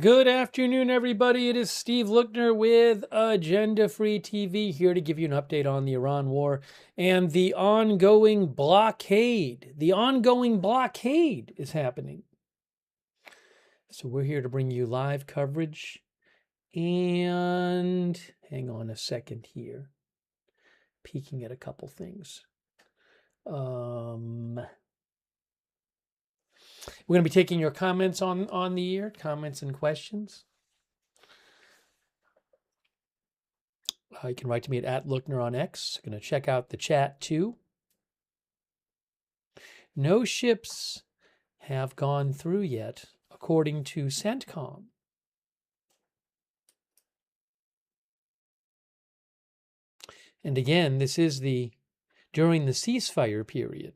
Good afternoon, everybody. It is Steve Lookner with Agenda Free TV here to give you an update on the Iran war and the ongoing blockade. The ongoing blockade is happening. So we're here to bring you live coverage. And hang on a second here. Peeking at a couple things. We're going to be taking your comments on the air, comments and questions. You can write to me at Lookner on X. I'm going to check out the chat too. No ships have gone through yet, according to CENTCOM. And again, this is during the ceasefire period.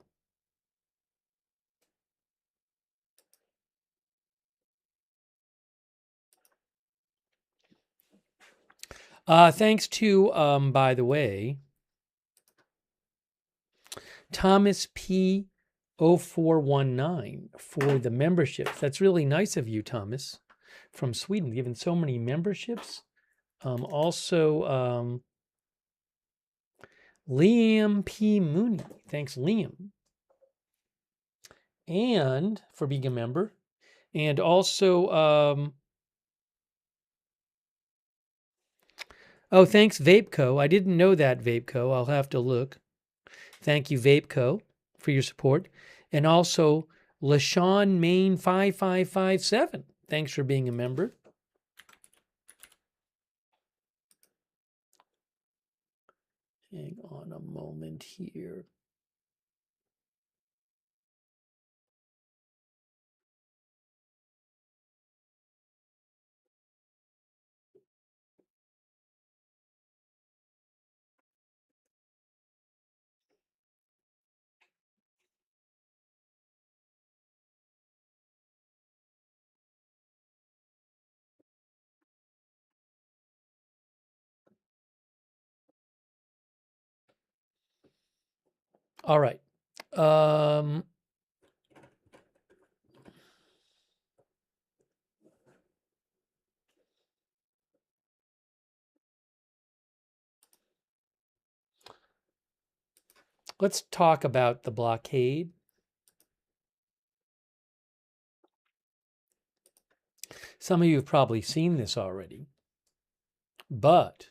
Thanks to, by the way, Thomas P. 0419 for the memberships. That's really nice of you, Thomas, from Sweden, given so many memberships. Also, Liam P. Mooney. Thanks, Liam. And for being a member. And also, oh, thanks, Vapeco. I didn't know that, Vapeco. I'll have to look. Thank you, Vapeco, for your support. And also, LaShawn Main 5557. Thanks for being a member. Hang on a moment here. All right. Let's talk about the blockade. Some of you have probably seen this already, but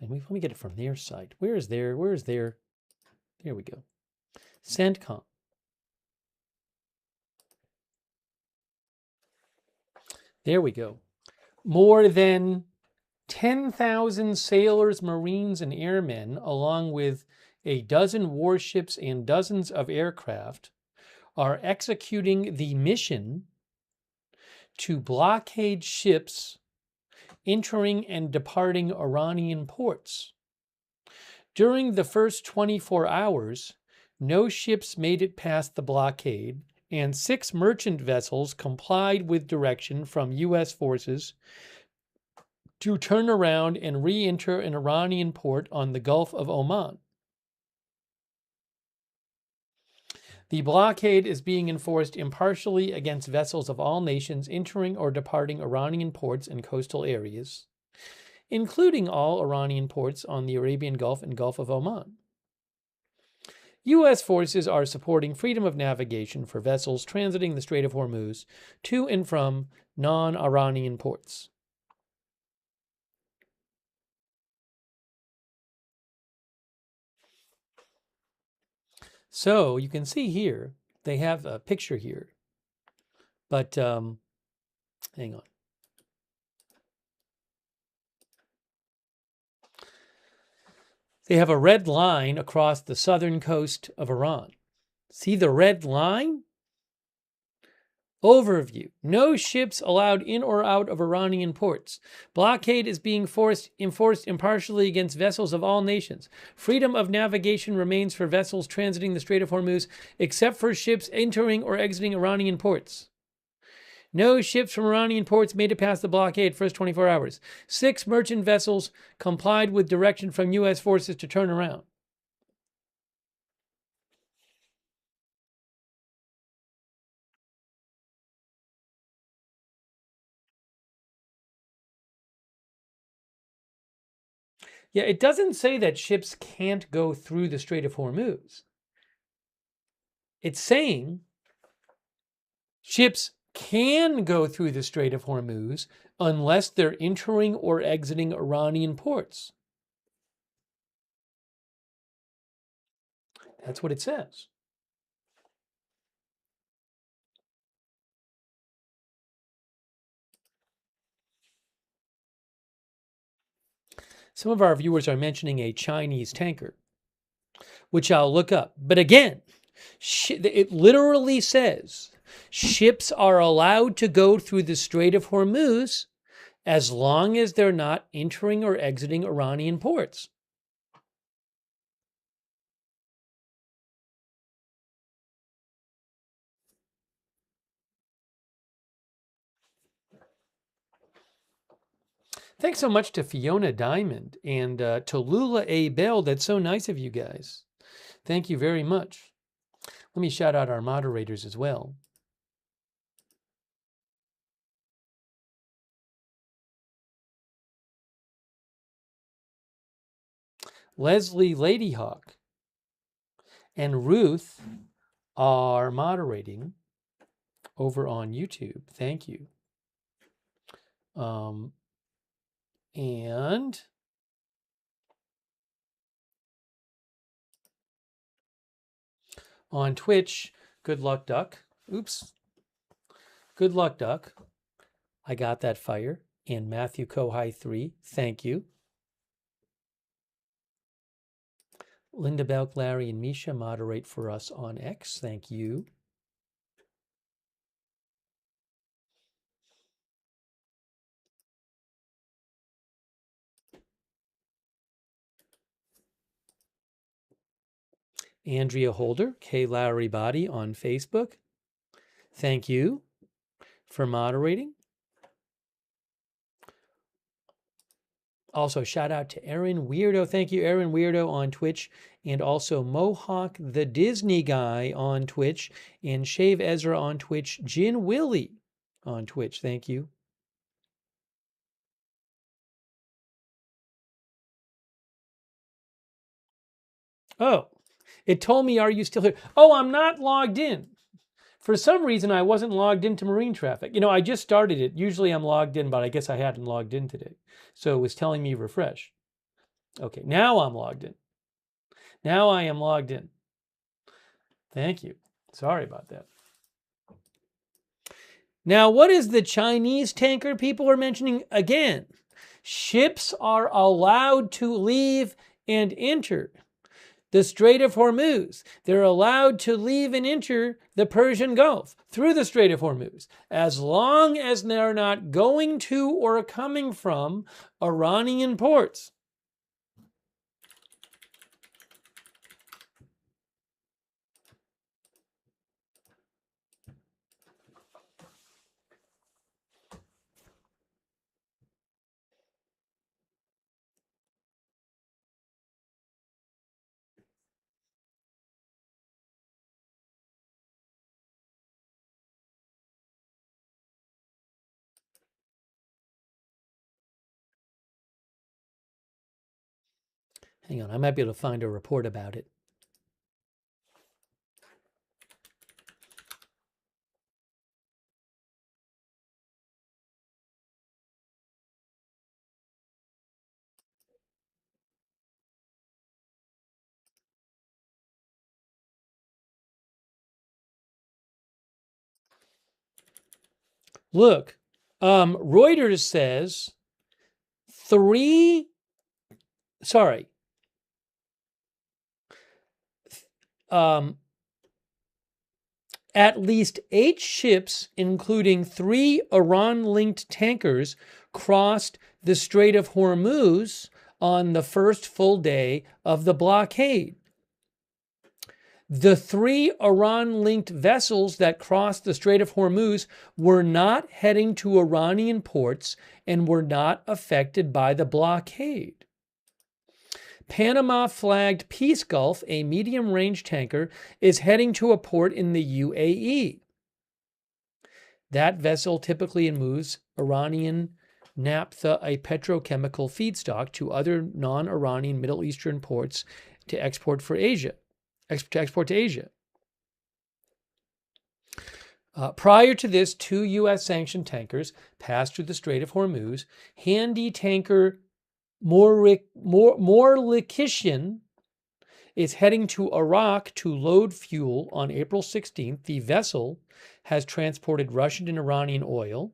let me get it from their site. Where is their? There we go. CENTCOM. There we go. More than 10,000 sailors, Marines, and airmen, along with a dozen warships and dozens of aircraft, are executing the mission to blockade ships entering and departing Iranian ports. During the first 24 hours, no ships made it past the blockade, and 6 merchant vessels complied with direction from U.S. forces to turn around and re-enter an Iranian port on the Gulf of Oman. The blockade is being enforced impartially against vessels of all nations entering or departing Iranian ports and coastal areas, including all Iranian ports on the Arabian Gulf and Gulf of Oman. U.S. forces are supporting freedom of navigation for vessels transiting the Strait of Hormuz to and from non-Iranian ports. So you can see here, they have a picture here, but hang on. They have a red line across the southern coast of Iran. See the red line? Overview. No ships allowed in or out of Iranian ports. Blockade is being enforced impartially against vessels of all nations. Freedom of navigation remains for vessels transiting the Strait of Hormuz, except for ships entering or exiting Iranian ports. No ships from Iranian ports made it past the blockade first 24 hours. 6 merchant vessels complied with direction from U.S. forces to turn around. Yeah, it doesn't say that ships can't go through the Strait of Hormuz. It's saying ships can go through the Strait of Hormuz unless they're entering or exiting Iranian ports. That's what it says. Some of our viewers are mentioning a Chinese tanker, which I'll look up. But again, it literally says ships are allowed to go through the Strait of Hormuz as long as they're not entering or exiting Iranian ports. Thanks so much to Fiona Diamond and to Lula A. Bell. That's so nice of you guys. Thank you very much. Let me shout out our moderators as well. Leslie Ladyhawk and Ruth are moderating over on YouTube. Thank you. And on Twitch, Good Luck Duck. Oops. Good Luck Duck. I got that fire. And Matthew Kohai 3. Thank you. Linda Belk, Larry, and Misha moderate for us on X. Thank you. Andrea Holder, K. Lowry Body on Facebook. Thank you for moderating. Also, shout out to Aaron Weirdo. Thank you, Aaron Weirdo on Twitch. And also Mohawk the Disney Guy on Twitch. And Shave Ezra on Twitch. Jin Willie on Twitch. Thank you. Oh, it told me, are you still here? Oh, I'm not logged in. For some reason, I wasn't logged into Marine Traffic. You know, I just started it. Usually I'm logged in, but I guess I hadn't logged in today. So it was telling me refresh. Okay, now I'm logged in. Now I am logged in. Thank you. Sorry about that. Now, what is the Chinese tanker people are mentioning? Again, ships are allowed to leave and enter the Strait of Hormuz. They're allowed to leave and enter the Persian Gulf through the Strait of Hormuz, as long as they're not going to or coming from Iranian ports. Hang on, I might be able to find a report about it. Look, Reuters says at least 8 ships, including 3 Iran-linked tankers, crossed the Strait of Hormuz on the first full day of the blockade. The 3 Iran-linked vessels that crossed the Strait of Hormuz were not heading to Iranian ports and were not affected by the blockade. Panama-flagged Peace Gulf, a medium-range tanker, is heading to a port in the UAE. That vessel typically moves Iranian naphtha, a petrochemical feedstock, to other non-Iranian Middle Eastern ports to export for Asia. To Asia. Prior to this, 2 U.S. sanctioned tankers passed through the Strait of Hormuz. Handy tanker Morlikishin is heading to Iraq to load fuel on April 16th. The vessel has transported Russian and Iranian oil.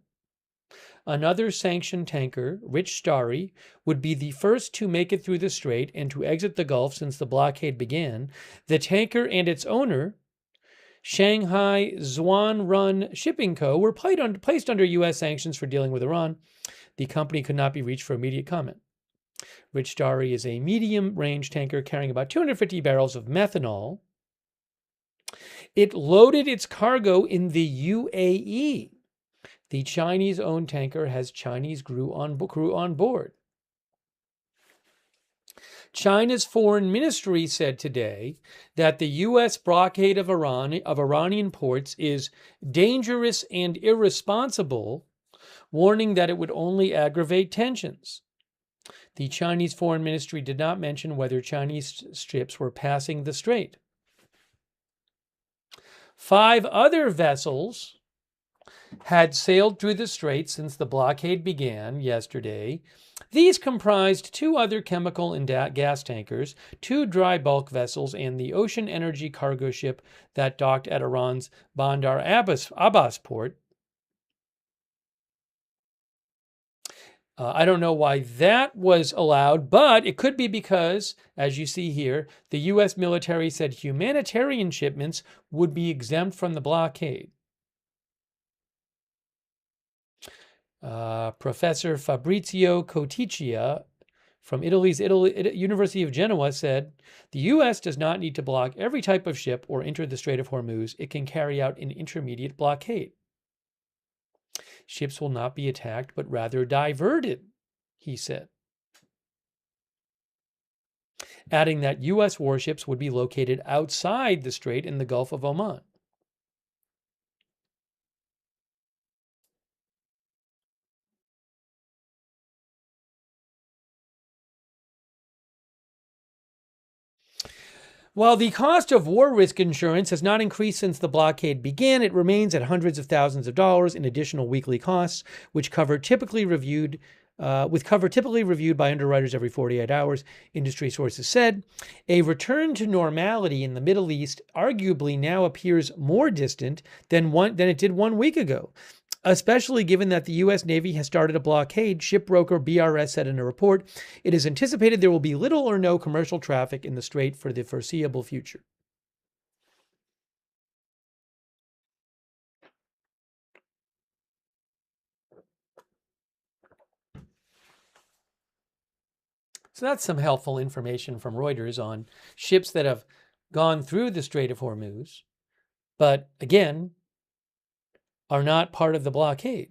Another sanctioned tanker, Rich Starry, would be the first to make it through the strait and to exit the Gulf since the blockade began. The tanker and its owner, Shanghai Zhuanrun Shipping Co., were placed under U.S. sanctions for dealing with Iran. The company could not be reached for immediate comment. Rich Starry is a medium-range tanker carrying about 250 barrels of methanol. It loaded its cargo in the UAE. The Chinese-owned tanker has Chinese crew on board. China's foreign ministry said today that the U.S. blockade of Iranian ports is dangerous and irresponsible, warning that it would only aggravate tensions. The Chinese foreign ministry did not mention whether Chinese ships were passing the strait. 5 other vessels had sailed through the strait since the blockade began yesterday. These comprised 2 other chemical and gas tankers, 2 dry bulk vessels, and the ocean energy cargo ship that docked at Iran's Bandar Abbas port. I don't know why that was allowed, but it could be because, as you see here, the U.S. military said humanitarian shipments would be exempt from the blockade. Professor Fabrizio Coticchia from Italy's University of Genoa said, the U.S. does not need to block every type of ship or enter the Strait of Hormuz. It can carry out an intermediate blockade. Ships will not be attacked, but rather diverted, he said, adding that U.S. warships would be located outside the strait in the Gulf of Oman. While the cost of war risk insurance has not increased since the blockade began, it remains at hundreds of thousands of dollars in additional weekly costs, which cover typically reviewed by underwriters every 48 hours, industry sources said. A return to normality in the Middle East arguably now appears more distant than it did 1 week ago, especially given that the U.S. Navy has started a blockade. Shipbroker BRS said in a report, it is anticipated there will be little or no commercial traffic in the strait for the foreseeable future. So that's some helpful information from Reuters on ships that have gone through the Strait of Hormuz, but again, are not part of the blockade.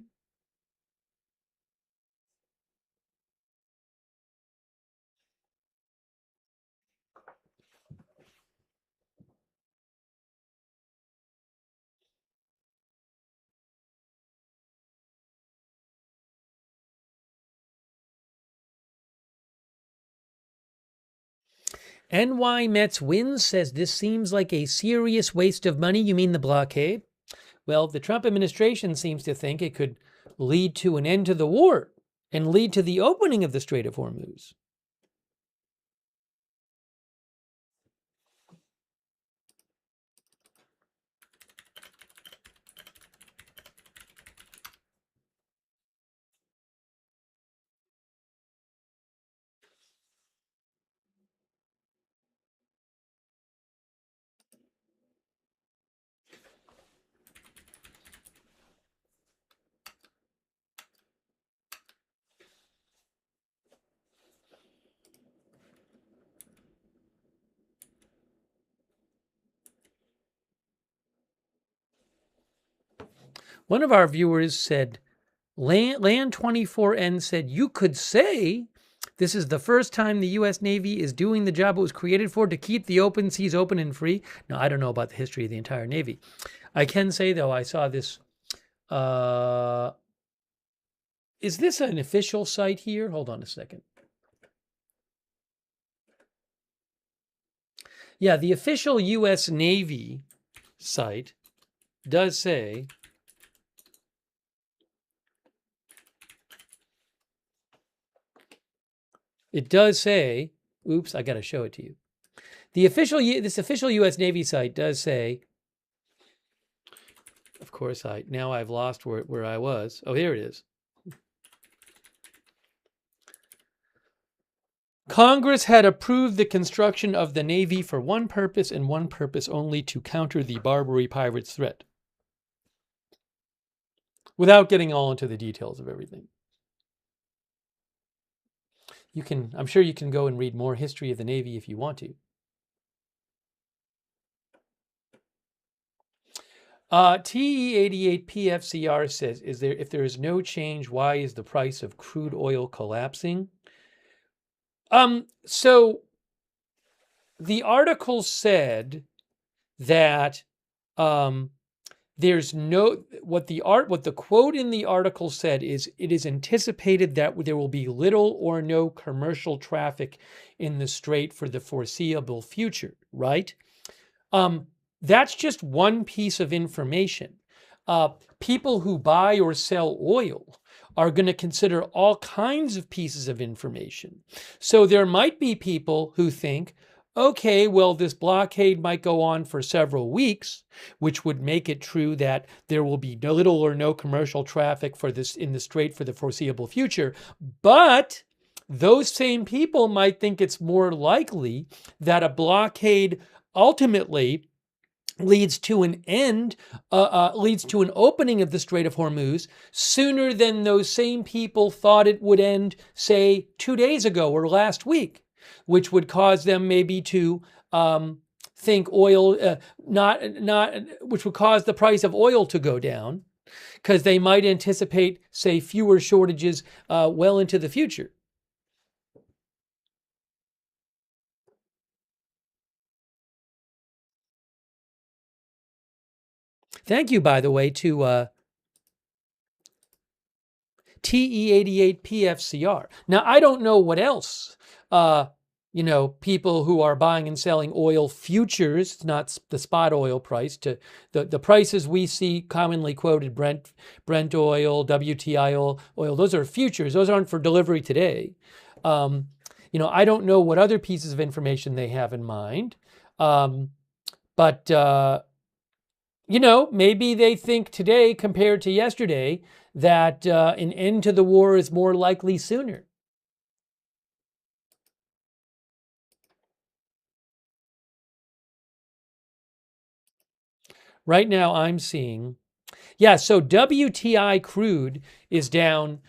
NY Mets Wins says this seems like a serious waste of money. You mean the blockade? Well, the Trump administration seems to think it could lead to an end to the war and lead to the opening of the Strait of Hormuz. One of our viewers said, Land24N said, you could say this is the first time the U.S. Navy is doing the job it was created for, to keep the open seas open and free. Now, I don't know about the history of the entire Navy. I can say, though, I saw this is this an official site here? Hold on a second. Yeah, the official U.S. Navy site does say oops, I got to show it to you. This official U.S. Navy site does say, of course, I've lost where I was. Oh, here it is. Congress had approved the construction of the Navy for one purpose and one purpose only: to counter the Barbary pirates threat. Without getting all into the details of everything. I'm sure you can go and read more history of the Navy if you want to. TE88PFCR says, if there is no change, why is the price of crude oil collapsing? So the article said that there's no, what the quote in the article said is, it is anticipated that there will be little or no commercial traffic in the strait for the foreseeable future, right? That's just one piece of information. People who buy or sell oil are going to consider all kinds of pieces of information. So there might be people who think, okay, well, this blockade might go on for several weeks, which would make it true that there will be little or no commercial traffic in the strait for the foreseeable future. But those same people might think it's more likely that a blockade ultimately leads to an opening of the Strait of Hormuz sooner than those same people thought it would end, say, 2 days ago or last week, which would cause them maybe to think oil which would cause the price of oil to go down, because they might anticipate, say, fewer shortages well into the future. Thank you, by the way, to TE88PFCR. Now, I don't know what else, people who are buying and selling oil futures, not the spot oil price, to the prices we see commonly quoted, Brent oil, WTI oil, those are futures. Those aren't for delivery today. I don't know what other pieces of information they have in mind. But maybe they think today compared to yesterday that an end to the war is more likely sooner. Right now I'm seeing, so WTI crude is down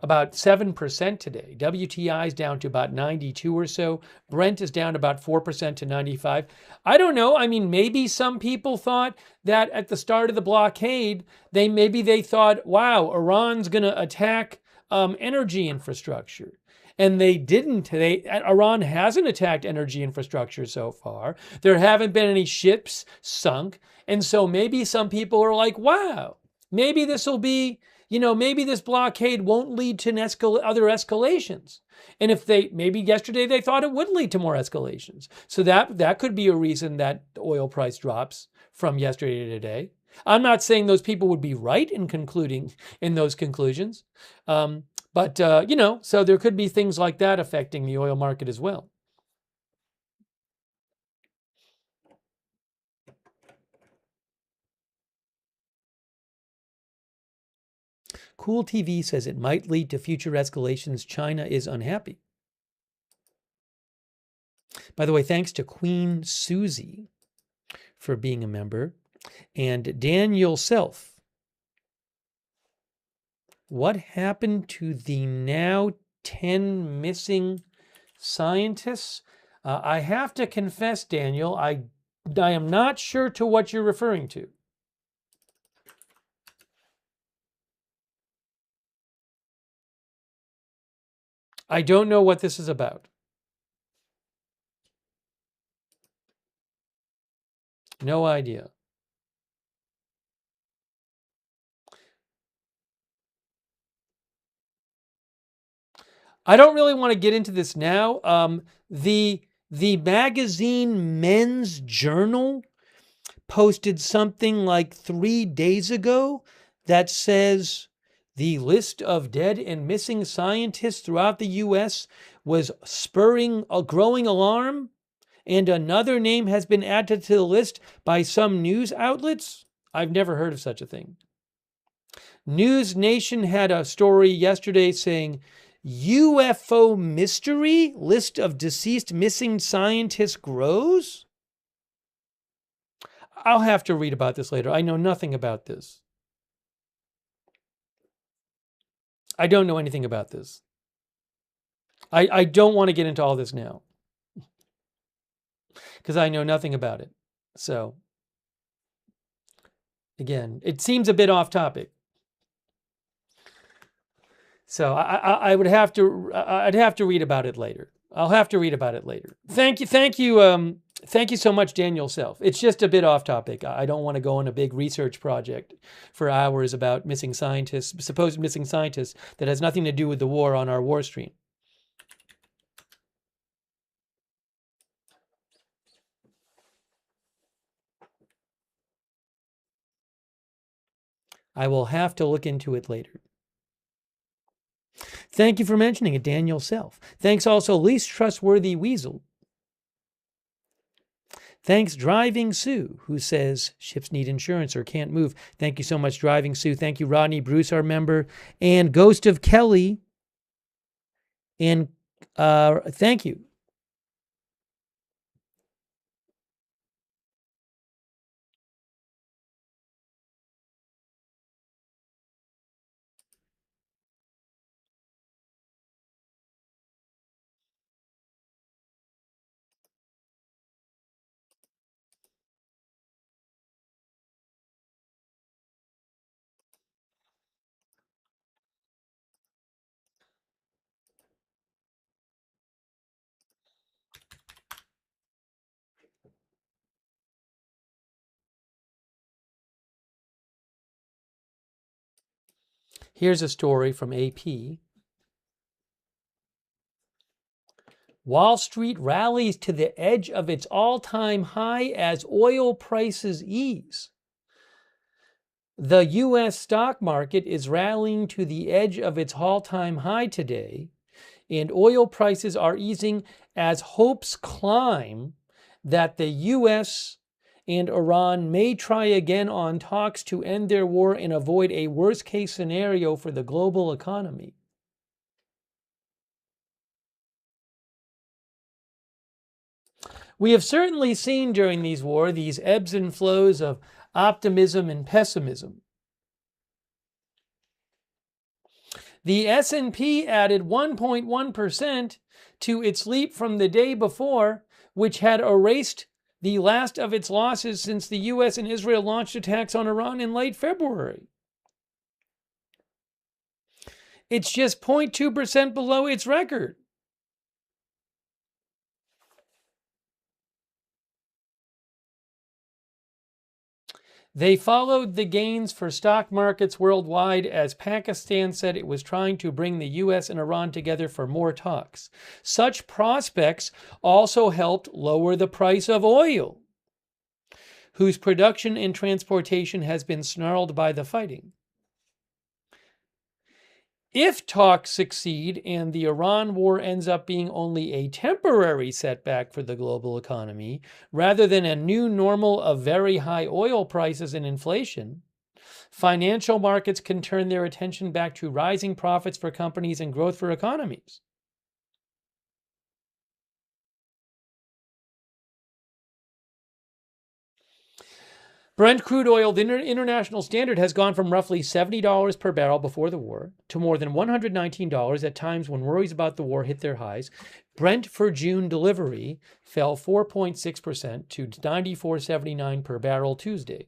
about 7% today. WTI is down to about 92 or so. Brent is down about 4% to 95. I don't know. I mean, maybe some people thought that at the start of the blockade, they thought, wow, Iran's going to attack energy infrastructure. And they didn't. Iran hasn't attacked energy infrastructure so far. There haven't been any ships sunk. And so maybe some people are like, wow, maybe this will be, maybe this blockade won't lead to other escalations. And maybe yesterday they thought it would lead to more escalations. So that could be a reason that the oil price drops from yesterday to today. I'm not saying those people would be right in concluding in those conclusions. But so there could be things like that affecting the oil market as well. Cool TV says it might lead to future escalations. China is unhappy. By the way, thanks to Queen Susie for being a member. And Daniel Self. What happened to the now 10 missing scientists? I have to confess, Daniel, I am not sure to what you're referring to. I don't know what this is about. No idea. I don't really want to get into this now. The magazine Men's Journal posted something like 3 days ago that says the list of dead and missing scientists throughout the U.S. was spurring a growing alarm, and another name has been added to the list by some news outlets. I've never heard of such a thing. News Nation had a story yesterday saying UFO mystery, list of deceased missing scientists grows. I'll have to read about this later. I know nothing about this. I don't know anything about this. I don't want to get into all this now because I know nothing about it. So, again, it seems a bit off topic. So I'd have to read about it later. I'll have to read about it later. Thank you so much, Daniel Self. It's just a bit off topic. I don't want to go on a big research project for hours about missing scientists, supposed missing scientists, that has nothing to do with the war on our war stream. I will have to look into it later. Thank you for mentioning it, Daniel Self. Thanks also, Least Trustworthy Weasel. Thanks, Driving Sue, who says ships need insurance or can't move. Thank you so much, Driving Sue. Thank you, Rodney Bruce, our member, and Ghost of Kelly. And thank you. Here's a story from AP. Wall Street rallies to the edge of its all-time high as oil prices ease. The U.S. stock market is rallying to the edge of its all-time high today, and oil prices are easing as hopes climb that the U.S. and Iran may try again on talks to end their war and avoid a worst-case scenario for the global economy. We have certainly seen during these wars these ebbs and flows of optimism and pessimism. The S&P added 1.1% to its leap from the day before, which had erased the last of its losses since the U.S. and Israel launched attacks on Iran in late February. It's just 0.2% below its record. They followed the gains for stock markets worldwide as Pakistan said it was trying to bring the U.S. and Iran together for more talks. Such prospects also helped lower the price of oil, whose production and transportation has been snarled by the fighting. If talks succeed and the Iran war ends up being only a temporary setback for the global economy, rather than a new normal of very high oil prices and inflation, financial markets can turn their attention back to rising profits for companies and growth for economies. Brent crude oil, the international standard, has gone from roughly $70 per barrel before the war to more than $119 at times when worries about the war hit their highs. Brent for June delivery fell 4.6% to $94.79 per barrel Tuesday.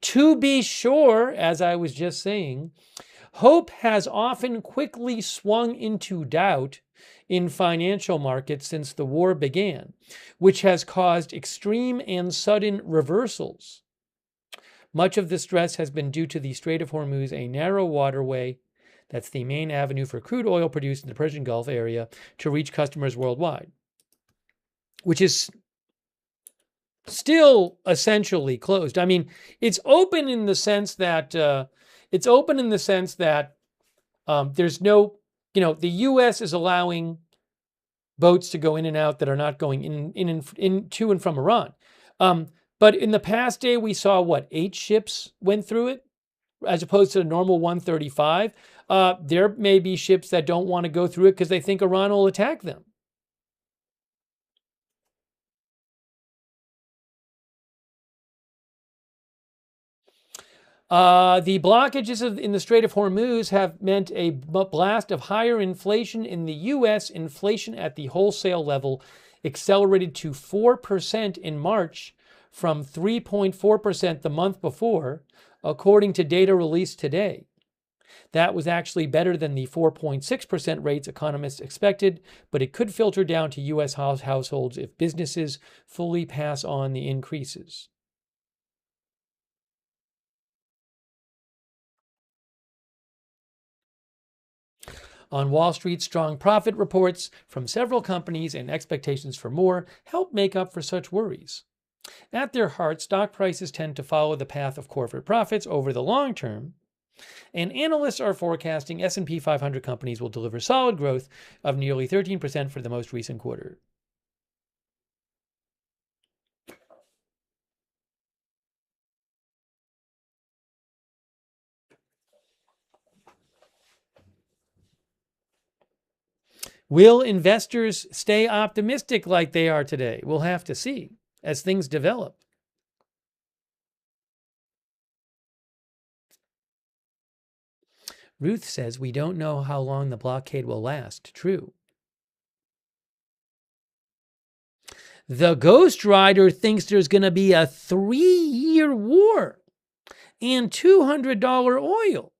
To be sure, as I was just saying, hope has often quickly swung into doubt in financial markets since the war began, which has caused extreme and sudden reversals. Much of the stress has been due to the Strait of Hormuz, a narrow waterway That's the main avenue for crude oil produced in the Persian Gulf area to reach customers worldwide, which is still essentially closed. I mean, it's open in the sense that there's no, the U.S. is allowing boats to go in and out that are not going in to and from Iran. But in the past day, we saw 8 ships went through it, as opposed to the normal 135. There may be ships that don't want to go through it because they think Iran will attack them. The blockages in the Strait of Hormuz have meant a blast of higher inflation in the U.S. Inflation at the wholesale level accelerated to 4% in March from 3.4% the month before, according to data released today. That was actually better than the 4.6% rates economists expected, but it could filter down to U.S. households if businesses fully pass on the increases. On Wall Street, strong profit reports from several companies and expectations for more help make up for such worries. At their heart, stock prices tend to follow the path of corporate profits over the long term, and analysts are forecasting S&P 500 companies will deliver solid growth of nearly 13% for the most recent quarter. Will investors stay optimistic like they are today? We'll have to see as things develop. Ruth says, we don't know how long the blockade will last. True. The Ghost Rider thinks there's going to be a 3-year war and $200 oil.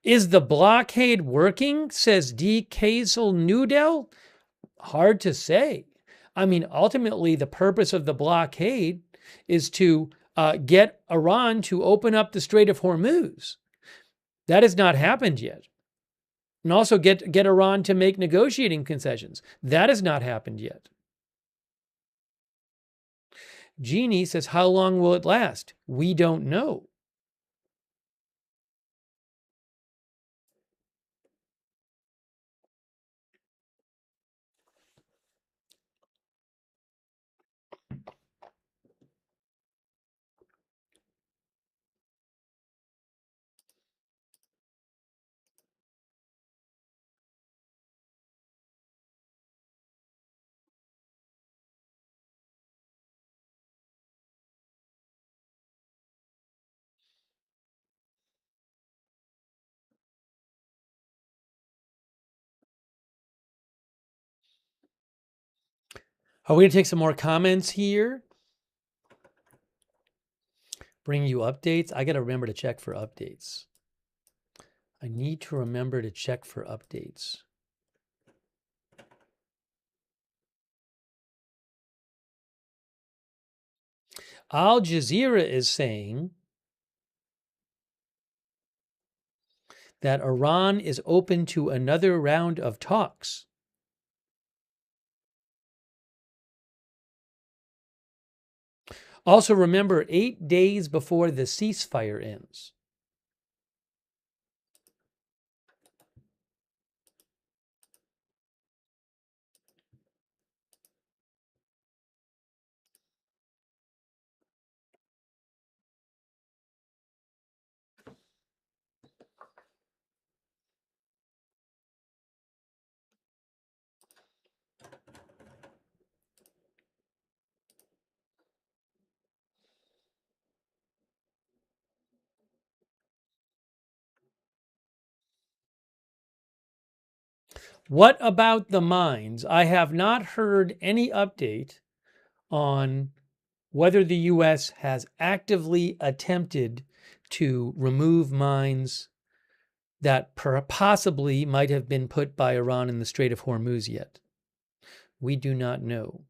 Is the blockade working, says D. Kazel Nudel? Hard to say. I mean, ultimately, the purpose of the blockade is to get Iran to open up the Strait of Hormuz. That has not happened yet. And also get Iran to make negotiating concessions. That has not happened yet. Jeannie says, how long will it last? We don't know. Are we going to take some more comments here? Bring you updates. I got to remember to check for updates. I need to remember to check for updates. Al Jazeera is saying that Iran is open to another round of talks. Also, remember, 8 days before the ceasefire ends. What about the mines? I have not heard any update on whether the U.S. has actively attempted to remove mines that possibly might have been put by Iran in the Strait of Hormuz yet. We do not know.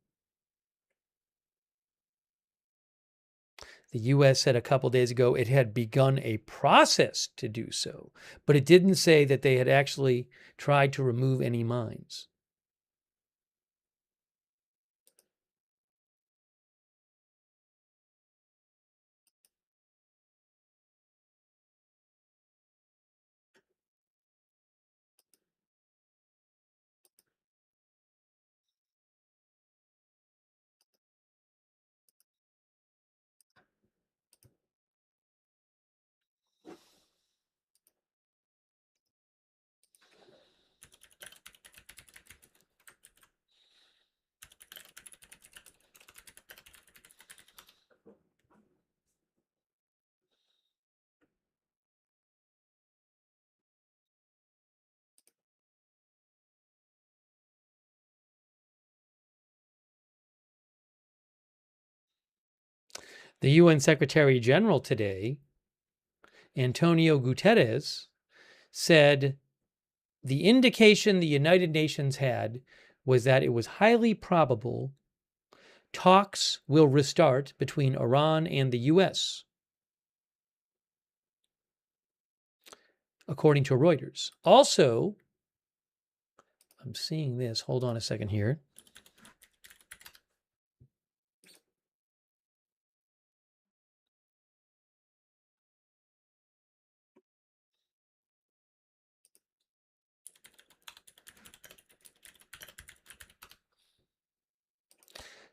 The U.S. said a couple days ago it had begun a process to do so, but it didn't say that they had actually tried to remove any mines. The UN Secretary General today, Antonio Guterres, said the indication the United Nations had was that it was highly probable talks will restart between Iran and the U.S., according to Reuters. Also, I'm seeing this. Hold on a second here.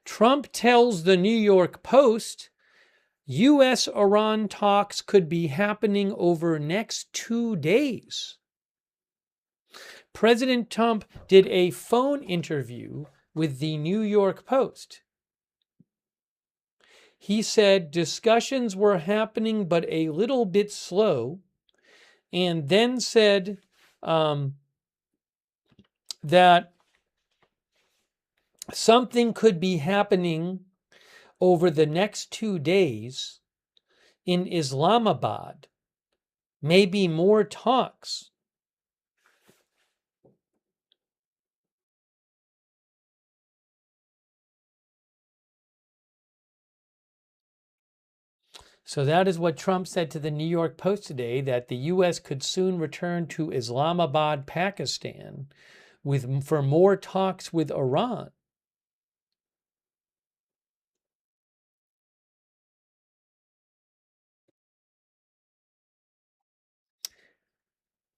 Trump tells the New York Post U.S.-Iran talks could be happening over next 2 days. President Trump did a phone interview with the New York Post. He said discussions were happening but a little bit slow, and then said that something could be happening over the next 2 days in Islamabad, maybe more talks. So that is what Trump said to the New York Post today, that the U.S. could soon return to Islamabad, Pakistan, for more talks with Iran.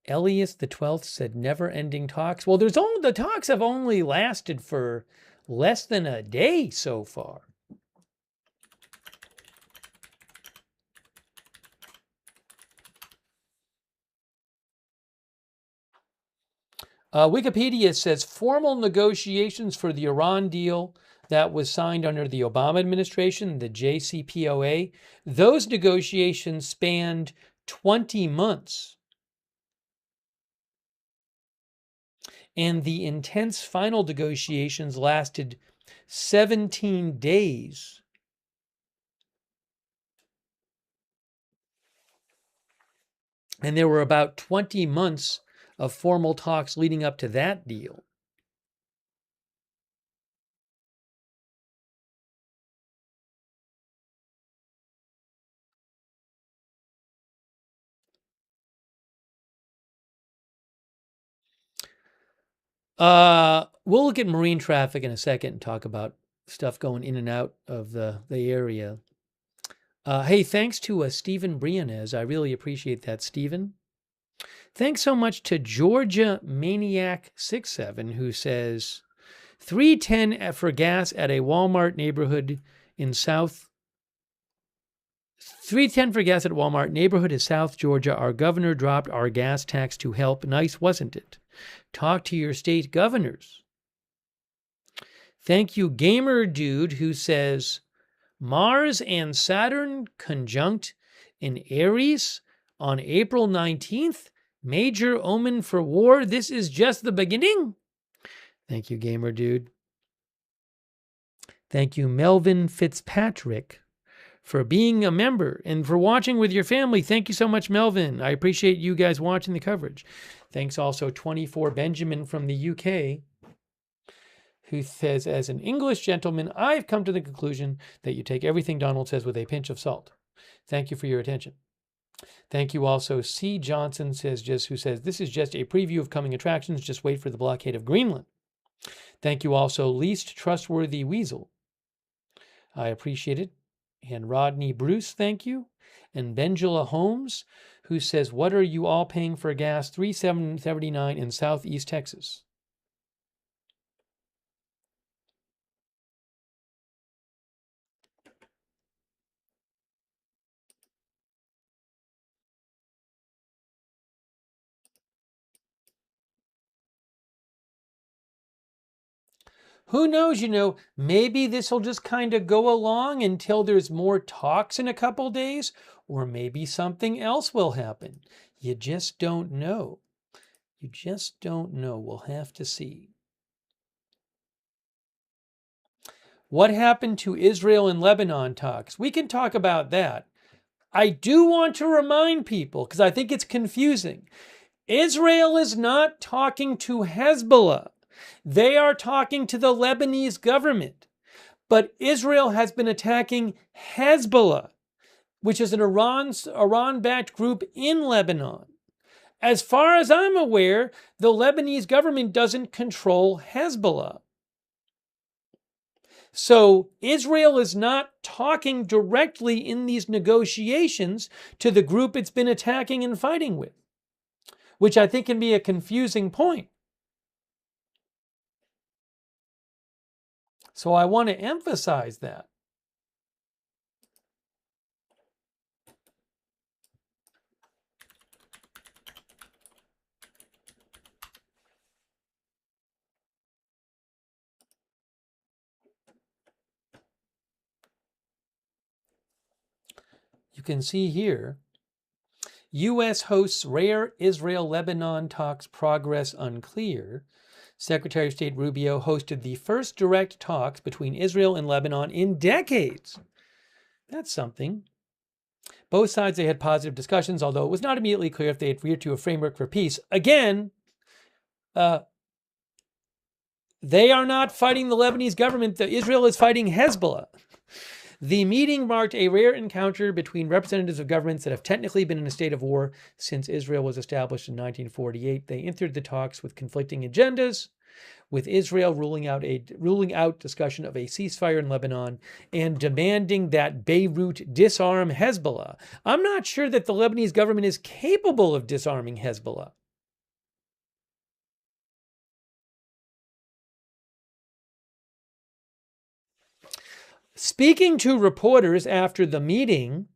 Elias the 12th said never-ending talks. Well, the talks have only lasted for less than a day so far. Wikipedia says formal negotiations for the Iran deal that was signed under the Obama administration, the JCPOA, those negotiations spanned 20 months. And the intense final negotiations lasted 17 days. And there were about 20 months of formal talks leading up to that deal. We'll look at marine traffic in a second and talk about stuff going in and out of the area. Hey, thanks to Stephen Briones. I really appreciate that, Stephen. Thanks so much to Georgia Maniac 67, who says $3.10 for gas at a Walmart neighborhood in South. $3.10 for gas at Walmart neighborhood in South Georgia. Our governor dropped our gas tax to help. Nice, wasn't it? Talk to your state governors. Thank you, Gamer Dude, who says Mars and Saturn conjunct in Aries on April 19th. Major omen for war. This is just the beginning. Thank you, Gamer Dude. Thank you, Melvin Fitzpatrick, for being a member and for watching with your family. Thank you so much, Melvin. I appreciate you guys watching the coverage. Thanks also 24 Benjamin from the UK, who says, as an English gentleman, I've come to the conclusion that you take everything Donald says with a pinch of salt. Thank you for your attention. Thank you also. C. Johnson who says, this is just a preview of coming attractions. Just wait for the blockade of Greenland. Thank you also, Least Trustworthy Weasel. I appreciate it. And Rodney Bruce, thank you. And Benjula Holmes, who says, what are you all paying for gas? $3.79 in Southeast Texas. Who knows, maybe this will just kind of go along until there's more talks in a couple days, or maybe something else will happen. You just don't know. You just don't know. We'll have to see. What happened to Israel and Lebanon talks? We can talk about that. I do want to remind people, because I think it's confusing. Israel is not talking to Hezbollah. They are talking to the Lebanese government. But Israel has been attacking Hezbollah, which is an Iran-backed group in Lebanon. As far as I'm aware, the Lebanese government doesn't control Hezbollah. So Israel is not talking directly in these negotiations to the group it's been attacking and fighting with, which I think can be a confusing point. So I want to emphasize that. You can see here, U.S. hosts rare Israel-Lebanon talks progress unclear. Secretary of State Rubio hosted the first direct talks between Israel and Lebanon in decades. That's something. Both sides, they had positive discussions, although it was not immediately clear if they adhered to a framework for peace. Again, they are not fighting the Lebanese government. Israel is fighting Hezbollah. The meeting marked a rare encounter between representatives of governments that have technically been in a state of war since Israel was established in 1948. They entered the talks with conflicting agendas, with Israel ruling out discussion of a ceasefire in Lebanon and demanding that Beirut disarm Hezbollah. I'm not sure that the Lebanese government is capable of disarming Hezbollah. Speaking to reporters after the meeting,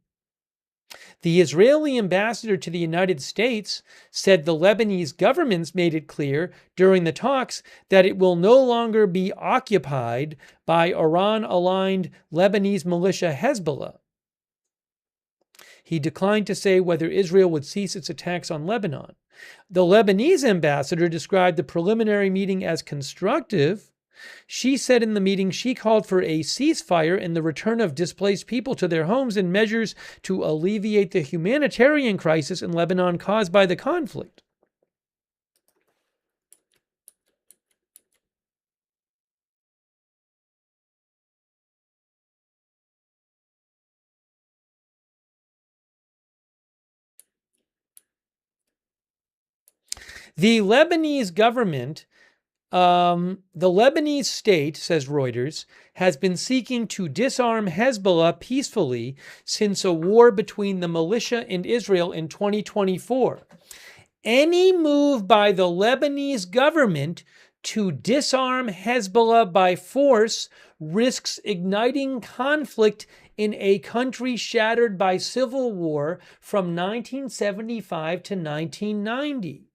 the Israeli ambassador to the United States said the Lebanese government's made it clear during the talks that it will no longer be occupied by Iran-aligned Lebanese militia Hezbollah. He declined to say whether Israel would cease its attacks on Lebanon. The Lebanese ambassador described the preliminary meeting as constructive. She said in the meeting she called for a ceasefire and the return of displaced people to their homes and measures to alleviate the humanitarian crisis in Lebanon caused by the conflict. The Lebanese government, the Lebanese state, says Reuters, has been seeking to disarm Hezbollah peacefully since a war between the militia and Israel in 2024. Any move by the Lebanese government to disarm Hezbollah by force risks igniting conflict in a country shattered by civil war from 1975 to 1990.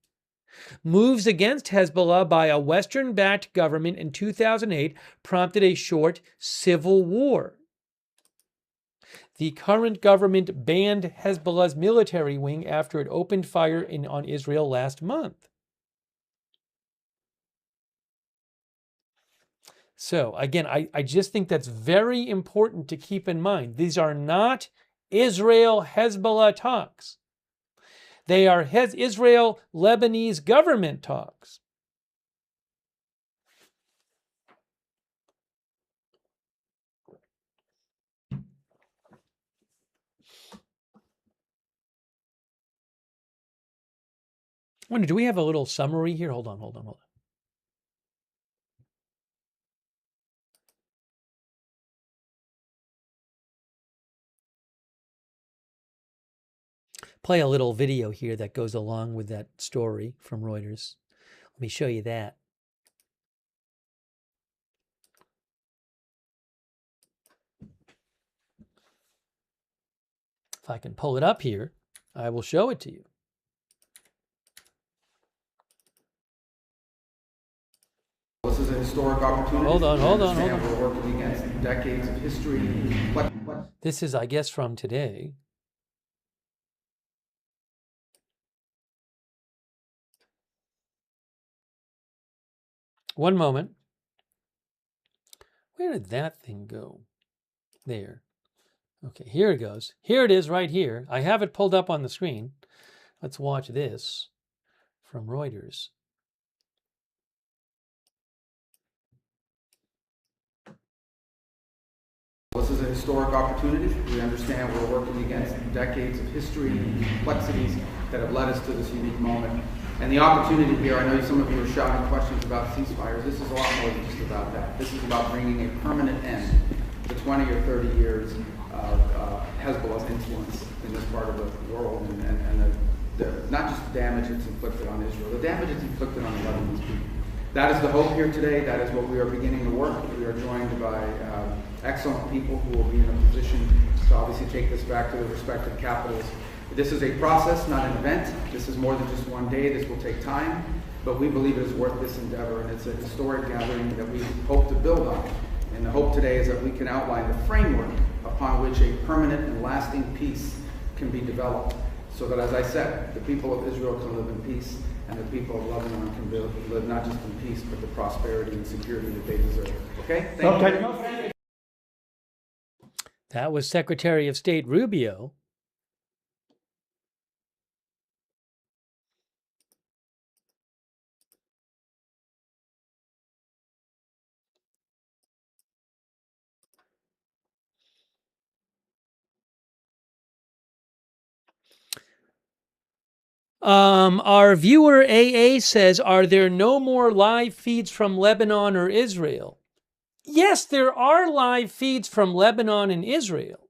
Moves against Hezbollah by a Western-backed government in 2008 prompted a short civil war. The current government banned Hezbollah's military wing after it opened fire on Israel last month. So, again, I just think that's very important to keep in mind. These are not Israel-Hezbollah talks. They are Israel-Lebanese government talks. Wonder, do we have a little summary here? Hold on. Play a little video here that goes along with that story from Reuters. Let me show you that. If I can pull it up here, I will show it to you. This is a historic opportunity. Hold on. We're working against decades of history. This is, I guess, from today. One moment. Where did that thing go? There. Okay, here it goes. Here it is right here. I have it pulled up on the screen. Let's watch this from Reuters. This is a historic opportunity. We understand we're working against decades of history and complexities that have led us to this unique moment. And the opportunity here, I know some of you are shouting questions about ceasefires. This is a lot more than just about that. This is about bringing a permanent end to 20 or 30 years of Hezbollah's influence in this part of the world and not just the damage it's inflicted on Israel, the damage it's inflicted on the Lebanese people. That is the hope here today. That is what we are beginning to work. We are joined by excellent people who will be in a position to obviously take this back to their respective capitals. This is a process, not an event. This is more than just one day. This will take time, but we believe it is worth this endeavor, and it's a historic gathering that we hope to build on. And the hope today is that we can outline the framework upon which a permanent and lasting peace can be developed, so that, as I said, the people of Israel can live in peace, and the people of Lebanon can live not just in peace, but the prosperity and security that they deserve. Okay? Thank you. That was Secretary of State Rubio. Our viewer AA says, are there no more live feeds from Lebanon or Israel? Yes, there are live feeds from Lebanon and Israel,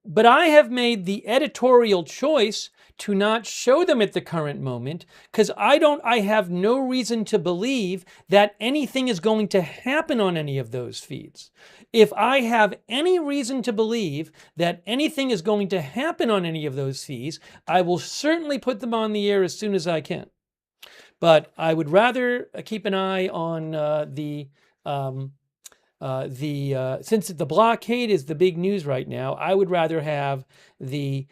but I have made the editorial choice to not show them at the current moment because I have no reason to believe that anything is going to happen on any of those feeds. If I have any reason to believe that anything is going to happen on any of those feeds, I will certainly put them on the air as soon as I can. But I would rather keep an eye on since the blockade is the big news right now, I would rather have the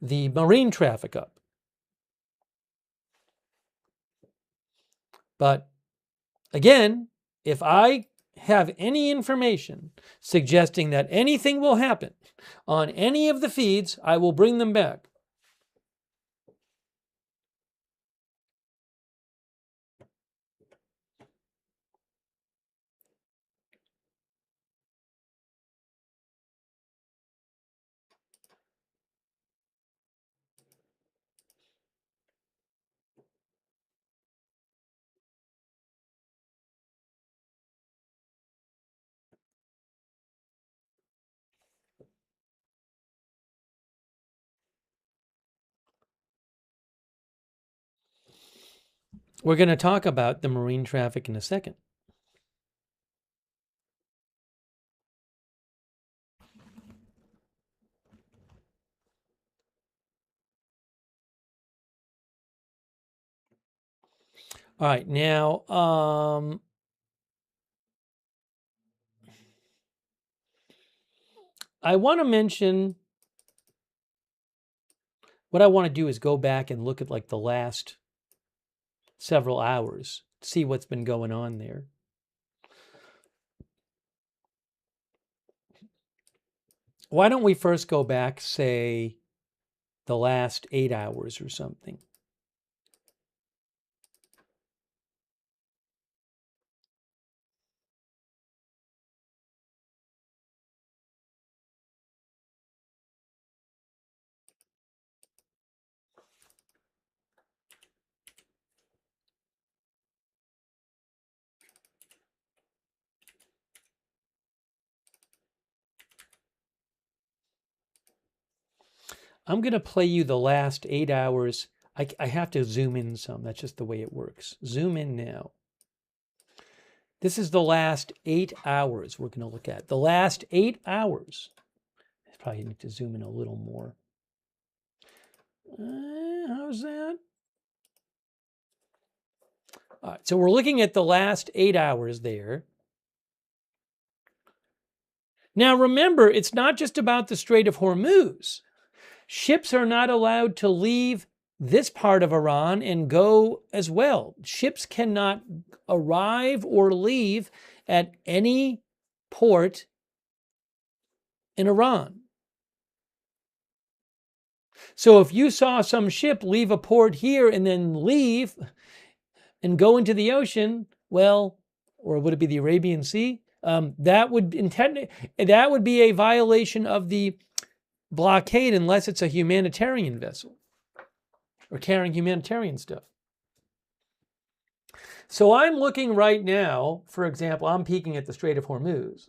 marine traffic up. But again, if I have any information suggesting that anything will happen on any of the feeds, I will bring them back. We're going to talk about the marine traffic in a second. All right, now, I want to mention, what I want to do is go back and look at like the last several hours, see what's been going on there. Why don't we first go back, say, the last 8 hours or something? I'm going to play you the last 8 hours. I have to zoom in some. That's just the way it works. Zoom in now. This is the last 8 hours we're going to look at. The last 8 hours. I probably need to zoom in a little more. How's that? All right, so we're looking at the last 8 hours there. Now remember, it's not just about the Strait of Hormuz. Ships are not allowed to leave this part of Iran and go as well. Ships cannot arrive or leave at any port in Iran. So if you saw some ship leave a port here and then leave and go into the ocean, well, or would it be the Arabian Sea? That would be a violation of the blockade unless it's a humanitarian vessel or carrying humanitarian stuff. So I'm looking right now, for example, I'm peeking at the Strait of Hormuz.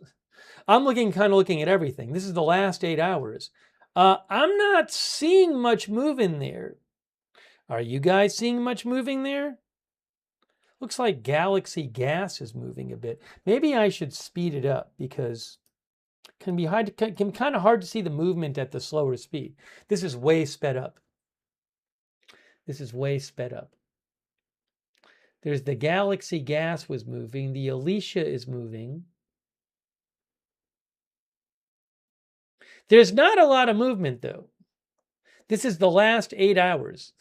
I'm kind of looking at everything. This is the last 8 hours. I'm not seeing much move in there. Are you guys seeing much moving there? Looks like galaxy gas is moving a bit. Maybe I should speed it up because it can be kind of hard to see the movement at the slower speed. This is way sped up. This is way sped up. There's the galaxy gas was moving. The Alicia is moving. There's not a lot of movement though. This is the last 8 hours.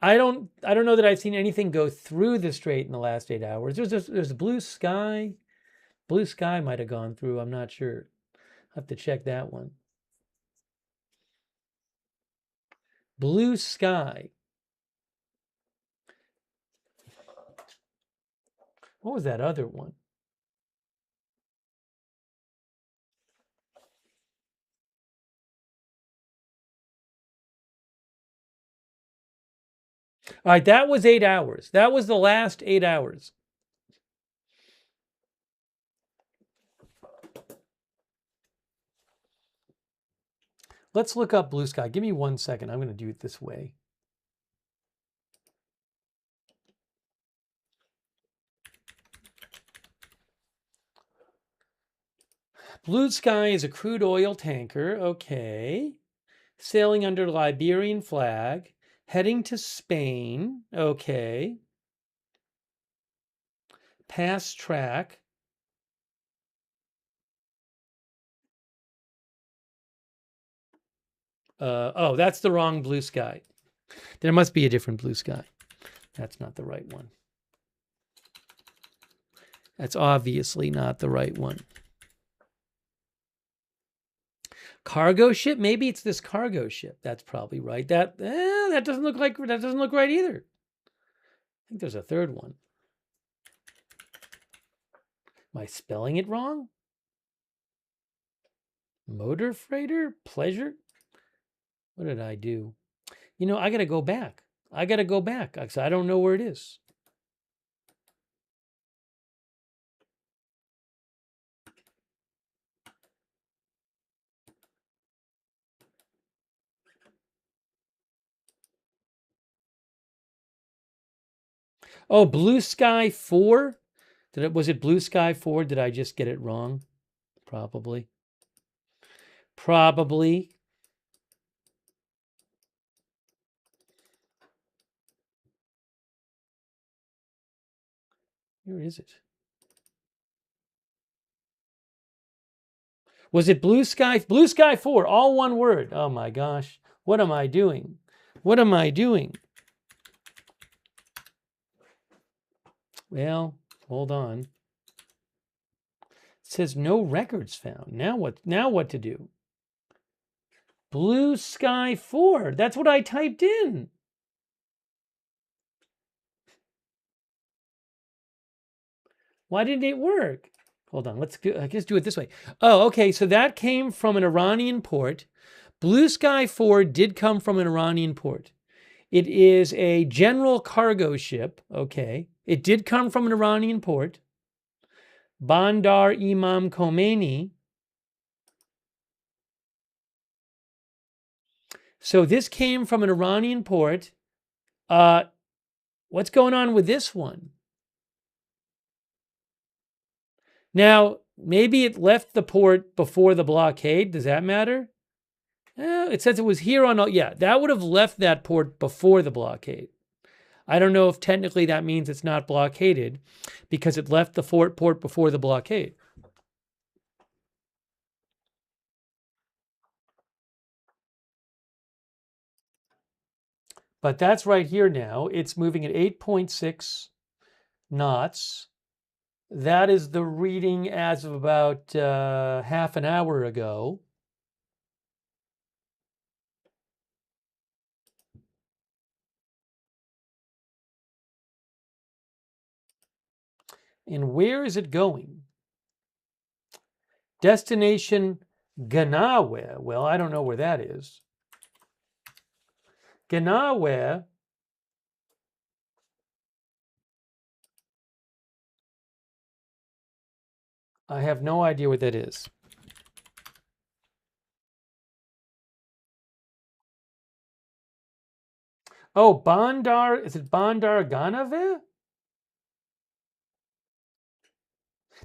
I don't know that I've seen anything go through the strait in the last 8 hours. There's a blue sky. Blue sky might have gone through. I'm not sure. I'll have to check that one. Blue sky. What was that other one? All right, that was 8 hours. That was the last 8 hours. Let's look up blue sky. Give me 1 second. I'm going to do it this way. Blue sky is a crude oil tanker. Okay. Sailing under Liberian flag. Heading to Spain. Okay. Pass track. Oh, that's the wrong blue sky. There must be a different blue sky. That's not the right one. That's obviously not the right one. Cargo ship? Maybe it's this cargo ship. That's probably right. That doesn't look right either. I think there's a third one. Am I spelling it wrong? Motor freighter? Pleasure? What did I do? You know, I got to go back. I don't know where it is. Oh, Blue Sky 4? Was it Blue Sky 4? Did I just get it wrong? Probably. Where is it? Was it Blue Sky? Blue Sky 4, all one word. Oh my gosh. What am I doing? Well, hold on. It says no records found. Now what to do? Blue Sky 4. That's what I typed in. Why didn't it work? Hold on. Let's do it this way. Oh, okay. So that came from an Iranian port. Blue Sky 4 did come from an Iranian port. It is a general cargo ship. Okay. It did come from an Iranian port. Bandar Imam Khomeini. So this came from an Iranian port. What's going on with this one? Now, maybe it left the port before the blockade. Does that matter? It says it was here on... Yeah, that would have left that port before the blockade. I don't know if technically that means it's not blockaded because it left the port before the blockade. But that's right here now. It's moving at 8.6 knots. That is the reading as of about half an hour ago. And where is it going? Destination Ganawe. Well, I don't know where that is. Ganawe. I have no idea what that is. Oh, Bandar. Is it Bandar Ganave?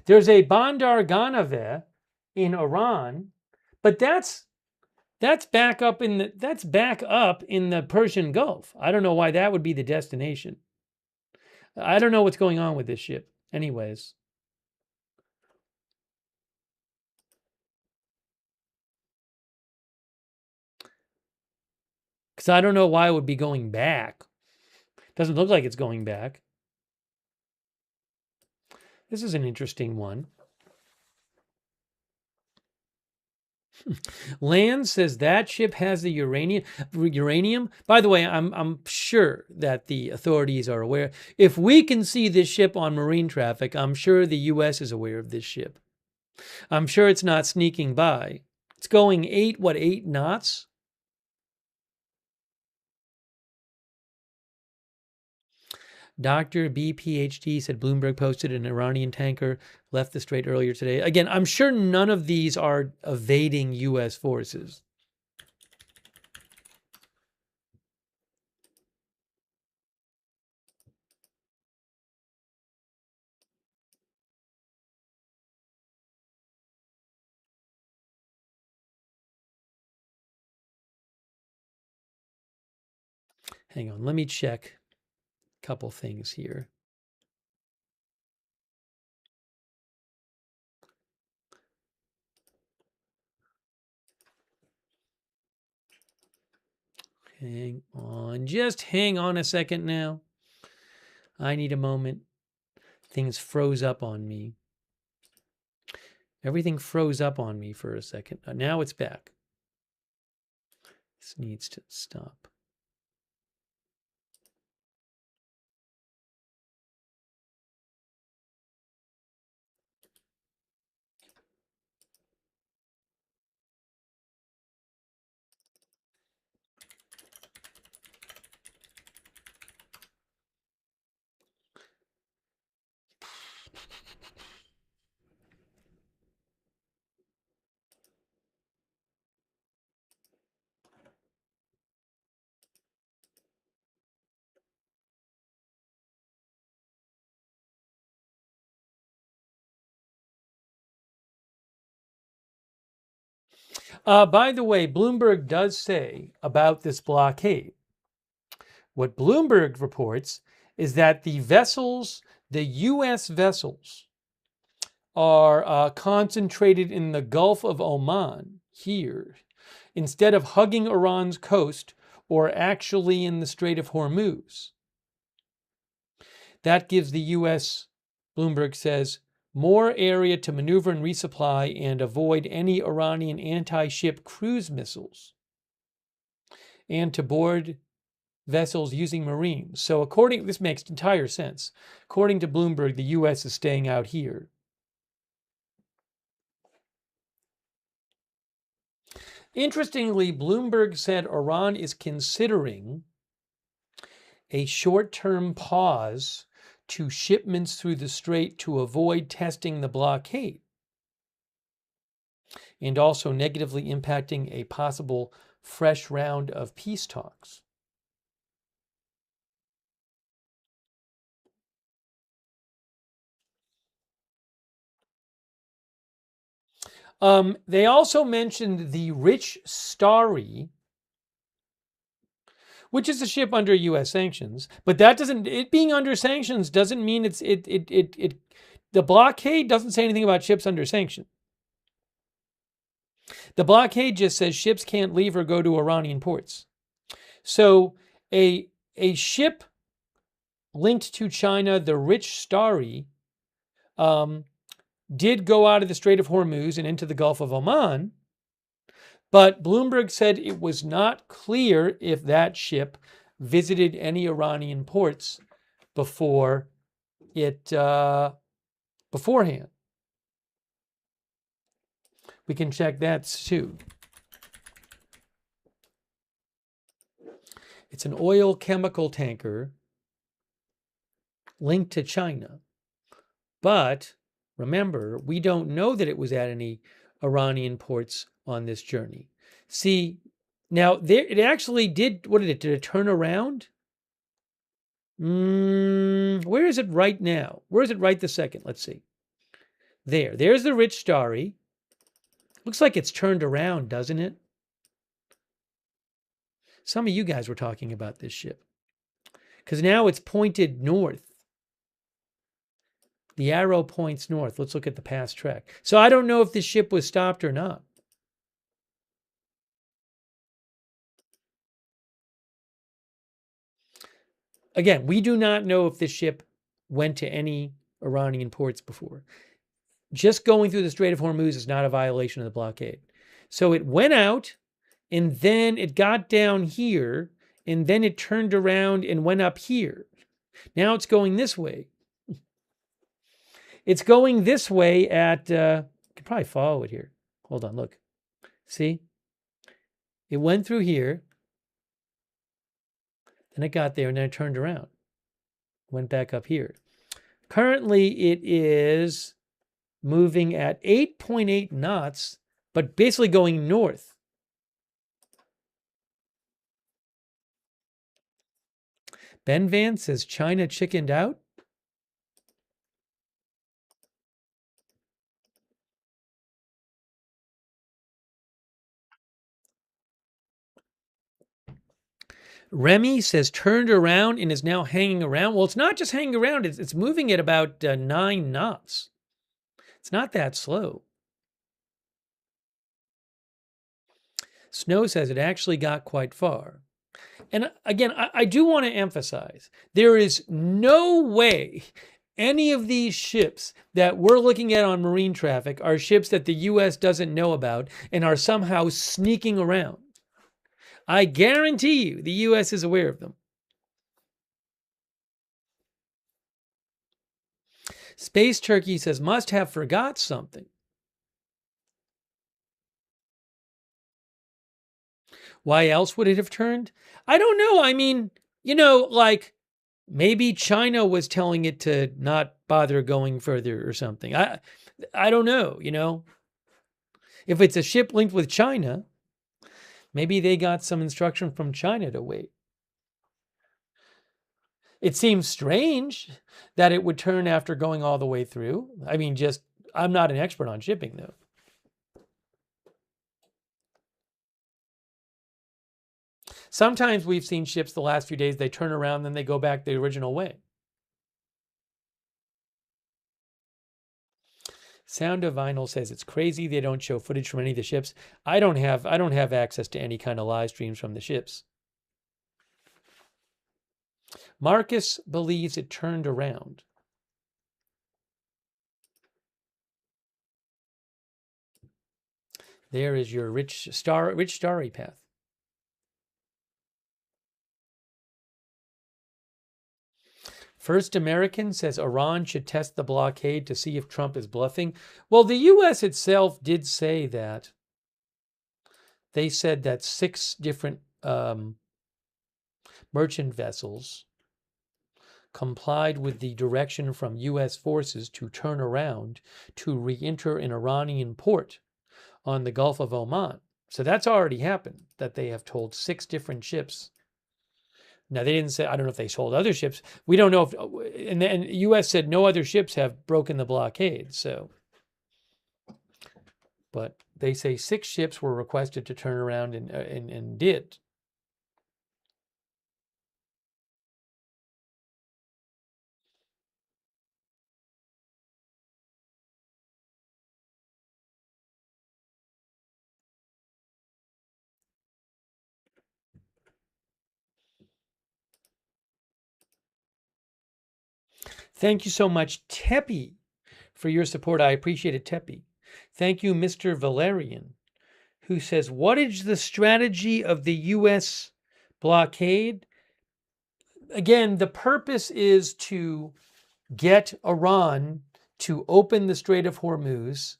There's a Bandar Ganave in Iran, but that's back up in the Persian Gulf. I don't know why that would be the destination. I don't know what's going on with this ship. Anyways. Because I don't know why it would be going back. Doesn't look like it's going back. This is an interesting one. Land says that ship has the uranium. By the way, I'm sure that the authorities are aware. If we can see this ship on marine traffic, I'm sure the U.S. is aware of this ship. I'm sure it's not sneaking by. It's going 8 knots? Dr. B, PhD, said Bloomberg posted an Iranian tanker left the strait earlier today. Again, I'm sure none of these are evading U.S. forces. Hang on, let me check a couple things here. Hang on, just hang on a second now. I need a moment. Things froze up on me. Everything froze up on me for a second. Now it's back. This needs to stop. By the way, Bloomberg does say about this blockade. What Bloomberg reports is that the vessels, the U.S. vessels, are concentrated in the Gulf of Oman here, instead of hugging Iran's coast or actually in the Strait of Hormuz. That gives the U.S., Bloomberg says, more area to maneuver and resupply and avoid any Iranian anti-ship cruise missiles and to board vessels using marines. So this makes entire sense. According to Bloomberg, the U.S. is staying out here. Interestingly, Bloomberg said Iran is considering a short-term pause to shipments through the strait to avoid testing the blockade, and also negatively impacting a possible fresh round of peace talks. They also mentioned the Rich Starry, which is a ship under U.S. sanctions, but that doesn't. It being under sanctions doesn't mean it's it. The blockade doesn't say anything about ships under sanction. The blockade just says ships can't leave or go to Iranian ports. So a ship linked to China, the Rich Starry, did go out of the Strait of Hormuz and into the Gulf of Oman, but Bloomberg said it was not clear if that ship visited any Iranian ports before it beforehand. We can check that too. It's an oil chemical tanker linked to China, but remember, we don't know that it was at any Iranian ports on this journey. See, now it actually did, what did it, did it turn around? Where is it right now? Where is it right this second? Let's see. There's the Rich Starry. Looks like it's turned around, doesn't it? Some of you guys were talking about this ship, because now it's pointed north. The arrow points north. Let's look at the past track. So I don't know if this ship was stopped or not. Again, we do not know if this ship went to any Iranian ports before. Just going through the Strait of Hormuz is not a violation of the blockade. So it went out, and then it got down here, and then it turned around and went up here. Now it's going this way. It's going this way at, you can probably follow it here. Hold on, look. See? It went through here. Then it got there and then it turned around. Went back up here. Currently, it is moving at 8.8 knots, but basically going north. Ben Vance says China chickened out. Remy says turned around and is now hanging around. Well, it's not just hanging around. It's moving at about 9 knots. It's not that slow. Snow says it actually got quite far. And again, I do want to emphasize, there is no way any of these ships that we're looking at on marine traffic are ships that the U.S. doesn't know about and are somehow sneaking around. I guarantee you the U.S. is aware of them. Space Turkey says, must have forgot something. Why else would it have turned? I don't know. I mean, like maybe China was telling it to not bother going further or something. I don't know, If it's a ship linked with China, maybe they got some instruction from China to wait. It seems strange that it would turn after going all the way through. I mean, I'm not an expert on shipping, though. Sometimes we've seen ships the last few days, they turn around, then they go back the original way. Sound of Vinyl says it's crazy they don't show footage from any of the ships. I don't have access to any kind of live streams from the ships. Marcus believes it turned around. There is your Rich Starry path. First American says Iran should test the blockade to see if Trump is bluffing. Well, the U.S. itself did say that. They said that 6 different merchant vessels complied with the direction from U.S. forces to turn around to re-enter an Iranian port on the Gulf of Oman. So that's already happened, that they have told 6 different ships. Now, they didn't say, I don't know if they told other ships. We don't know if, and the U.S. said no other ships have broken the blockade, so. But they say 6 ships were requested to turn around and did. Thank you so much, Tepi, for your support. I appreciate it, Tepi. Thank you, Mr. Valerian, who says, what is the strategy of the U.S. blockade? Again, the purpose is to get Iran to open the Strait of Hormuz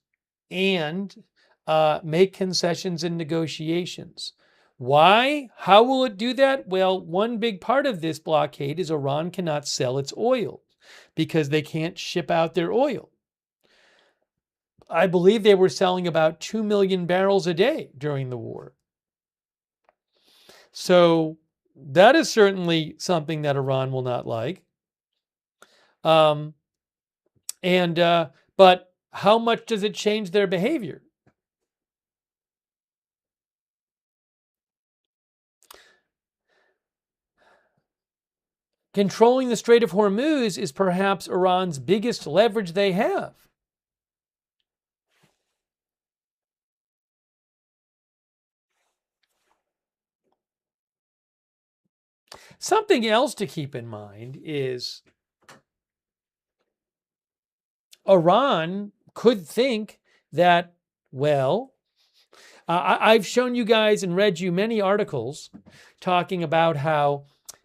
and make concessions in negotiations. Why? How will it do that? Well, one big part of this blockade is Iran cannot sell its oil because they can't ship out their oil. I believe they were selling about 2 million barrels a day during the war. So that is certainly something that Iran will not like. But how much does it change their behavior? Controlling the Strait of Hormuz is perhaps Iran's biggest leverage they have. Something else to keep in mind is Iran could think that, well, I've shown you guys and read you many articles talking about how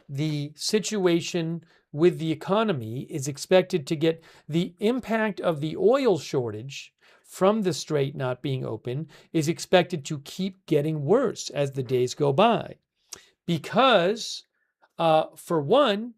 the situation with the economy is expected to get the impact of the oil shortage from the strait not being open is expected to keep getting worse as the days go by. Because, for one,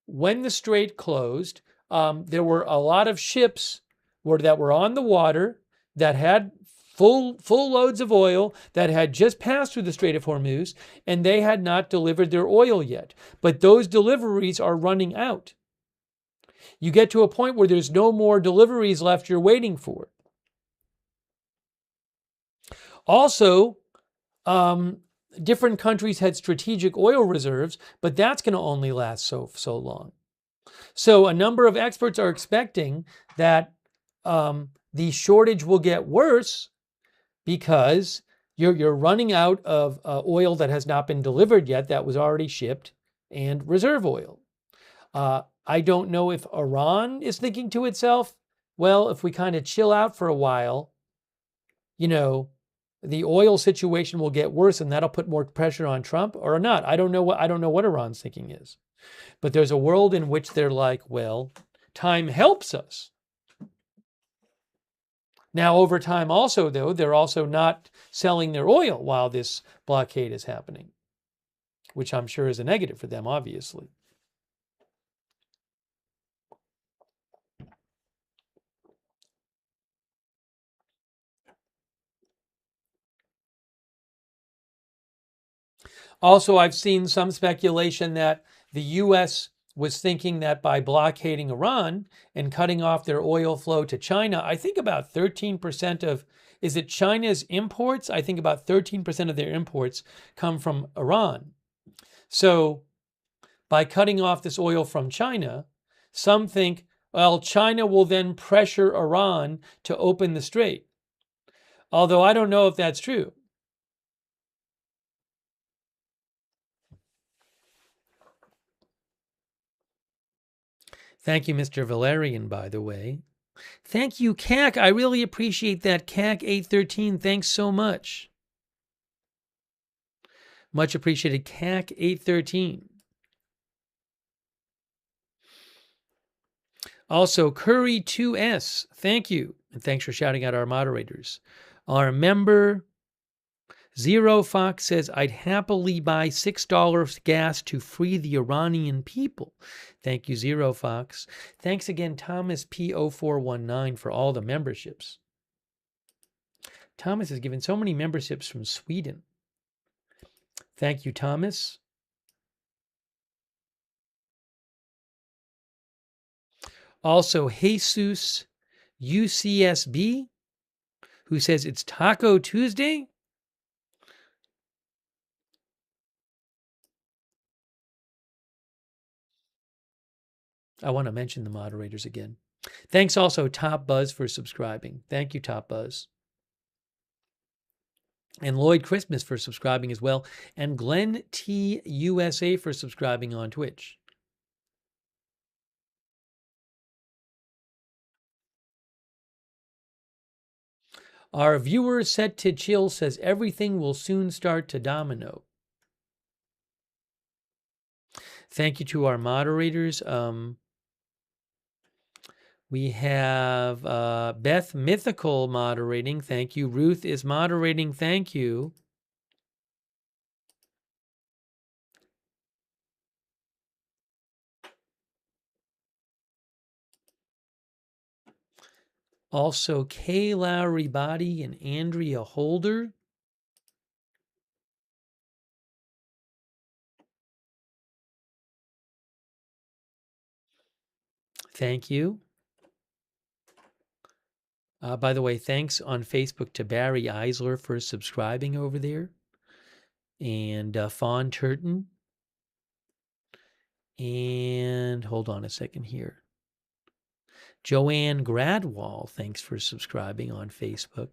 when the strait closed, there were a lot of ships that were on the water that had full loads of oil that had just passed through the Strait of Hormuz, and they had not delivered their oil yet. But those deliveries are running out. You get to a point where there's no more deliveries left you're waiting for. Also, different countries had strategic oil reserves, but that's going to only last so long. So a number of experts are expecting that the shortage will get worse because you're running out of oil that has not been delivered yet, that was already shipped, and reserve oil. I don't know if Iran is thinking to itself, well, if we kind of chill out for a while, the oil situation will get worse and that'll put more pressure on Trump, or not. I don't know what Iran's thinking is. But there's a world in which they're like, well, time helps us. Now, over time also, though, they're also not selling their oil while this blockade is happening, which I'm sure is a negative for them, obviously. Also, I've seen some speculation that the U.S. was thinking that by blockading Iran and cutting off their oil flow to China, I think about 13% of, is it China's imports? I think about 13% of their imports come from Iran. So by cutting off this oil from China, some think, well, China will then pressure Iran to open the strait. Although I don't know if that's true. Thank you, Mr. Valerian, by the way. Thank you, CAC. I really appreciate that, CAC 813. Thanks so much. Much appreciated, CAC 813. Also, Curry 2S, thank you. And thanks for shouting out our moderators. Our member, Zero Fox says, I'd happily buy $6 gas to free the Iranian people. Thank you, Zero Fox. Thanks again, Thomas P0419, for all the memberships. Thomas has given so many memberships from Sweden. Thank you, Thomas. Also, Jesus UCSB, who says it's Taco Tuesday. I want to mention the moderators again. Thanks also, Top Buzz, for subscribing. Thank you, Top Buzz. And Lloyd Christmas for subscribing as well. And Glenn T. USA for subscribing on Twitch. Our viewer Set to Chill says everything will soon start to domino. Thank you to our moderators. We have Beth Mythical moderating. Thank you. Ruth is moderating. Thank you. Also, Kay Lowry Body and Andrea Holder. Thank you. By the way, thanks on Facebook to Barry Eisler for subscribing over there. And Fawn Turton. And hold on a second here. Joanne Gradwall, thanks for subscribing on Facebook.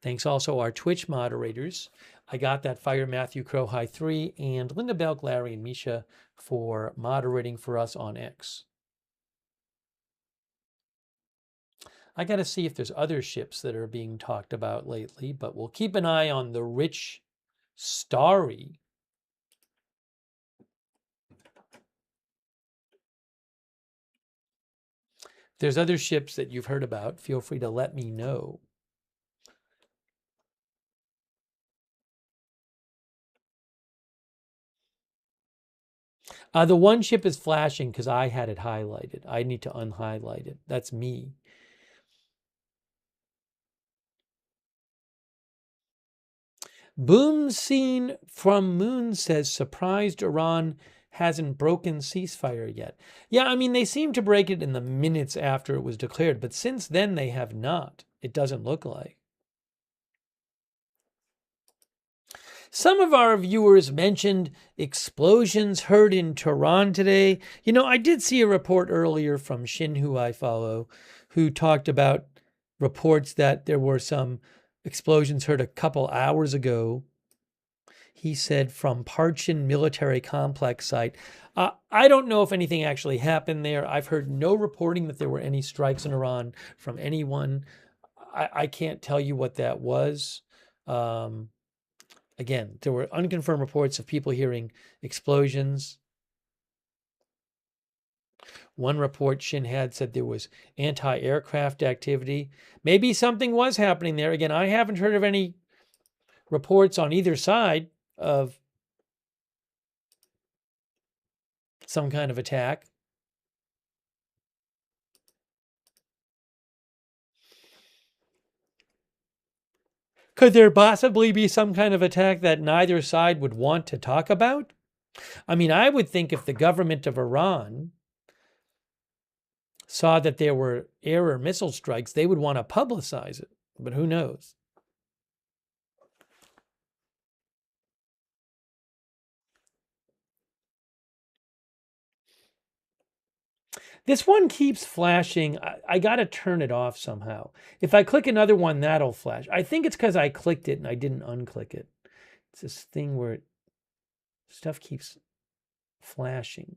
Thanks also our Twitch moderators. I got that Fire Matthew Crow High 3 and Linda Belk, Larry, and Misha for moderating for us on X. I got to see if there's other ships that are being talked about lately, but we'll keep an eye on the Rich Starry. If there's other ships that you've heard about, feel free to let me know. The one ship is flashing because I had it highlighted. I need to unhighlight it. That's me. Boom Scene from Moon says, surprised Iran hasn't broken ceasefire yet. Yeah, I mean, they seem to break it in the minutes after it was declared, but since then they have not. It doesn't look like. Some of our viewers mentioned explosions heard in Tehran today. You know, I did see a report earlier from Shin, who I follow, who talked about reports that there were some explosions heard a couple hours ago. He said from Parchin military complex site. I don't know if anything actually happened there. I've heard no reporting that there were any strikes in Iran from anyone. I can't tell you what that was. Again, there were unconfirmed reports of people hearing explosions. One report Shin had said there was anti-aircraft activity. Maybe something was happening there. Again, I haven't heard of any reports on either side of some kind of attack. Could there possibly be some kind of attack that neither side would want to talk about? I mean, I would think if the government of Iran saw that there were air or missile strikes, they would want to publicize it, but who knows? This one keeps flashing. I got to turn it off somehow. If I click another one, that'll flash. I think it's because I clicked it and I didn't unclick it. It's this thing where stuff keeps flashing.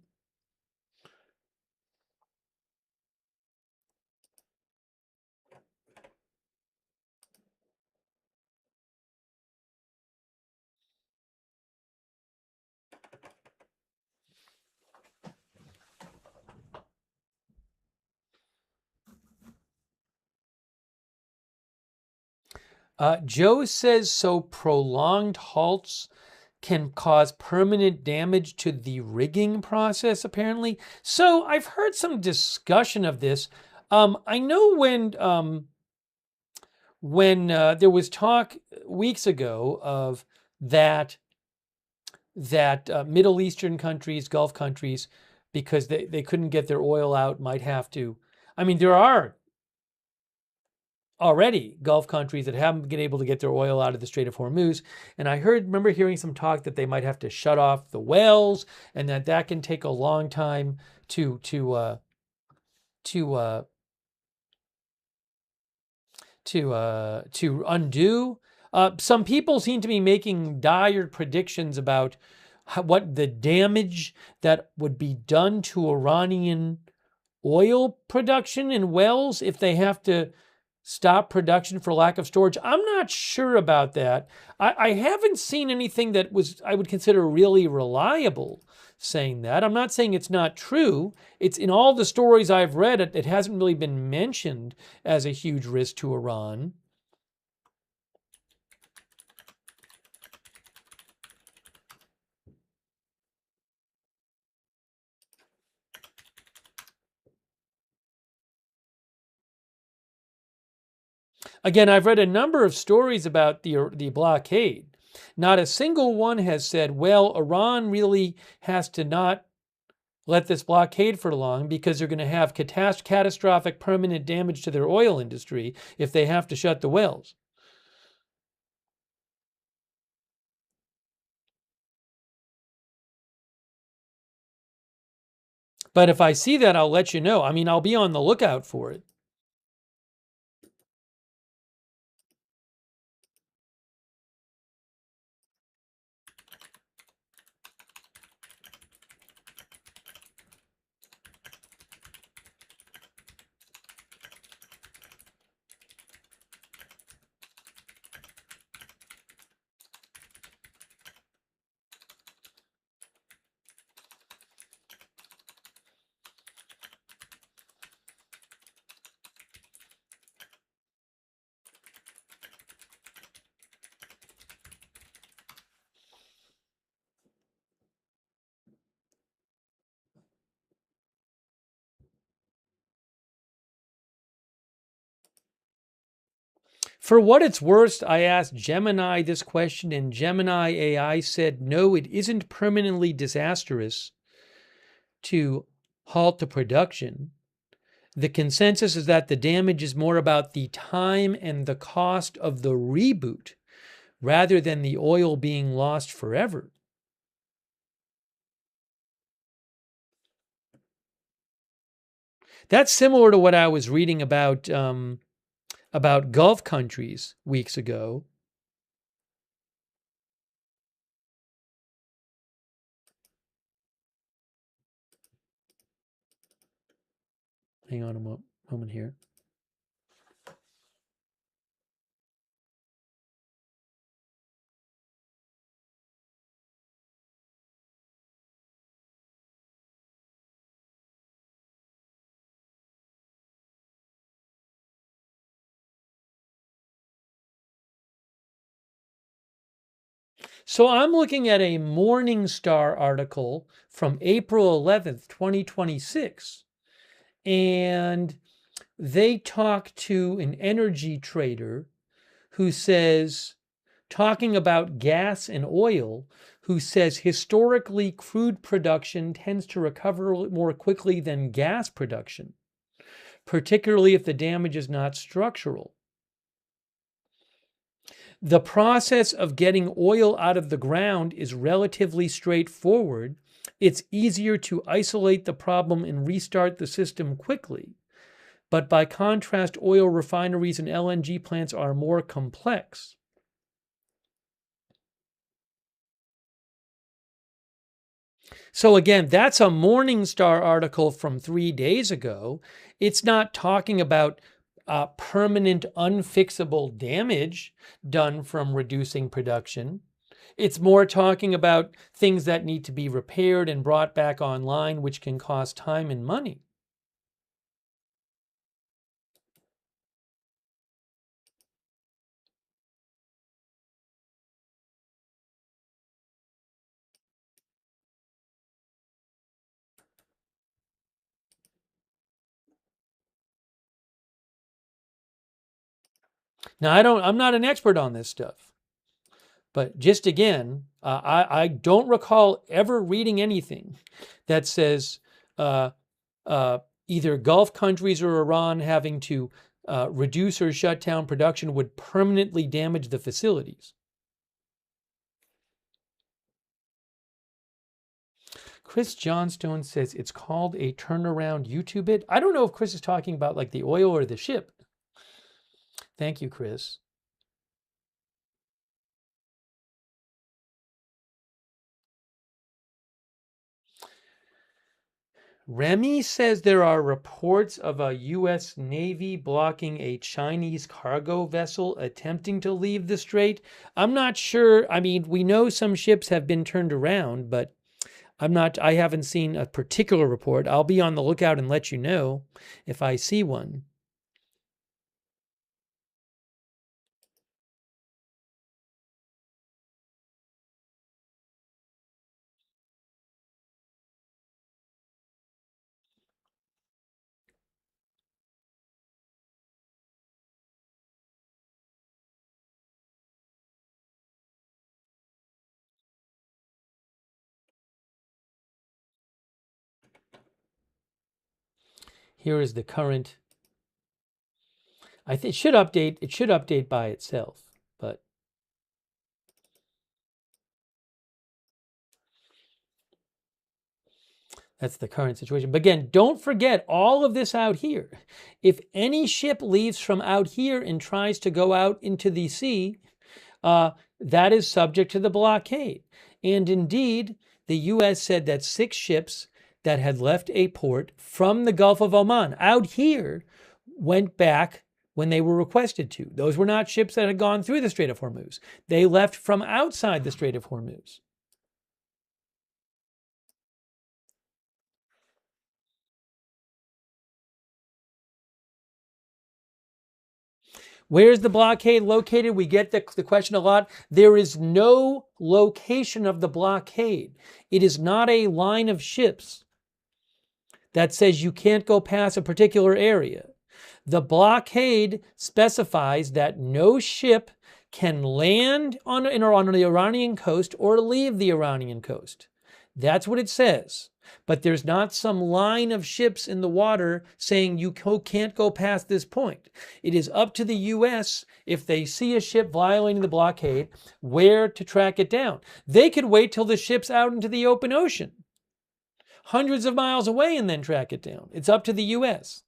Joe says so prolonged halts can cause permanent damage to the rigging process, apparently. So I've heard some discussion of this. I know when there was talk weeks ago of that Middle Eastern countries, Gulf countries, because they couldn't get their oil out, might have to. I mean, there are already Gulf countries that haven't been able to get their oil out of the Strait of Hormuz. And I remember hearing some talk that they might have to shut off the wells, and that can take a long time to undo. Some people seem to be making dire predictions about what the damage that would be done to Iranian oil production in wells if they have to stop production for lack of storage. I'm not sure about that. I haven't seen anything that I would consider really reliable saying that. I'm not saying it's not true. It's in all the stories I've read, it hasn't really been mentioned as a huge risk to Iran. Again, I've read a number of stories about the blockade. Not a single one has said, well, Iran really has to not let this blockade for long because they're going to have catastrophic permanent damage to their oil industry if they have to shut the wells. But if I see that, I'll let you know. I mean, I'll be on the lookout for it. For what it's worth, I asked Gemini this question, and Gemini AI said, no, it isn't permanently disastrous to halt the production. The consensus is that the damage is more about the time and the cost of the reboot rather than the oil being lost forever. That's similar to what I was reading about Gulf countries weeks ago. Hang on a moment here. So I'm looking at a Morningstar article from April 11th, 2026. And they talk to an energy trader who says, talking about gas and oil, who says historically crude production tends to recover more quickly than gas production, particularly if the damage is not structural. The process of getting oil out of the ground is relatively straightforward. It's easier to isolate the problem and restart the system quickly. But by contrast, oil refineries and LNG plants are more complex. So again, that's a Morningstar article from 3 days ago. It's not talking about permanent unfixable damage done from reducing production. It's more talking about things that need to be repaired and brought back online, which can cost time and money. Now, I'm not an expert on this stuff, but just again, I don't recall ever reading anything that says either Gulf countries or Iran having to reduce or shut down production would permanently damage the facilities. Chris Johnstone says it's called a turnaround YouTube bid. I don't know if Chris is talking about like the oil or the ship. Thank you, Chris. Remy says there are reports of a U.S. Navy blocking a Chinese cargo vessel attempting to leave the strait. I'm not sure. I mean, we know some ships have been turned around, but I haven't seen a particular report. I'll be on the lookout and let you know if I see one. Here is the current. I think it should update. It should update by itself, but that's the current situation. But again, don't forget all of this out here. If any ship leaves from out here and tries to go out into the sea, that is subject to the blockade. And indeed, the U.S. said that 6 ships that had left a port from the Gulf of Oman out here went back when they were requested to. Those were not ships that had gone through the Strait of Hormuz. They left from outside the Strait of Hormuz. Where's the blockade located? We get the question a lot. There is no location of the blockade. It is not a line of ships that says you can't go past a particular area. The blockade specifies that no ship can land on the Iranian coast or leave the Iranian coast. That's what it says. But there's not some line of ships in the water saying you can't go past this point. It is up to the U.S., if they see a ship violating the blockade, where to track it down. They could wait till the ship's out into the open ocean, hundreds of miles away, and then track it down. It's up to the U.S.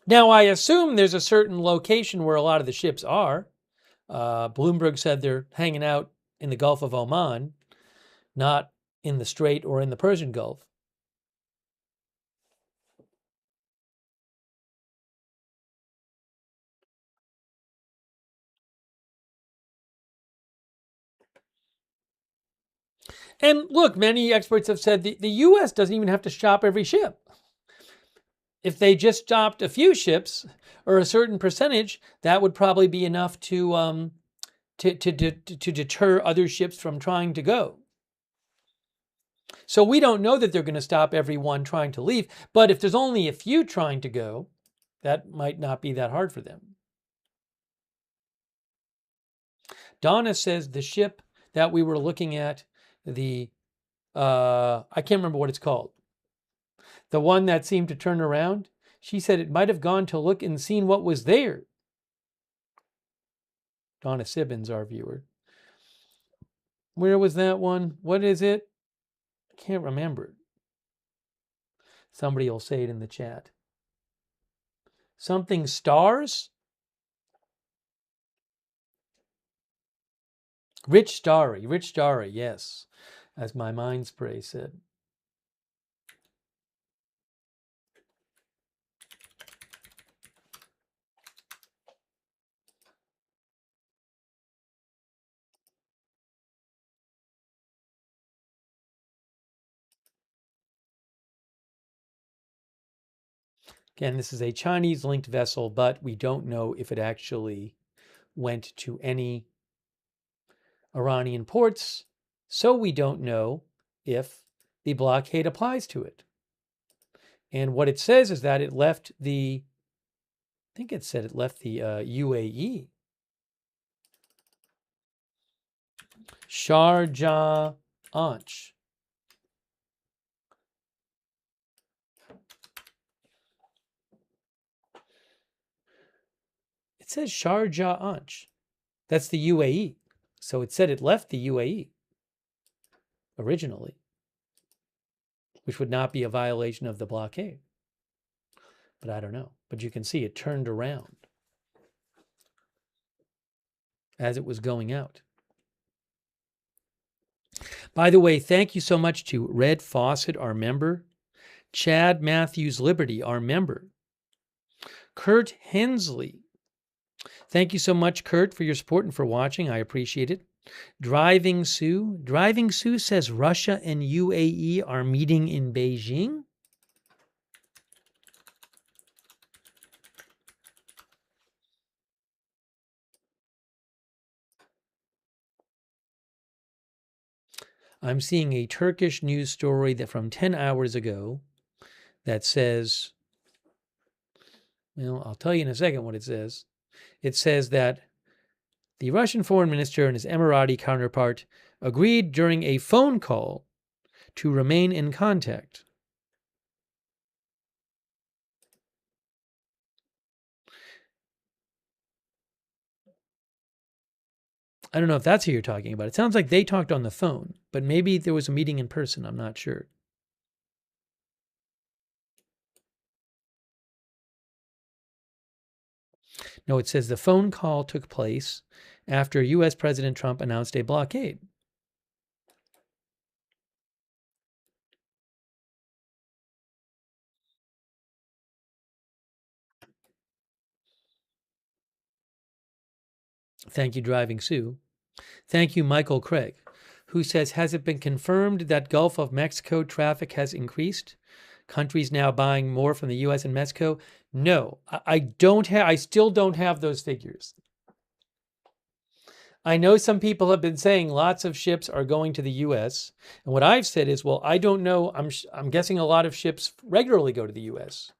Now, I assume there's a certain location where a lot of the ships are. Bloomberg said they're hanging out in the Gulf of Oman, not in the Strait or in the Persian Gulf. And look, many experts have said the U.S. doesn't even have to stop every ship. If they just stopped a few ships or a certain percentage, that would probably be enough to deter other ships from trying to go. So we don't know that they're going to stop everyone trying to leave, but if there's only a few trying to go, that might not be that hard for them. Donna says the ship that we were looking at, I can't remember what it's called, the one that seemed to turn around, she said it might have gone to look and seen what was there. Donna Sibbins, our viewer. Where was that one? What is it? I can't remember. Somebody will say it in the chat. Something stars? Rich Starry, yes, as my mind spray said. Again, this is a Chinese-linked vessel, but we don't know if it actually went to any Iranian ports, so we don't know if the blockade applies to it. And what it says is that it left the, I think it said it left the UAE. Sharjah Anch. It says Sharjah Anch. That's the UAE. So it said it left the UAE originally, which would not be a violation of the blockade. But I don't know. But you can see it turned around as it was going out. By the way, thank you so much to Red Fawcett, our member, Chad Matthews Liberty, our member, Kurt Hensley. Thank you so much, Kurt, for your support and for watching. I appreciate it. Driving Sue. Driving Sue says Russia and UAE are meeting in Beijing. I'm seeing a Turkish news story that from 10 hours ago that says, well, I'll tell you in a second what it says. It says that the Russian foreign minister and his Emirati counterpart agreed during a phone call to remain in contact. I don't know if that's who you're talking about. It sounds like they talked on the phone, but maybe there was a meeting in person. I'm not sure. No, it says the phone call took place after U.S. President Trump announced a blockade. Thank you, Driving Sue. Thank you, Michael Craig, who says, has it been confirmed that Gulf of Mexico traffic has increased? Countries now buying more from the U.S. and Mexico? No, I still don't have those figures. I know some people have been saying lots of ships are going to the U.S. And what I've said is, well, I don't know. I'm guessing a lot of ships regularly go to the U.S.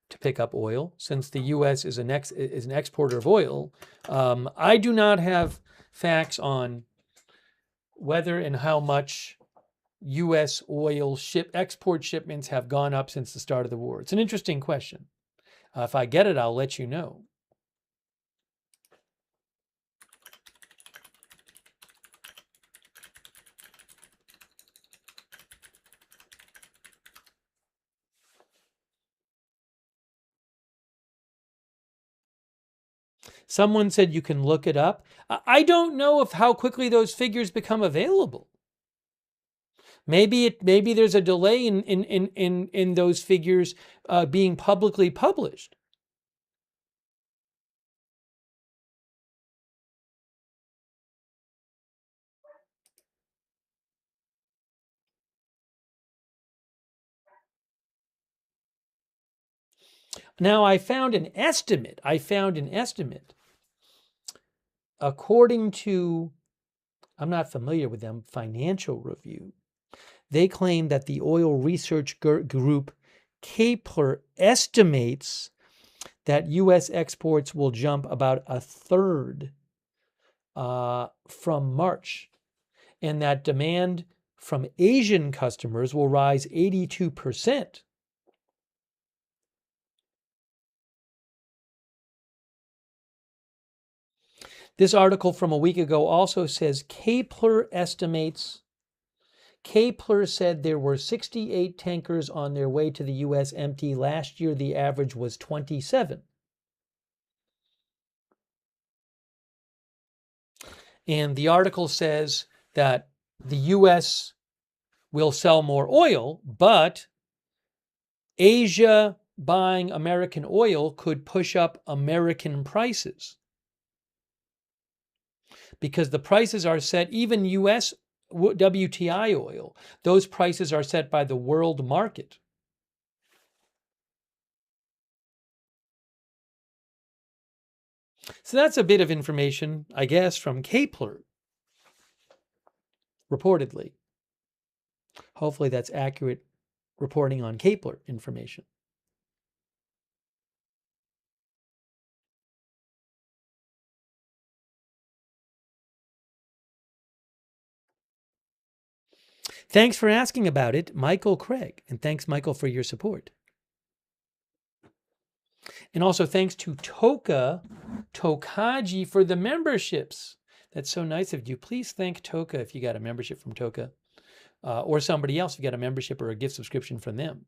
to pick up oil, since the U.S. is an exporter of oil. I do not have facts on whether and how much U.S. oil export shipments have gone up since the start of the war. It's an interesting question. If I get it, I'll let you know. Someone said you can look it up. I don't know how quickly those figures become available. Maybe there's a delay in those figures being publicly published. Now, I found an estimate. According to, I'm not familiar with them, Financial Review. They claim that the oil research group Kepler estimates that U.S. exports will jump about a third from March, and that demand from Asian customers will rise 82%. This article from a week ago also says Kepler said there were 68 tankers on their way to the U.S. empty. Last year, the average was 27. And the article says that the U.S. will sell more oil, but Asia buying American oil could push up American prices, because the prices are set, even U.S. WTI oil, those prices are set by the world market. So that's a bit of information, I guess, from Kepler, reportedly. Hopefully that's accurate reporting on Kepler information. Thanks for asking about it, Michael Craig. And thanks, Michael, for your support. And also thanks to Tokaji for the memberships. That's so nice of you. Please thank Toka if you got a membership from Toka, or somebody else if you got a membership or a gift subscription from them.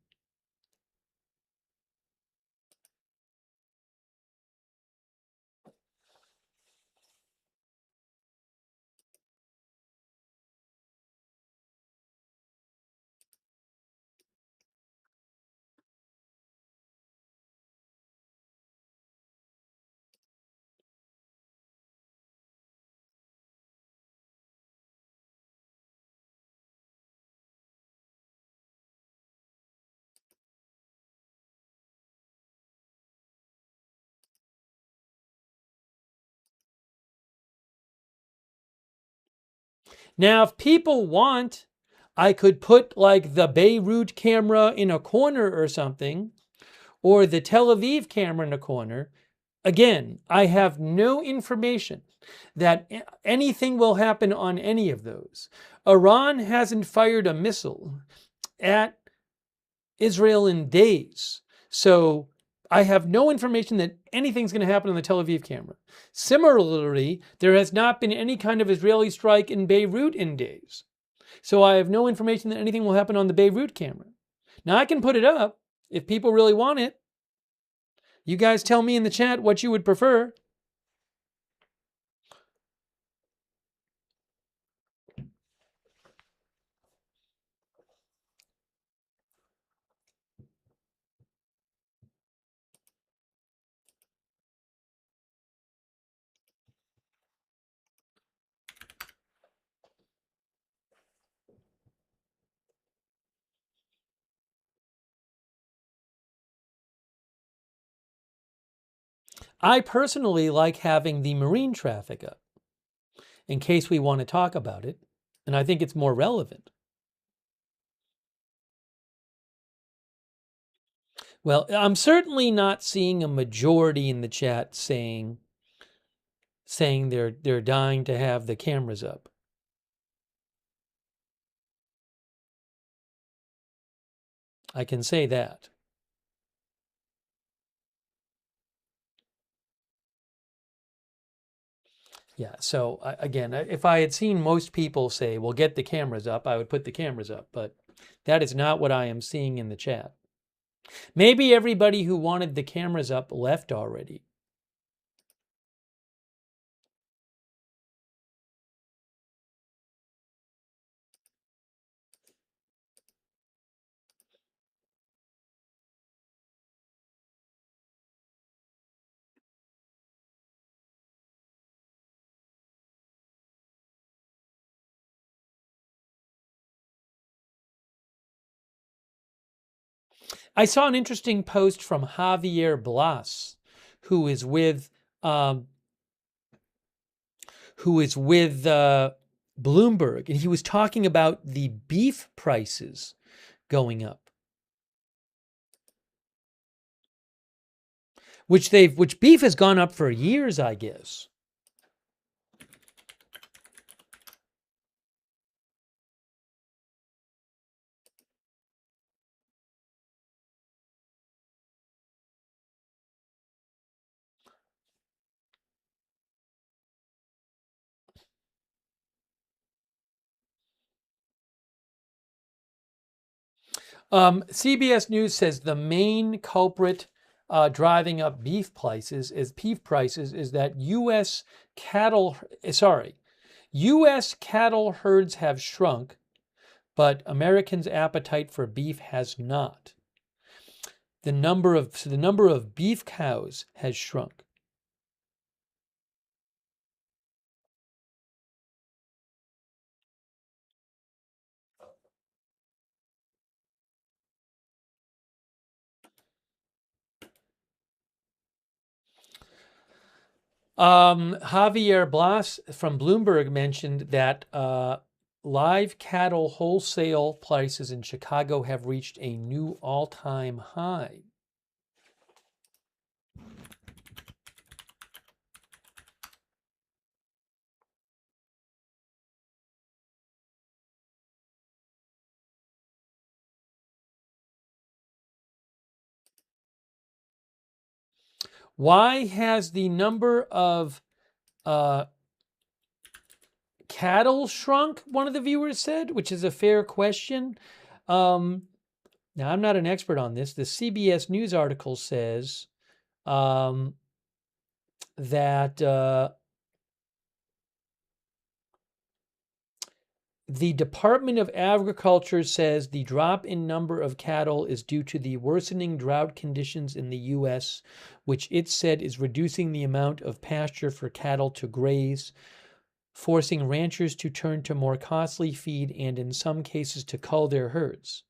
Now, if people want, I could put like the Beirut camera in a corner or something, or the Tel Aviv camera in a corner. Again, I have no information that anything will happen on any of those. Iran hasn't fired a missile at Israel in days. So I have no information that anything's going to happen on the Tel Aviv camera. Similarly, there has not been any kind of Israeli strike in Beirut in days. So I have no information that anything will happen on the Beirut camera. Now I can put it up if people really want it. You guys tell me in the chat what you would prefer. I personally like having the marine traffic up in case we want to talk about it, and I think it's more relevant. Well, I'm certainly not seeing a majority in the chat saying they're dying to have the cameras up. I can say that. Yeah, so again, if I had seen most people say, well, get the cameras up, I would put the cameras up, but that is not what I am seeing in the chat. Maybe everybody who wanted the cameras up left already. I saw an interesting post from Javier Blas, who is with Bloomberg, and he was talking about the beef prices going up, which beef has gone up for years, I guess. CBS News says the main culprit driving up beef prices is that U.S. cattle herds have shrunk, but Americans' appetite for beef has not. The number of beef cows has shrunk. Javier Blas from Bloomberg mentioned that live cattle wholesale prices in Chicago have reached a new all-time high. Why has the number of cattle shrunk? One of the viewers said, which is a fair question. Now, I'm not an expert on this. The CBS News article says that the Department of Agriculture says the drop in number of cattle is due to the worsening drought conditions in the U.S., which it said is reducing the amount of pasture for cattle to graze, forcing ranchers to turn to more costly feed and, in some cases, to cull their herds.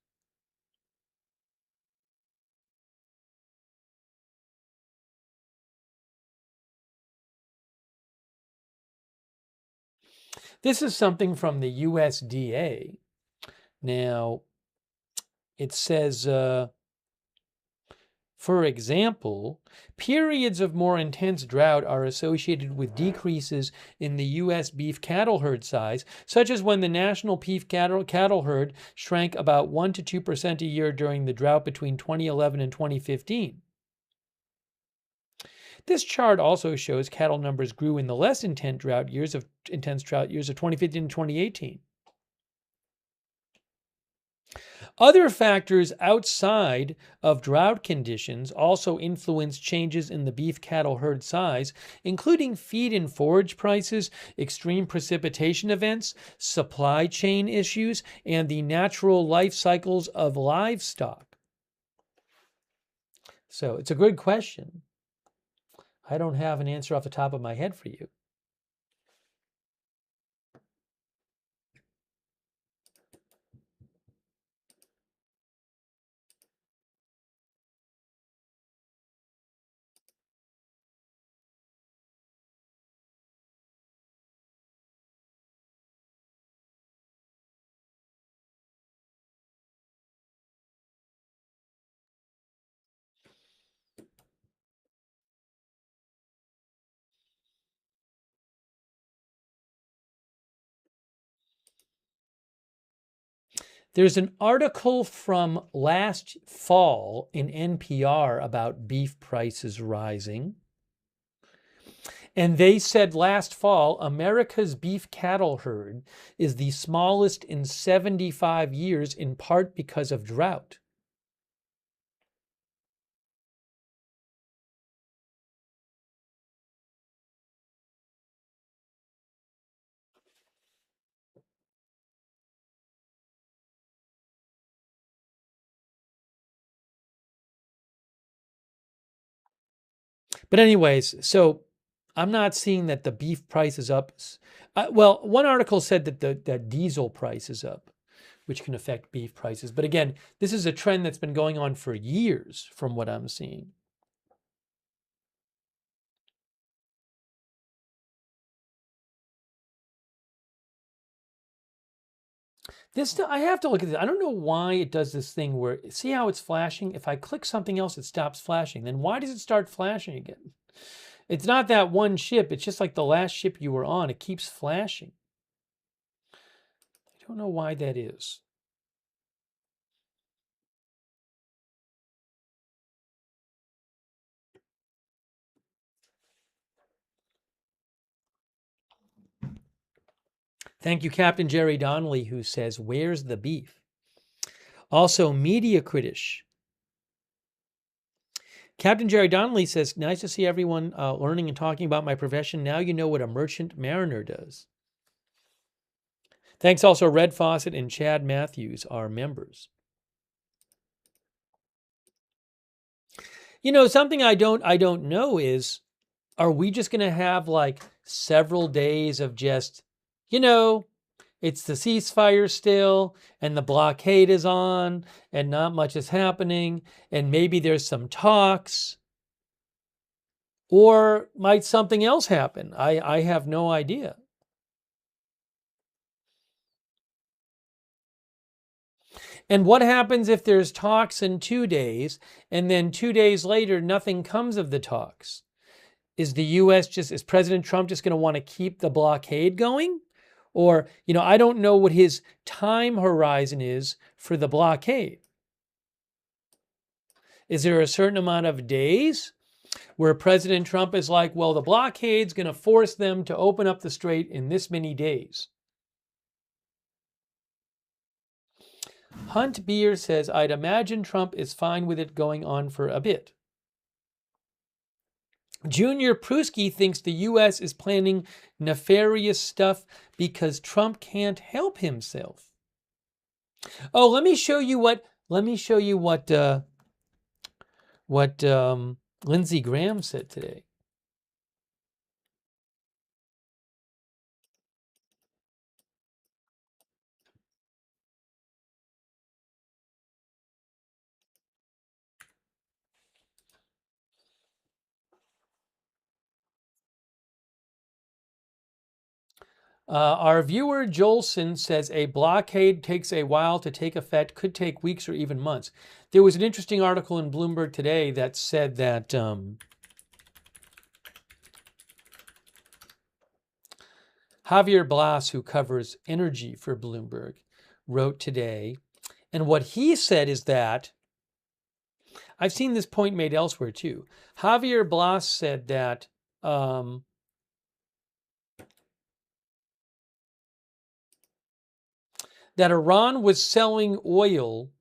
This is something from the USDA. Now, it says, for example, periods of more intense drought are associated with decreases in the U.S. beef cattle herd size, such as when the national beef cattle herd shrank about 1 to 2% a year during the drought between 2011 and 2015. This chart also shows cattle numbers grew in the less intense drought years of 2015 and 2018. Other factors outside of drought conditions also influence changes in the beef cattle herd size, including feed and forage prices, extreme precipitation events, supply chain issues, and the natural life cycles of livestock. So it's a good question. I don't have an answer off the top of my head for you. There's an article from last fall in NPR about beef prices rising. And they said last fall, America's beef cattle herd is the smallest in 75 years, in part because of drought. But anyways, so I'm not seeing that the beef price is up. Well, one article said that that diesel price is up, which can affect beef prices. But again, this is a trend that's been going on for years from what I'm seeing. This, I have to look at this. I don't know why it does this thing where, see how it's flashing? If I click something else, it stops flashing. Then why does it start flashing again? It's not that one ship. It's just like the last ship you were on. It keeps flashing. I don't know why that is. Thank you, Captain Jerry Donnelly, who says, where's the beef? Also, Media Critish. Captain Jerry Donnelly says, nice to see everyone learning and talking about my profession. Now you know what a merchant mariner does. Thanks also Red Fawcett and Chad Matthews, our members. You know, something I don't know is, are we just going to have like several days of just, you know, it's the ceasefire still, and the blockade is on, and not much is happening, and maybe there's some talks, or might something else happen? I have no idea. And what happens if there's talks in 2 days, and then 2 days later, nothing comes of the talks? Is the U.S. is President Trump just going to want to keep the blockade going? Or, you know, I don't know what his time horizon is for the blockade. Is there a certain amount of days? where President Trump is like, well, the blockade's going to force them to open up the strait in this many days. Hunt Beer says, I'd imagine Trump is fine with it going on for a bit. Junior Pruski thinks the U.S. is planning nefarious stuff because Trump can't help himself. Oh, let me show you what Lindsey Graham said today. Our viewer Jolson says a blockade takes a while to take effect, could take weeks or even months. There was an interesting article in Bloomberg today that said that Javier Blas, who covers energy for Bloomberg, wrote today. And what he said is that, I've seen this point made elsewhere too. Javier Blas said that that Iran was selling oil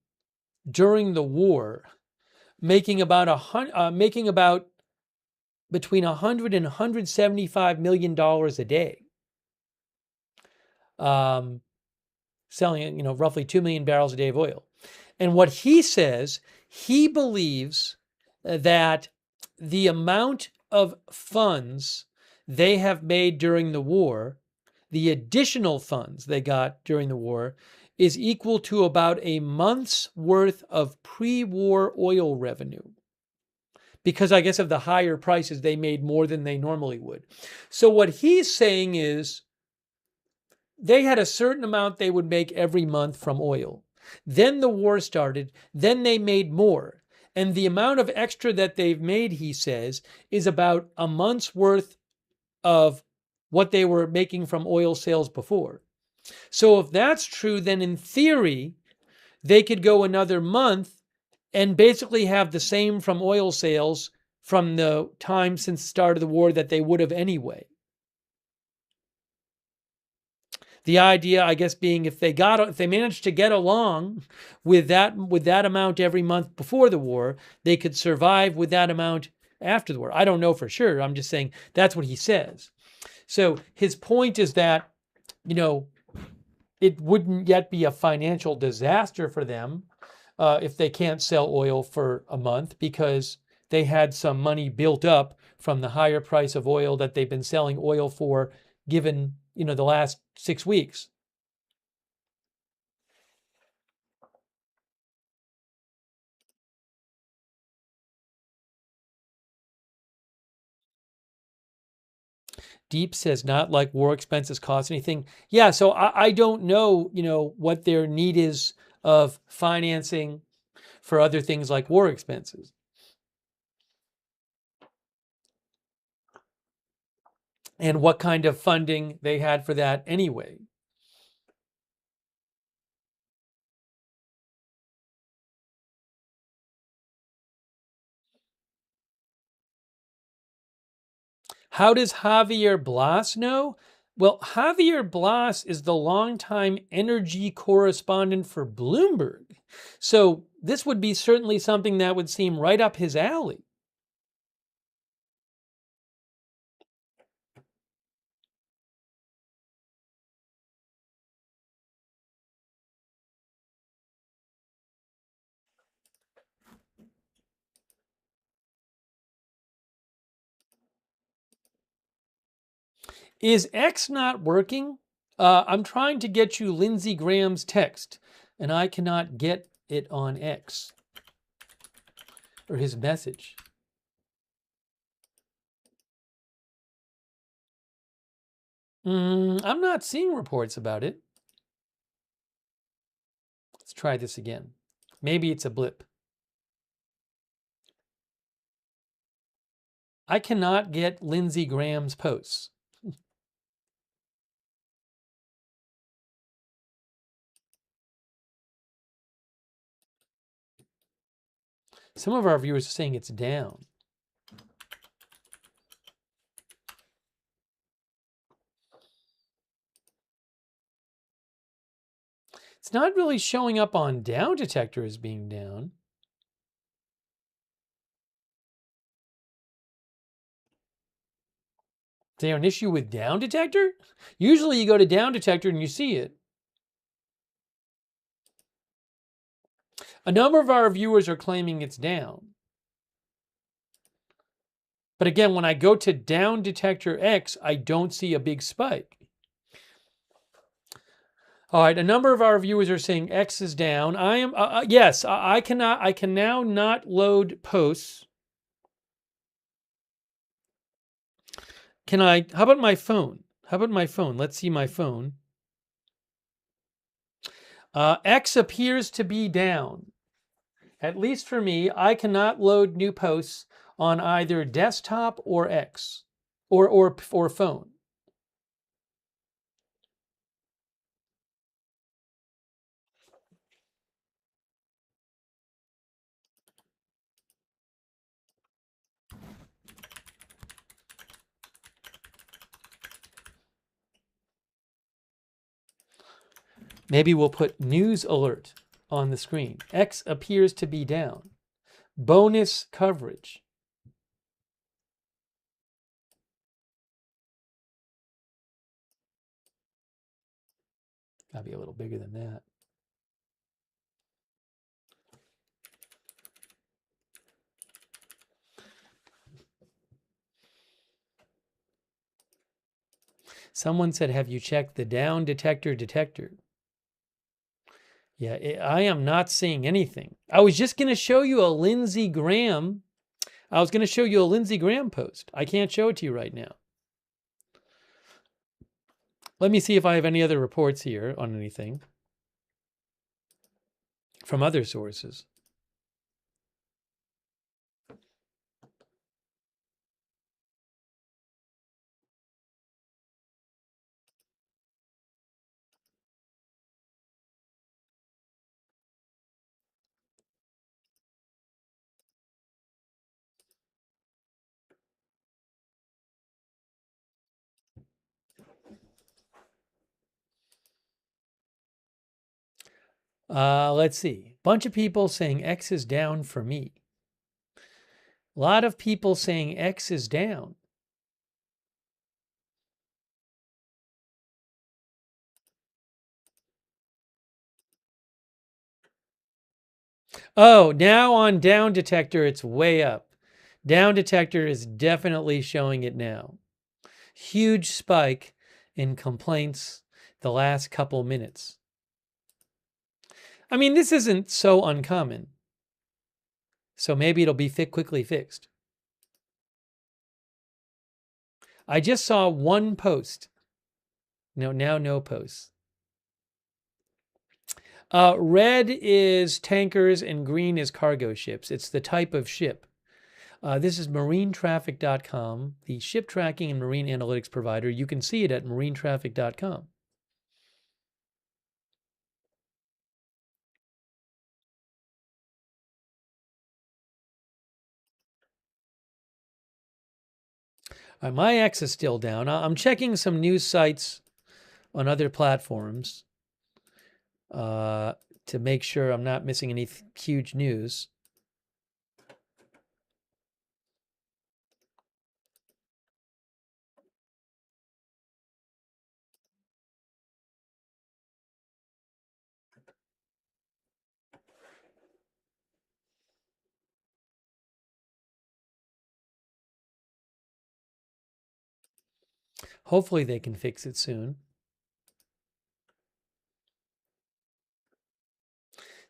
during the war, making about between $100 and $175 million a day, selling roughly 2 million barrels a day of oil. And what he says, he believes that the amount of funds they have made during the war, the additional funds they got during the war, is equal to about a month's worth of pre-war oil revenue. Because I guess of the higher prices, they made more than they normally would. So what he's saying is they had a certain amount they would make every month from oil. Then the war started. Then they made more. And the amount of extra that they've made, he says, is about a month's worth of what they were making from oil sales before. So if that's true, then in theory, they could go another month and basically have the same from oil sales from the time since the start of the war that they would have anyway. The idea, I guess, being if they managed to get along with that amount every month before the war, they could survive with that amount after the war. I don't know for sure. I'm just saying that's what he says. So his point is that, it wouldn't yet be a financial disaster for them if they can't sell oil for a month because they had some money built up from the higher price of oil that they've been selling oil for, given the last 6 weeks. Deep says not like war expenses cost anything. Yeah, so I don't know, what their need is of financing for other things like war expenses. And what kind of funding they had for that anyway. How does Javier Blas know? Well, Javier Blas is the longtime energy correspondent for Bloomberg. So this would be certainly something that would seem right up his alley. Is X not working? I'm trying to get you Lindsey Graham's text, and I cannot get it on X, or his message. I'm not seeing reports about it. Let's try this again. Maybe it's a blip. I cannot get Lindsey Graham's posts. Some of our viewers are saying it's down. It's not really showing up on down detector as being down. Is there an issue with down detector? Usually you go to down detector and you see it. A number of our viewers are claiming it's down. But again, when I go to down detector X, I don't see a big spike. All right, a number of our viewers are saying X is down. I am yes, I can now not load posts. Can I? How about my phone? How about my phone? Let's see my phone. X appears to be down. At least for me, I cannot load new posts on either desktop or X or phone. Maybe we'll put news alert on the screen. X appears to be down. Bonus coverage. Gotta be a little bigger than that. Someone said, have you checked the down detector detector? Yeah, I am not seeing anything. I was just going to show you a Lindsey Graham. I was going to show you a Lindsey Graham post. I can't show it to you right now. Let me see if I have any other reports here on anything from other sources. Let's see. Bunch of people saying X is down for me. A lot of people saying X is down. Oh, now on down detector, it's way up. Down detector is definitely showing it now. Huge spike in complaints the last couple minutes. I mean, this isn't so uncommon. So maybe it'll be quickly fixed. I just saw one post. No, now no posts. Red is tankers and green is cargo ships. It's the type of ship. This is marinetraffic.com, the ship tracking and marine analytics provider. You can see it at marinetraffic.com. My X is still down. I'm checking some news sites on other platforms to make sure I'm not missing any huge news. Hopefully they can fix it soon.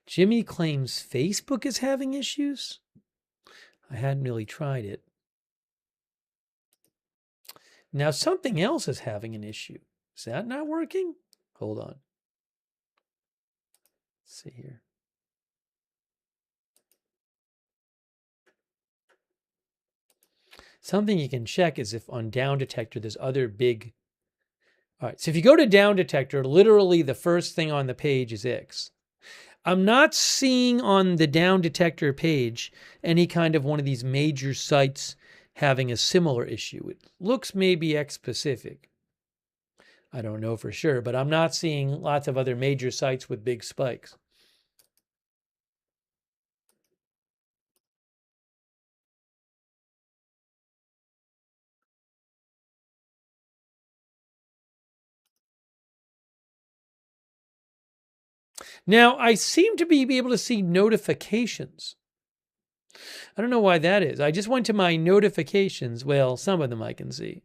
Jimmy claims Facebook is having issues. I hadn't really tried it. Now something else is having an issue. Is that not working? Hold on. Let's see here. Something you can check is if on down detector there's other big. All right, so if you go to down detector, literally the first thing on the page is X. I'm not seeing on the down detector page any kind of one of these major sites having a similar issue. It looks maybe X specific. I don't know for sure, but I'm not seeing lots of other major sites with big spikes. Now, I seem to be able to see notifications. I don't know why that is. I just went to my notifications. Well, some of them I can see.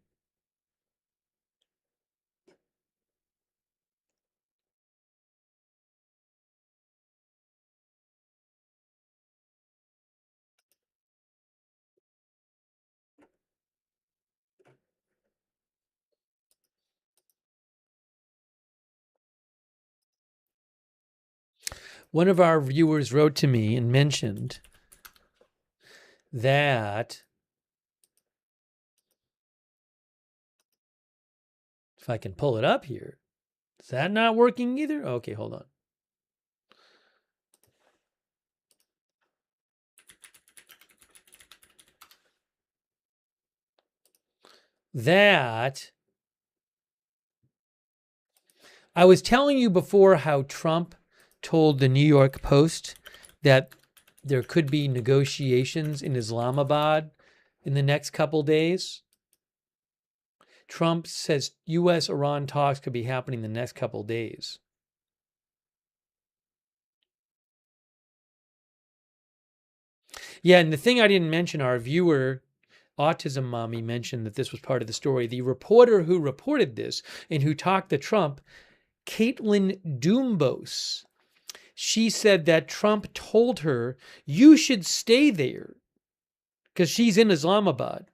One of our viewers wrote to me and mentioned that if I can pull it up here, is that not working either? Okay, hold on. That I was telling you before how Trump told the New York Post that there could be negotiations in Islamabad in the next couple days. Trump says U.S.-Iran talks could be happening the next couple days. Yeah, and the thing I didn't mention, our viewer, Autism Mommy, mentioned that this was part of the story. The reporter who reported this and who talked to Trump, Caitlin Dumbos, she said that Trump told her, you should stay there, because she's in Islamabad.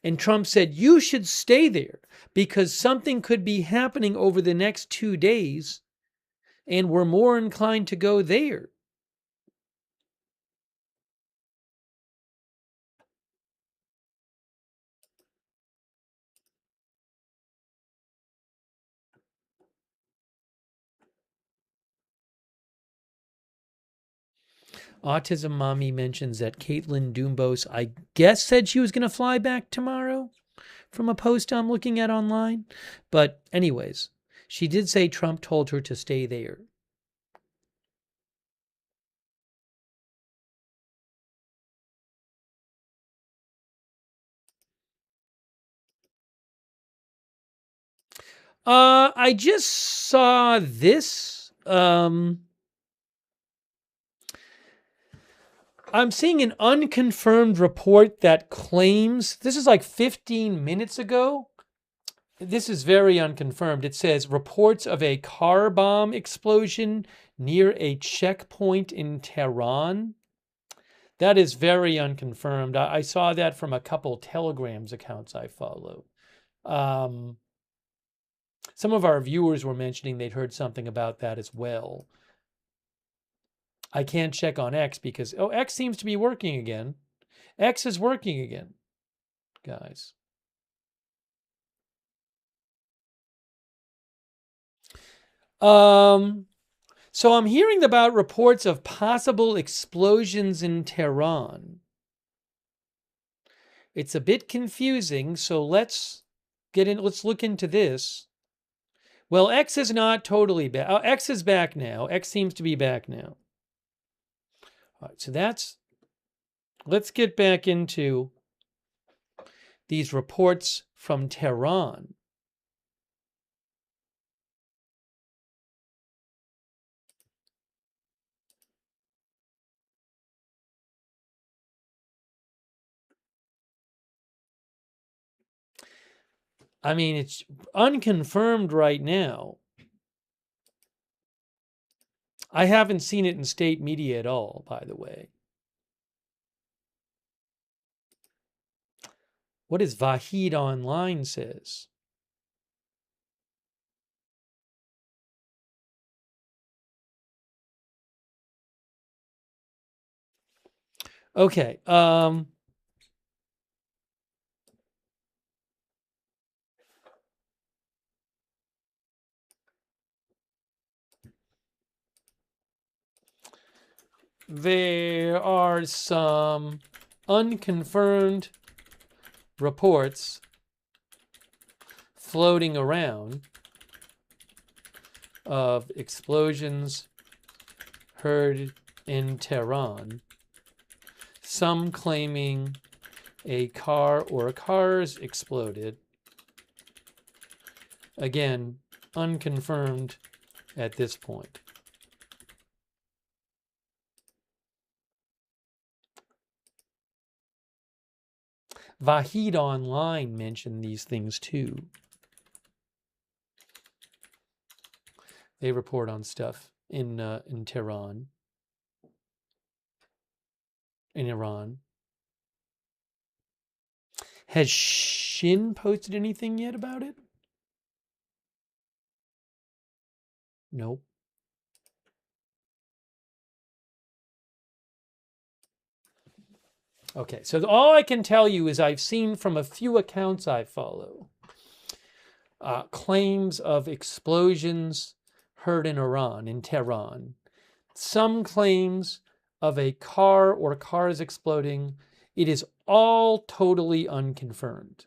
And Trump said, you should stay there because something could be happening over the next 2 days and we're more inclined to go there. Autism Mommy mentions that Caitlin Dumbos, I guess, said she was going to fly back tomorrow from a post I'm looking at online. But anyways, she did say Trump told her to stay there. I just saw this. I'm seeing an unconfirmed report that claims, this is like 15 minutes ago. This is very unconfirmed. It says reports of a car bomb explosion near a checkpoint in Tehran. That is very unconfirmed. I saw that from a couple Telegrams accounts I follow. Some of our viewers were mentioning they'd heard something about that as well. I can't check on X because, X seems to be working again. X is working again, guys. So I'm hearing about reports of possible explosions in Tehran. It's a bit confusing, so let's look into this. Well, X is not totally back. X is back now. X seems to be back now. All right, so let's get back into these reports from Tehran. I mean, it's unconfirmed right now. I haven't seen it in state media at all, by the way. What does Vahid Online says? Okay. There are some unconfirmed reports floating around. of explosions heard in Tehran, some claiming a car or cars exploded. Again, unconfirmed at this point. Vahid Online mentioned these things too. They report on stuff in Tehran, in Iran. Has Shin posted anything yet about it? Nope. Okay, so all I can tell you is I've seen from a few accounts I follow claims of explosions heard in Iran, in Tehran. Some claims of a car or cars exploding. It is all totally unconfirmed.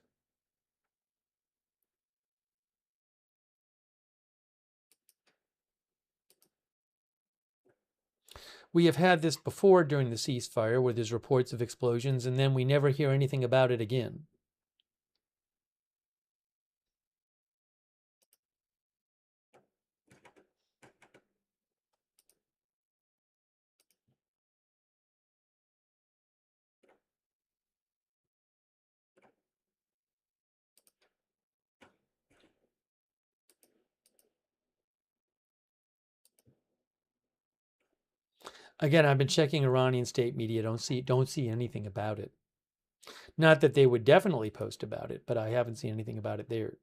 We have had this before during the ceasefire where there's reports of explosions and then we never hear anything about it again. Again, I've been checking Iranian state media, don't see anything about it. Not that they would definitely post about it, but I haven't seen anything about it there.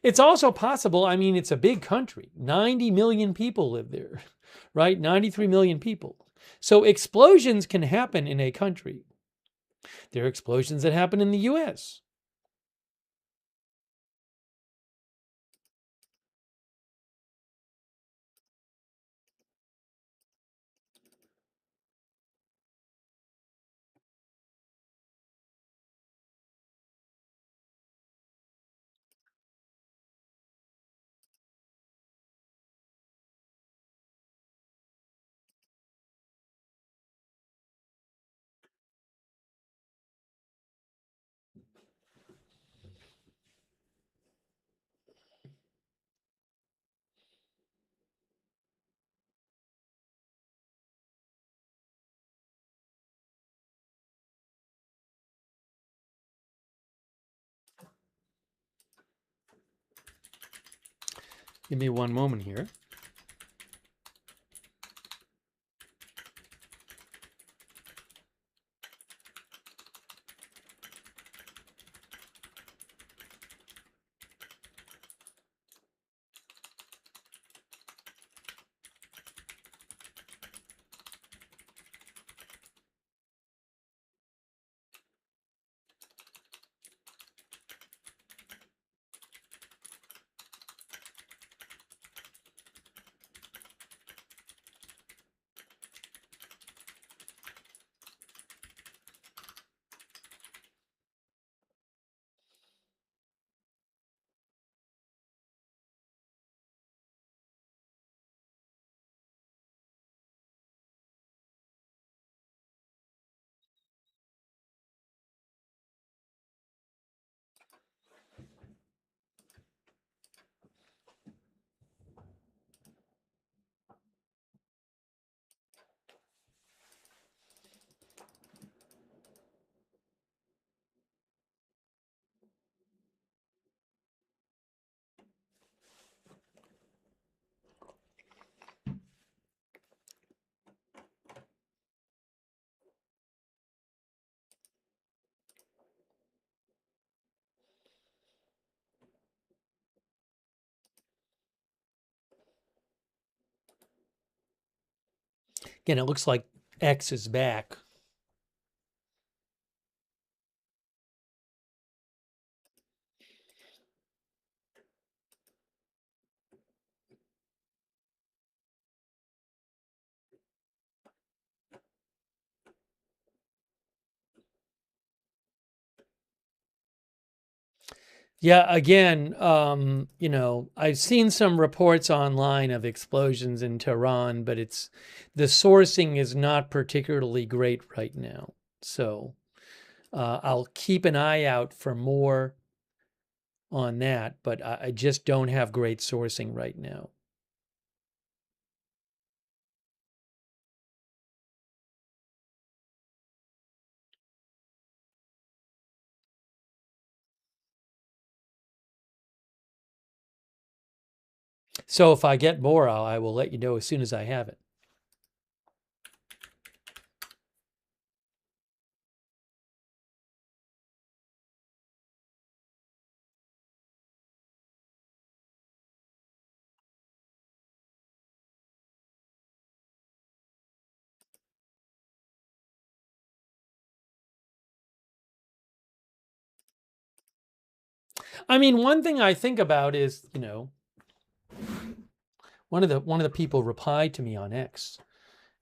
It's also possible, I mean, it's a big country. 90 million people live there, right? 93 million people. So explosions can happen in a country. There are explosions that happen in the US. Give me one moment here. Again, it looks like X is back. Yeah, again, you know, I've seen some reports online of explosions in Tehran, but the sourcing is not particularly great right now. So I'll keep an eye out for more on that, but I just don't have great sourcing right now. So if I get more, I will let you know as soon as I have it. I mean, one thing I think about is, you know, one of the people replied to me on X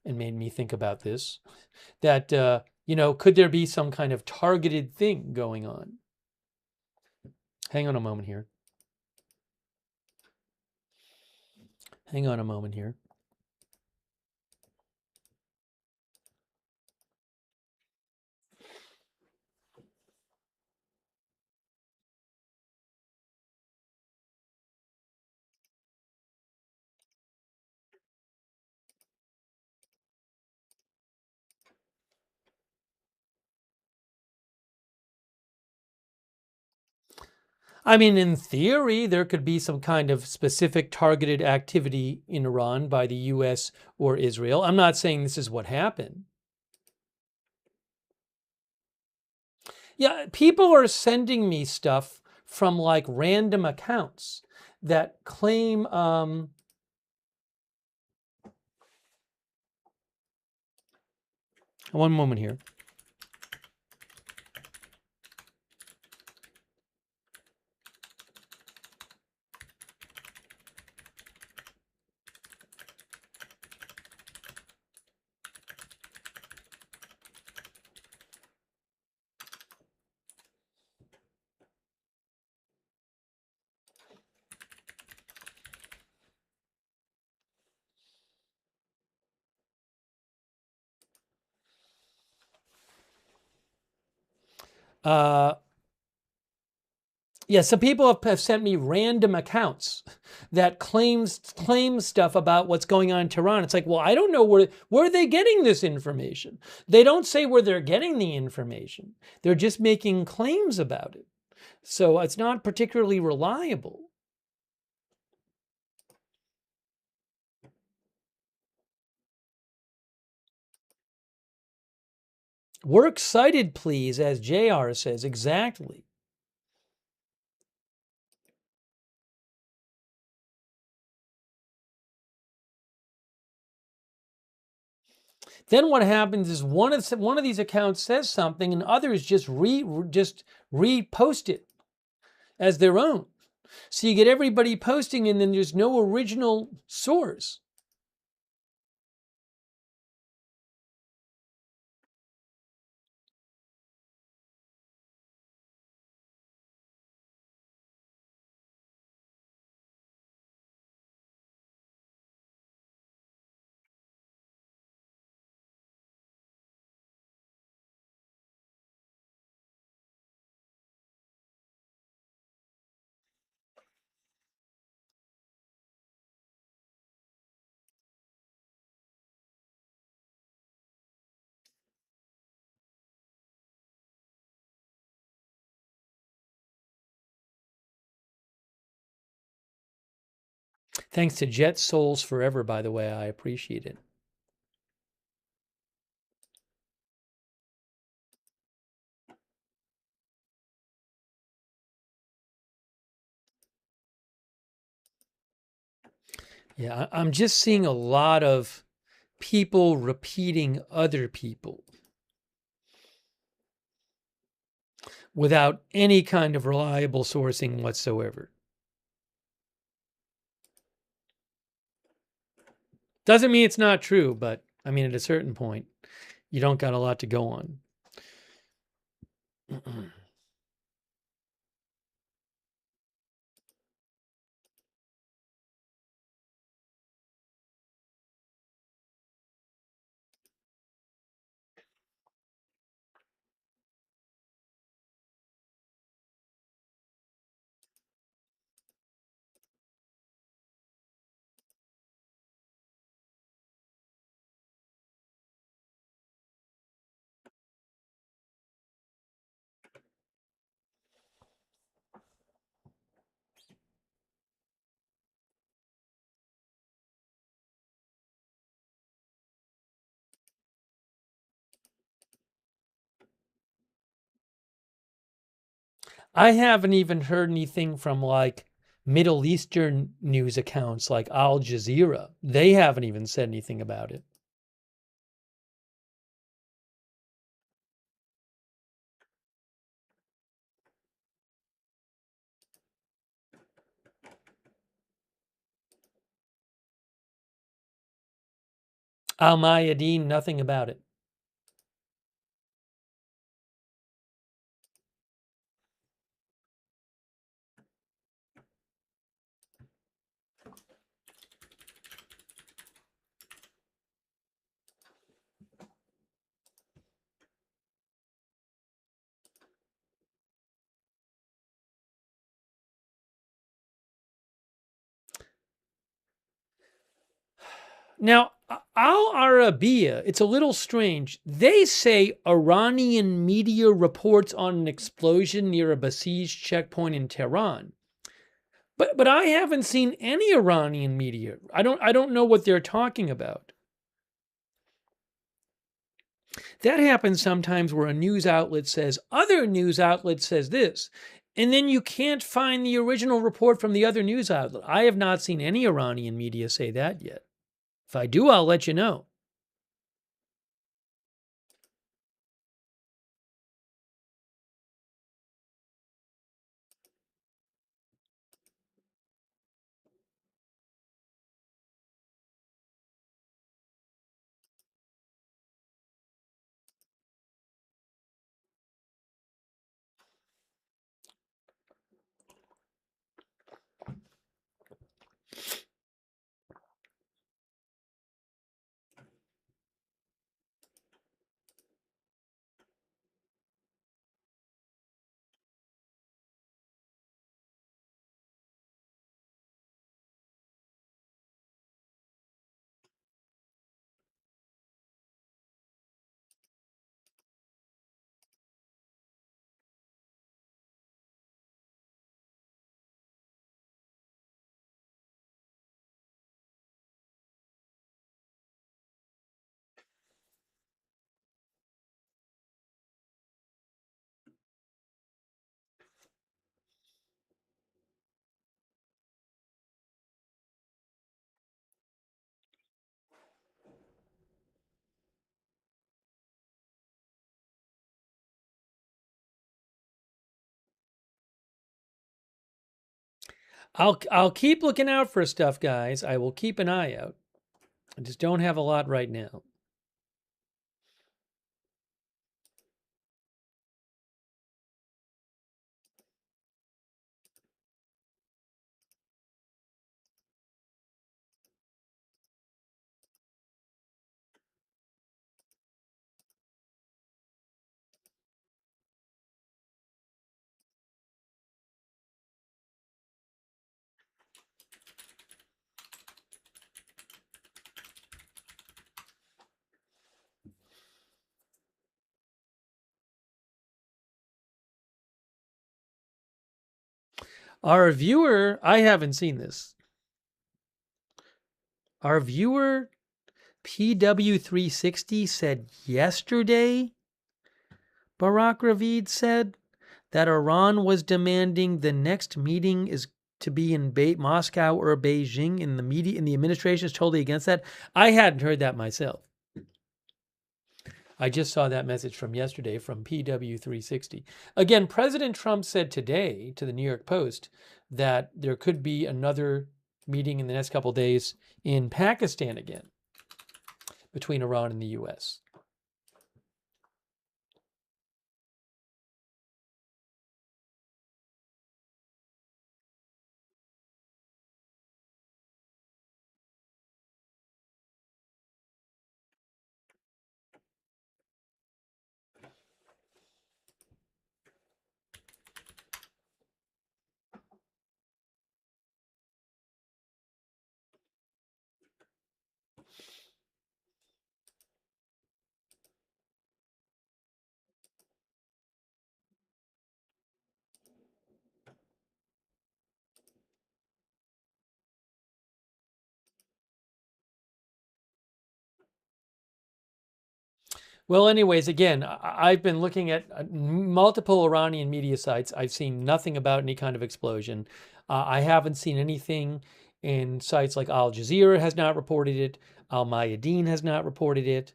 and made me think about this, that you know, could there be some kind of targeted thing going on? Hang on a moment here. Hang on a moment here. I mean, in theory, there could be some kind of specific targeted activity in Iran by the US or Israel. I'm not saying this is what happened. Yeah, people are sending me stuff from like random accounts that claim, one moment here. Uh, Yeah, some people have sent me random accounts that claim stuff about what's going on in Tehran. It's like, well, I don't know where are they getting this information. They don't say where they're getting the information. They're just making claims about it. So it's not particularly reliable. Works cited, please, as JR says. Exactly. Then what happens is one of these accounts says something, and others just repost it as their own. So you get everybody posting, and then there's no original source. Thanks to Jet Souls Forever, by the way. I appreciate it. Yeah, I'm just seeing a lot of people repeating other people without any kind of reliable sourcing whatsoever. Doesn't mean it's not true, but I mean, at a certain point, you don't got a lot to go on. I haven't even heard anything from like Middle Eastern news accounts like Al Jazeera. They haven't even said anything about it. Al Mayadeen, nothing about it. Now, Al Arabiya, it's a little strange. They say Iranian media reports on an explosion near a besieged checkpoint in Tehran. But I haven't seen any Iranian media. I don't know what they're talking about. That happens sometimes where a news outlet says other news outlet says this, and then you can't find the original report from the other news outlet. I have not seen any Iranian media say that yet. If I do, I'll let you know. I'll keep looking out for stuff, guys. I will keep an eye out. I just don't have a lot right now. Our viewer, I haven't seen this. Our viewer PW360 said yesterday, Barack Ravid said that Iran was demanding the next meeting is to be in Moscow or Beijing, and the media and the administration is totally against that. I hadn't heard that myself. I just saw that message from yesterday from PW360. Again, President Trump said today to the New York Post that there could be another meeting in the next couple of days in Pakistan again between Iran and the U.S. Well, anyways, again, I've been looking at multiple Iranian media sites. I've seen nothing about any kind of explosion. I haven't seen anything in sites like Al Jazeera has not reported it. Al Mayadeen has not reported it.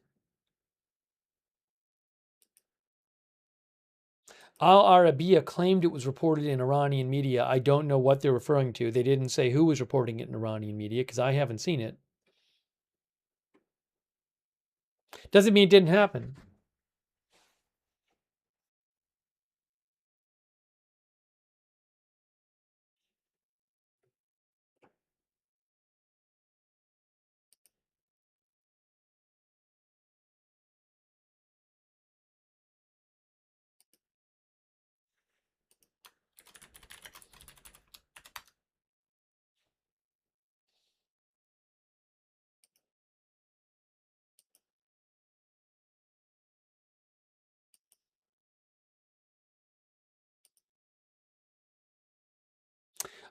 Al Arabiya claimed it was reported in Iranian media. I don't know what they're referring to. They didn't say who was reporting it in Iranian media because I haven't seen it. Doesn't mean it didn't happen.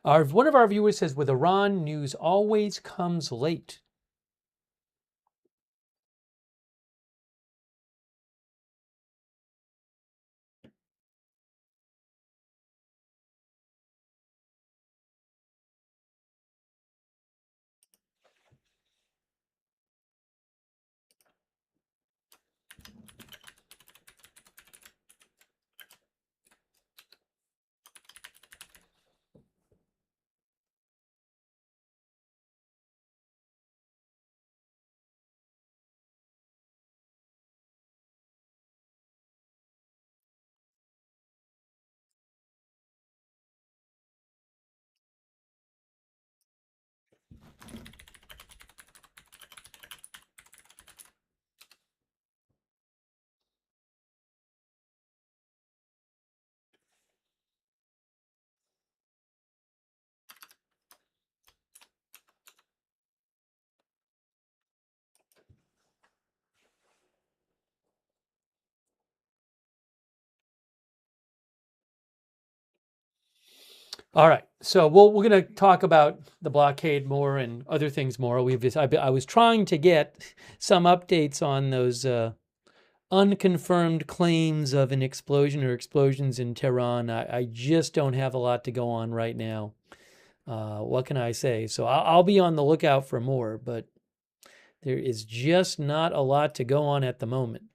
One of our viewers says, with Iran, news always comes late. All right, so we're going to talk about the blockade more and other things more. I was trying to get some updates on those unconfirmed claims of an explosion or explosions in Tehran. I just don't have a lot to go on right now. What can I say? So I'll be on the lookout for more, but there is just not a lot to go on at the moment.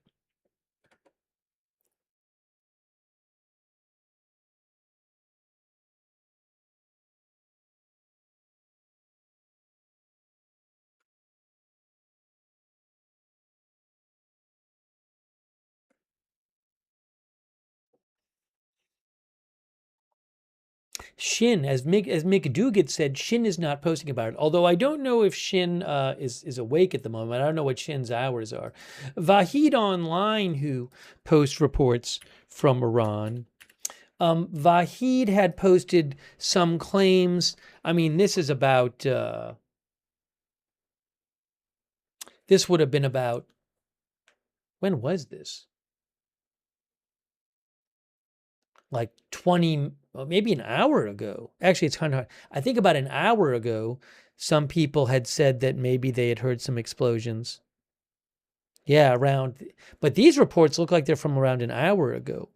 Shin, as Mick Duguid said, Shin is not posting about it. Although I don't know if Shin is awake at the moment. I don't know what Shin's hours are. Vahid Online, who posts reports from Iran, Vahid had posted some claims. I mean, this is about. This would have been about. When was this? Like 20, maybe an hour ago. Actually, it's kind of hard. I think about an hour ago, some people had said that maybe they had heard some explosions. Yeah, around, but these reports look like they're from around an hour ago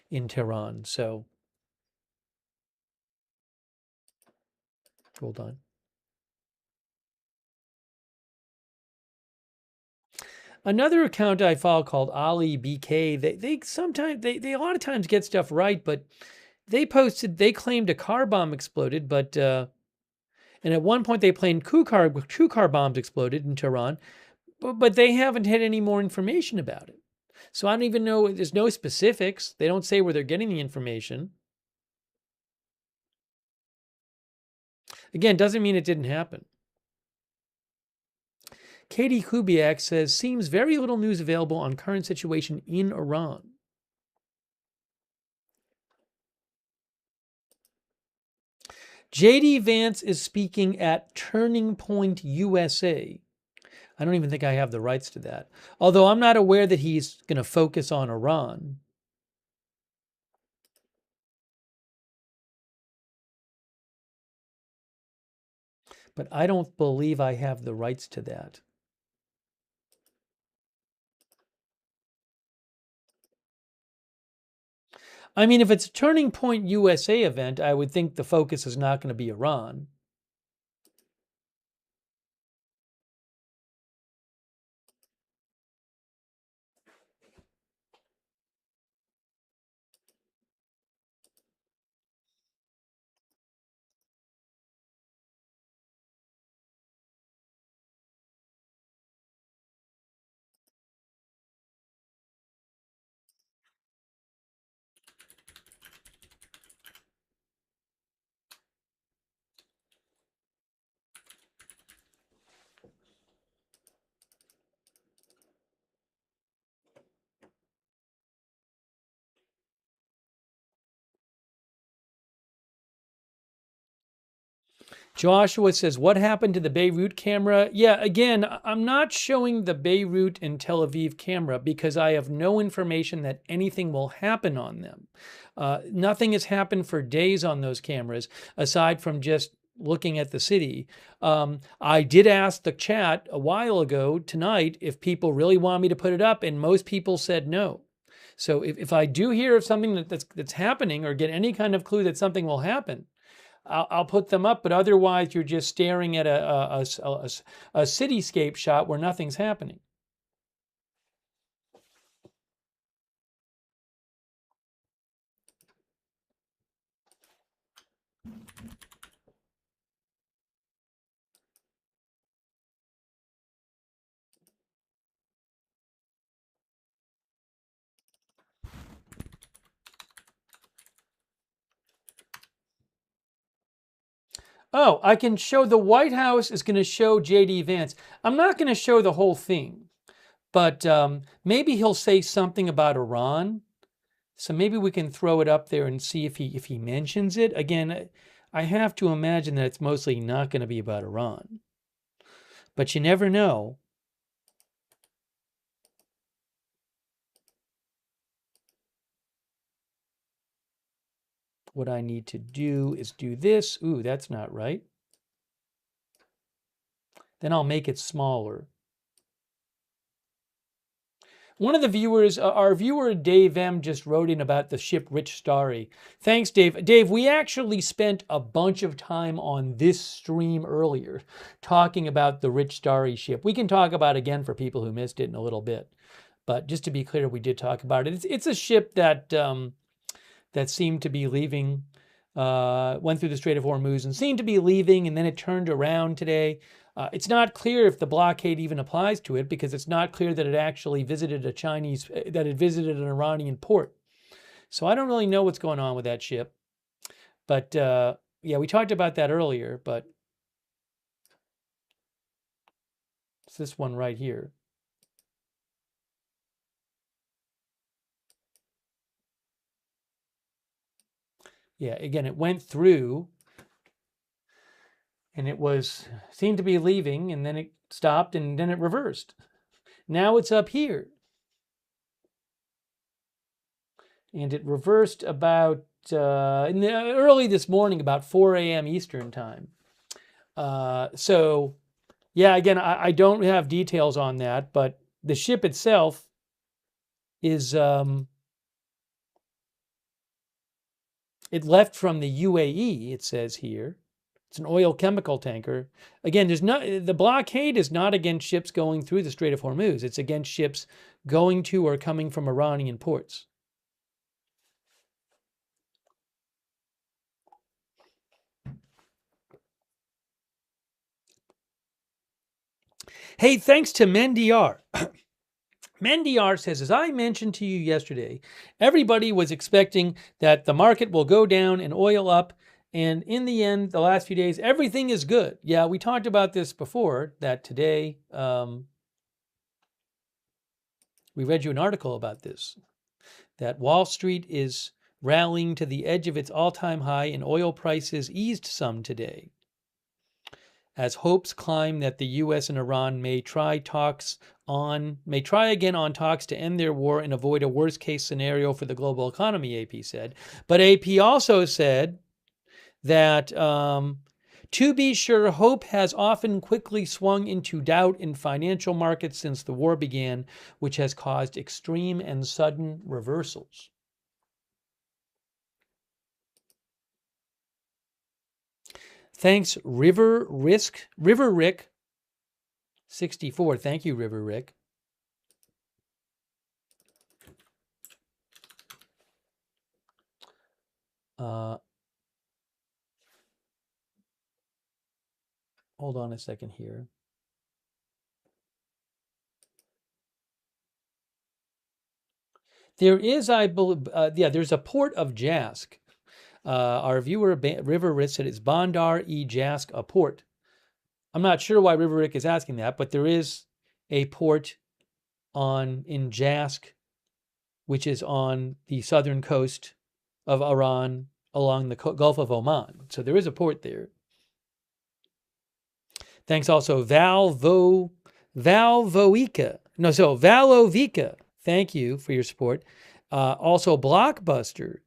in Tehran. So hold on. Another account I follow called Ali BK, they sometimes they a lot of times get stuff right, but they claimed a car bomb exploded, but and at one point they claimed two car bombs exploded in Tehran, but they haven't had any more information about it. So I don't even know. There's no specifics. They don't say where they're getting the information. Again, doesn't mean it didn't happen. Katie Kubiak says, seems very little news available on current situation in Iran. JD Vance is speaking at Turning Point USA. I don't even think I have the rights to that. Although I'm not aware that he's going to focus on Iran. But I don't believe I have the rights to that. I mean, if it's a Turning Point USA event, I would think the focus is not going to be Iran. Joshua says, what happened to the Beirut camera? Yeah, again, I'm not showing the Beirut and Tel Aviv camera because I have no information that anything will happen on them. Nothing has happened for days on those cameras, aside from just looking at the city. I did ask the chat a while ago tonight if people really want me to put it up, and most people said no. So if I do hear of something that's happening or get any kind of clue that something will happen, I'll put them up, but otherwise you're just staring at a cityscape shot where nothing's happening. Oh, I can show the White House is going to show J.D. Vance. I'm not going to show the whole thing, but maybe he'll say something about Iran. So maybe we can throw it up there and see if he mentions it. Again, I have to imagine that it's mostly not going to be about Iran. But you never know. What I need to do is do this. Ooh, that's not right. Then I'll make it smaller. One of the viewers, our viewer Dave M, just wrote in about the ship Rich Starry. Thanks, Dave. Dave, we actually spent a bunch of time on this stream earlier talking about the Rich Starry ship. We can talk about it again for people who missed it in a little bit. But just to be clear, we did talk about it. It's a ship that that seemed to be leaving, went through the Strait of Hormuz and seemed to be leaving, and then it turned around today. It's not clear if the blockade even applies to it because it's not clear that it actually visited that it visited an Iranian port. So I don't really know what's going on with that ship. But yeah, we talked about that earlier, but it's this one right here. Yeah, again, it went through and it seemed to be leaving, and then it stopped and then it reversed. Now it's up here. And it reversed about early this morning, about 4 a.m. Eastern time. So, yeah, again, I don't have details on that, but the ship itself is, it left from the UAE, it says here. It's an oil chemical tanker. Again, the blockade is not against ships going through the Strait of Hormuz. It's against ships going to or coming from Iranian ports. Hey, thanks to Mendiar. Mendiar says, as I mentioned to you yesterday, everybody was expecting that the market will go down and oil up. And in the end, the last few days, everything is good. Yeah, we talked about this before, that today we read you an article about this, that Wall Street is rallying to the edge of its all-time high and oil prices eased some today, as hopes climb that the U.S. and Iran may try again on talks to end their war and avoid a worst-case scenario for the global economy, AP said. But AP also said that, to be sure, hope has often quickly swung into doubt in financial markets since the war began, which has caused extreme and sudden reversals. Thanks, River Rick 64. Thank you, River Rick. Hold on a second here. There is, I believe, there's a port of Jask. Our viewer, River Rick, said it's Bandar-e-Jask, a port. I'm not sure why River Rick is asking that, but there is a port in Jask, which is on the southern coast of Iran along the Gulf of Oman. So there is a port there. Thanks also Valovica. Thank you for your support. Also Blockbuster.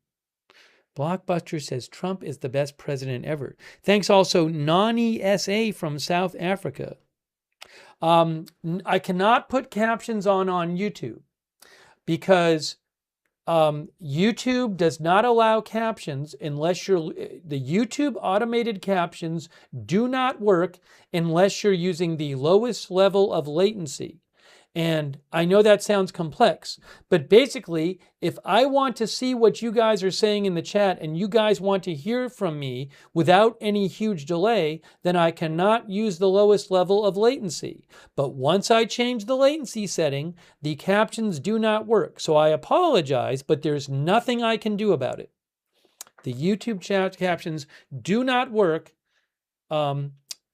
Blockbuster says Trump is the best president ever. Thanks also Nani SA from South Africa. I cannot put captions on YouTube because YouTube does not allow captions unless the YouTube automated captions do not work unless you're using the lowest level of latency. And I know that sounds complex, but basically, if I want to see what you guys are saying in the chat and you guys want to hear from me without any huge delay, then I cannot use the lowest level of latency. But once I change the latency setting, the captions do not work. So I apologize, but there's nothing I can do about it. The YouTube chat captions do not work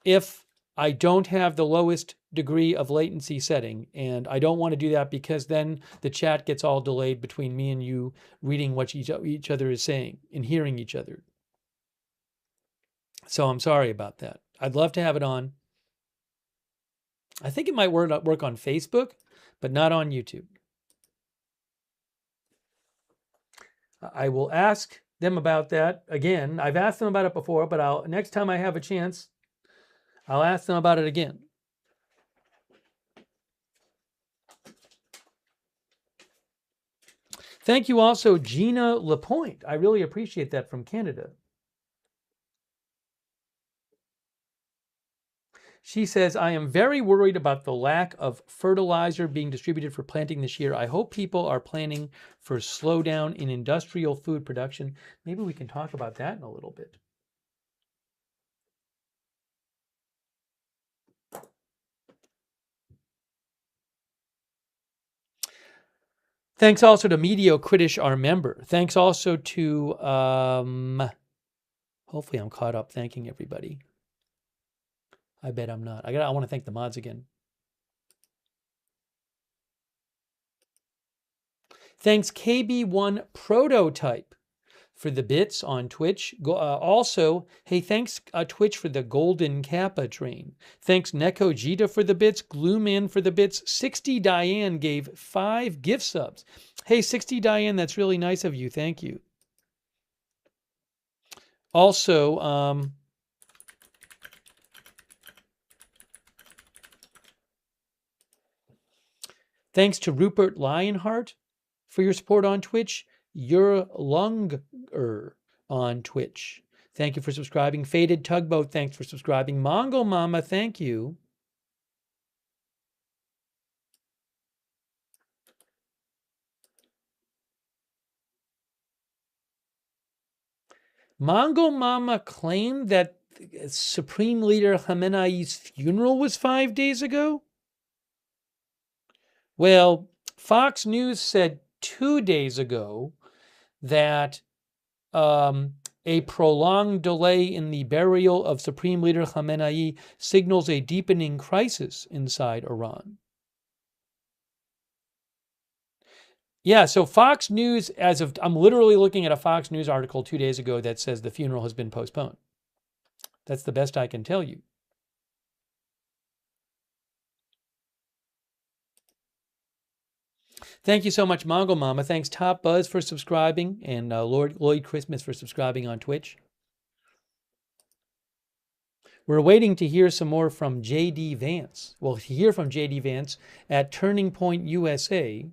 if I don't have the lowest degree of latency setting, and I don't want to do that because then the chat gets all delayed between me and you reading what each other is saying and hearing each other. So I'm sorry about that. I'd love to have it on. I think it might work on Facebook, but not on YouTube. I will ask them about that again. I've asked them about it before, but next time I have a chance, I'll ask them about it again. Thank you also, Gina Lapointe. I really appreciate that from Canada. She says, I am very worried about the lack of fertilizer being distributed for planting this year. I hope people are planning for slowdown in industrial food production. Maybe we can talk about that in a little bit. Thanks also to Mediocritish, our member. Thanks also to, hopefully I'm caught up thanking everybody. I bet I'm not. I want to thank the mods again. Thanks KB1 Prototype for the bits on Twitch. Also, hey, thanks Twitch for the Golden Kappa train. Thanks Neko Jita for the bits. Glueman for the bits. 60 Diane gave 5 gift subs. Hey, 60 Diane, that's really nice of you. Thank you. Also, thanks to Rupert Lionheart for your support on Twitch. You're longer on Twitch. Thank you for subscribing. Faded Tugboat, thanks for subscribing. Mongol Mama, thank you. Mongol Mama claimed that Supreme Leader Khamenei's funeral was 5 days ago? Well, Fox News said 2 days ago that a prolonged delay in the burial of Supreme Leader Khamenei signals a deepening crisis inside Iran. Yeah, so Fox News, I'm literally looking at a Fox News article 2 days ago that says the funeral has been postponed. That's the best I can tell you. Thank you so much, Mongol Mama. Thanks, Top Buzz, for subscribing, and Lord Lloyd Christmas for subscribing on Twitch. We're waiting to hear some more from J.D. Vance. We'll hear from J.D. Vance at Turning Point USA.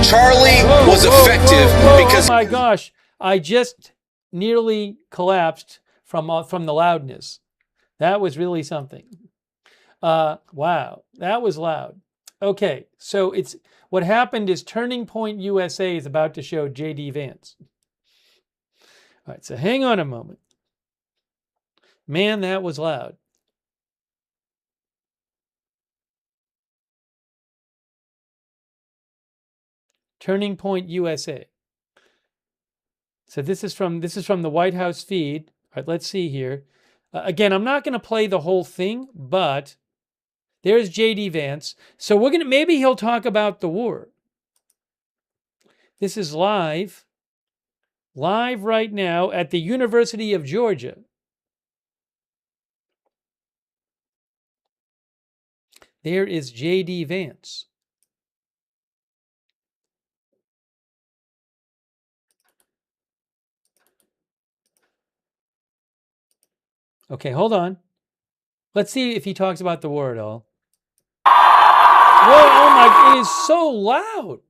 Charlie was effective because... Oh my gosh, I just nearly collapsed from the loudness. That was really something. Wow, that was loud. Okay, so what happened is Turning Point USA is about to show J.D. Vance. All right, so hang on a moment. Man, that was loud. Turning Point USA. So this is from the White House feed. All right, let's see here. Again, I'm not going to play the whole thing, but there's J.D. Vance. So maybe he'll talk about the war. This is live right now at the University of Georgia. There is J.D. Vance. Okay, hold on. Let's see if he talks about the war at all. Whoa, oh my, it is so loud.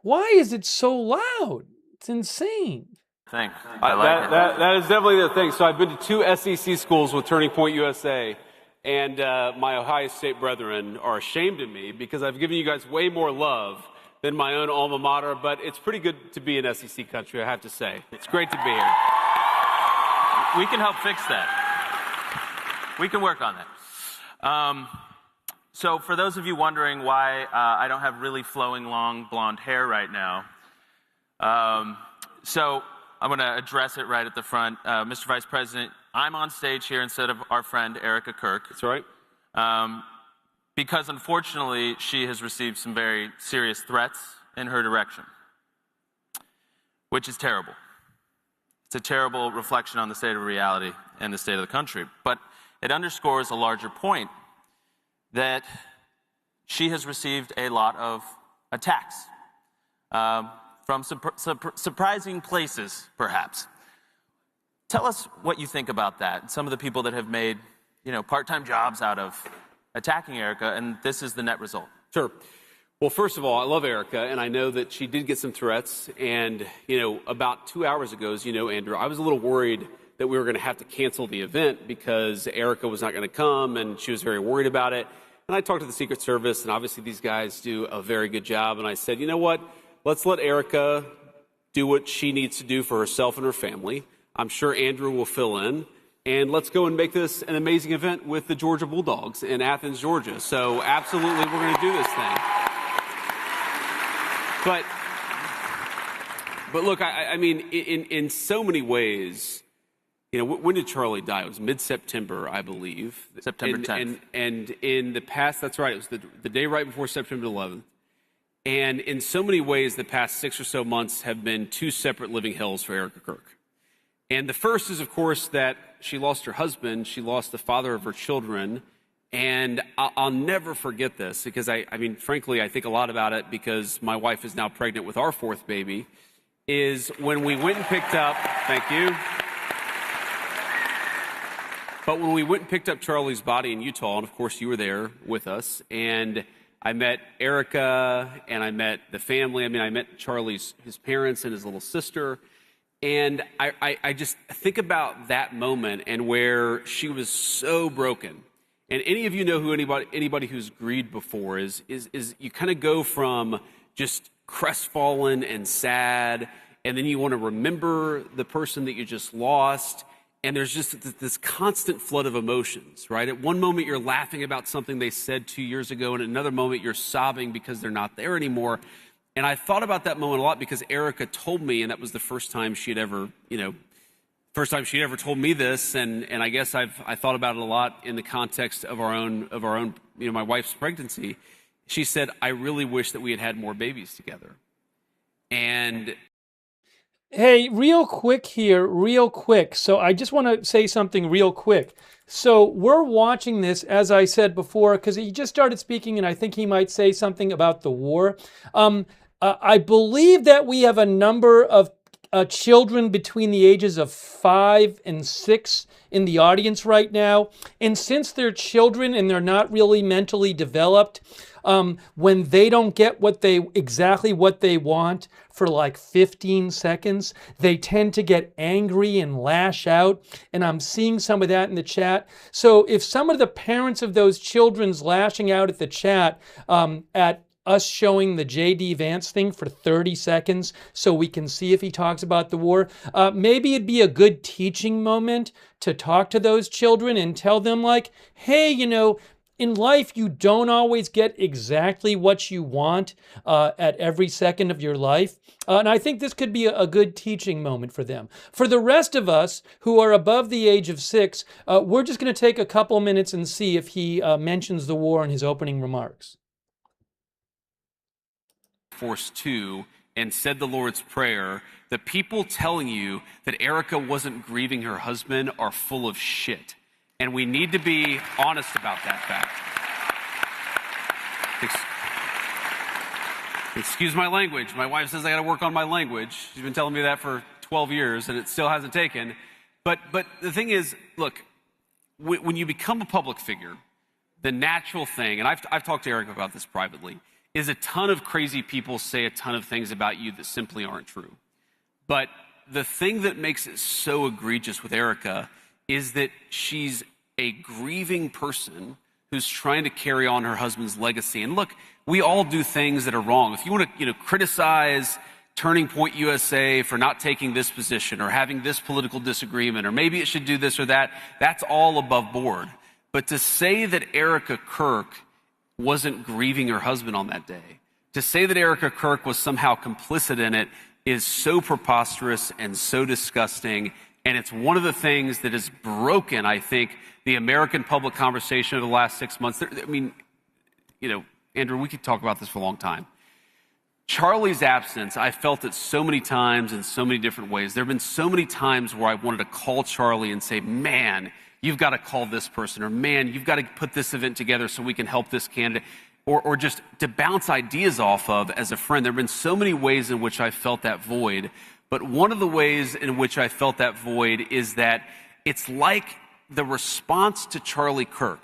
Why is it so loud? It's insane. Thanks. That is definitely the thing. So I've been to 2 SEC schools with Turning Point USA, and my Ohio State brethren are ashamed of me because I've given you guys way more love than my own alma mater, but it's pretty good to be in SEC country, I have to say. It's great to be here. We can help fix that. We can work on that. So for those of you wondering why I don't have really flowing, long, blonde hair right now, so I'm going to address it right at the front. Mr. Vice President, I'm on stage here instead of our friend Erica Kirk. That's right. Because unfortunately, she has received some very serious threats in her direction, which is terrible. It's a terrible reflection on the state of reality and the state of the country. But it underscores a larger point that she has received a lot of attacks from surprising places, perhaps. Tell us what you think about that. Some of the people that have made, part-time jobs out of attacking Erica, and this is the net result. Sure. Well, first of all, I love Erica, and I know that she did get some threats. And, about 2 hours ago, as you know, Andrew, I was a little worried that we were going to have to cancel the event because Erica was not going to come, and she was very worried about it. And I talked to the Secret Service, and obviously these guys do a very good job. And I said, you know what? Let's let Erica do what she needs to do for herself and her family. I'm sure Andrew will fill in. And let's go and make this an amazing event with the Georgia Bulldogs in Athens, Georgia. So absolutely, we're going to do this thing. But look, I mean, in so many ways, when did Charlie die? It was mid-September, I believe. September 10th. And in the past, that's right, it was the day right before September 11th. And in so many ways, the past 6 or so months have been 2 separate living hells for Erica Kirk. And the first is, of course, that she lost her husband, she lost the father of her children, and I'll never forget this because, I mean, frankly, I think a lot about it because my wife is now pregnant with our 4th baby, is when we went and picked up, thank you, but when we went and picked up Charlie's body in Utah, and of course you were there with us, and I met Erica, and I met the family. I mean, I met his parents and his little sister. And I just think about that moment and where she was so broken. And any of you know who anybody who's grieved before is you kind of go from just crestfallen and sad, and then you want to remember the person that you just lost. And there's just this constant flood of emotions, right? At one moment, you're laughing about something they said 2 years ago, and at another moment, you're sobbing because they're not there anymore. And I thought about that moment a lot because Erica told me, and that was the first time she'd ever told me this. And I guess I thought about it a lot in the context of our own, my wife's pregnancy. She said, I really wish that we had had more babies together. And hey, real quick. So I just want to say something real quick. So we're watching this, as I said before, because he just started speaking, and I think he might say something about the war. I believe that we have a number of children between the ages of 5 and 6 in the audience right now. And since they're children and they're not really mentally developed, when they don't get exactly what they want for like 15 seconds, they tend to get angry and lash out. And I'm seeing some of that in the chat. So if some of the parents of those children's lashing out at the chat at us showing the J.D. Vance thing for 30 seconds so we can see if he talks about the war, maybe it'd be a good teaching moment to talk to those children and tell them like, hey, you know, in life, you don't always get exactly what you want at every second of your life. And I think this could be a good teaching moment for them. For the rest of us who are above the age of 6, we're just going to take a couple minutes and see if he mentions the war in his opening remarks. Force 2 and said the Lord's Prayer, the people telling you that Erica wasn't grieving her husband are full of shit. And we need to be honest about that fact. Excuse my language. My wife says I got to work on my language. She's been telling me that for 12 years, and it still hasn't taken. But the thing is, look, when you become a public figure, the natural thing, and I've talked to Erica about this privately, is a ton of crazy people say a ton of things about you that simply aren't true. But the thing that makes it so egregious with Erica is that she's a grieving person who's trying to carry on her husband's legacy. And look, we all do things that are wrong. If you want to, criticize Turning Point USA for not taking this position or having this political disagreement, or maybe it should do this or that, that's all above board. But to say that Erica Kirk wasn't grieving her husband on that day, to say that Erica Kirk was somehow complicit in it, is so preposterous and so disgusting. And it's one of the things that has broken, I think, the American public conversation of the last 6 months. I mean, Andrew, we could talk about this for a long time. Charlie's absence, I felt it so many times in so many different ways. There have been so many times where I wanted to call Charlie and say, man, you've got to call this person, or man, you've got to put this event together so we can help this candidate, or just to bounce ideas off of as a friend. There have been so many ways in which I felt that void. But one of the ways in which I felt that void is that it's like the response to Charlie Kirk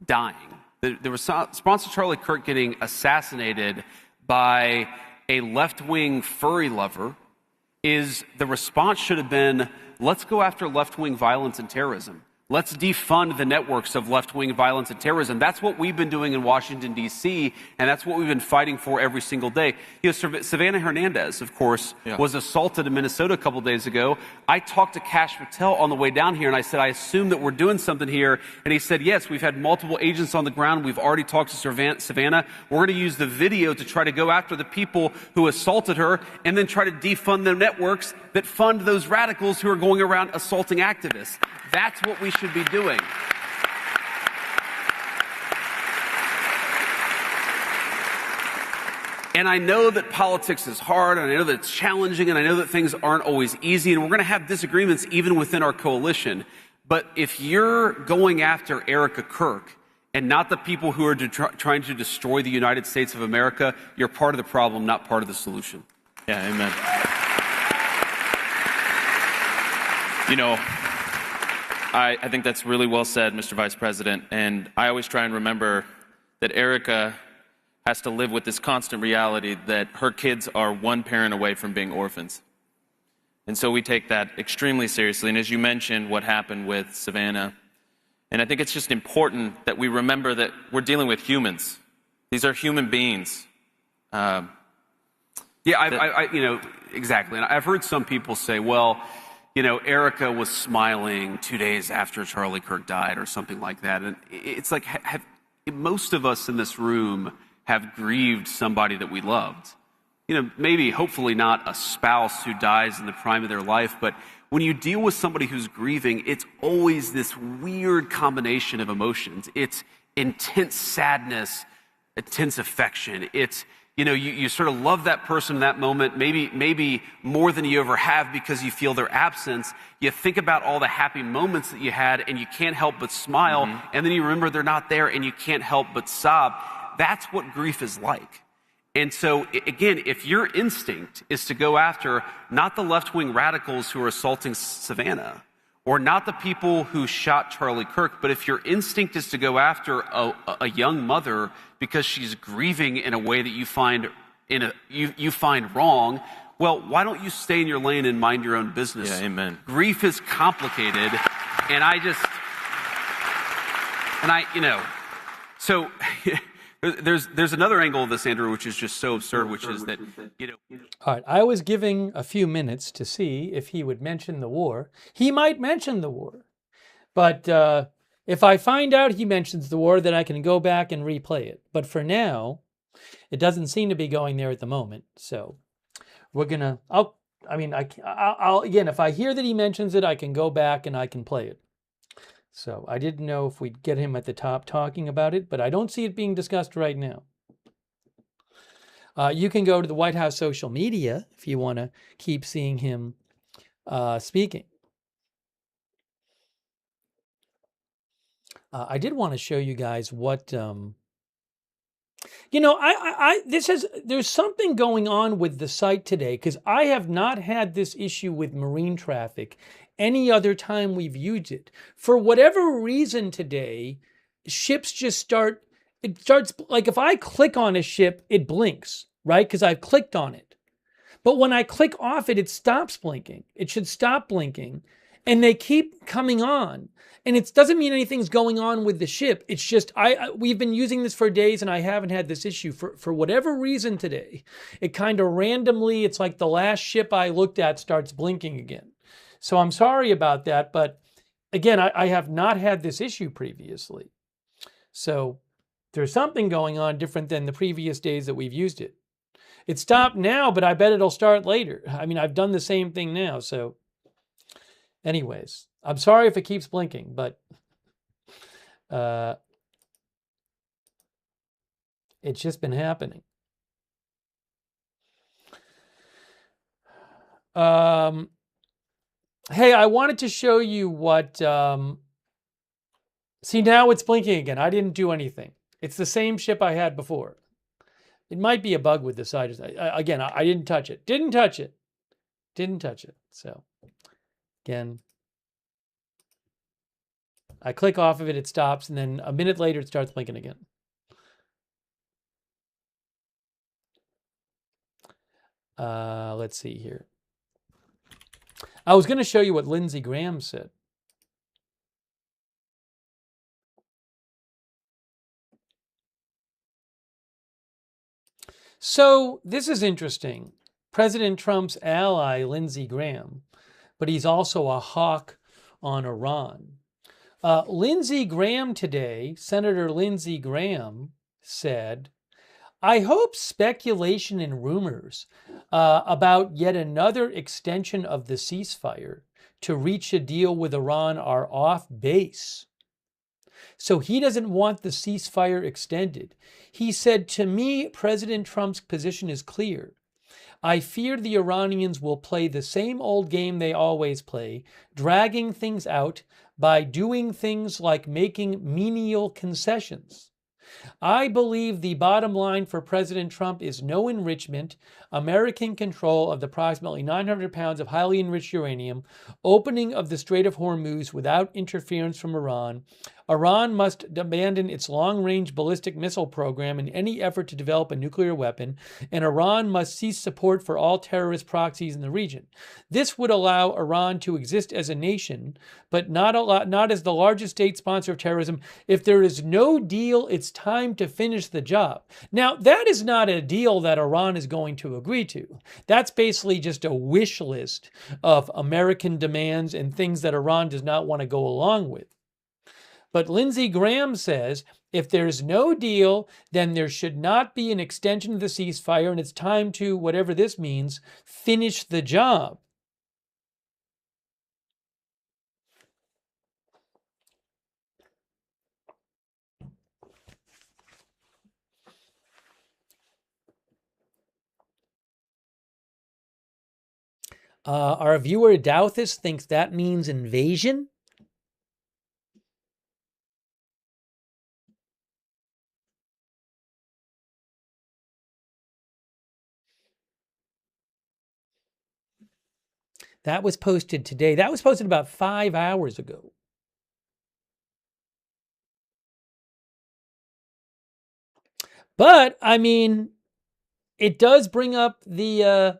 dying, the response to Charlie Kirk getting assassinated by a left-wing furry lover, is the response should have been, let's go after left-wing violence and terrorism. Let's defund the networks of left-wing violence and terrorism. That's what we've been doing in Washington, D.C., and that's what we've been fighting for every single day. Savannah Hernandez, of course, was assaulted in Minnesota a couple days ago. I talked to Kash Patel on the way down here, and I said, I assume that we're doing something here. And he said, yes, we've had multiple agents on the ground. We've already talked to Savannah. We're going to use the video to try to go after the people who assaulted her and then try to defund the networks that fund those radicals who are going around assaulting activists. That's what we should be doing. And I know that politics is hard, and I know that it's challenging, and I know that things aren't always easy, and we're going to have disagreements even within our coalition. But if you're going after Erica Kirk and not the people who are trying to destroy the United States of America, you're part of the problem, not part of the solution. Yeah, amen. I think that's really well said, Mr. Vice President, and I always try and remember that Erica has to live with this constant reality that her kids are one parent away from being orphans. And so we take that extremely seriously. And as you mentioned, what happened with Savannah, and I think it's just important that we remember that we're dealing with humans. These are human beings. Exactly. And I've heard some people say, well, Erica was smiling 2 days after Charlie Kirk died or something like that. And it's like, most of us in this room have grieved somebody that we loved. Maybe, hopefully not a spouse who dies in the prime of their life, but when you deal with somebody who's grieving, it's always this weird combination of emotions. It's intense sadness, intense affection. It's, you sort of love that person in that moment, maybe more than you ever have because you feel their absence. You think about all the happy moments that you had and you can't help but smile. And then you remember they're not there and you can't help but sob. That's what grief is like. And so, again, if your instinct is to go after not the left-wing radicals who are assaulting Savannah, or not the people who shot Charlie Kirk, but if your instinct is to go after a young mother because she's grieving in a way that you find you find wrong, well, why don't you stay in your lane and mind your own business? Yeah, amen. Grief is complicated, and so there's another angle of this, Andrew, which is just so absurd, which is that, All right, I was giving a few minutes to see if he would mention the war. He might mention the war, but if I find out he mentions the war, then I can go back and replay it. But for now, it doesn't seem to be going there at the moment. So we're gonna. I'll again, if I hear that he mentions it, I can go back and I can play it. So I didn't know if we'd get him at the top talking about it, but I don't see it being discussed right now. You can go to the White House social media if you want to keep seeing him speaking. I did want to show you guys what, there's something going on with the site today, because I have not had this issue with marine traffic any other time we've used it. For whatever reason today, ships just it starts, like if I click on a ship, it blinks, right? Because I've clicked on it. But when I click off it, it stops blinking. It should stop blinking. And they keep coming on. And it doesn't mean anything's going on with the ship. It's just, we've been using this for days and I haven't had this issue. For whatever reason today, it kind of randomly, it's like the last ship I looked at starts blinking again. So I'm sorry about that. But again, I have not had this issue previously. So there's something going on different than the previous days that we've used it. It stopped now, but I bet it'll start later. I mean, I've done the same thing now. So anyways, I'm sorry if it keeps blinking, but it's just been happening. Hey, I wanted to show you what... see, now it's blinking again. I didn't do anything. It's the same ship I had before. It might be a bug with the side. Again, I didn't touch it. Didn't touch it. Didn't touch it. So, again, I click off of it, it stops, and then a minute later it starts blinking again. Let's see here. I was going to show you what Lindsey Graham said. So this is interesting. President Trump's ally, Lindsey Graham, but he's also a hawk on Iran. Lindsey Graham today, Senator Lindsey Graham, said, I hope speculation and rumors about yet another extension of the ceasefire to reach a deal with Iran are off base. So he doesn't want the ceasefire extended. He said, to me, President Trump's position is clear. I fear the Iranians will play the same old game they always play, dragging things out by doing things like making menial concessions. I believe the bottom line for President Trump is no enrichment, American control of the approximately 900 pounds of highly enriched uranium, opening of the Strait of Hormuz without interference from Iran. Iran must abandon its long-range ballistic missile program in any effort to develop a nuclear weapon, and Iran must cease support for all terrorist proxies in the region. This would allow Iran to exist as a nation, but not as the largest state sponsor of terrorism. If there is no deal, it's time to finish the job. Now, that is not a deal that Iran is going to agree to. That's basically just a wish list of American demands and things that Iran does not want to go along with. But Lindsey Graham says if there's no deal, then there should not be an extension of the ceasefire, and it's time to, whatever this means, finish the job. Our viewer Douthis thinks that means invasion. That was posted today. That was posted about 5 hours ago. But I mean, it does bring up the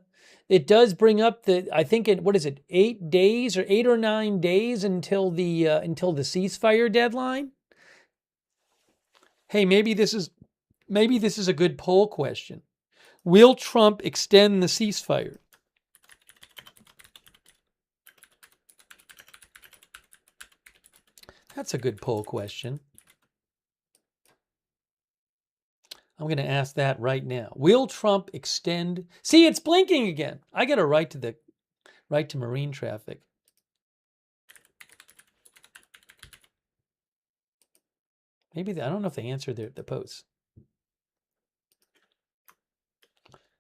I think what is it, 8 days or 8 or 9 days until the ceasefire deadline. Hey, maybe this is a good poll question. Will Trump extend the ceasefire? That's a good poll question. I'm going to ask that right now. Will Trump extend? See, it's blinking again. I got a right to marine traffic. Maybe I don't know if they answered the posts.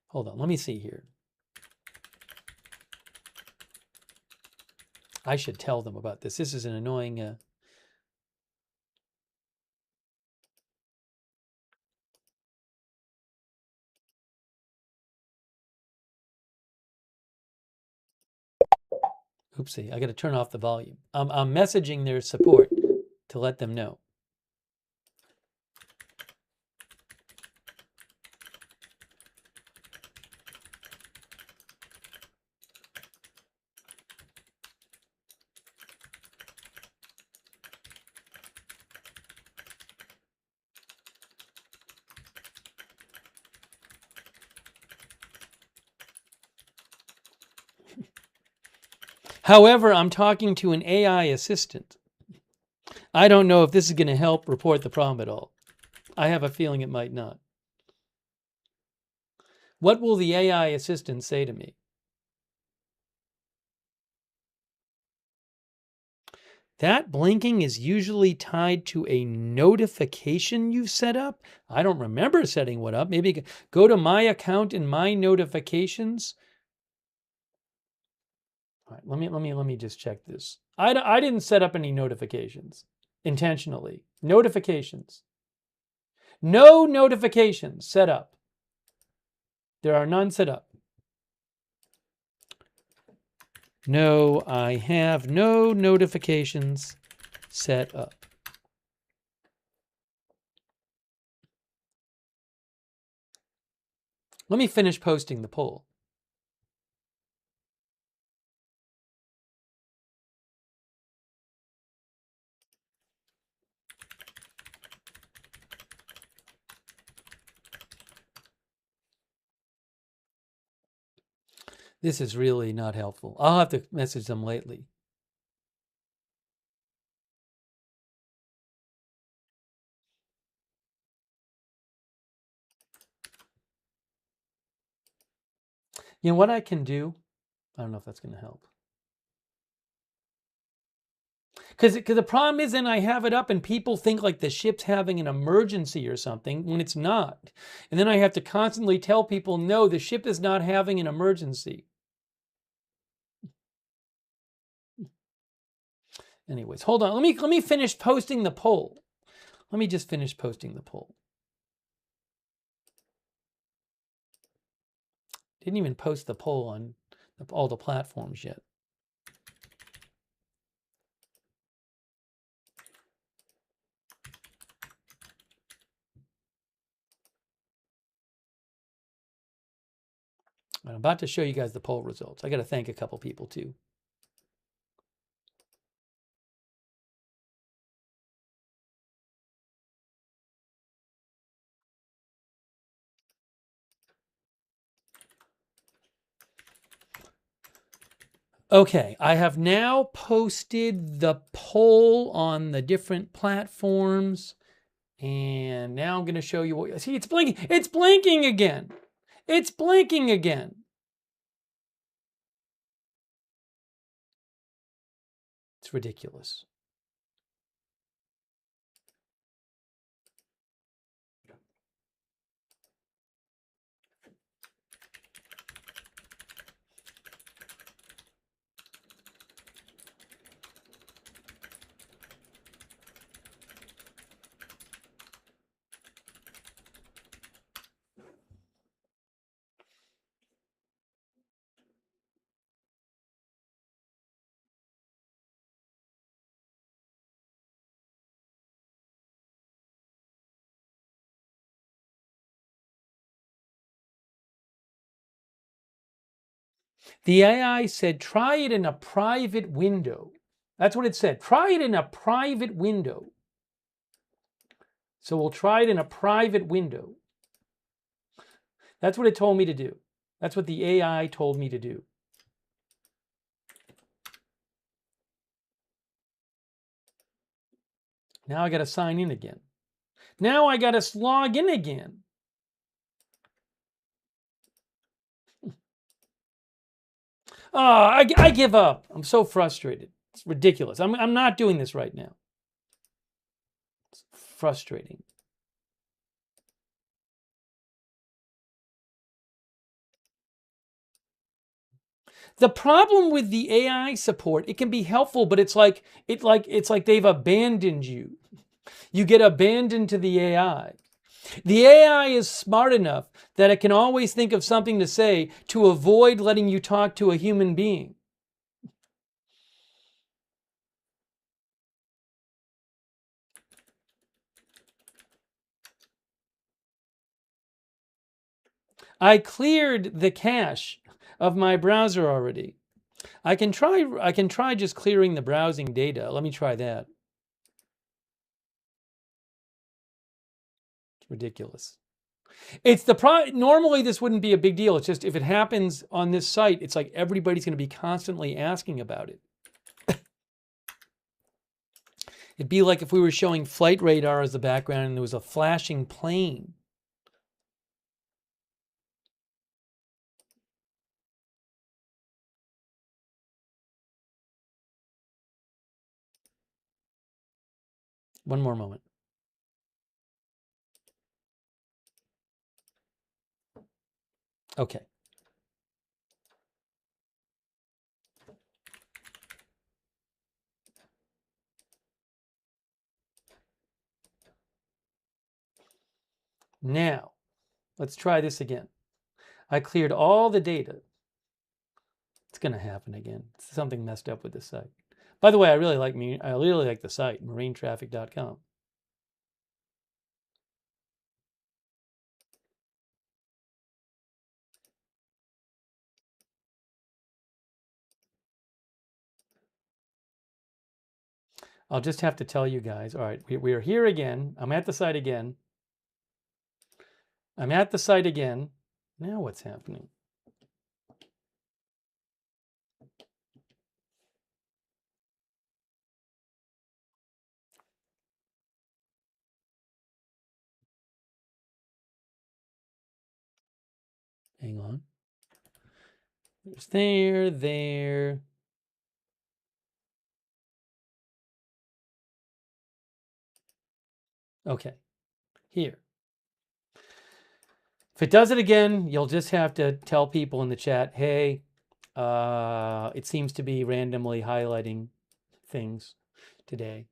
Hold on, let me see here. I should tell them about this. This is an annoying. Oopsie, I got to turn off the volume. I'm messaging their support to let them know. However, I'm talking to an AI assistant. I don't know if this is going to help report the problem at all. I have a feeling it might not. What will the AI assistant say to me? That blinking is usually tied to a notification you've set up. I don't remember setting one up. Maybe go to my account in my notifications. All right, let me just check this. I didn't set up any notifications intentionally. Notifications. No notifications set up. There are none set up. No, I have no notifications set up. Let me finish posting the poll. This is really not helpful. I'll have to message them lately. You know what I can do? I don't know if that's going to help. Because the problem is then I have it up and people think like the ship's having an emergency or something when it's not. And then I have to constantly tell people, no, the ship is not having an emergency. Anyways, hold on. Let me finish posting the poll. Let me just finish posting the poll. Didn't even post the poll on all the platforms yet. I'm about to show you guys the poll results. I got to thank a couple people too. Okay, I have now posted the poll on the different platforms. And now I'm going to show you what. See, it's blinking. It's blinking again. It's blinking again. It's ridiculous. The AI said, try it in a private window. That's what it said. Try it in a private window. So we'll try it in a private window. That's what it told me to do. That's what the AI told me to do. Now I got to sign in again. Now I got to log in again. Oh, I give up. I'm so frustrated. It's ridiculous. I'm not doing this right now. It's frustrating. The problem with the AI support, it can be helpful, but it's like they've abandoned you. You get abandoned to the AI. The AI is smart enough that it can always think of something to say to avoid letting you talk to a human being. I cleared the cache of my browser already. I can try just clearing the browsing data. Let me try that. It's ridiculous. Normally this wouldn't be a big deal. It's just if it happens on this site, it's like everybody's going to be constantly asking about it. It'd be like if we were showing flight radar as the background and there was a flashing plane. One more moment. Okay. Now, let's try this again. I cleared all the data. It's going to happen again. Something messed up with the site. By the way, I really like the site, marinetraffic.com. I'll just have to tell you guys. All right, we are here again. I'm at the site again. I'm at the site again. Now what's happening? Hang on. There's there. Okay, here. If it does it again, you'll just have to tell people in the chat, hey, it seems to be randomly highlighting things today.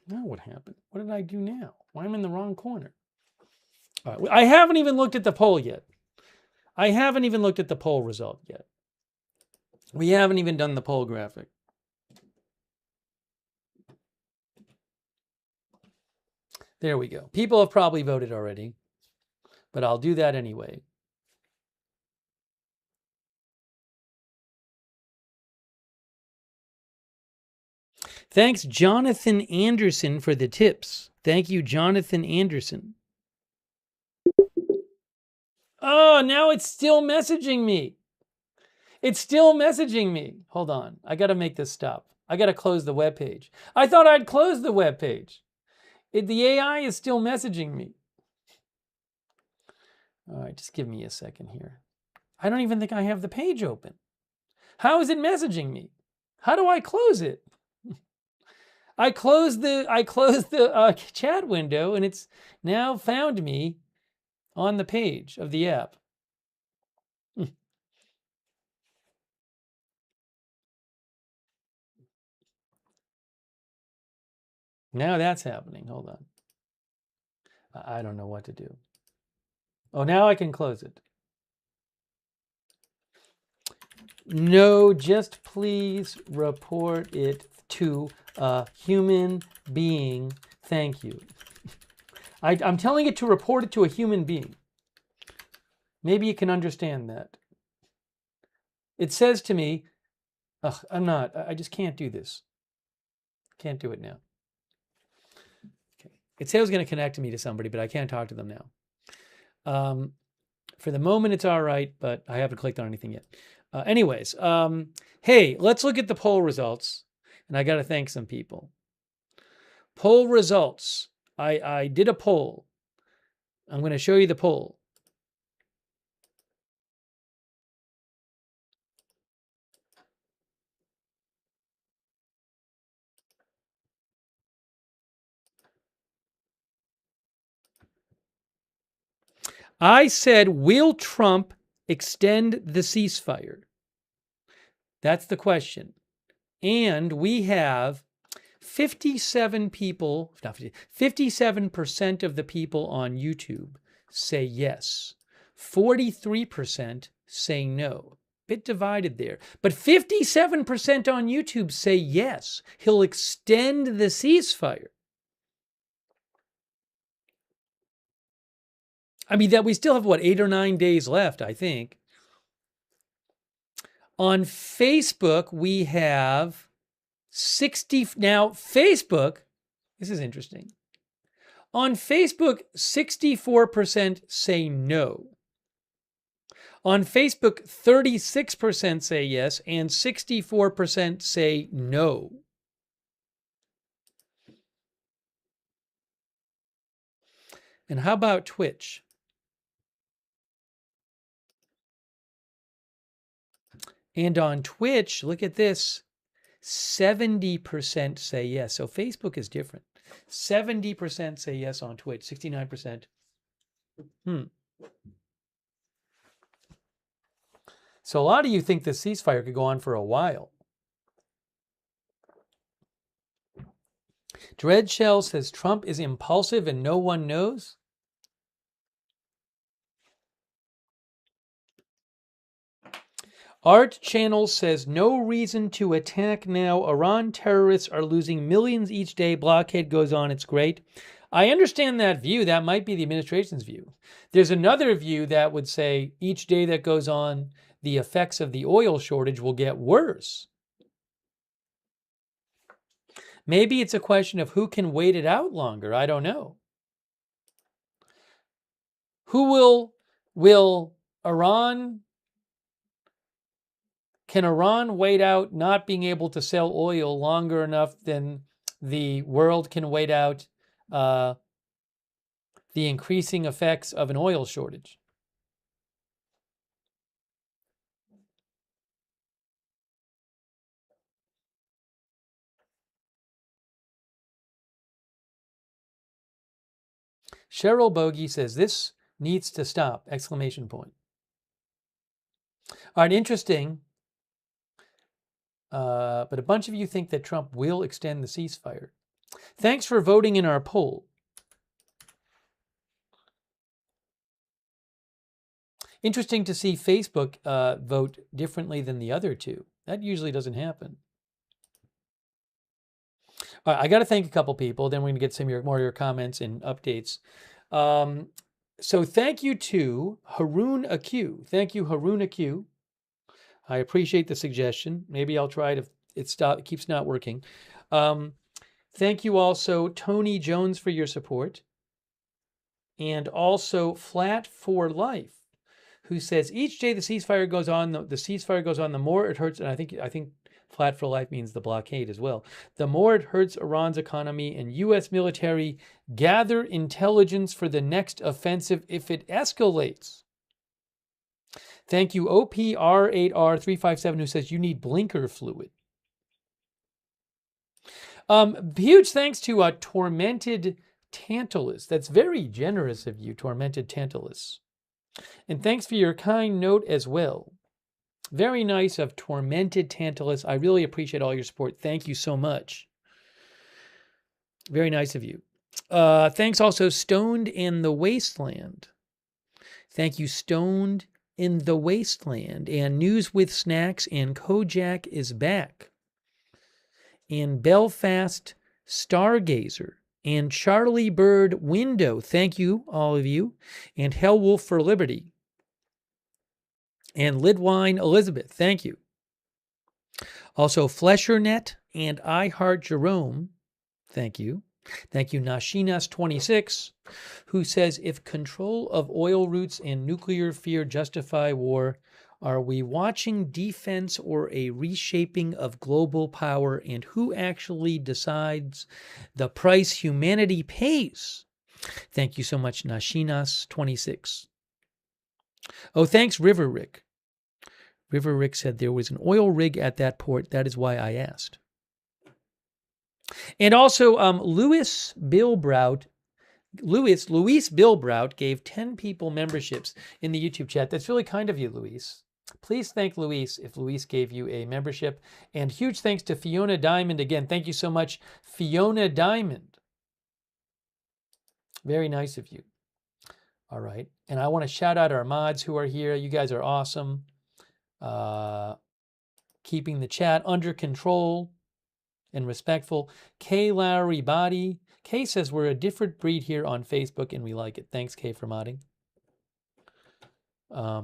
Now what happened? What did I do now? Why am I in the wrong corner? All right, I haven't even looked at the poll yet. I haven't even looked at the poll result yet. We haven't even done the poll graphic. There we go. People have probably voted already, but I'll do that anyway. Thanks, Jonathan Anderson, for the tips. Thank you, Jonathan Anderson. Oh, now it's still messaging me. It's still messaging me. Hold on. I got to make this stop. I got to close the web page. I thought I'd close the web page. The AI is still messaging me. All right, just give me a second here. I don't even think I have the page open. How is it messaging me? How do I close it? I closed the chat window and it's now found me on the page of the app. Now that's happening. Hold on. I don't know what to do. Oh, now I can close it. No, just please report it to a human being. Thank you. I'm telling it to report it to a human being. Maybe you can understand that. It says to me, ugh, I just can't do this. Can't do it now. Okay. It said it was going to connect me to somebody, but I can't talk to them now. For the moment, it's all right, but I haven't clicked on anything yet. Anyways, hey, let's look at the poll results. And I got to thank some people. Poll results. I did a poll. I'm going to show you the poll. I said, will Trump extend the ceasefire? That's the question. And we have 57 people, not 50, 57% of the people on YouTube say yes. 43% say no. Bit divided there. But 57% on YouTube say yes. He'll extend the ceasefire. I mean, that we still have, 8 or 9 days left, I think. On Facebook, we have 60. Now, Facebook, this is interesting. On Facebook, 64% say no. On Facebook, 36% say yes, and 64% say no. And how about Twitch? And on Twitch, look at this, 70% say yes. So Facebook is different. 70% say yes on Twitch, 69%. So a lot of you think the ceasefire could go on for a while. Dreadshell says Trump is impulsive and no one knows. Art Channel says no reason to attack now. Iran terrorists are losing millions each day. Blockade goes on. It's great. I understand that view. That might be the administration's view. There's another view that would say each day that goes on, the effects of the oil shortage will get worse. Maybe it's a question of who can wait it out longer. I don't know. Will Iran... Can Iran wait out not being able to sell oil longer enough than the world can wait out the increasing effects of an oil shortage? Cheryl Bogey says this needs to stop! Exclamation point. All right, interesting. But a bunch of you think that Trump will extend the ceasefire. Thanks for voting in our poll. Interesting to see Facebook vote differently than the other two. That usually doesn't happen. All right, I got to thank a couple people. Then we're going to get some more of your comments and updates. So thank you to Haroon Aq. Thank you, Haroon Aq. I appreciate the suggestion. Maybe I'll try it if it keeps not working. Thank you also, Tony Jones, for your support. And also Flat for Life, who says each day the ceasefire goes on, the more it hurts. And I think Flat for Life means the blockade as well. The more it hurts Iran's economy, and U.S. military gather intelligence for the next offensive if it escalates. Thank you, OPR8R357, who says you need blinker fluid. Huge thanks to Tormented Tantalus. That's very generous of you, Tormented Tantalus. And thanks for your kind note as well. Very nice of Tormented Tantalus. I really appreciate all your support. Thank you so much. Very nice of you. Thanks also, Stoned in the Wasteland. Thank you, Stoned in the Wasteland, and News with Snacks, and Kojak is back, and Belfast Stargazer, and Charlie Bird Window. Thank you, all of you, and Hellwolf for Liberty. And Lidwine Elizabeth, thank you. Also, FlesherNet and I Heart Jerome, thank you. Thank you, Nashinas26, who says, if control of oil routes and nuclear fear justify war, are we watching defense or a reshaping of global power, and who actually decides the price humanity pays? Thank you so much, Nashinas26. Oh, thanks, River Rick. River Rick said there was an oil rig at that port. That is why I asked. And also, Luis Bilbrout gave 10 people memberships in the YouTube chat. That's really kind of you, Luis. Please thank Luis if Luis gave you a membership. And huge thanks to Fiona Diamond again. Thank you so much, Fiona Diamond. Very nice of you. All right. And I want to shout out our mods who are here. You guys are awesome. Keeping the chat under control and respectful. Kay Lowry Body. Kay says we're a different breed here on Facebook and we like it. Thanks, Kay, for modding.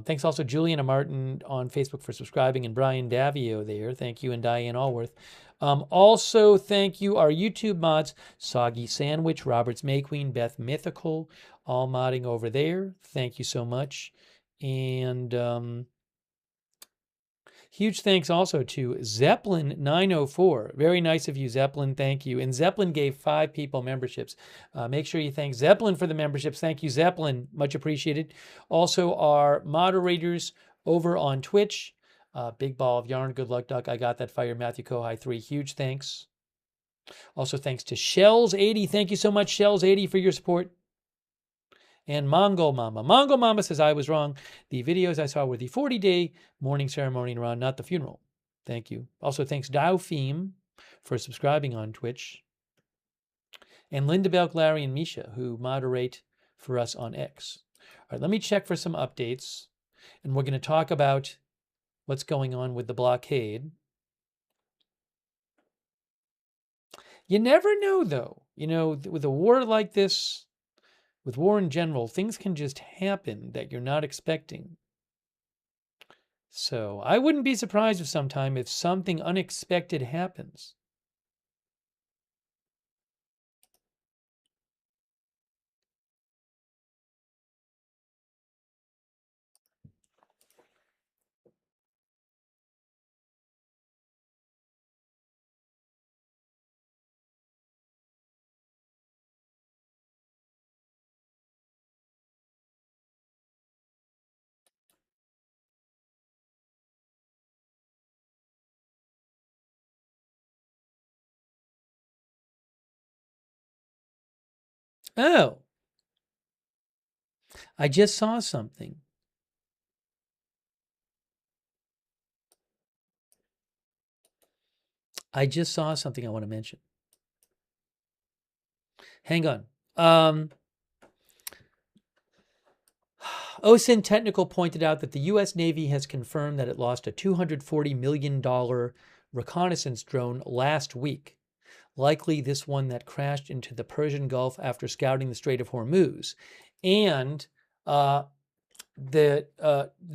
Thanks also Juliana Martin on Facebook for subscribing, and Brian Davio there. Thank you, and Diane Allworth. Also, thank you, our YouTube mods, Soggy Sandwich, Roberts Mayqueen, Beth Mythical, all modding over there. Thank you so much. And huge thanks also to Zeppelin904. Very nice of you, Zeppelin. Thank you. And Zeppelin gave 5 people memberships. Make sure you thank Zeppelin for the memberships. Thank you, Zeppelin. Much appreciated. Also, our moderators over on Twitch. Big Ball of Yarn, Good Luck Duck, I Got That Fire, Matthew Kohai 3. Huge thanks. Also, thanks to Shells80. Thank you so much, Shells80, for your support. And Mongol Mama. Mongol Mama says, I was wrong. The videos I saw were the 40-day mourning ceremony in Iran, not the funeral. Thank you. Also, thanks Daufim for subscribing on Twitch. And Linda Belk, Larry, and Misha, who moderate for us on X. All right, let me check for some updates. And we're going to talk about what's going on with the blockade. You never know, though. You know, with a war like this, with war in general, things can just happen that you're not expecting. So I wouldn't be surprised if something unexpected happens. Oh, I just saw something. I want to mention. Hang on. OSINT Technical pointed out that the U.S. Navy has confirmed that it lost a $240 million reconnaissance drone last week. Likely this one that crashed into the Persian Gulf after scouting the Strait of Hormuz. And the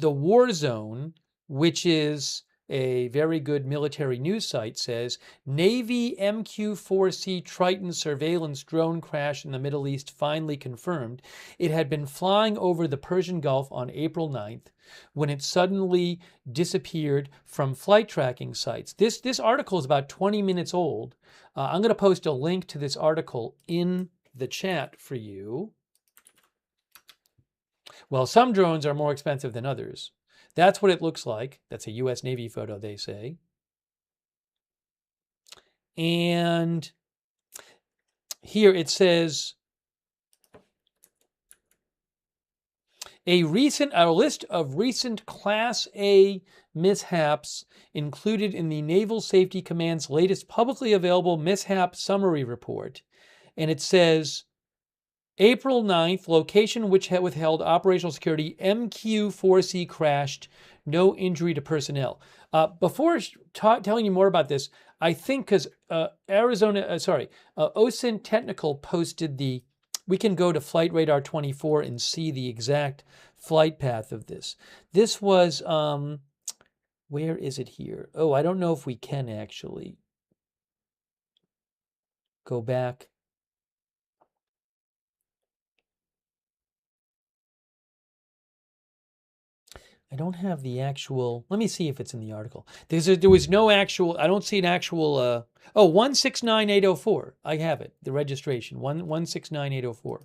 War Zone, which is a very good military news site, says Navy MQ-4C Triton surveillance drone crash in the Middle East finally confirmed. It had been flying over the Persian Gulf on April 9th when it suddenly disappeared from flight tracking sites. This article is about 20 minutes old. I'm going to post a link to this article in the chat for you. Well, some drones are more expensive than others. That's what it looks like. That's a U.S. Navy photo, they say. And here it says, a list of recent Class A mishaps included in the Naval Safety Command's latest publicly available mishap summary report. And it says, April 9th, location which had withheld operational security, MQ-4C crashed, no injury to personnel. Before telling you more about this, I think because OSINT Technical posted the We can go to Flight Radar 24 and see the exact flight path of this. This was, where is it here? Oh, I don't know if we can actually go back. I don't have the actual, let me see if it's in the article. There was no actual, I don't see an actual, 169804. I have it, the registration, 169804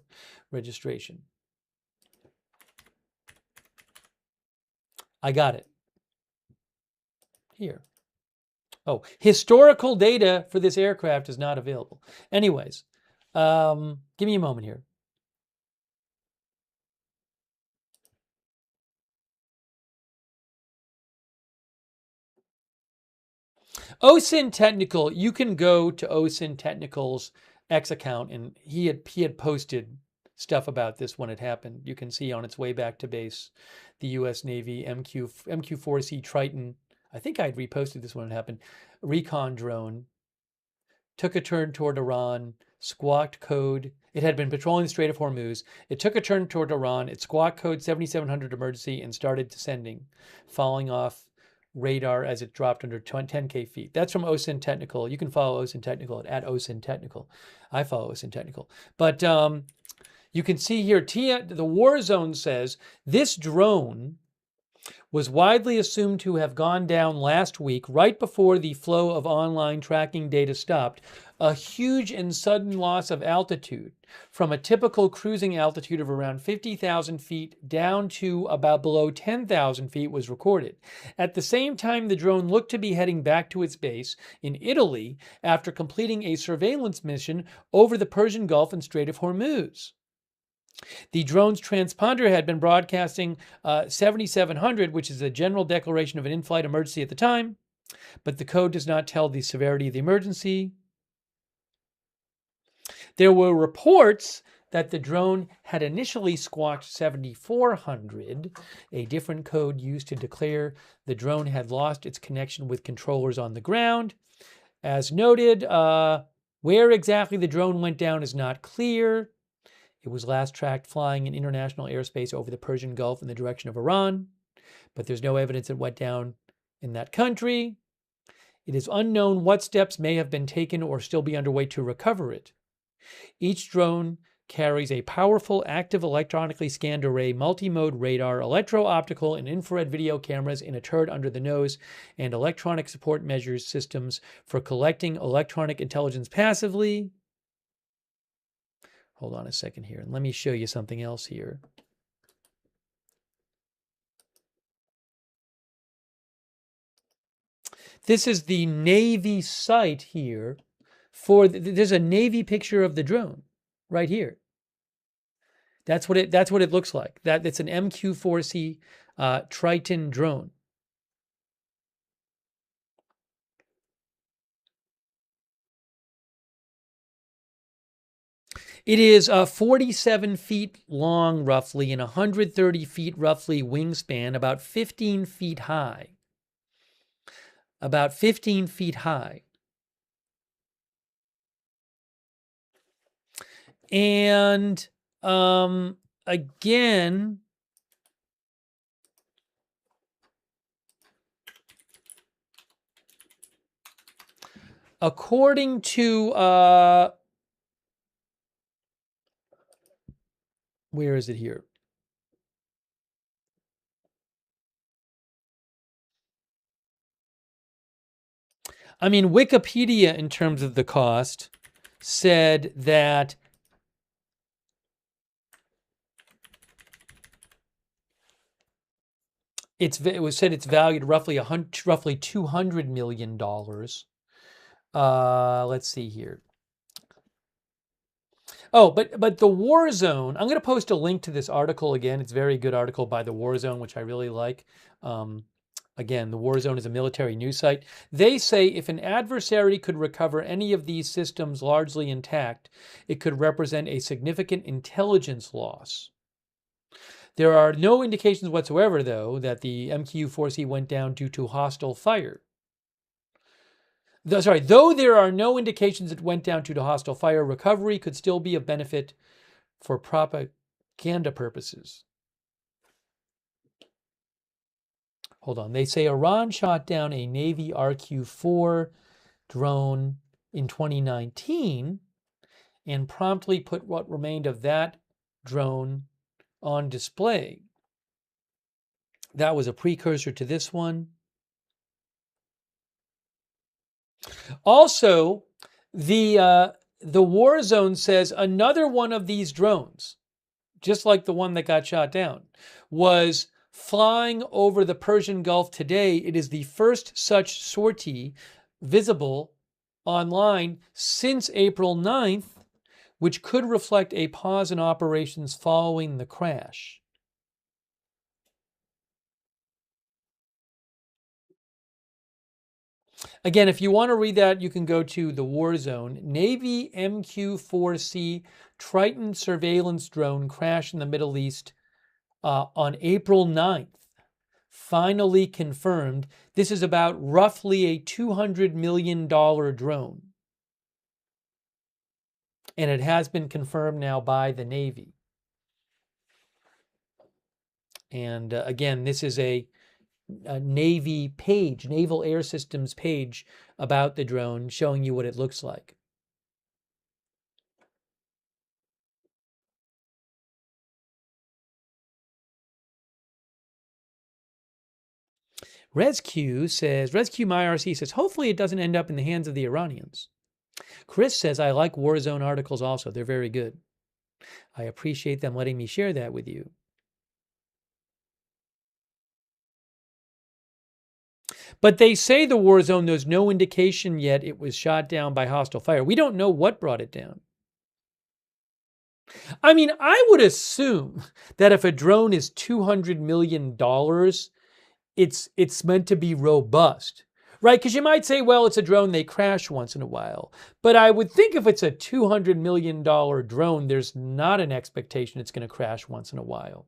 registration. I got it. Here. Oh, historical data for this aircraft is not available. Anyways, give me a moment here. OSINT Technical, you can go to OSINT Technical's X account, and he had posted stuff about this when it happened. You can see on its way back to base, the U.S. Navy MQ-4C Triton. I think I'd reposted this when it happened. Recon drone took a turn toward Iran, squawked code. It had been patrolling the Strait of Hormuz. It took a turn toward Iran. It squawked code 7700 emergency and started descending, falling off radar as it dropped under 10K feet. That's from OSINT Technical. You can follow OSINT Technical at OSINT Technical. I follow OSINT Technical. But you can see here, the War Zone says this drone was widely assumed to have gone down last week, right before the flow of online tracking data stopped. A huge and sudden loss of altitude from a typical cruising altitude of around 50,000 feet down to about below 10,000 feet was recorded. At the same time, the drone looked to be heading back to its base in Italy after completing a surveillance mission over the Persian Gulf and Strait of Hormuz. The drone's transponder had been broadcasting 7700, which is a general declaration of an in-flight emergency at the time, but the code does not tell the severity of the emergency. There were reports that the drone had initially squawked 7400, a different code used to declare the drone had lost its connection with controllers on the ground. As noted, where exactly the drone went down is not clear. It was last tracked flying in international airspace over the Persian Gulf in the direction of Iran, but there's no evidence it went down in that country. It is unknown what steps may have been taken or still be underway to recover it. Each drone carries a powerful active electronically scanned array multi-mode radar, electro-optical and infrared video cameras in a turret under the nose, and electronic support measures systems for collecting electronic intelligence passively. Hold on a second here, and let me show you something else here. This is the Navy site here. There's a Navy picture of the drone right here. That's what it looks like. It's an MQ-4C Triton drone. It is 47 feet long, roughly, and 130 feet, roughly, wingspan, about 15 feet high. About 15 feet high. And again, according to where is it here? I mean, Wikipedia, in terms of the cost, said that it's valued roughly $200 million. Let's see here. Oh, but the War Zone, I'm going to post a link to this article again. It's a very good article by the War Zone, which I really like. Again, the War Zone is a military news site. They say if an adversary could recover any of these systems largely intact, it could represent a significant intelligence loss. There are no indications whatsoever, though, that the MQ-4C went down due to hostile fire. Though there are no indications it went down due to hostile fire, recovery could still be of benefit for propaganda purposes. Hold on. They say Iran shot down a Navy RQ-4 drone in 2019 and promptly put what remained of that drone on display. That was a precursor to this one. Also, the war zone says another one of these drones, just like the one that got shot down, was flying over the Persian Gulf today. It is the first such sortie visible online since April 9th, which could reflect a pause in operations following the crash. Again, if you want to read that, you can go to the War Zone. Navy MQ-4C Triton surveillance drone crashed in the Middle East on April 9th. Finally confirmed. This is about roughly a $200 million drone. And it has been confirmed now by the Navy. And again, this is a Navy page, Naval Air Systems page about the drone, showing you what it looks like. Rescue MyRC says, hopefully it doesn't end up in the hands of the Iranians. Chris says, I like Warzone articles also. They're very good. I appreciate them letting me share that with you. But they say the war zone, there's no indication yet it was shot down by hostile fire. We don't know what brought it down. I mean, I would assume that if a drone is $200 million, it's meant to be robust, right? Because you might say, well, it's a drone, they crash once in a while. But I would think if it's a $200 million drone, there's not an expectation it's going to crash once in a while.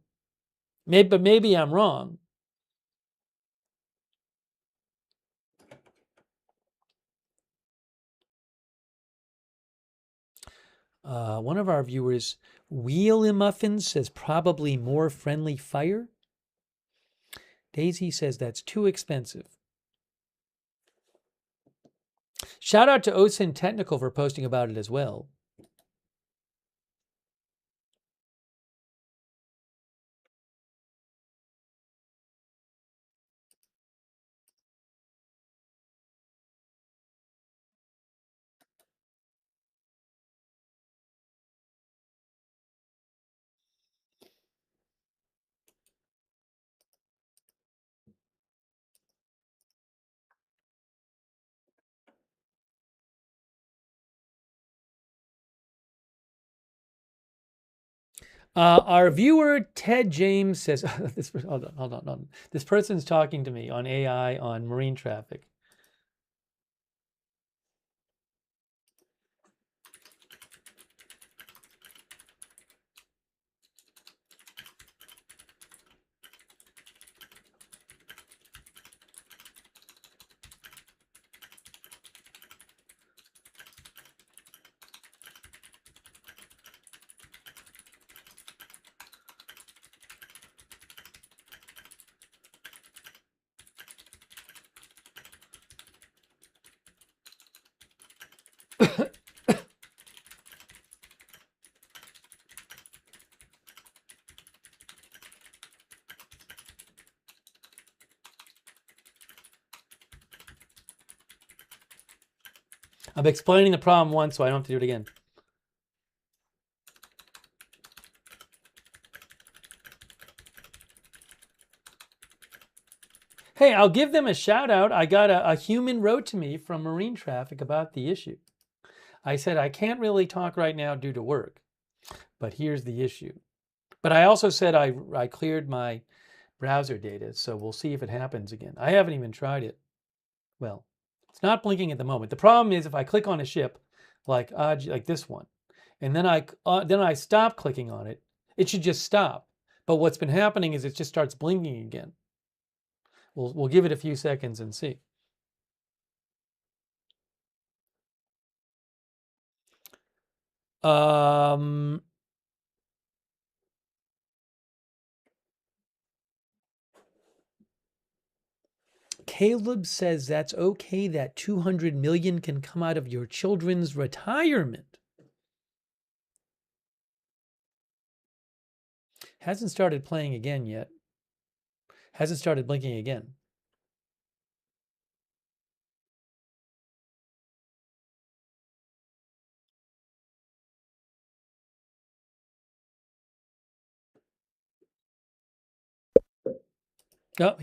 But maybe I'm wrong. One of our viewers, Wheel Muffins, says probably more friendly fire. Daisy says that's too expensive. Shout out to OSINT Technical for posting about it as well. Our viewer, Ted James, says, hold on. This person's talking to me on AI on marine traffic. I'm explaining the problem once, so I don't have to do it again. Hey, I'll give them a shout out. I got a human wrote to me from marine traffic about the issue. I said, I can't really talk right now due to work, but here's the issue. But I also said I cleared my browser data, so we'll see if it happens again. I haven't even tried it. Well, it's not blinking at the moment. The problem is if I click on a ship, like this one, and then I stop clicking on it, it should just stop. But what's been happening is it just starts blinking again. We'll give it a few seconds and see. Caleb says that's okay that 200 million can come out of your children's retirement. Hasn't started playing again yet. Hasn't started blinking again. Oh,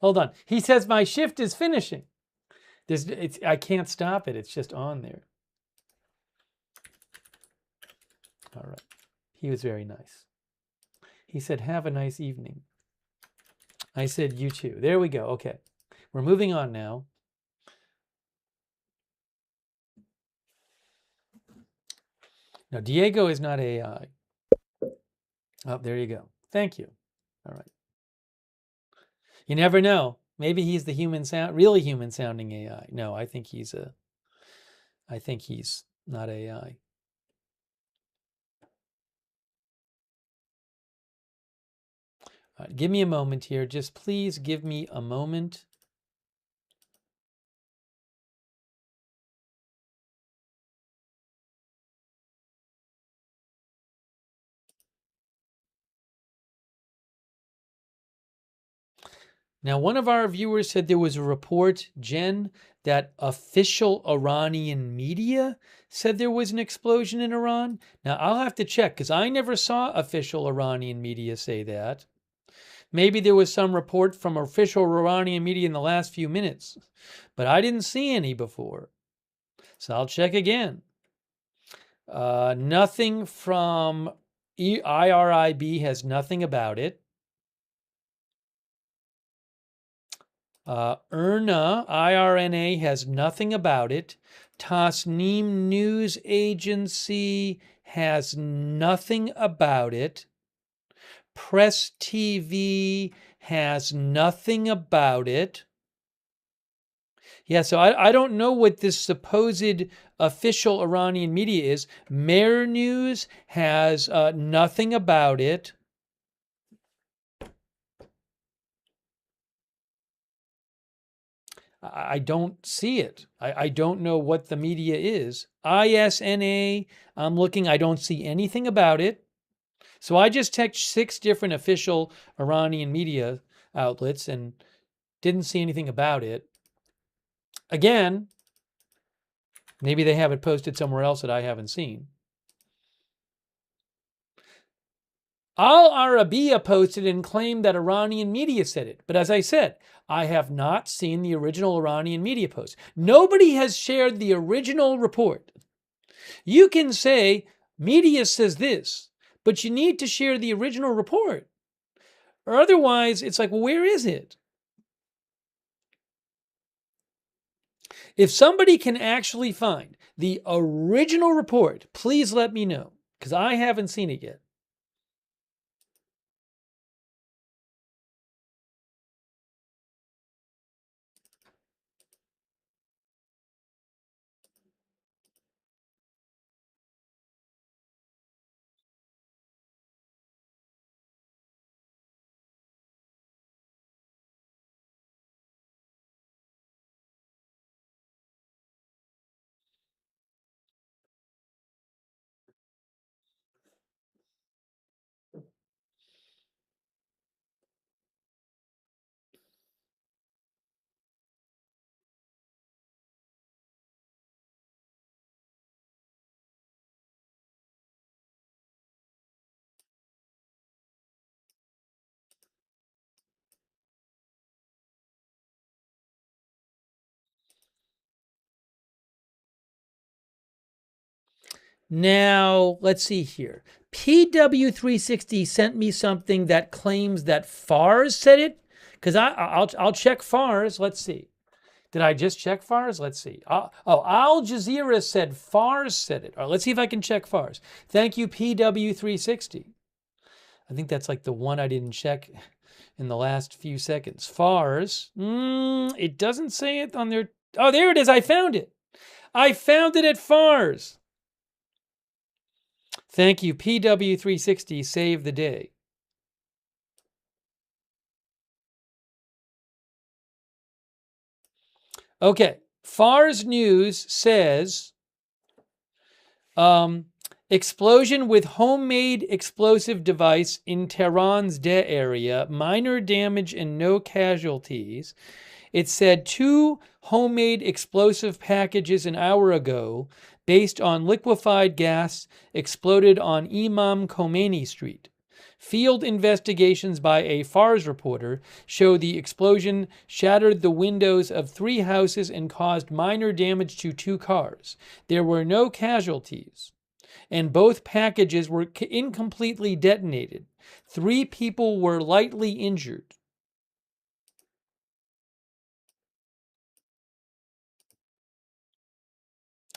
hold on. He says my shift is finishing. I can't stop it. It's just on there. All right. He was very nice. He said, have a nice evening. I said, you too. There we go. Okay. We're moving on now. Now, Diego is not AI. Oh, there you go. Thank you. All right. You never know. Maybe he's the really human sounding AI. No, I think he's not AI. All right, give me a moment here. Just please give me a moment. Now, one of our viewers said there was a report, Jen, that official Iranian media said there was an explosion in Iran. Now, I'll have to check because I never saw official Iranian media say that. Maybe there was some report from official Iranian media in the last few minutes, but I didn't see any before. So I'll check again. Nothing from IRIB has nothing about it. IRNA has nothing about it. Tasnim News Agency has nothing about it. Press TV has nothing about it. Yeah, so I don't know what this supposed official Iranian media is. Mer News has nothing about it. I don't see it. I don't know what the media is. ISNA, I'm looking, I don't see anything about it. So I just checked 6 different official Iranian media outlets and didn't see anything about it. Again, maybe they have it posted somewhere else that I haven't seen. Al Arabiya posted and claimed that Iranian media said it. But as I said, I have not seen the original Iranian media post. Nobody has shared the original report. You can say, media says this, but you need to share the original report. Or otherwise, it's like, well, where is it? If somebody can actually find the original report, please let me know, because I haven't seen it yet. Now, let's see here. PW360 sent me something that claims that Fars said it. Because I'll check Fars. Let's see. Did I just check Fars? Let's see. Al Jazeera said Fars said it. All right, let's see if I can check Fars. Thank you, PW360. I think that's like the one I didn't check in the last few seconds. Fars. It doesn't say it on their... Oh, there it is. I found it. I found it at Fars. Thank you, PW360. Save the day. Okay. Fars News says explosion with homemade explosive device in Tehran's Deh area, minor damage and no casualties. It said 2 homemade explosive packages an hour ago based on liquefied gas exploded on Imam Khomeini Street. Field investigations by a Fars reporter show the explosion shattered the windows of 3 houses and caused minor damage to 2 cars. There were no casualties, and both packages were incompletely detonated. 3 people were lightly injured.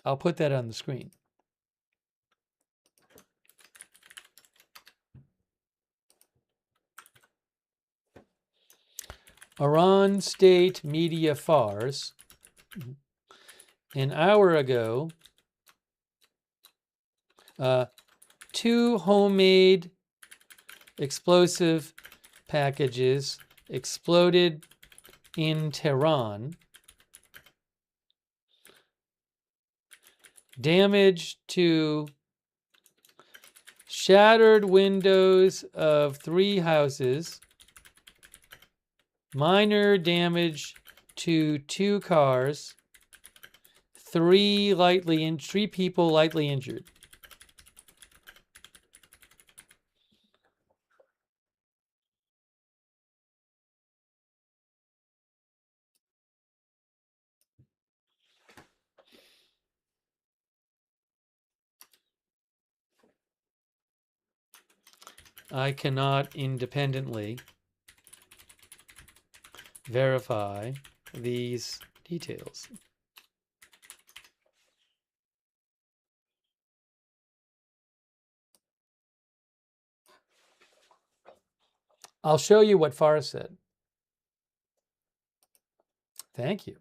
I'll put that on the screen. Iran State Media Fars, an hour ago, 2 homemade explosive packages exploded in Tehran. Damage to shattered windows of 3 houses. Minor damage to 2 cars. 3 people lightly injured. I cannot independently verify these details. I'll show you what Fars said. Thank you.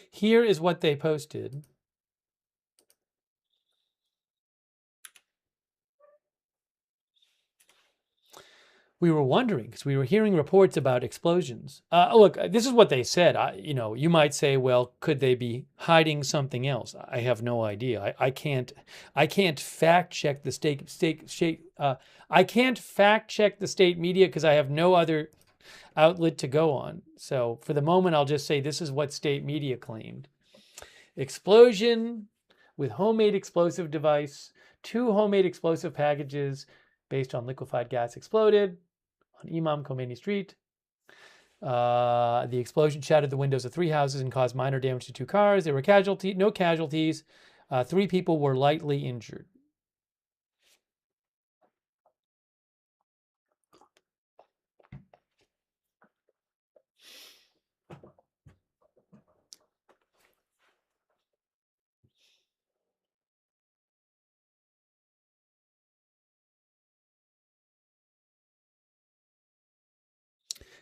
Here is what they posted. We were wondering because we were hearing reports about explosions. Look, this is what they said. You might say, well, could they be hiding something else? I have no idea. I can't fact check the I can't fact check the state media because I have no other outlet to go on. So for the moment, I'll just say this is what state media claimed. Explosion with homemade explosive device. 2 homemade explosive packages based on liquefied gas exploded on Imam Khomeini Street. The explosion shattered the windows of 3 houses and caused minor damage to 2 cars. There were no casualties. 3 people were lightly injured.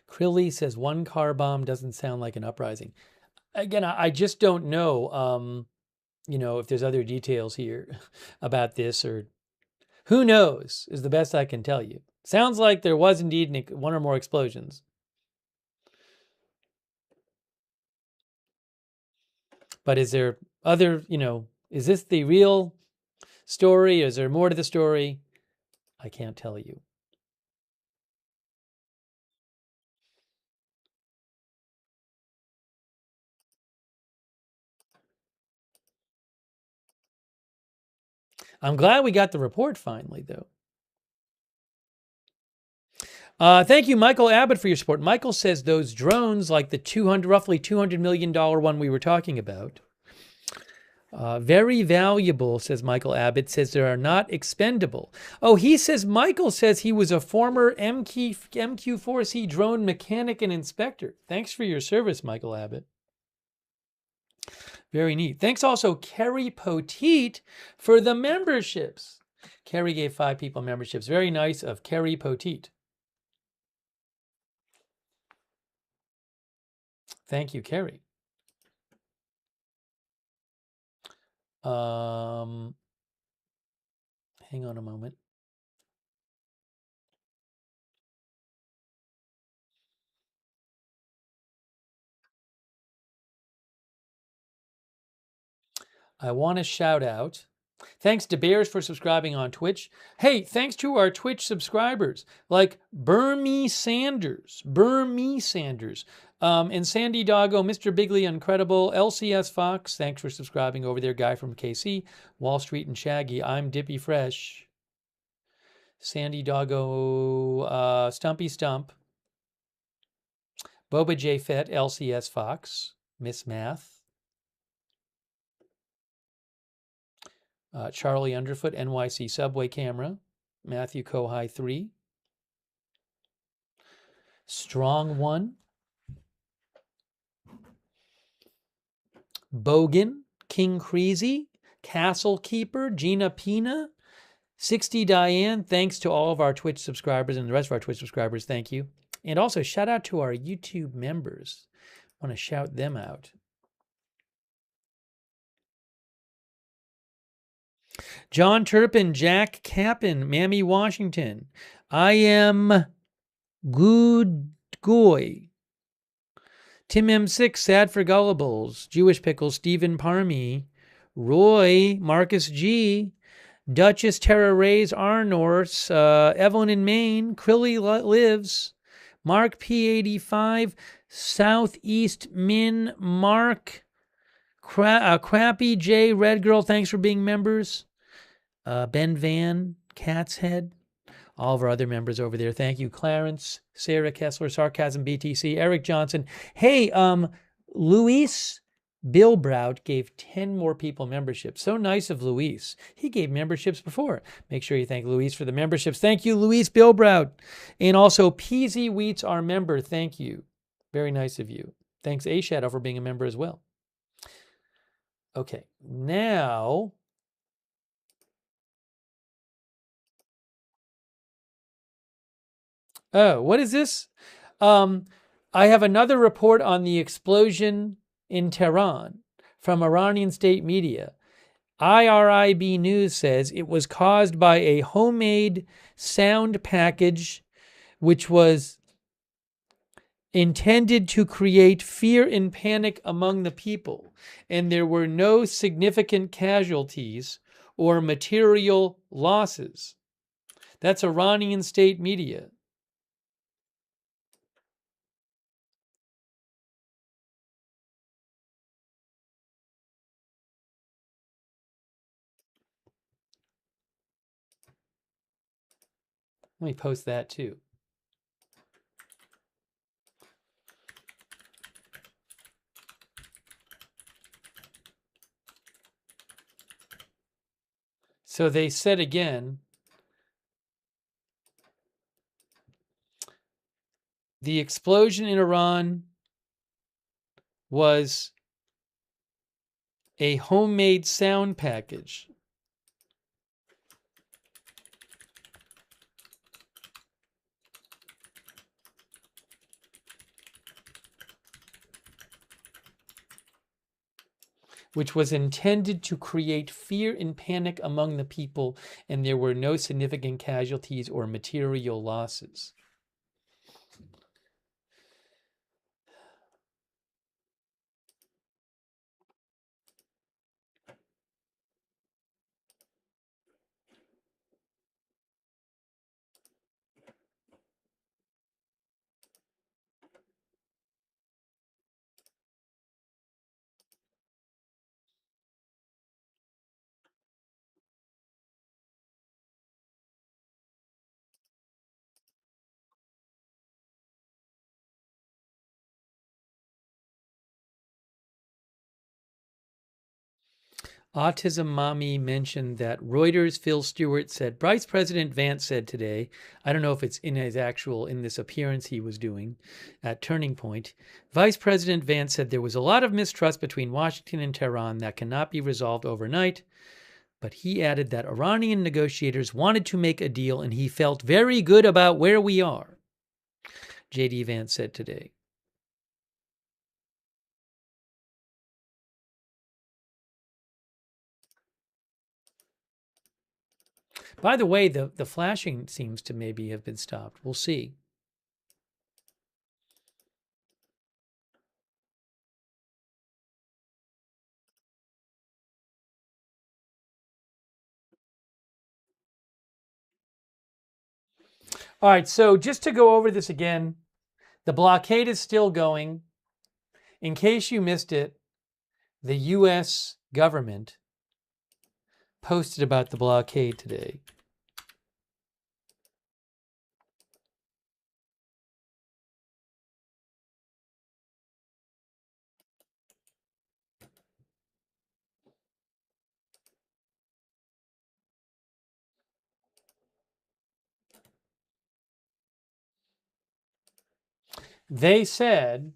Krilly says 1 car bomb doesn't sound like an uprising. Again, I just don't know, if there's other details here about this, or who knows is the best I can tell you. Sounds like there was indeed 1 or more explosions. But is there other, is this the real story? Is there more to the story? I can't tell you. I'm glad we got the report finally, though. Thank you, Michael Abbott, for your support. Michael says those drones, like the roughly $200 million one we were talking about, very valuable, says Michael Abbott, says they are not expendable. Oh, Michael says he was a former MQ-4C drone mechanic and inspector. Thanks for your service, Michael Abbott. Very neat. Thanks also, Kerry Poteet, for the memberships. Kerry gave 5 people memberships. Very nice of Kerry Poteet. Thank you, Kerry. Hang on a moment. I want to shout out. Thanks to Bears for subscribing on Twitch. Hey, thanks to our Twitch subscribers like Burmese Sanders, and Sandy Doggo, Mr. Bigley Incredible, LCS Fox. Thanks for subscribing over there, Guy from KC, Wall Street and Shaggy. I'm Dippy Fresh. Sandy Doggo, Stumpy Stump, Boba J Fett, LCS Fox, Miss Math. Charlie Underfoot, NYC Subway Camera, Matthew Kohai 3, Strong 1, Bogan, King Creasy, Castle Keeper, Gina Pina, 60 Diane. Thanks to all of our Twitch subscribers and the rest of our Twitch subscribers. Thank you. And also shout out to our YouTube members. I want to shout them out. John Turpin, Jack Capin, Mammy Washington. I am Good Goy. Tim M6, Sad for Gullibles. Jewish Pickle, Stephen Parmy. Roy, Marcus G. Duchess Tara Rays Arnorse. Evelyn in Maine. Crilly Lives. Mark P85. Southeast Min. Mark. Crappy J. Red Girl, thanks for being members. Ben Van, Cat's Head, all of our other members over there. Thank you. Clarence, Sarah Kessler, Sarcasm BTC, Eric Johnson. Hey, Luis Bilbrout gave 10 more people memberships. So nice of Luis. He gave memberships before. Make sure you thank Luis for the memberships. Thank you, Luis Bilbrout. And also, Peasy Wheats, our member. Thank you. Very nice of you. Thanks, A Shadow, for being a member as well. Okay, now oh, what is this? I have another report on the explosion in Tehran from Iranian state media. IRIB News says it was caused by a homemade sound package which was intended to create fear and panic among the people, and there were no significant casualties or material losses. That's Iranian state media. Let me post that too. So they said again, the explosion in Iran was a homemade sound package. Which was intended to create fear and panic among the people, and there were no significant casualties or material losses. Autism Mommy mentioned that Reuters' Phil Stewart said, Vice President Vance said today, I don't know if it's in this appearance he was doing at Turning Point, Vice President Vance said there was a lot of mistrust between Washington and Tehran that cannot be resolved overnight, but he added that Iranian negotiators wanted to make a deal and he felt very good about where we are, J.D. Vance said today. By the way, the flashing seems to maybe have been stopped. We'll see. All right, so just to go over this again, the blockade is still going. In case you missed it, the U.S. government posted about the blockade today. They said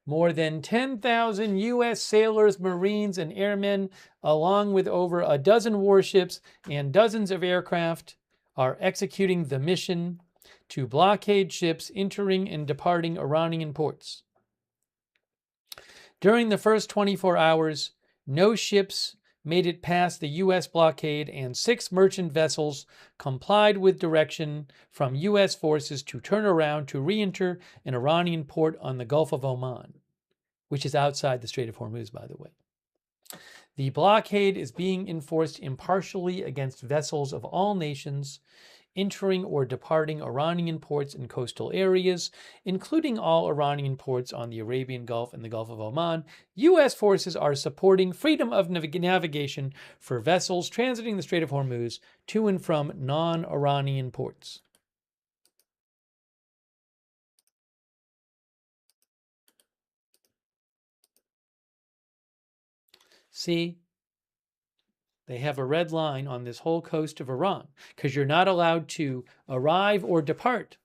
more than 10,000 U.S. sailors, Marines, and airmen, along with over a dozen warships and dozens of aircraft, are executing the mission to blockade ships entering and departing Iranian ports. During the first 24 hours, no ships made it past the U.S. blockade, and 6 merchant vessels complied with direction from U.S. forces to turn around to re-enter an Iranian port on the Gulf of Oman, which is outside the Strait of Hormuz, by the way. The blockade is being enforced impartially against vessels of all nations entering or departing Iranian ports and coastal areas, including all Iranian ports on the Arabian Gulf and the Gulf of Oman. U.S. forces are supporting freedom of navigation for vessels transiting the Strait of Hormuz to and from non-Iranian ports. See? They have a red line on this whole coast of Iran because you're not allowed to arrive or depart.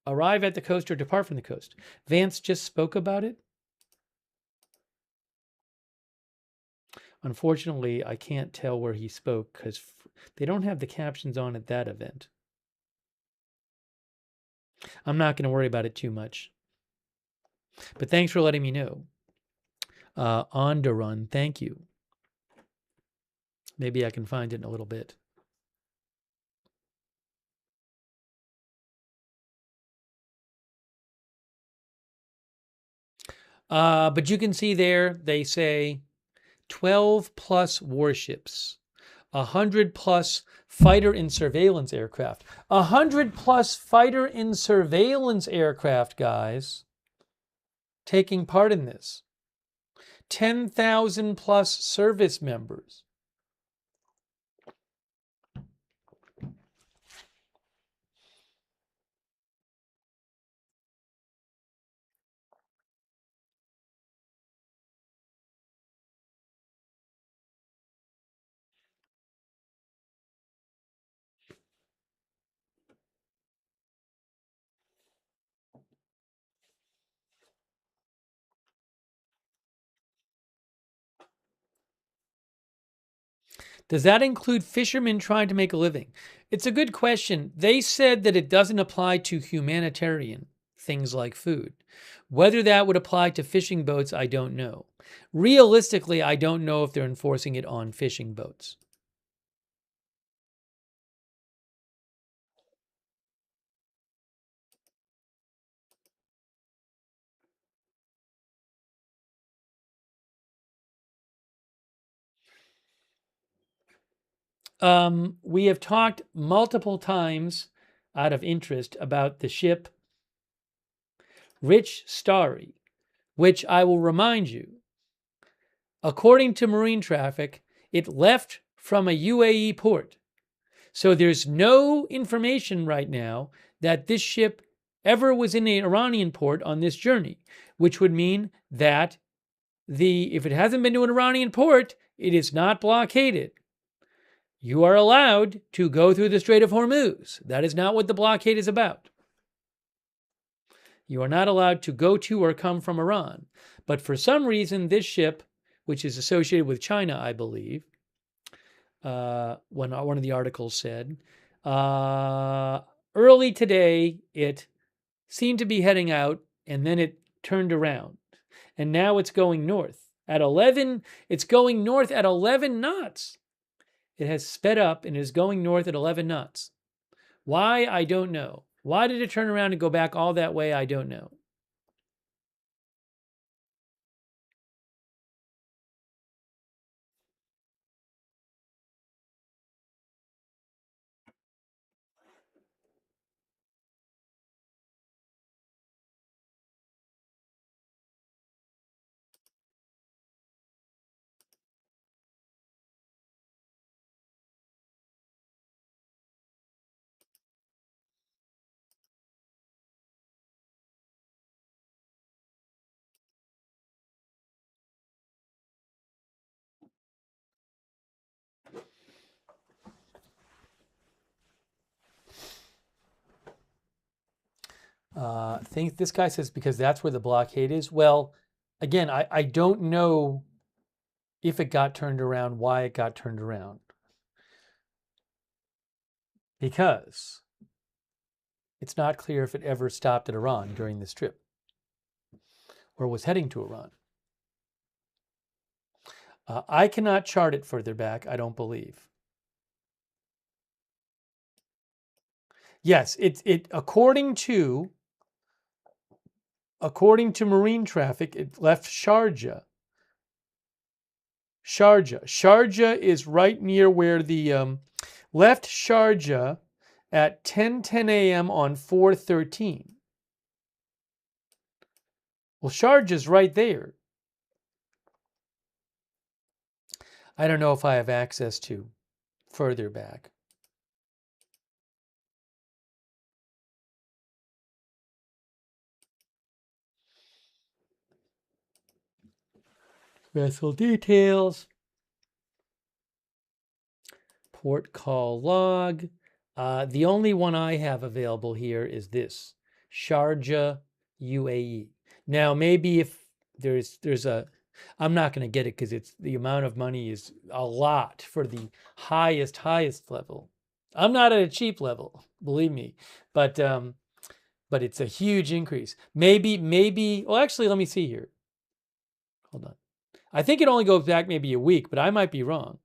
Arrive at the coast or depart from the coast. Vance just spoke about it. Unfortunately, I can't tell where he spoke because they don't have the captions on at that event. I'm not going to worry about it too much. But thanks for letting me know. On to run, thank you. Maybe I can find it in a little bit. But you can see there, they say 12 plus warships, 100 plus fighter and surveillance aircraft. 100 plus fighter and surveillance aircraft, guys, taking part in this. 10,000 plus service members. Does that include fishermen trying to make a living? It's a good question. They said that it doesn't apply to humanitarian things like food. Whether that would apply to fishing boats, I don't know. Realistically, I don't know if they're enforcing it on fishing boats. We have talked multiple times out of interest about the ship Rich Starry, which I will remind you, according to marine traffic, it left from a UAE port. So there's no information right now that this ship ever was in an Iranian port on this journey, which would mean that if it hasn't been to an Iranian port, it is not blockaded. You are allowed to go through the Strait of Hormuz. That is not what the blockade is about. You are not allowed to go to or come from Iran. But for some reason, this ship, which is associated with China, I believe, when one of the articles said, early today, it seemed to be heading out, and then it turned around. And now it's going north. It's going north at 11 knots. It has sped up and is going north at 11 knots. Why? I don't know. Why did it turn around and go back all that way? I don't know. Think this guy says because that's where the blockade is. Well, again, I don't know if it got turned around, why it got turned around. Because it's not clear if it ever stopped at Iran during this trip or was heading to Iran. I cannot chart it further back, I don't believe. Yes, it according to marine traffic, it left Sharjah. Sharjah is right near where the left Sharjah at 10:10 a.m. on 4/13. Well, Sharjah's right there. I don't know if I have access to further back. Vessel details. Port call log. The only one I have available here is this, Sharjah, UAE. Now, maybe if there's a, I'm not going to get it because it's the amount of money is a lot for the highest level. I'm not at a cheap level, believe me, but it's a huge increase. Maybe. Well, actually, let me see here. Hold on. I think it only goes back maybe a week, but I might be wrong.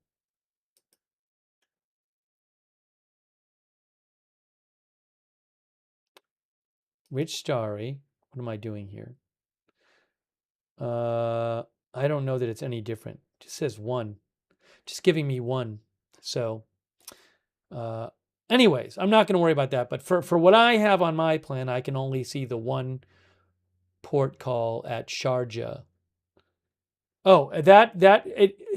Rich Starry. What am I doing here? I don't know that it's any different. It just says 1. Just giving me 1. So, anyways, I'm not going to worry about that. But for what I have on my plan, I can only see the 1 port call at Sharjah. Oh,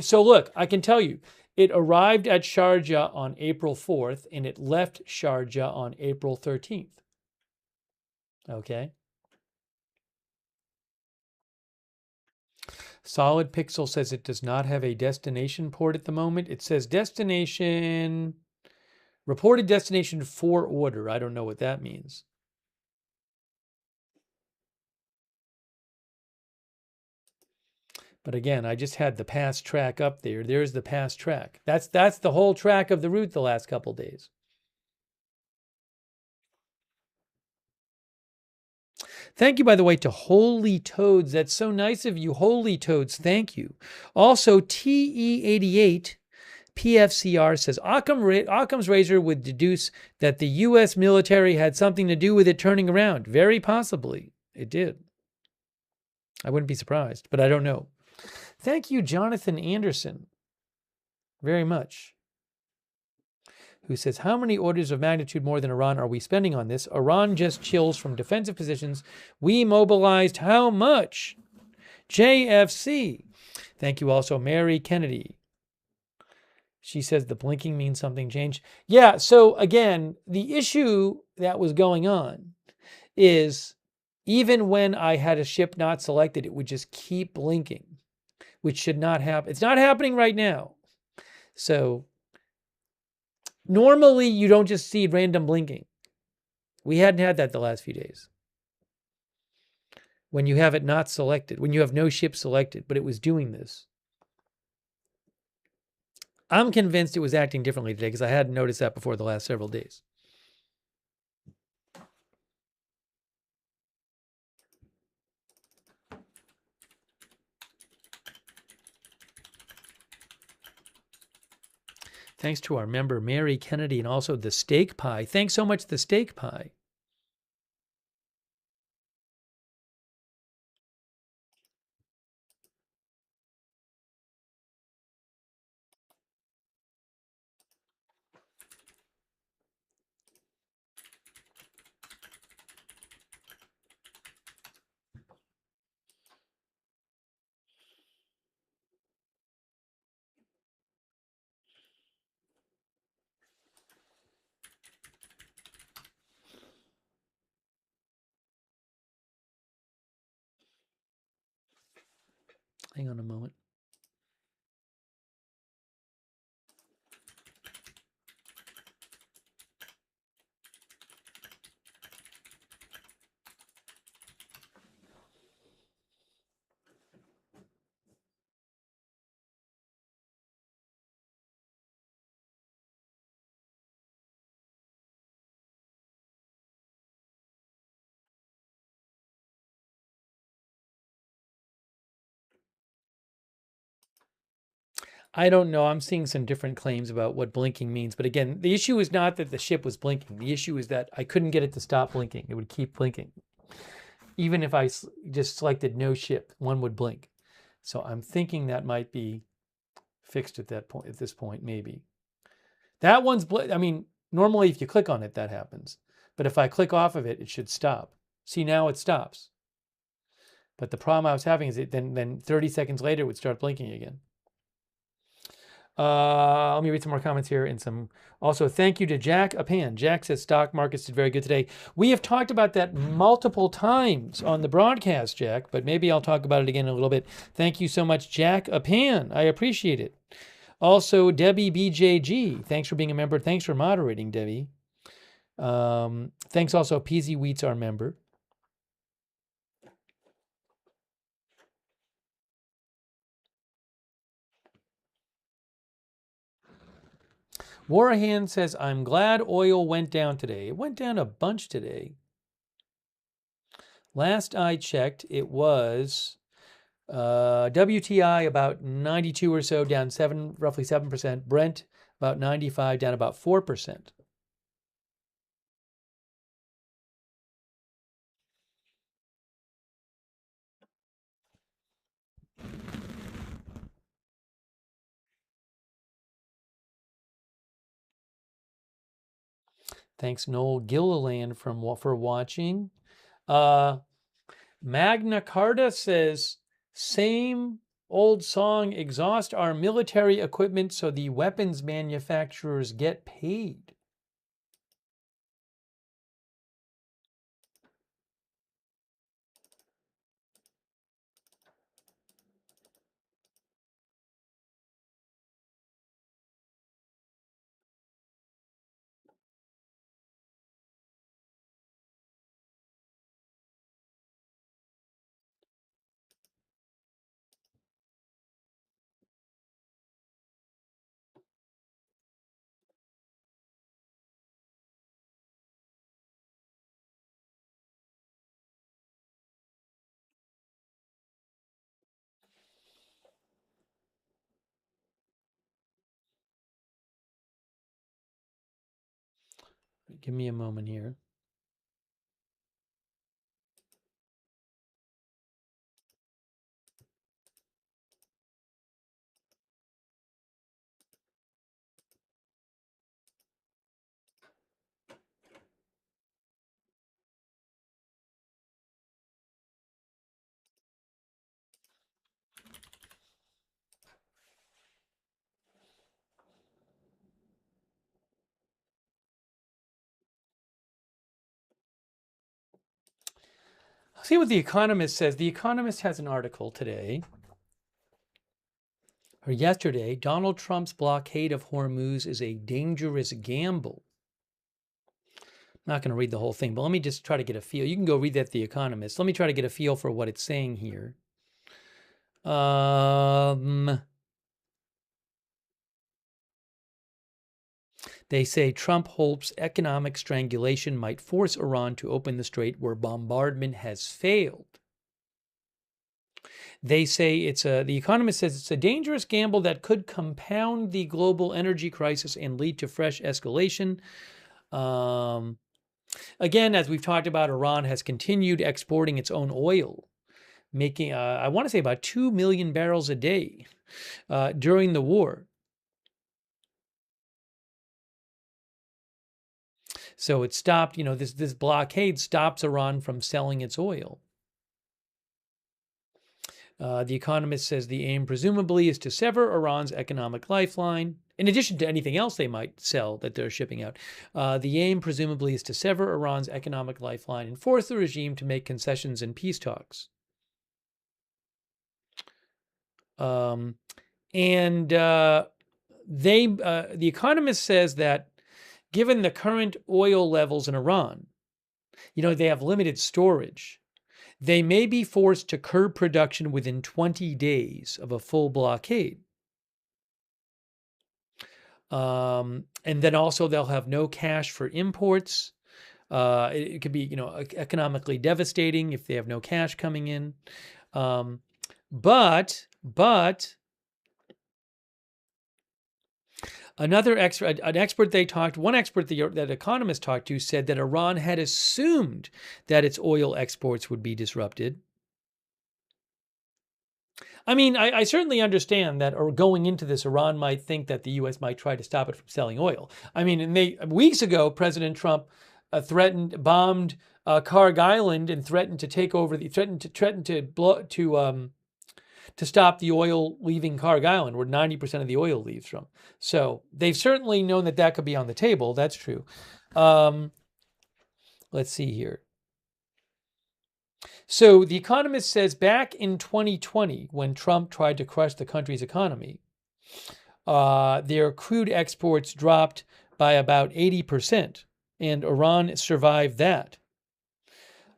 so look, I can tell you, it arrived at Sharjah on April 4th and it left Sharjah on April 13th. Okay. Solid Pixel says it does not have a destination port at the moment. It says destination, reported destination for order. I don't know what that means. But again, I just had the past track up there. There's the past track. That's the whole track of the route the last couple days. Thank you, by the way, to Holy Toads. That's so nice of you, Holy Toads. Thank you. Also, TE88 PFCR says, Occam's razor would deduce that the U.S. military had something to do with it turning around. Very possibly. It did. I wouldn't be surprised, but I don't know. Thank you, Jonathan Anderson, very much. Who says, how many orders of magnitude more than Iran are we spending on this? Iran just chills from defensive positions. We mobilized how much? JFC. Thank you also, Mary Kennedy. She says the blinking means something changed. Yeah, so again, the issue that was going on is even when I had a ship not selected, it would just keep blinking, which should not happen. It's not happening right now. So normally, you don't just see random blinking. We hadn't had that the last few days. When you have it not selected, when you have no ship selected, but it was doing this. I'm convinced it was acting differently today because I hadn't noticed that before the last several days. Thanks to our member, Mary Kennedy, and also the Steak Pie. Thanks so much, the Steak Pie. Hang on a moment. I don't know. I'm seeing some different claims about what blinking means. But again, the issue is not that the ship was blinking. The issue is that I couldn't get it to stop blinking. It would keep blinking. Even if I just selected no ship, one would blink. So I'm thinking that might be fixed at that point, at this point, maybe. That one's, I mean, normally if you click on it, that happens. But if I click off of it, it should stop. See, now it stops. But the problem I was having is it then 30 seconds later, it would start blinking again. Let me read some more comments here and some. Also, thank you to Jack Apan. Jack says stock markets did very good today. We have talked about that multiple times on the broadcast, Jack, but maybe I'll talk about it again in a little bit. Thank you so much, Jack Apan. I appreciate it. Also, Debbie BJG. Thanks for being a member. Thanks for moderating, Debbie. Thanks also, Peasy Wheats, our member. Warahan says, I'm glad oil went down today. It went down a bunch today. Last I checked, it was WTI about 92 or so, down roughly 7%. Brent about 95, down about 4%. Thanks, Noel Gilliland, for watching. Magna Carta says, same old song, exhaust our military equipment so the weapons manufacturers get paid. Give me a moment here. See what The Economist says. The Economist has an article today, or yesterday. Donald Trump's blockade of Hormuz is a dangerous gamble. I'm not going to read the whole thing, but let me just try to get a feel. You can go read that, The Economist. Let me try to get a feel for what it's saying here. They say Trump hopes economic strangulation might force Iran to open the strait where bombardment has failed. They say The Economist says it's a dangerous gamble that could compound the global energy crisis and lead to fresh escalation. Again, as we've talked about, Iran has continued exporting its own oil, making, I want to say, about 2 million barrels a day during the war. So it stopped, this blockade stops Iran from selling its oil. The Economist says the aim presumably is to sever Iran's economic lifeline. In addition to anything else they might sell that they're shipping out, the aim presumably is to sever Iran's economic lifeline and force the regime to make concessions in peace talks. The Economist says that given the current oil levels in Iran, they have limited storage. They may be forced to curb production within 20 days of a full blockade. And then also they'll have no cash for imports. It could be, economically devastating if they have no cash coming in. But one expert that Economist talked to said that Iran had assumed that its oil exports would be disrupted. I mean, I certainly understand that, or going into this, Iran might think that the U.S. might try to stop it from selling oil. I mean, weeks ago, President Trump bombed Kharg Island and threatened to take over to stop the oil leaving Kharg Island, where 90% of the oil leaves from. So they've certainly known that could be on the table. That's true. Let's see here. So The Economist says back in 2020, when Trump tried to crush the country's economy, their crude exports dropped by about 80%, and Iran survived that.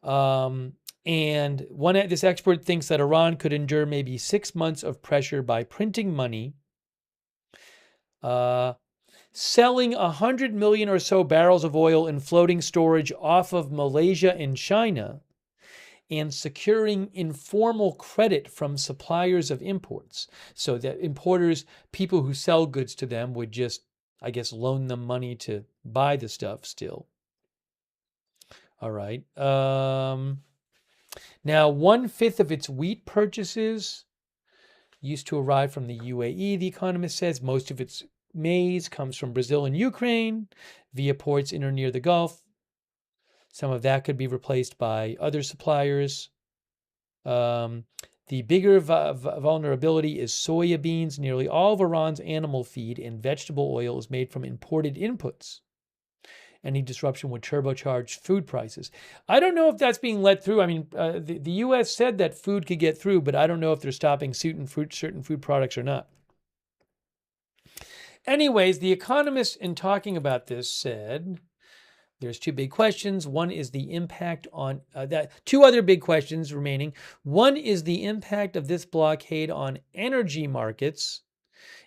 And this expert thinks that Iran could endure maybe 6 months of pressure by printing money, selling 100 million or so barrels of oil in floating storage off of Malaysia and China, and securing informal credit from suppliers of imports. So that importers, people who sell goods to them, would just, I guess, loan them money to buy the stuff still. All right. Now, 1/5 of its wheat purchases used to arrive from the UAE, The Economist says. Most of its maize comes from Brazil and Ukraine via ports in or near the Gulf. Some of that could be replaced by other suppliers. The bigger vulnerability is soya beans. Nearly all of Iran's animal feed and vegetable oil is made from imported inputs. Any disruption would turbocharge food prices. I don't know if that's being let through. I mean, the U.S. said that food could get through, but I don't know if they're stopping certain food products or not. Anyways, The Economist, in talking about this, said there's two big questions. One is the impact on two other big questions remaining. One is the impact of this blockade on energy markets,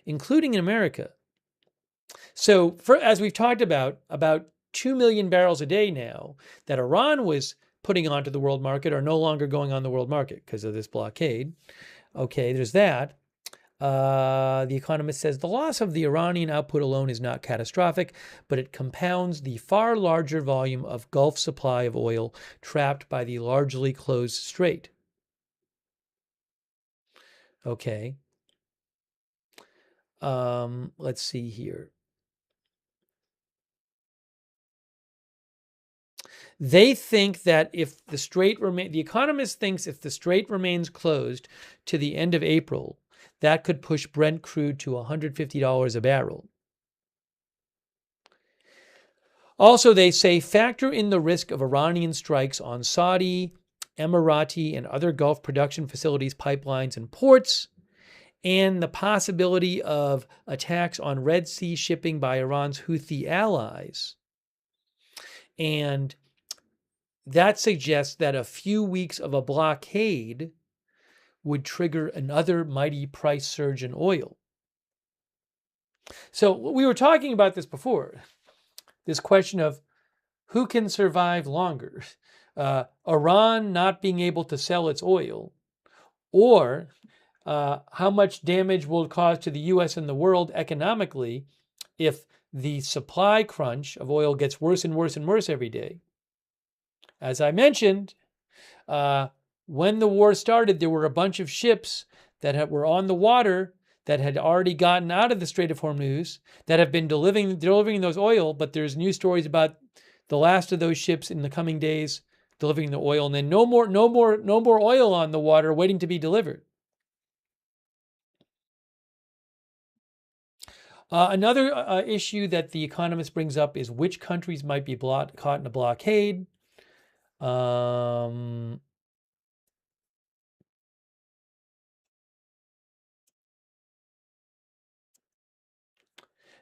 including in America. So, as we've talked about 2 million barrels a day now that Iran was putting onto the world market are no longer going on the world market because of this blockade. Okay, there's that. The Economist says the loss of the Iranian output alone is not catastrophic, but it compounds the far larger volume of Gulf supply of oil trapped by the largely closed strait. Okay. Let's see here. They think that if the strait the Economist thinks if the strait remains closed to the end of April, that could push Brent crude to $150 a barrel. Also, they say factor in the risk of Iranian strikes on Saudi, Emirati, and other Gulf production facilities, pipelines, and ports, and the possibility of attacks on Red Sea shipping by Iran's Houthi allies. And that suggests that a few weeks of a blockade would trigger another mighty price surge in oil. So we were talking about this before, this question of who can survive longer, Iran not being able to sell its oil, or how much damage will it cause to the U.S. and the world economically if the supply crunch of oil gets worse and worse and worse every day. As I mentioned, when the war started, there were a bunch of ships that were on the water that had already gotten out of the Strait of Hormuz that have been delivering those oil, but there's news stories about the last of those ships in the coming days delivering the oil, and then no more oil on the water waiting to be delivered. Another issue that The Economist brings up is which countries might be caught in a blockade.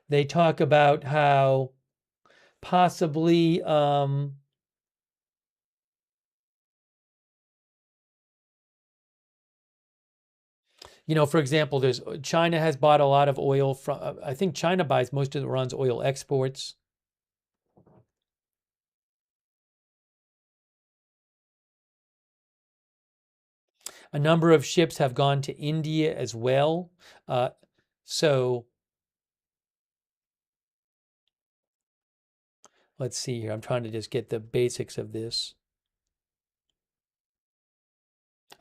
They talk about how possibly for example, China has bought a lot of oil from, I think China buys most of Iran's oil exports. A number of ships have gone to India as well. So let's see here. I'm trying to just get the basics of this.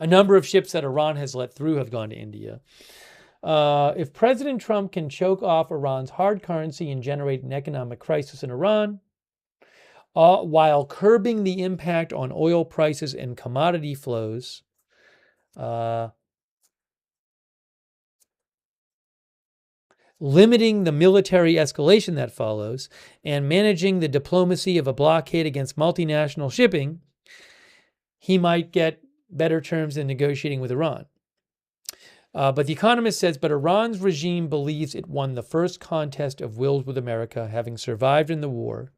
A number of ships that Iran has let through have gone to India. If President Trump can choke off Iran's hard currency and generate an economic crisis in Iran, while curbing the impact on oil prices and commodity flows, limiting the military escalation that follows, and managing the diplomacy of a blockade against multinational shipping, he might get better terms than negotiating with Iran. But The Economist says, but Iran's regime believes it won the first contest of wills with America, having survived in the war,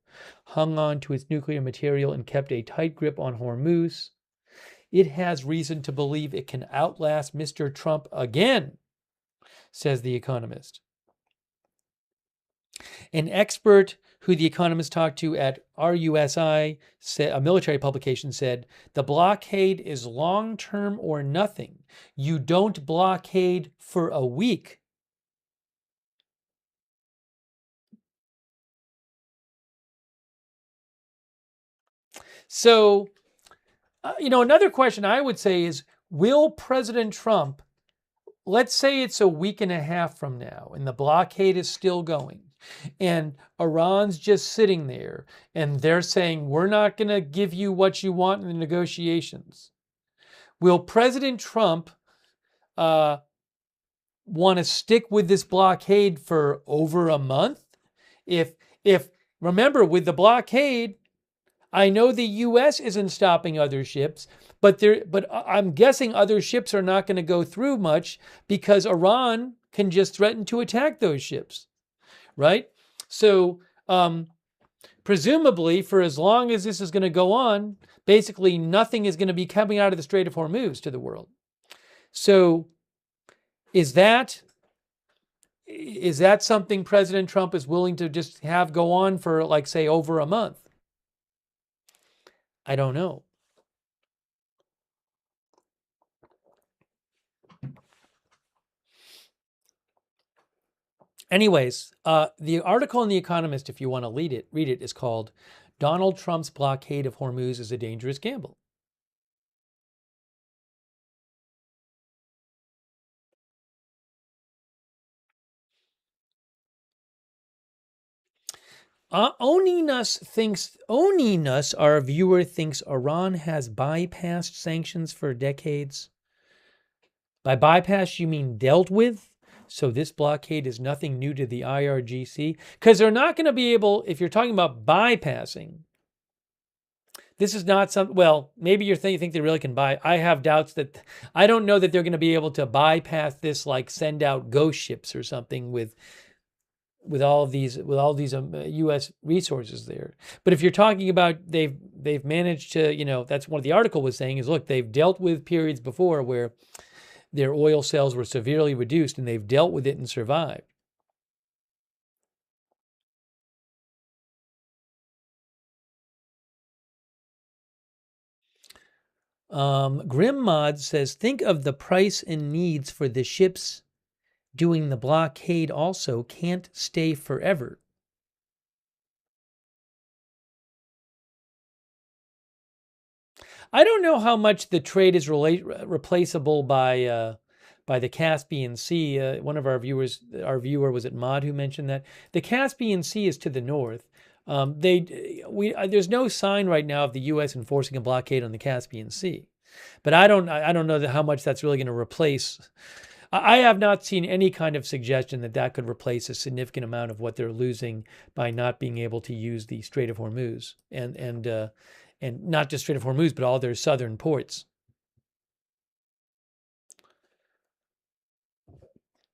hung on to its nuclear material, and kept a tight grip on Hormuz. It has reason to believe it can outlast Mr. Trump again, says The Economist. An expert who The Economist talked to at RUSI, a military publication, said, the blockade is long-term or nothing. You don't blockade for a week. So, another question I would say is, will President Trump, let's say it's a week and a half from now and the blockade is still going, and Iran's just sitting there and they're saying, we're not going to give you what you want in the negotiations. Will President Trump want to stick with this blockade for over a month? If remember, with the blockade, I know the U.S. isn't stopping other ships, but I'm guessing other ships are not going to go through much because Iran can just threaten to attack those ships, right? So presumably, for as long as this is going to go on, basically nothing is going to be coming out of the Strait of Hormuz to the world. So is that something President Trump is willing to just have go on for, like, say, over a month? I don't know. Anyways, the article in The Economist, if you want to read it, is called Donald Trump's Blockade of Hormuz is a Dangerous Gamble. Owning us, our viewer thinks Iran has bypassed sanctions for decades. By bypass, you mean dealt with? So this blockade is nothing new to the IRGC? Because they're not going to be able, if you're talking about bypassing, this is not well, maybe you think they really can buy. I have doubts that, I don't know that they're going to be able to bypass this, like send out ghost ships or something with all of these U.S. resources there. But if you're talking about they've managed to, that's what the article was saying is, look, they've dealt with periods before where their oil sales were severely reduced and they've dealt with it and survived. Grim Mod says, think of the price and needs for the ships doing the blockade also can't stay forever. I don't know how much the trade is replaceable by the Caspian Sea. One of our viewer was it Mod who mentioned that the Caspian Sea is to the north. There's no sign right now of the U.S. enforcing a blockade on the Caspian Sea, but I don't know how much that's really going to replace. I have not seen any kind of suggestion that could replace a significant amount of what they're losing by not being able to use the Strait of Hormuz and not just Strait of Hormuz, but all their southern ports.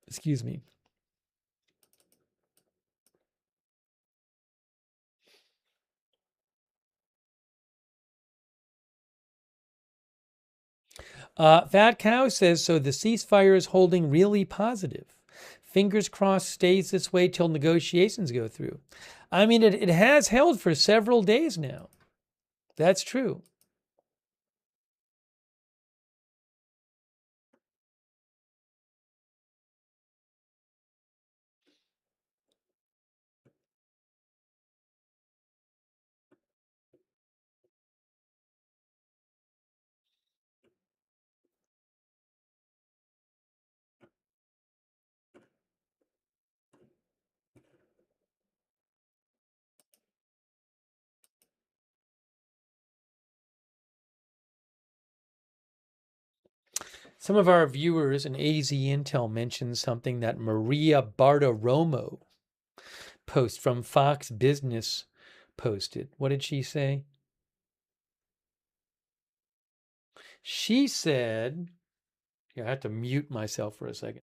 Excuse me. Fat Cow says, so the ceasefire is holding really positive. Fingers crossed stays this way till negotiations go through. I mean, it has held for several days now. That's true. Some of our viewers in AZ Intel mentioned something that Maria Bartiromo post from Fox Business posted. What did she say? She said, I have to mute myself for a second.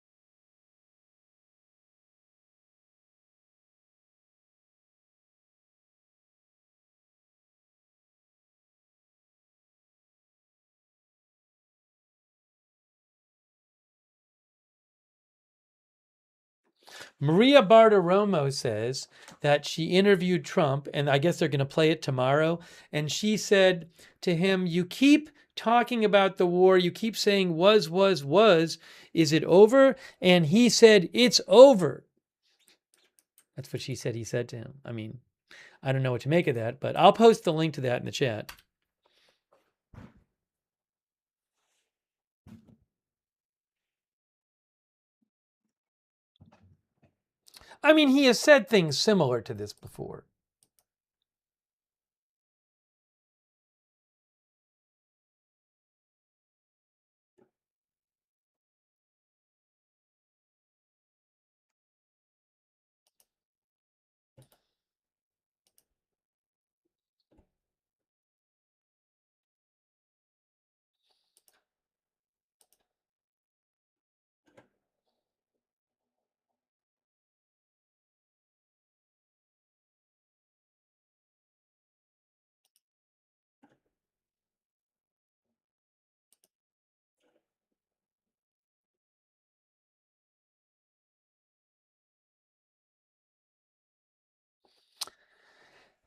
Maria Bartiromo says that she interviewed Trump, and I guess they're going to play it tomorrow. And she said to him, you keep talking about the war. You keep saying was. Is it over? And he said, it's over. That's what she said he said to him. I mean, I don't know what to make of that, but I'll post the link to that in the chat. I mean, he has said things similar to this before.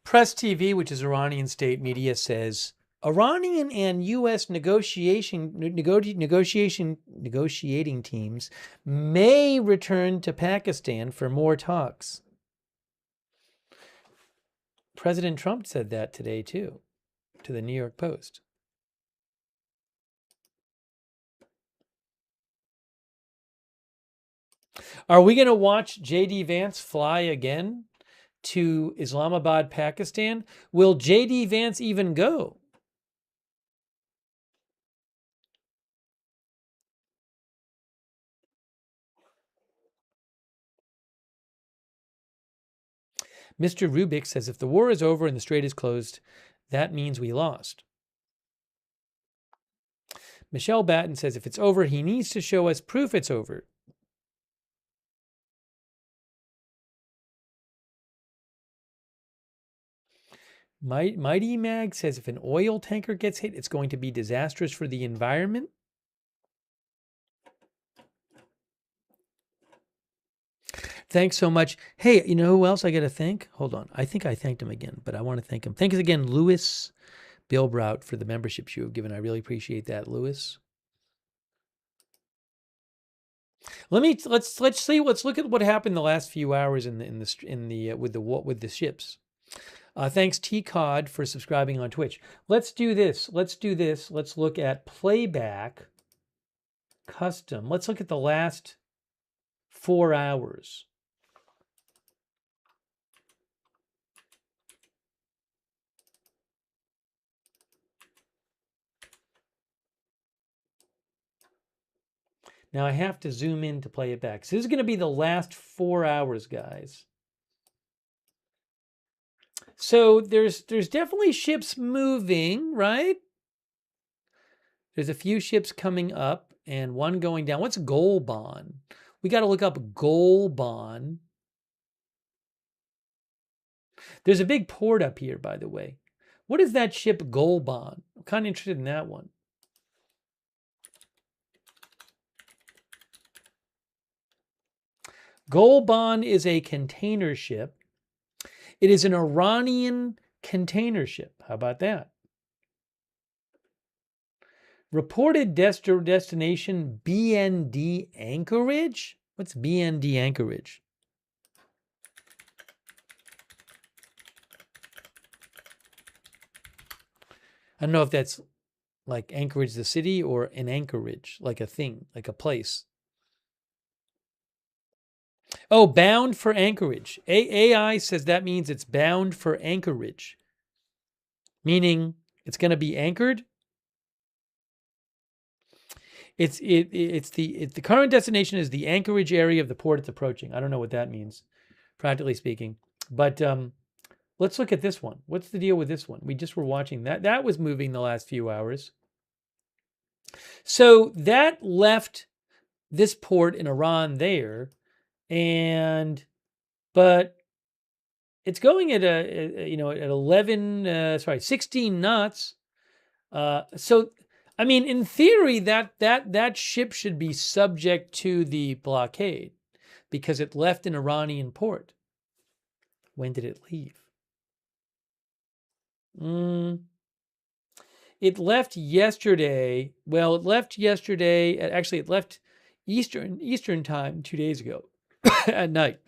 Press TV, which is Iranian state media, says Iranian and U.S. negotiating teams may return to Pakistan for more talks. President Trump said that today, too, to the New York Post. Are we going to watch J.D. Vance fly again to Islamabad, Pakistan? Will J.D. Vance even go? Mr. Rubik says, if the war is over and the strait is closed, that means we lost. Michelle Batten says, if it's over, he needs to show us proof it's over. Mighty Mag says, if an oil tanker gets hit, it's going to be disastrous for the environment. Thanks so much. Hey, you know who else I got to thank? Hold on. I think I thanked him again, but I want to thank him. Thanks again, Louis Bilbrout for the memberships you have given. I really appreciate that, Lewis. Let's see. Let's look at what happened the last few hours with the ships. Thanks TCOD for subscribing on Twitch. Let's do this. Let's look at playback custom. Let's look at the last 4 hours. Now I have to zoom in to play it back. So this is going to be the last 4 hours, guys. So there's definitely ships moving, right? There's a few ships coming up and one going down. What's Golban? We got to look up Golban. There's a big port up here, by the way. What is that ship Golban? I'm kind of interested in that one. Golban is a container ship. It is an Iranian container ship. How about that? Reported destination BND Anchorage? What's BND Anchorage? I don't know if that's like Anchorage the city or an anchorage, like a thing, like a place. Oh, bound for Anchorage. AI says that means it's bound for Anchorage, meaning it's going to be anchored. The current destination is the Anchorage area of the port it's approaching. I don't know what that means, practically speaking. But let's look at this one. What's the deal with this one? We just were watching that. That was moving the last few hours. So that left this port in Iran there. But it's going at at 16 knots. So, I mean, in theory, that ship should be subject to the blockade because it left an Iranian port. When did it leave? It left yesterday. Well, it left yesterday. Actually, it left Eastern time 2 days ago. At night.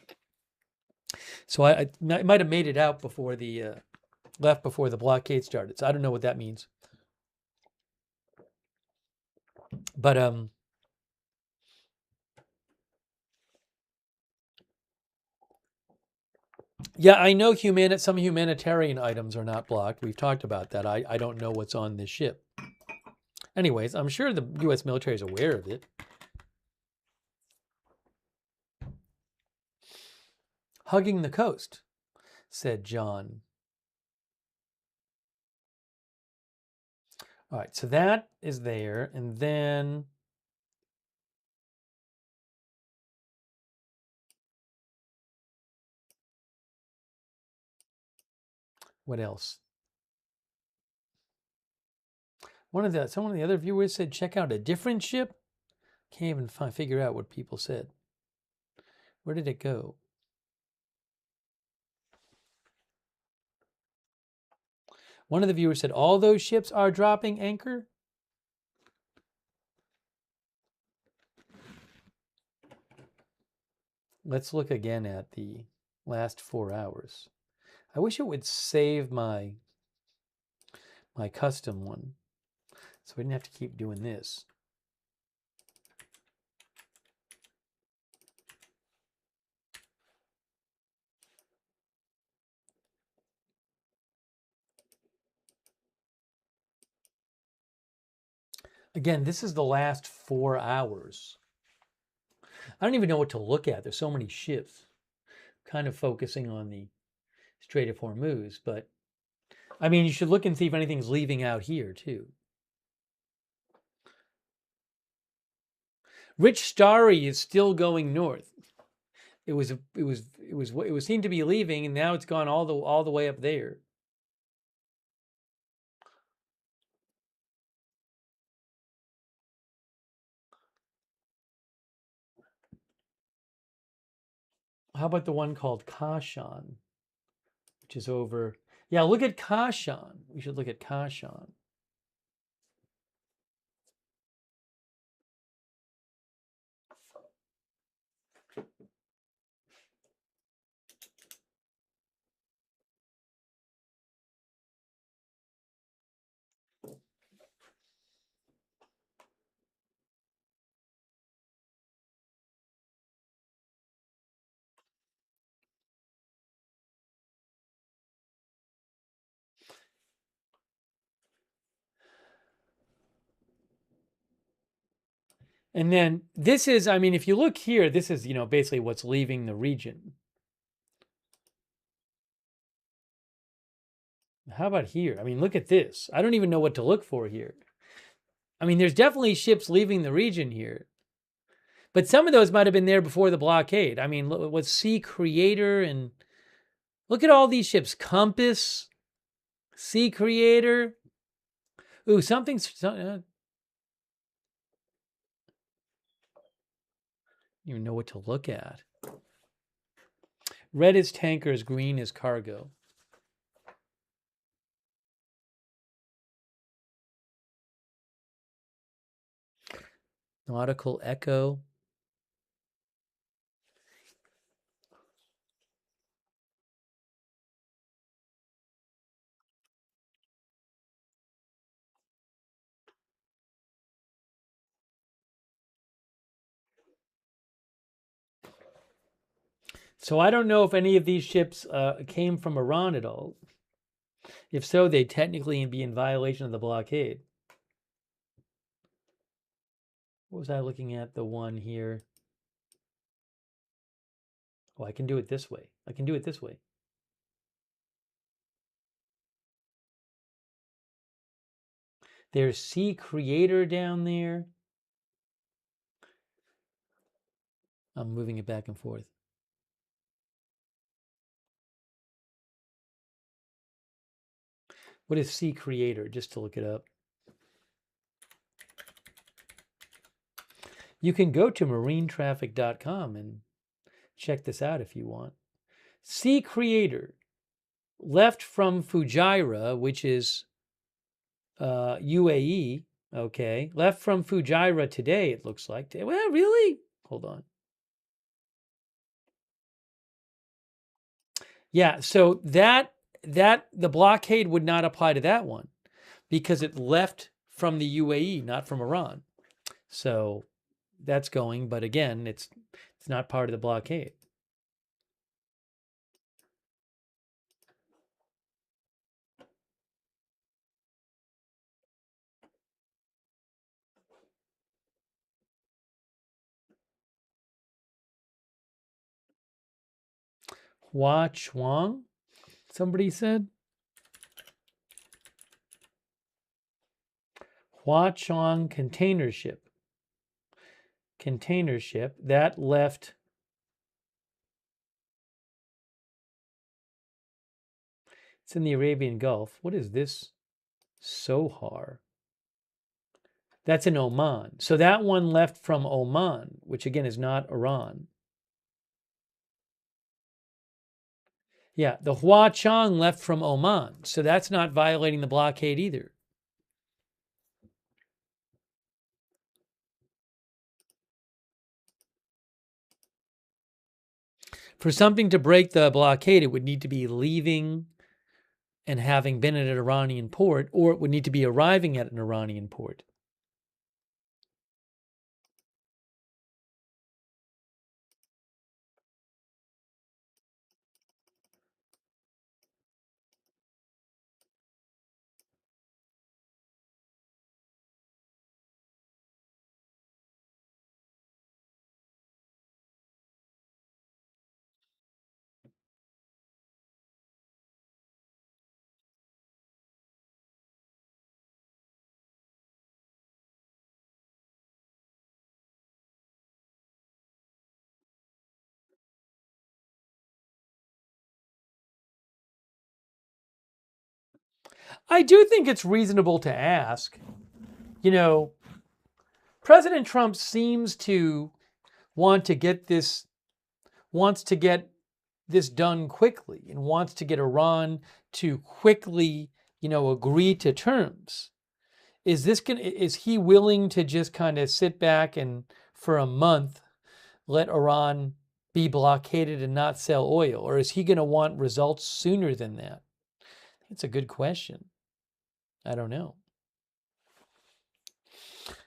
So I might have made it out before left before the blockade started. So I don't know what that means. But yeah, I know some humanitarian items are not blocked. We've talked about that. I don't know what's on this ship. Anyways, I'm sure the U.S. military is aware of it. Hugging the coast, said John. All right, so that is there. And then what else? Some of the other viewers said check out a different ship. Can't even figure out what people said. Where did it go? One of the viewers said all those ships are dropping anchor. Let's look again at the last 4 hours. I wish it would save my custom one, so we didn't have to keep doing this. Again, this is the last 4 hours. I don't even know what to look at. There's so many ships. Kind of focusing on the Strait of Hormuz, but I mean, you should look and see if anything's leaving out here too. Rich Starry is still going north. It was seen to be leaving, and now it's gone all the way up there. How about the one called Kashan, which is over? Yeah, look at Kashan. We should look at Kashan. And then this is, I mean, if you look here, this is, basically what's leaving the region. How about here? I mean, look at this. I don't even know what to look for here. I mean, there's definitely ships leaving the region here. But some of those might have been there before the blockade. I mean, what's Sea Creator, and look at all these ships. Compass, Sea Creator. Ooh, something's... don't even know what to look at. Red is tankers, green is cargo. Nautical Echo. So I don't know if any of these ships came from Iran at all. If so, they'd technically be in violation of the blockade. What was I looking at? The one here. Oh, I can do it this way. I can do it this way. There's Sea Creator down there. I'm moving it back and forth. What is Sea Creator? Just to look it up. You can go to marinetraffic.com and check this out if you want. Sea Creator left from Fujairah, which is UAE. Okay, left from Fujairah today, it looks like. Well, really? Hold on. Yeah, so that the blockade would not apply to that one because it left from the UAE, not from Iran. So that's going, but again, it's not part of the blockade. Hua Chuang, somebody said. Hua Chuang container ship. Container ship that left. It's in the Arabian Gulf. What is this? Sohar. That's in Oman. So that one left from Oman, which again is not Iran. Yeah, the Hua Chang left from Oman. So that's not violating the blockade either. For something to break the blockade, it would need to be leaving and having been at an Iranian port, or it would need to be arriving at an Iranian port. I do think it's reasonable to ask. President Trump seems to wants to get this done quickly and wants to get Iran to quickly, agree to terms. Is he willing to just kind of sit back and for a month let Iran be blockaded and not sell oil? Or is he going to want results sooner than that? It's a good question. I don't know.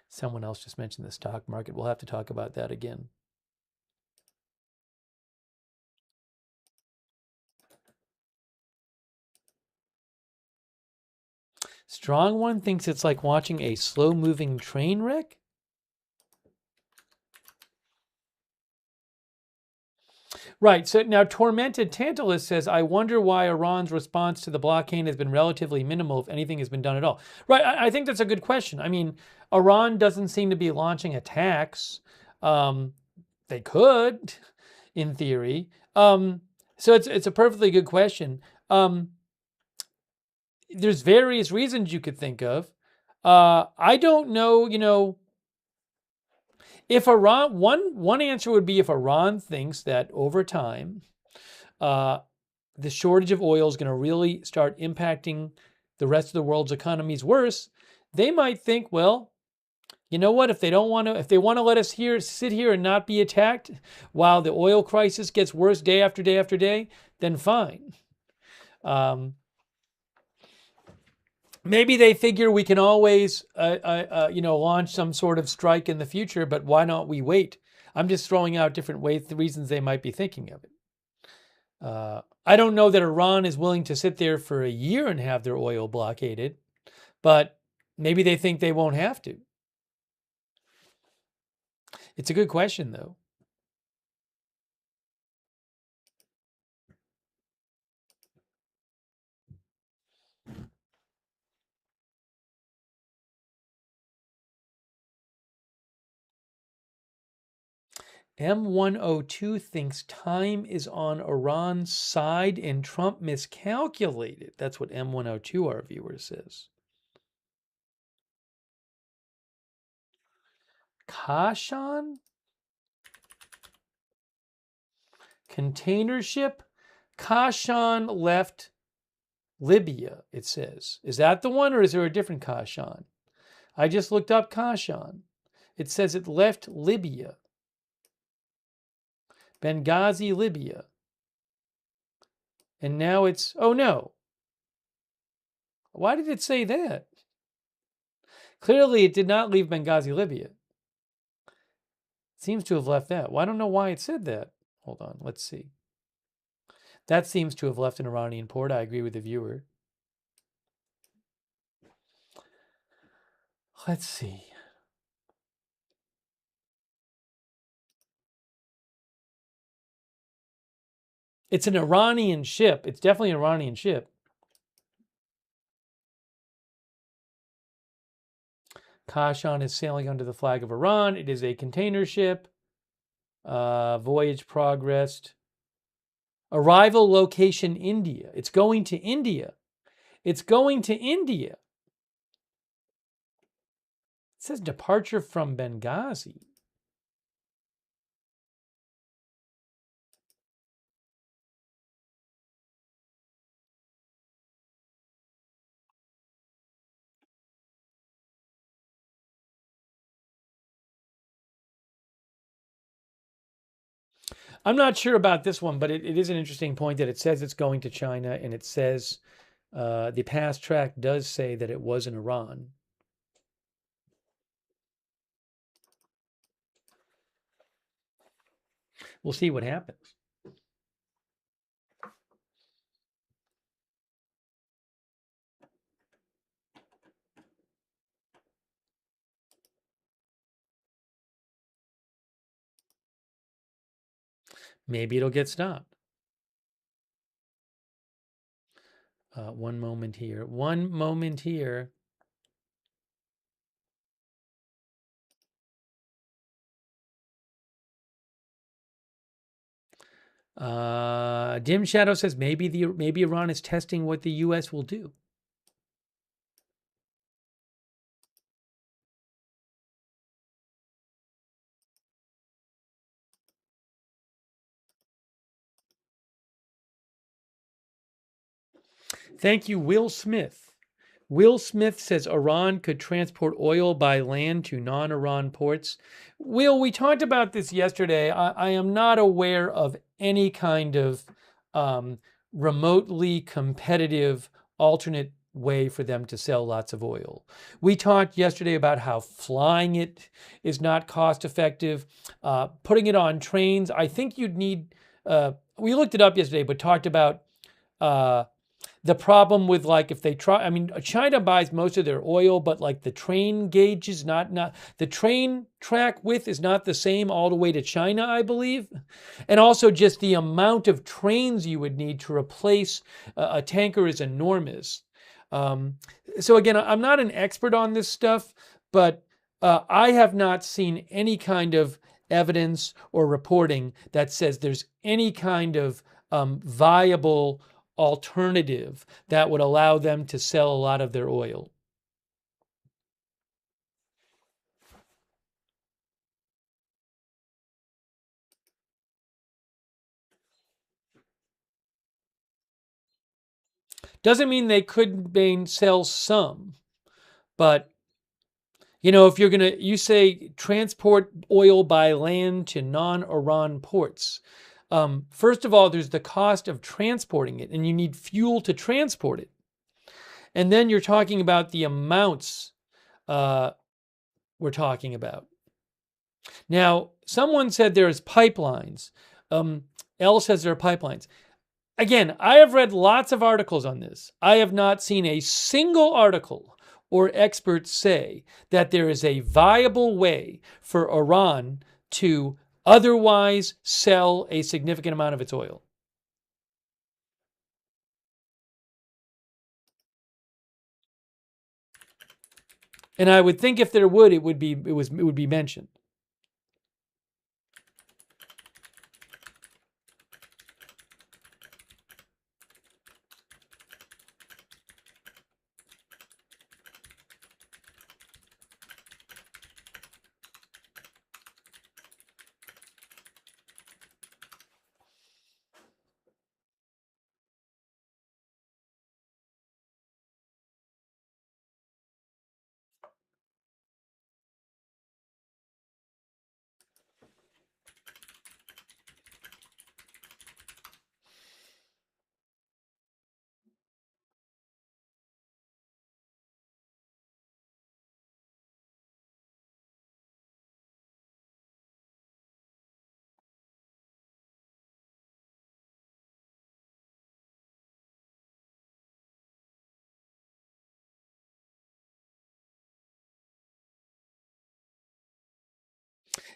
Someone else just mentioned the stock market. We'll have to talk about that again. Strong One thinks it's like watching a slow-moving train wreck. Right. So now Tormented Tantalus says, I wonder why Iran's response to the blockade has been relatively minimal, if anything has been done at all. Right. I think that's a good question. I mean, Iran doesn't seem to be launching attacks. They could, in theory. So it's a perfectly good question. There's various reasons you could think of. I don't know, if Iran, one answer would be if Iran thinks that over time, the shortage of oil is going to really start impacting the rest of the world's economies worse, they might think, well, you know what? If they want to let us sit here and not be attacked while the oil crisis gets worse day after day after day, then fine. Maybe they figure we can always, launch some sort of strike in the future, but why not we wait? I'm just throwing out different reasons they might be thinking of it. I don't know that Iran is willing to sit there for a year and have their oil blockaded, but maybe they think they won't have to. It's a good question, though. M102 thinks time is on Iran's side and Trump miscalculated. That's what M102, our viewer, says. Kashan? Container ship? Kashan left Libya, it says. Is that the one, or is there a different Kashan? I just looked up Kashan. It says it left Libya. Benghazi, Libya. And now it's, oh no. Why did it say that? Clearly it did not leave Benghazi, Libya. It seems to have left that. Well, I don't know why it said that. Hold on, let's see. That seems to have left an Iranian port. I agree with the viewer. Let's see. It's an Iranian ship. It's definitely an Iranian ship. Kashan is sailing under the flag of Iran. It is a container ship. Voyage progressed. Arrival location, India. It's going to India. It's going to India. It says departure from Benghazi. I'm not sure about this one, but it is an interesting point that it says it's going to China, and it says the past track does say that it was in Iran. We'll see what happens. Maybe it'll get stopped. One moment here. One moment here. Dim Shadow says maybe Iran is testing what the U.S. will do. Thank you, Will Smith. Will Smith says Iran could transport oil by land to non-Iran ports. Will, we talked about this yesterday. I am not aware of any kind of remotely competitive alternate way for them to sell lots of oil. We talked yesterday about how flying it is not cost effective. Putting it on trains, I think you'd need, we looked it up yesterday, but talked about the problem with, like, if they try, I mean, China buys most of their oil, but like the train gauge is not the train track width is not the same all the way to China, I believe. And also just the amount of trains you would need to replace a tanker is enormous. So again, I'm not an expert on this stuff, but I have not seen any kind of evidence or reporting that says there's any kind of viable alternative that would allow them to sell a lot of their oil. Doesn't mean they couldn't sell some, but if you're gonna, you say transport oil by land to non-Iran ports. First of all, there's the cost of transporting it, and you need fuel to transport it. And then you're talking about the amounts we're talking about. Now, someone said there's pipelines. Elle says there are pipelines. Again, I have read lots of articles on this. I have not seen a single article or expert say that there is a viable way for Iran to otherwise sell a significant amount of its oil. And I would think if there would, it would be mentioned.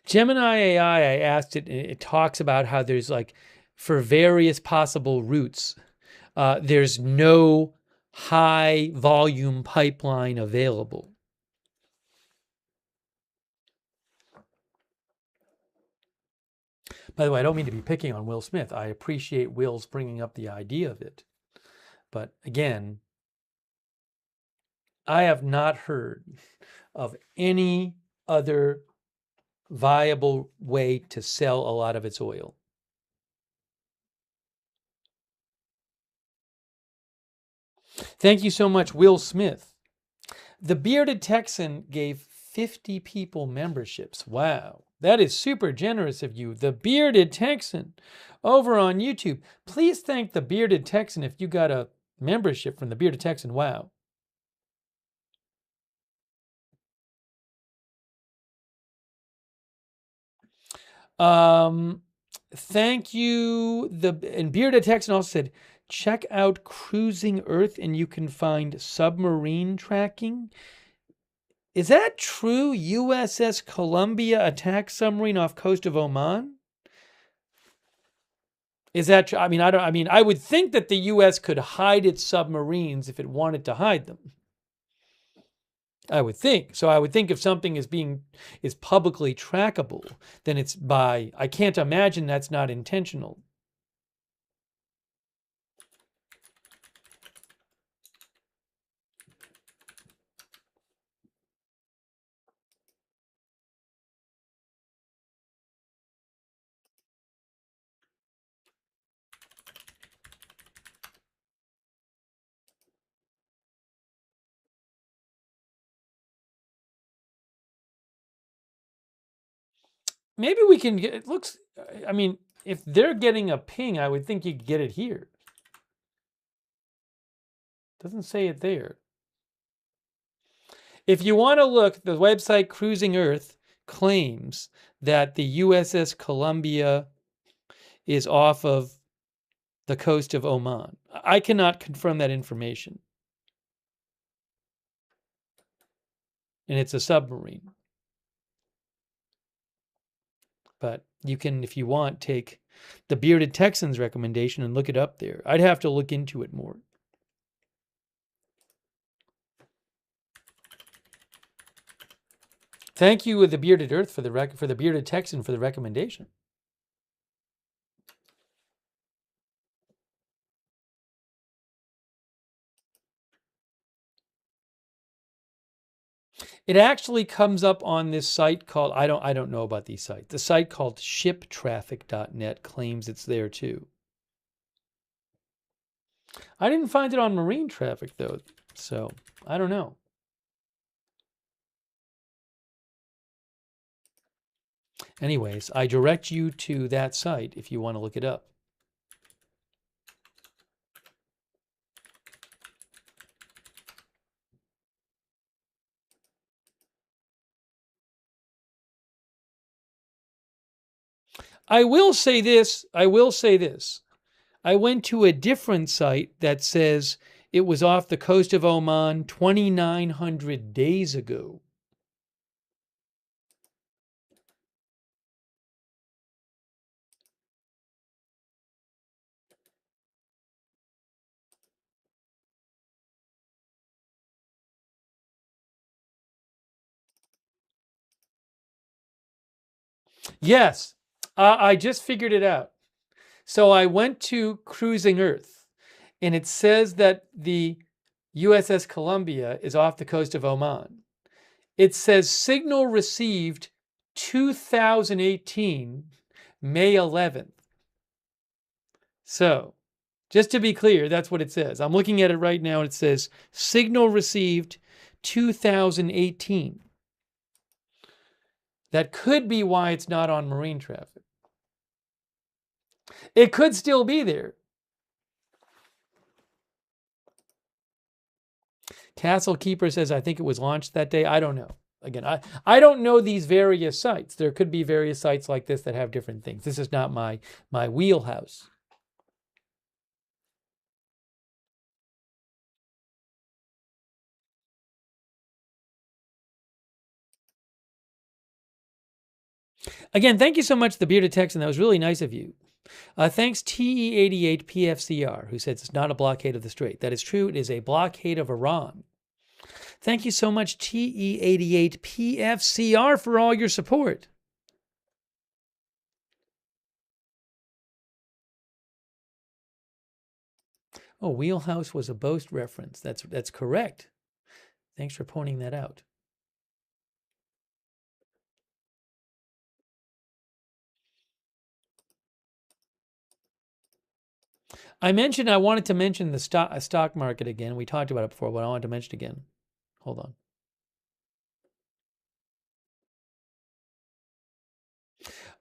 Gemini AI, I asked it, it talks about how there's, like, for various possible routes, there's no high volume pipeline available. By the way, I don't mean to be picking on Will Smith. I appreciate Will's bringing up the idea of it. But again, I have not heard of any other viable way to sell a lot of its oil. Thank you so much, Will Smith. The Bearded Texan gave 50 people memberships. Wow, that is super generous of you. The Bearded Texan over on YouTube. Please thank the Bearded Texan if you got a membership from the Bearded Texan. Wow. Thank you. And Bearded Texan also said, check out Cruising Earth and you can find submarine tracking. Is that true? USS Columbia attack submarine off coast of Oman? Is that true? I would think that the US could hide its submarines if it wanted to hide them. I would think. So I would think if something is publicly trackable, then it's I can't imagine that's not intentional. maybe we can get, it looks, I mean, if they're getting a ping, I would think you could get it here. Doesn't say it there. If you want to look, the website Cruising Earth claims that the USS Columbia is off of the coast of Oman. I cannot confirm that information. And it's a submarine. But you can, if you want, take the Bearded Texans recommendation and look it up there. I'd have to look into it more. Thank you, the Bearded Earth, for the Bearded Texan for the recommendation. It actually comes up on this site called, I don't know about these sites. The site called shiptraffic.net claims it's there too. I didn't find it on marine traffic though, so I don't know. Anyways, I direct you to that site if you want to look it up. I will say this. I went to a different site that says it was off the coast of Oman 2,900 days ago. Yes, I just figured it out. So I went to Cruising Earth, and it says that the USS Columbia is off the coast of Oman. It says signal received 2018, May 11th. So, just to be clear, that's what it says. I'm looking at it right now, and it says signal received 2018. That could be why it's not on marine traffic. It could still be there. Castle Keeper says, I think it was launched that day. I don't know. Again, I don't know these various sites. There could be various sites like this that have different things. This is not my wheelhouse. Again, thank you so much, the Bearded Texan. That was really nice of you. Thanks, TE88PFCR, who says it's not a blockade of the Strait. That is true. It is a blockade of Iran. Thank you so much, TE88PFCR, for all your support. Oh, Wheelhouse was a Boast reference. That's correct. Thanks for pointing that out. I wanted to mention the stock market again. We talked about it before, but I wanted to mention it again. Hold on.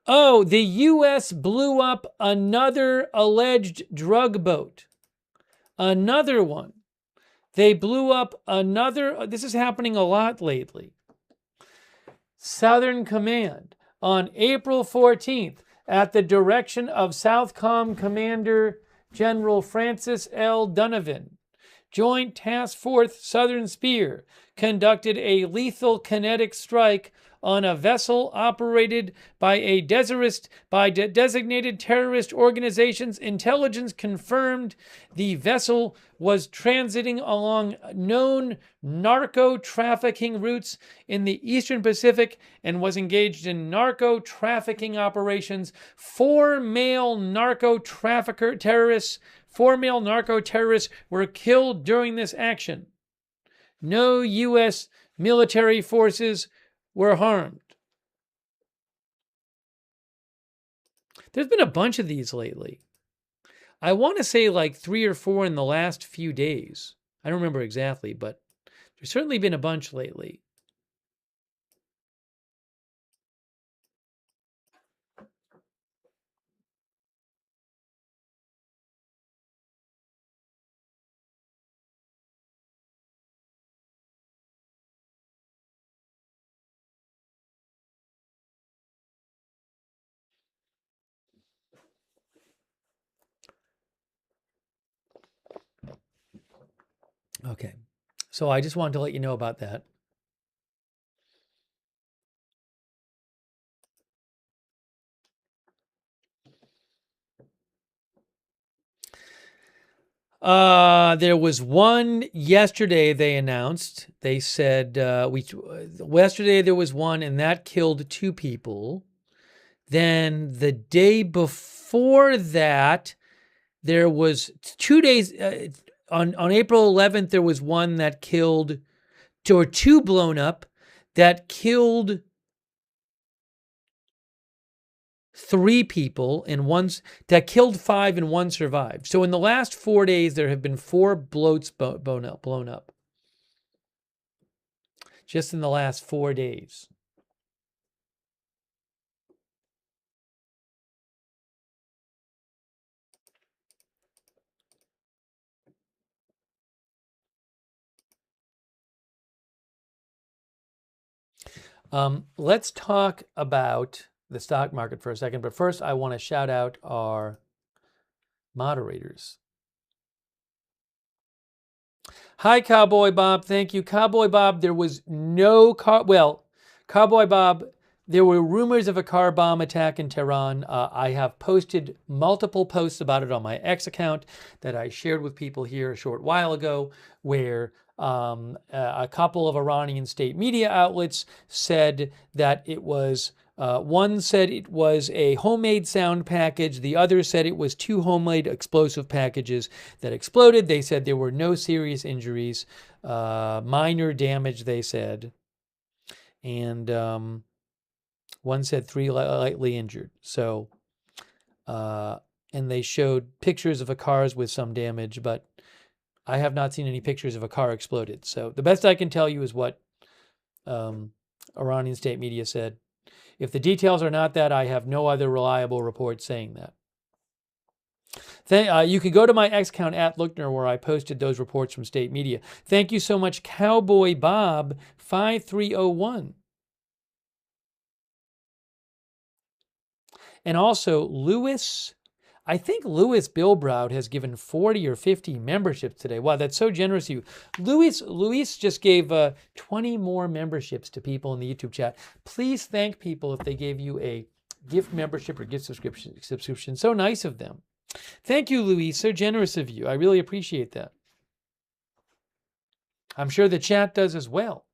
Oh, the U.S. blew up another alleged drug boat. Another one. They blew up another. This is happening a lot lately. Southern Command on April 14th, at the direction of Southcom Commander General Francis L. Donovan, Joint Task Force Southern Spear conducted a lethal kinetic strike on a vessel operated by a designated terrorist organizations. Intelligence confirmed the vessel was transiting along known narco-trafficking routes in the Eastern Pacific and was engaged in narco-trafficking operations. Four male narco-terrorists were killed during this action. No U.S. military forces were harmed. There's been a bunch of these lately. I want to say like 3 or 4 in the last few days. I don't remember exactly, but there's certainly been a bunch lately. Okay. So I just wanted to let you know about that. There was one yesterday they announced. They said yesterday there was one and that killed 2 people. Then the day before that, there was 2 days on April 11th. There was one that killed, or 2 blown up that killed 3 people, and that killed 5 and 1 survived. So in the last 4 days, there have been 4 bloats blown up. Just in the last 4 days. Let's talk about the stock market for a second, but first I want to shout out our moderators. Hi, Cowboy Bob. Thank you. Cowboy Bob, there was no Cowboy Bob, there were rumors of a car bomb attack in Tehran. I have posted multiple posts about it on my X account that I shared with people here a short while ago, where a couple of Iranian state media outlets said that it was, one said it was a homemade sound package. The other said it was 2 homemade explosive packages that exploded. They said there were no serious injuries, minor damage, they said. And one said 3 lightly injured. So, and they showed pictures of cars with some damage, but I have not seen any pictures of a car exploded. So the best I can tell you is what Iranian state media said. If the details are not that, I have no other reliable report saying that. You can go to my X account at Lookner, where I posted those reports from state media. Thank you so much, Cowboy Bob 5301. And also Lewis, I think Louis Bilbroud has given 40 or 50 memberships today. Wow, that's so generous of you. Luis just gave 20 more memberships to people in the YouTube chat. Please thank people if they gave you a gift membership or gift subscription. So nice of them. Thank you, Luis. So generous of you. I really appreciate that. I'm sure the chat does as well.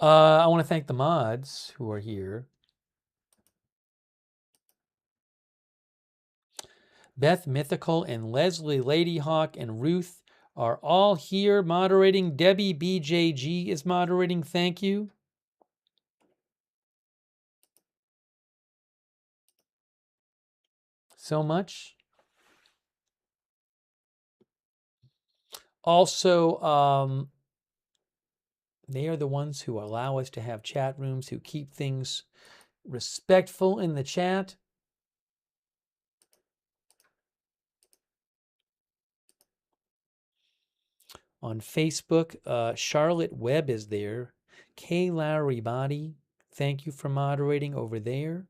I want to thank the mods who are here. Beth Mythical and Leslie Ladyhawk and Ruth are all here moderating. Debbie BJG is moderating. Thank you. So much. Also, they are the ones who allow us to have chat rooms, who keep things respectful in the chat. On Facebook, Charlotte Webb is there. Kay Lowry Body, thank you for moderating over there.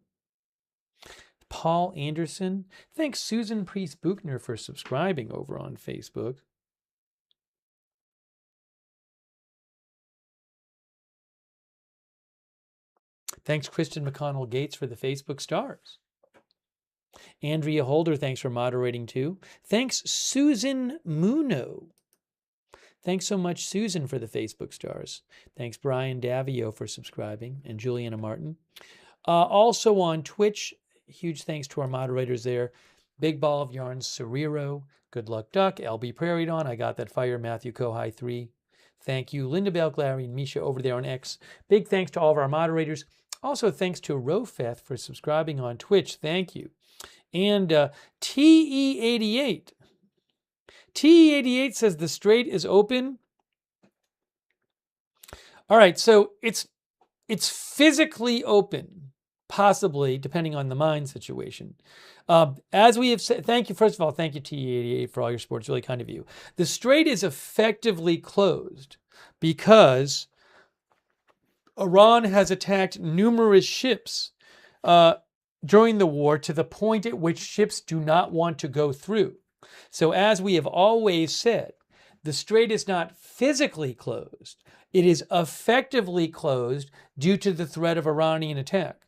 Paul Anderson, thanks Susan Priest Buchner for subscribing over on Facebook. Thanks Kristen McConnell Gates for the Facebook stars. Andrea Holder, thanks for moderating too. Thanks Susan Muno. Thanks so much, Susan, for the Facebook stars. Thanks, Brian Davio, for subscribing, and Juliana Martin. Also on Twitch, huge thanks to our moderators there. Big Ball of Yarns, Cerrero, Good Luck Duck, LB Prairie Dawn, I Got That Fire, Matthew Kohai 3. Thank you, Linda Bell, Larry, and Misha over there on X. Big thanks to all of our moderators. Also, thanks to Rofeth for subscribing on Twitch. Thank you. And TE88. TE88 says the Strait is open. All right, so it's physically open, possibly, depending on the mine situation. As we have said, thank you, first of all, thank you, TE88, for all your support. It's really kind of you. The Strait is effectively closed because Iran has attacked numerous ships during the war to the point at which ships do not want to go through. So as we have always said, the strait is not physically closed. It is effectively closed due to the threat of Iranian attack.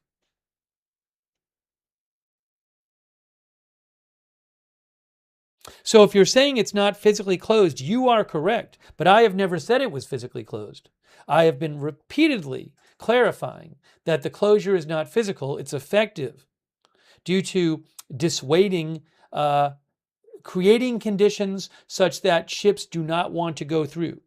So if you're saying it's not physically closed, you are correct. But I have never said it was physically closed. I have been repeatedly clarifying that the closure is not physical, it's effective due to dissuading, creating conditions such that ships do not want to go through.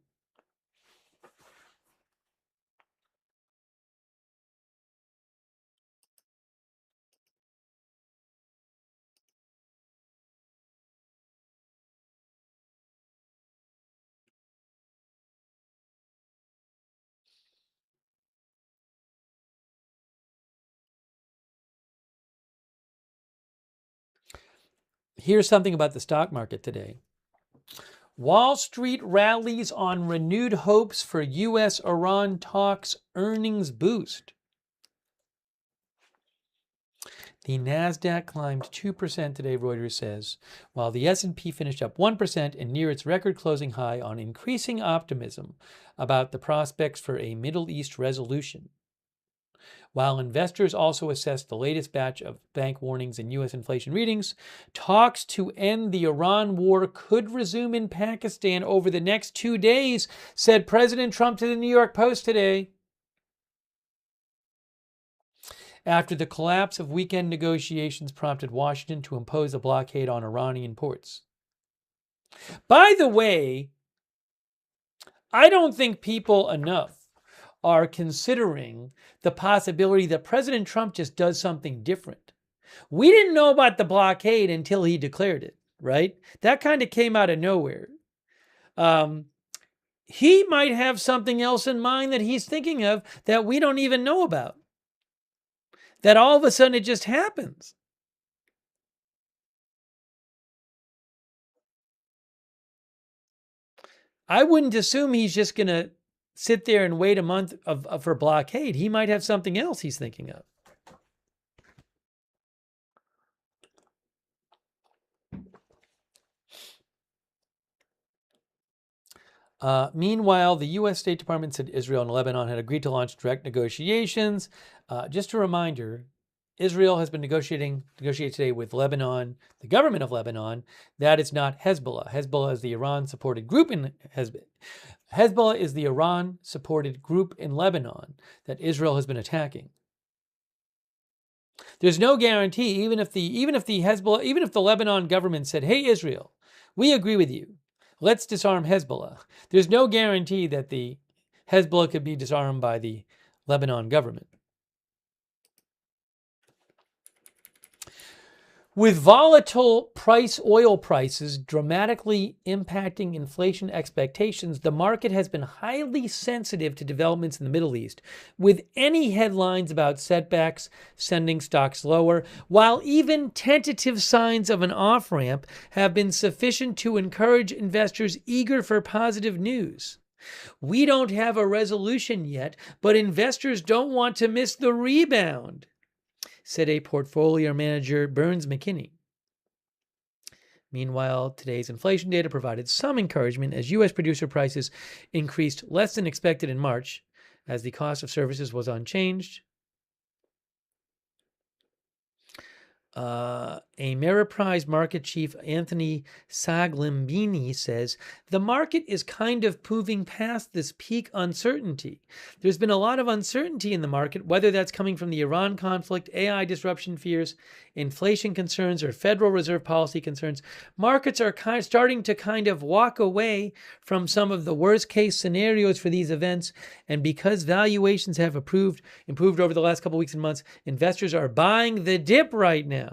Here's something about the stock market today. Wall Street rallies on renewed hopes for U.S.-Iran talks earnings boost. The Nasdaq climbed 2% today, Reuters says, while the S&P finished up 1% and near its record closing high on increasing optimism about the prospects for a Middle East resolution. While investors also assessed the latest batch of bank warnings and U.S. inflation readings, talks to end the Iran war could resume in Pakistan over the next 2 days, said President Trump to the New York Post today. After the collapse of weekend negotiations prompted Washington to impose a blockade on Iranian ports. By the way, I don't think people enough are considering the possibility that President Trump just does something different. We didn't know about the blockade until he declared it, right? That kind of came out of nowhere. He might have something else in mind that he's thinking of that we don't even know about. That all of a sudden it just happens. I wouldn't assume he's just going to sit there and wait a month for blockade. He might have something else he's thinking of. Meanwhile, the U.S. State Department said Israel and Lebanon had agreed to launch direct negotiations. Just a reminder, Israel has been negotiating today with Lebanon, the government of Lebanon. That is not Hezbollah. Hezbollah is the Iran-supported group in Hezbollah is the Iran-supported group in Lebanon that Israel has been attacking. There's no guarantee, even if the Lebanon government said, "Hey Israel, we agree with you. Let's disarm Hezbollah." There's no guarantee that the Hezbollah could be disarmed by the Lebanon government. With volatile oil prices dramatically impacting inflation expectations, the market has been highly sensitive to developments in the Middle East, with any headlines about setbacks sending stocks lower, while even tentative signs of an off-ramp have been sufficient to encourage investors eager for positive news. We don't have a resolution yet, but investors don't want to miss the rebound, said a portfolio manager, Burns McKinney. Meanwhile, today's inflation data provided some encouragement as U.S. producer prices increased less than expected in March, as the cost of services was unchanged. Ameriprise market chief Anthony Saglimbini says, the market is kind of moving past this peak uncertainty. There's been a lot of uncertainty in the market, whether that's coming from the Iran conflict, AI disruption fears, inflation concerns, or Federal Reserve policy concerns. Markets are starting to walk away from some of the worst case scenarios for these events. And because valuations have improved over the last couple of weeks and months, investors are buying the dip right now.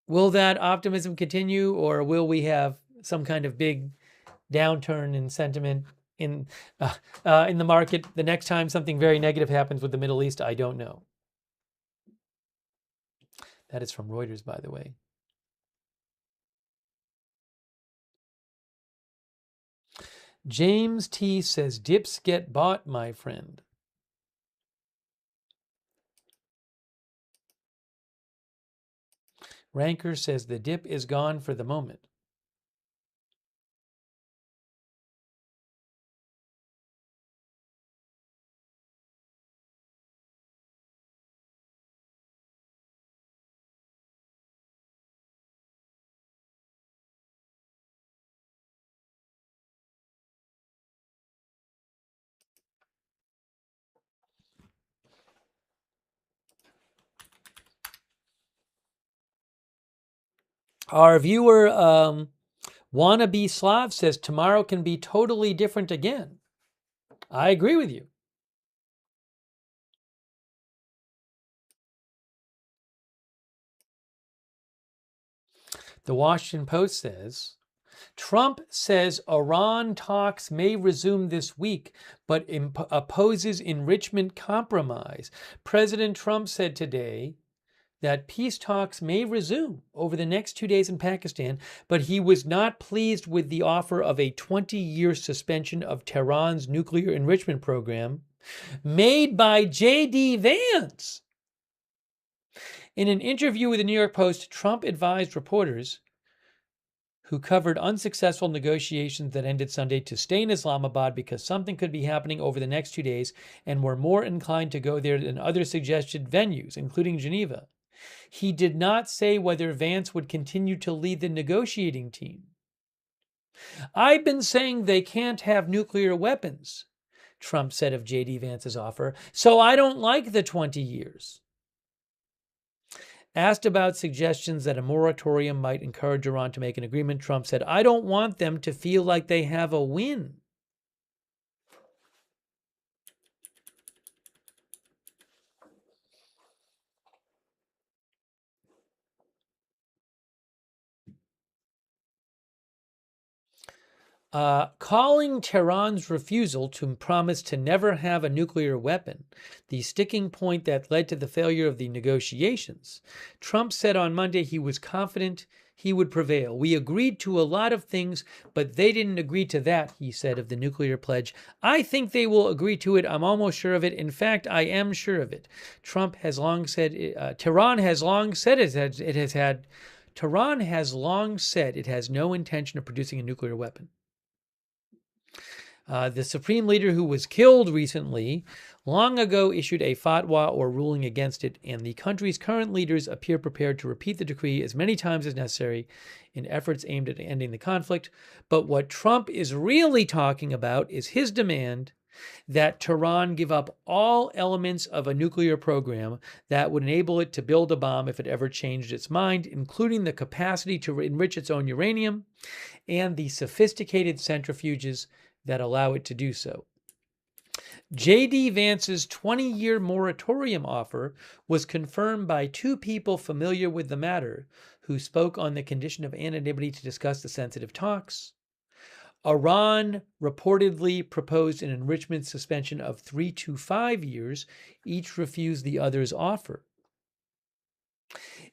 Will that optimism continue, or will we have some kind of big downturn in sentiment in the market the next time something very negative happens with the Middle East? I don't know. That is from Reuters, by the way. James T says, dips get bought, my friend. Ranker says the dip is gone for the moment. Our viewer, Wannabe Slav, says tomorrow can be totally different again. I agree with you. The Washington Post says, Trump says Iran talks may resume this week, but opposes enrichment compromise. President Trump said today that peace talks may resume over the next 2 days in Pakistan, but he was not pleased with the offer of a 20-year suspension of Tehran's nuclear enrichment program made by J.D. Vance. In an interview with the New York Post, Trump advised reporters who covered unsuccessful negotiations that ended Sunday to stay in Islamabad because something could be happening over the next 2 days and were more inclined to go there than other suggested venues, including Geneva. He did not say whether Vance would continue to lead the negotiating team. I've been saying they can't have nuclear weapons, Trump said of J.D. Vance's offer, so I don't like the 20 years. Asked about suggestions that a moratorium might encourage Iran to make an agreement, Trump said, I don't want them to feel like they have a win. Calling Tehran's refusal to promise to never have a nuclear weapon the sticking point that led to the failure of the negotiations, Trump said on Monday he was confident he would prevail. We agreed to a lot of things, but they didn't agree to that, he said of the nuclear pledge. I think they will agree to it. I'm almost sure of it. In fact, I am sure of it. Trump has long said, Tehran has long said it has no intention of producing a nuclear weapon. The supreme leader who was killed recently, long ago issued a fatwa or ruling against it, and the country's current leaders appear prepared to repeat the decree as many times as necessary in efforts aimed at ending the conflict. But what Trump is really talking about is his demand that Tehran give up all elements of a nuclear program that would enable it to build a bomb if it ever changed its mind, including the capacity to enrich its own uranium and the sophisticated centrifuges that allow it to do so. J.D. Vance's 20-year moratorium offer was confirmed by two people familiar with the matter who spoke on the condition of anonymity to discuss the sensitive talks. Iran reportedly proposed an enrichment suspension of 3 to 5 years. Each refused the other's offer.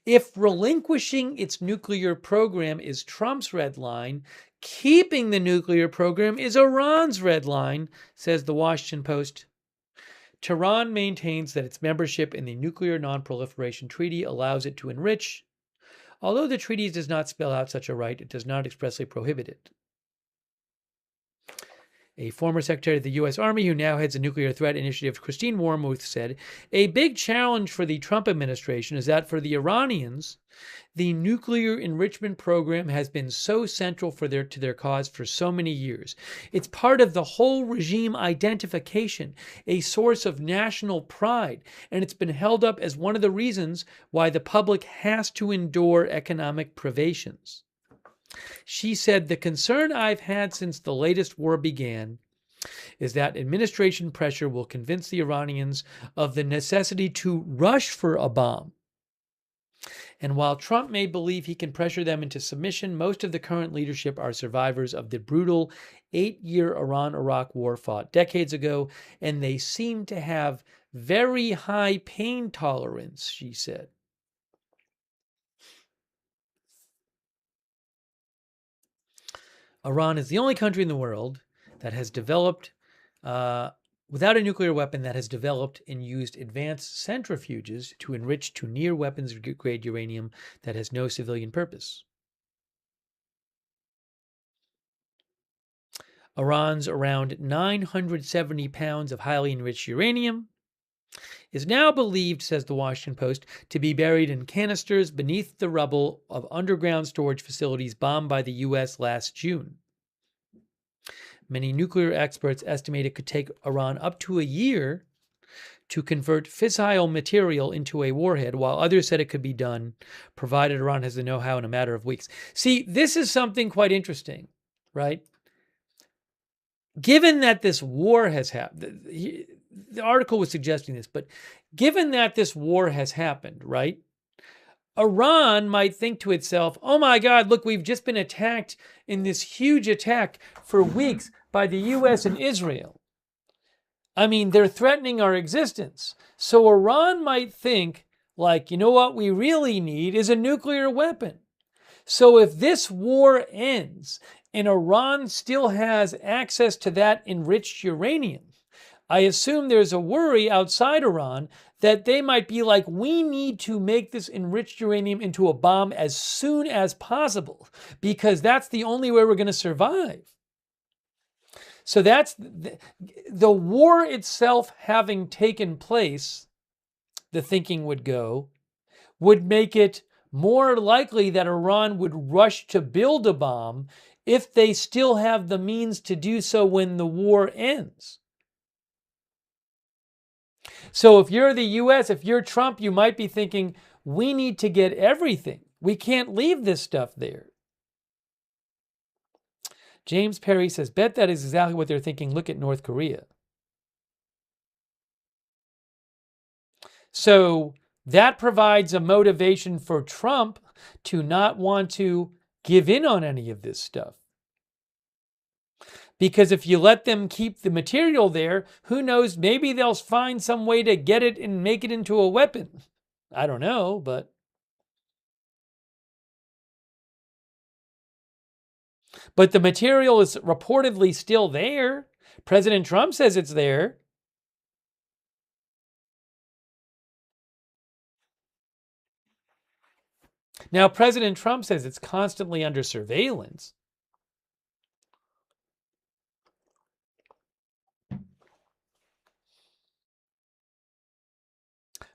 If relinquishing its nuclear program is Trump's red line, keeping the nuclear program is Iran's red line, says the Washington Post. Tehran maintains that its membership in the Nuclear Non-Proliferation Treaty allows it to enrich. Although the treaty does not spell out such a right, it does not expressly prohibit it. A former secretary of the U.S. Army who now heads the Nuclear Threat Initiative, Christine Wormuth, said, a big challenge for the Trump administration is that for the Iranians, the nuclear enrichment program has been so central to their cause for so many years. It's part of the whole regime identification, a source of national pride, and it's been held up as one of the reasons why the public has to endure economic privations. She said, the concern I've had since the latest war began is that administration pressure will convince the Iranians of the necessity to rush for a bomb. And while Trump may believe he can pressure them into submission, most of the current leadership are survivors of the brutal 8-year Iran-Iraq war fought decades ago, and they seem to have very high pain tolerance, she said. Iran is the only country in the world that has developed, without a nuclear weapon, that has developed and used advanced centrifuges to enrich to near weapons grade uranium that has no civilian purpose. Iran's around 970 pounds of highly enriched uranium is now believed, says the Washington Post, to be buried in canisters beneath the rubble of underground storage facilities bombed by the U.S. last June. Many nuclear experts estimate it could take Iran up to a year to convert fissile material into a warhead, while others said it could be done, provided Iran has the know-how in a matter of weeks. See, this is something quite interesting, right? Given that this war has happened, the article was suggesting this, but given that this war has happened, right? Iran might think to itself, oh my God, look, we've just been attacked in this huge attack for weeks by the US and Israel. I mean, they're threatening our existence. So Iran might think, like, you know what we really need is a nuclear weapon. So if this war ends and Iran still has access to that enriched uranium, I assume there's a worry outside Iran that they might be like, we need to make this enriched uranium into a bomb as soon as possible, because that's the only way we're going to survive. So that's the war itself having taken place, the thinking would go, would make it more likely that Iran would rush to build a bomb if they still have the means to do so when the war ends. So if you're the US, if you're Trump, you might be thinking, we need to get everything. We can't leave this stuff there. James Perry says, bet that is exactly what they're thinking. Look at North Korea. So that provides a motivation for Trump to not want to give in on any of this stuff. Because if you let them keep the material there, who knows, maybe they'll find some way to get it and make it into a weapon. I don't know, but... But the material is reportedly still there. President Trump says it's there. Now, President Trump says it's constantly under surveillance.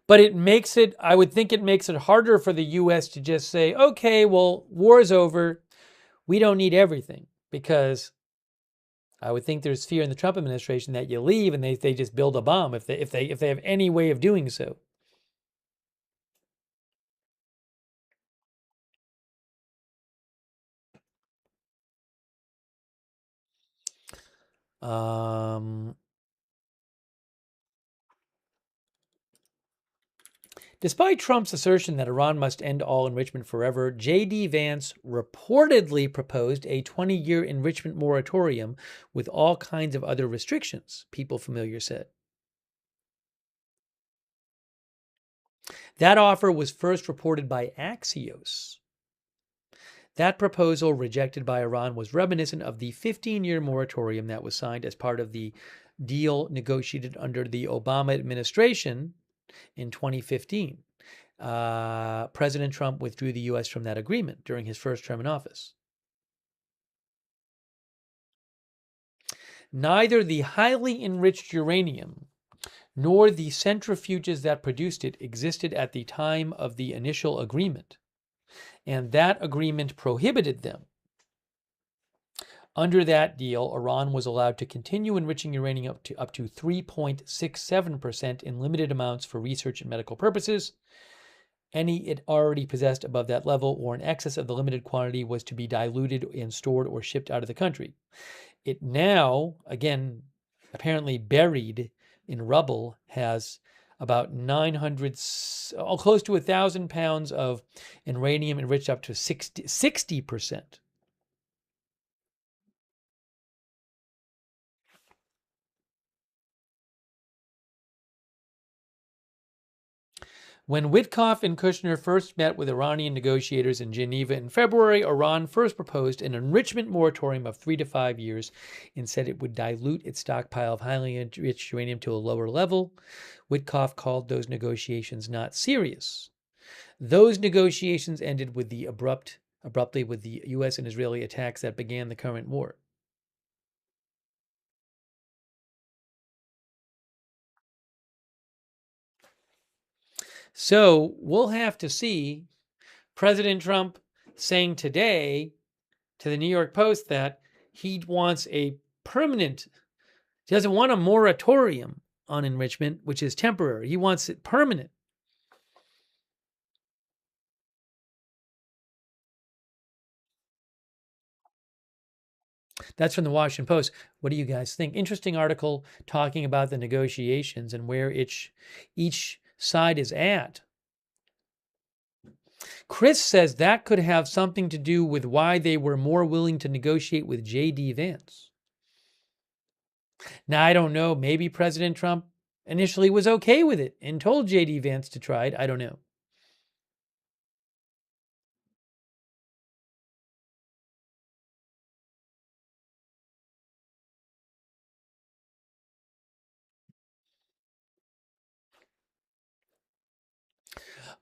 But it makes it, I would think it makes it harder for the U.S. to just say, okay, well, war is over. We don't need everything. Because I would think there's fear in the Trump administration that you leave and they just build a bomb if they have any way of doing so. Despite Trump's assertion that Iran must end all enrichment forever, J.D. Vance reportedly proposed a 20-year enrichment moratorium with all kinds of other restrictions, People Familiar said. That offer was first reported by Axios. That proposal, rejected by Iran, was reminiscent of the 15-year moratorium that was signed as part of the deal negotiated under the Obama administration in 2015. President Trump withdrew the U.S. from that agreement during his first term in office. Neither the highly enriched uranium nor the centrifuges that produced it existed at the time of the initial agreement, and that agreement prohibited them. Under that deal, Iran was allowed to continue enriching uranium up to 3.67% in limited amounts for research and medical purposes. Any it already possessed above that level or in excess of the limited quantity was to be diluted and stored or shipped out of the country. It now, again, apparently buried in rubble, has about 900, close to 1,000 pounds of uranium enriched up to 60%. When Witkoff and Kushner first met with Iranian negotiators in Geneva in February, Iran first proposed an enrichment moratorium of 3 to 5 years and said it would dilute its stockpile of highly enriched uranium to a lower level. Witkoff called those negotiations not serious. Those negotiations ended with the abruptly with the U.S. and Israeli attacks that began the current war. So we'll have to see President Trump saying today to the New York Post that he wants a permanent, he doesn't want a moratorium on enrichment, which is temporary. He wants it permanent. That's from the Washington Post. What do you guys think? Interesting article talking about the negotiations and where each side is at. Chris says that could have something to do with why they were more willing to negotiate with J.D. Vance. Now, I don't know. Maybe President Trump initially was okay with it and told J.D. Vance to try it. I don't know.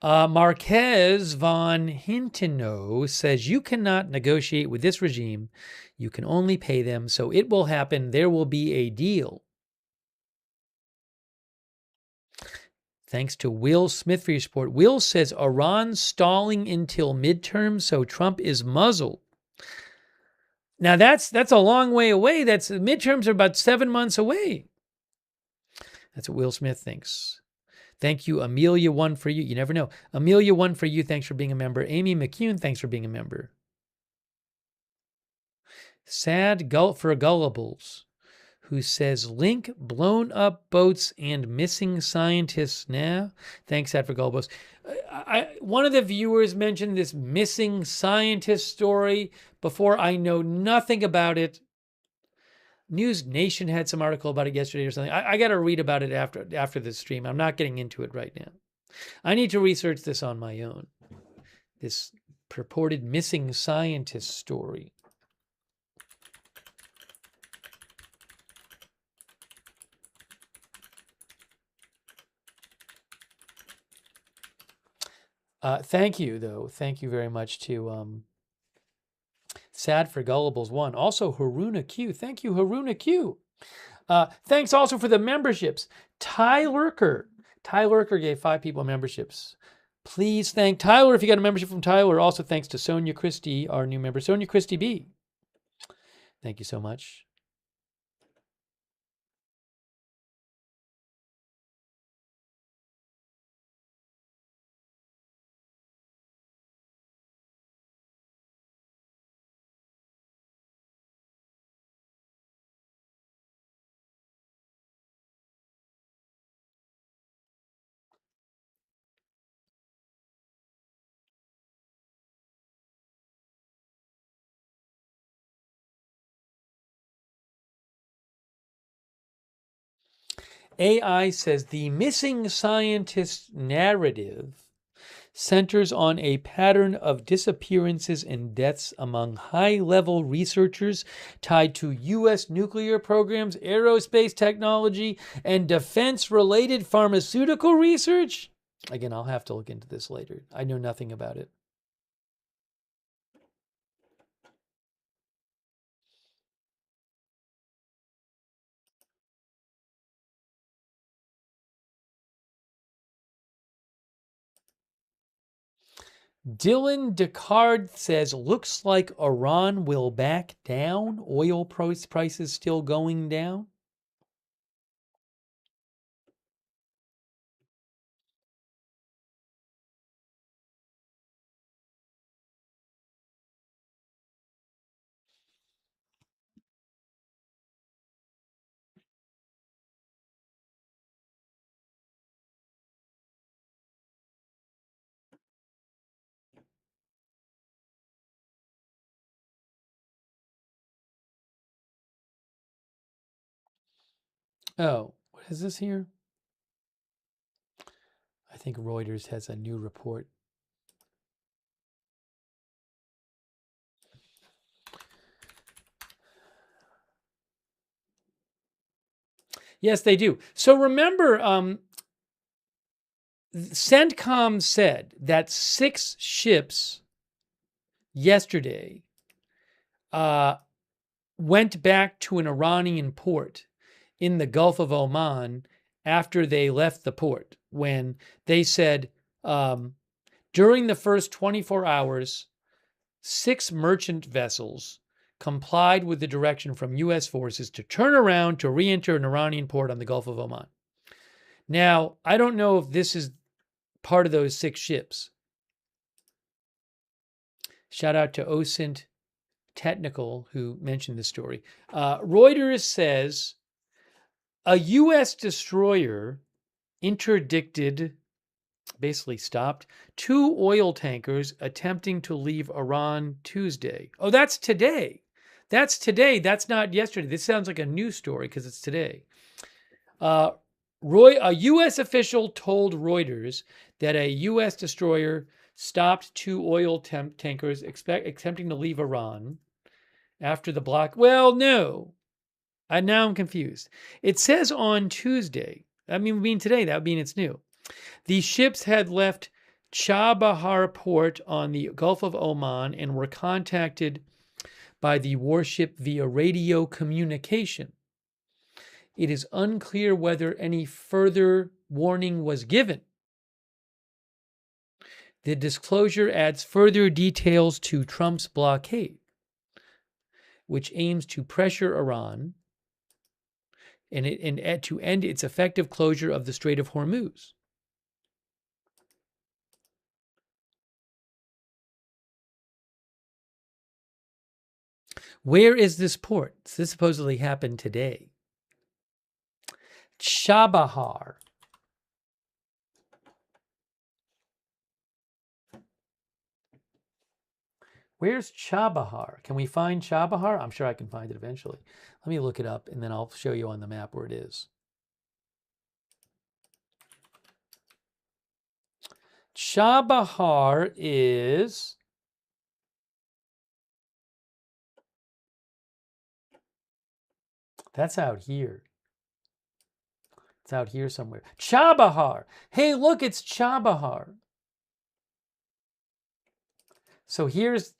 Marquez von Hintenow says you cannot negotiate with this regime. You can only pay them. So it will happen. There will be a deal. Thanks to Will Smith for your support. Will says Iran stalling until midterm, so Trump is muzzled. Now that's a long way away. Midterms are about 7 months away. That's what Will Smith thinks. Thank you, Amelia, one for you. You never know. Amelia, one for you. Thanks for being a member. Amy McCune, thanks for being a member. Sad for Gullibles, who says link blown up boats and missing scientists now. Thanks, Sad for Gullibles. One of the viewers mentioned this missing scientist story before. I know nothing about it. News Nation had some article about it yesterday or something. I got to read about it after this stream. I'm not getting into it right now. I need to research this on my own. This purported missing scientist story. Thank you, though. Thank you very much to Sad for Gullibles 1. Also, Haruna Q. Thank you, Haruna Q. Thanks also for the memberships. Ty Lurker. Ty Lurker gave 5 people memberships. Please thank Tyler if you got a membership from Tyler. Also, thanks to Sonia Christie, our new member. Sonia Christie B. Thank you so much. AI says the missing scientist narrative centers on a pattern of disappearances and deaths among high-level researchers tied to U.S. nuclear programs, aerospace technology, and defense-related pharmaceutical research. Again, I'll have to look into this later. I know nothing about it. Dylan Descartes says, looks like Iran will back down. Oil prices still going down. Oh, what is this here? I think Reuters has a new report. Yes, they do. So remember, CENTCOM said that 6 ships yesterday went back to an Iranian port in the Gulf of Oman after they left the port, when they said during the first 24 hours, 6 merchant vessels complied with the direction from U.S. forces to turn around to re-enter an Iranian port on the Gulf of Oman. Now, I don't know if this is part of those 6 ships. Shout out to OSINT Technical, who mentioned this story. Reuters says a U.S. destroyer interdicted, basically stopped, 2 oil tankers attempting to leave Iran Tuesday. Oh, that's today. That's today. That's not yesterday. This sounds like a news story because it's today. A U.S. official told Reuters that a U.S. destroyer stopped 2 oil tankers attempting to leave Iran after the block. Well, no. Now I'm confused. It says on Tuesday. I mean today. That would mean it's new. The ships had left Chabahar port on the Gulf of Oman and were contacted by the warship via radio communication. It is unclear whether any further warning was given. The disclosure adds further details to Trump's blockade, which aims to pressure Iran and to end its effective closure of the Strait of Hormuz. Where is this port? This supposedly happened today. Chabahar. Where's Chabahar? Can we find Chabahar? I'm sure I can find it eventually. Let me look it up and then I'll show you on the map where it is. Chabahar is that's out here. It's out here somewhere. Chabahar. Hey, look, it's Chabahar. So here's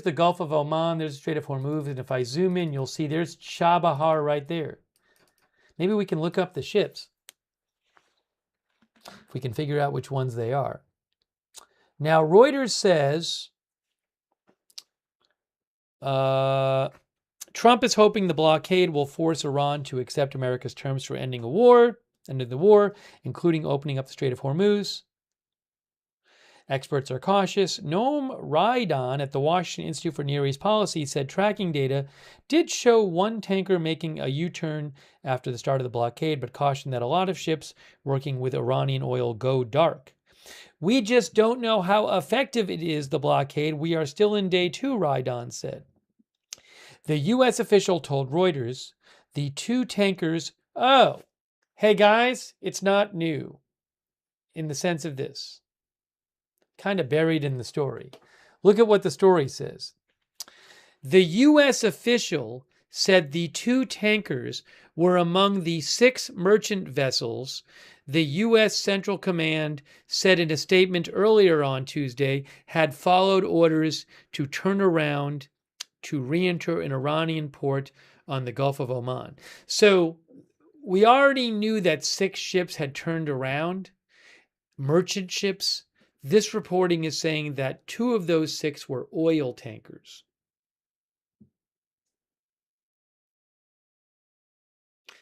the Gulf of Oman. There's the Strait of Hormuz. And if I zoom in, you'll see there's Chabahar right there. Maybe we can look up the ships, if we can figure out which ones they are. Now, Reuters says Trump is hoping the blockade will force Iran to accept America's terms for ending the war, including opening up the Strait of Hormuz. Experts are cautious. Noam Raidan at the Washington Institute for Near East Policy said tracking data did show 1 tanker making a U-turn after the start of the blockade, but cautioned that a lot of ships working with Iranian oil go dark. We just don't know how effective it is, the blockade. We are still in day 2, Raidan said. The U.S. official told Reuters the 2 tankers, oh, hey guys, it's not new in the sense of this. Kind of buried in the story. Look at what the story says. The U.S. official said the 2 tankers were among the 6 merchant vessels the U.S. Central Command said in a statement earlier on Tuesday had followed orders to turn around to re-enter an Iranian port on the Gulf of Oman. So we already knew that 6 ships had turned around, merchant ships. This reporting is saying that 2 of those 6 were oil tankers.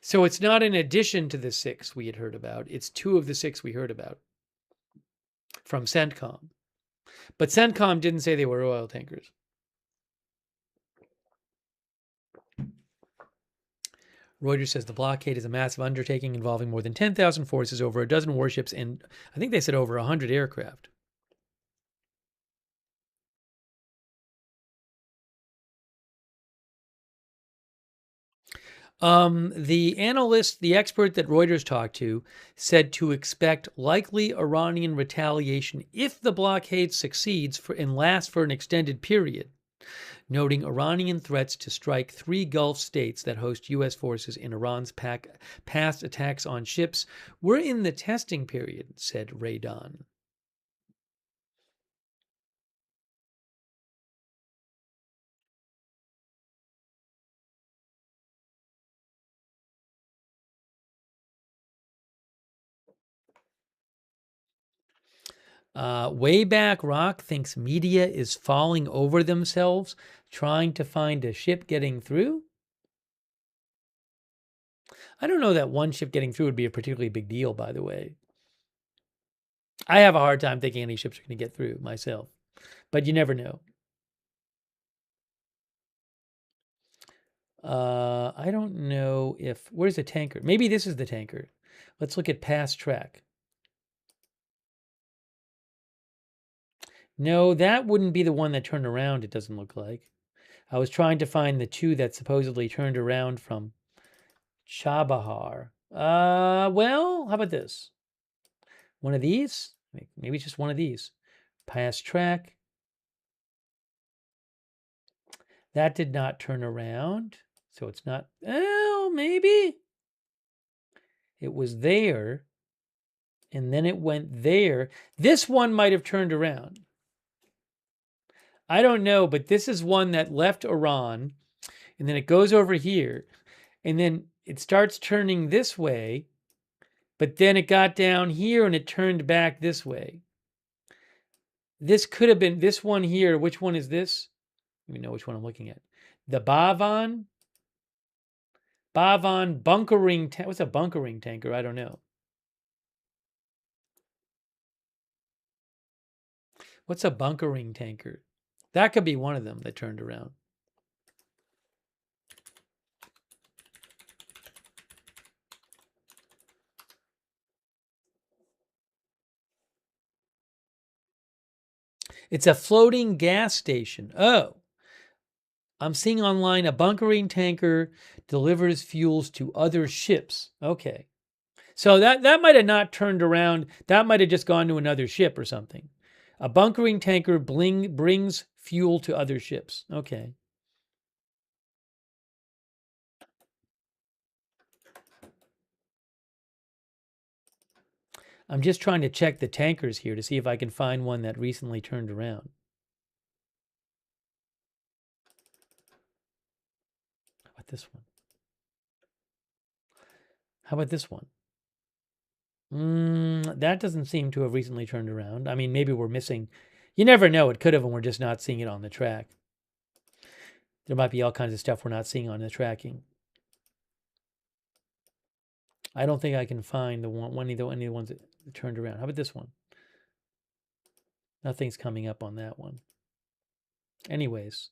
So it's not in addition to the 6 we had heard about. It's 2 of the 6 we heard about from CENTCOM. But CENTCOM didn't say they were oil tankers. Reuters says the blockade is a massive undertaking involving more than 10,000 forces, over a dozen warships, and I think they said over 100 aircraft. The analyst, the expert that Reuters talked to, said to expect likely Iranian retaliation if the blockade succeeds and lasts for an extended period, noting Iranian threats to strike 3 Gulf states that host U.S. forces in Iran's past attacks on ships were in the testing period, said Radon. Wayback Rock thinks media is falling over themselves trying to find a ship getting through. I don't know that one ship getting through would be a particularly big deal, by the way. I have a hard time thinking any ships are going to get through myself, but you never know. I don't know if, where's the tanker? Maybe this is the tanker. Let's look at past track. No, that wouldn't be the one that turned around, it doesn't look like. I was trying to find the 2 that supposedly turned around from Chabahar. Well, how about this? One of these? Maybe just one of these. Past track. That did not turn around. So it's not, oh, maybe. It was there. And then it went there. This one might have turned around. I don't know, but this is one that left Iran. And then it goes over here. And then it starts turning this way. But then it got down here and it turned back this way. This could have been this one here. Which one is this? Let me know which one I'm looking at. The Bavan bunkering tank. What's a bunkering tanker? I don't know. What's a bunkering tanker? That could be one of them that turned around. It's a floating gas station. Oh, I'm seeing online a bunkering tanker delivers fuels to other ships. Okay. So that might have not turned around. That might have just gone to another ship or something. A bunkering tanker brings fuel to other ships. Okay. I'm just trying to check the tankers here to see if I can find one that recently turned around. How about this one? How about this one? That doesn't seem to have recently turned around. I mean, maybe we're missing. You never know. It could have, and we're just not seeing it on the track. There might be all kinds of stuff we're not seeing on the tracking. I don't think I can find any of the ones that turned around. How about this one? Nothing's coming up on that one. Anyways,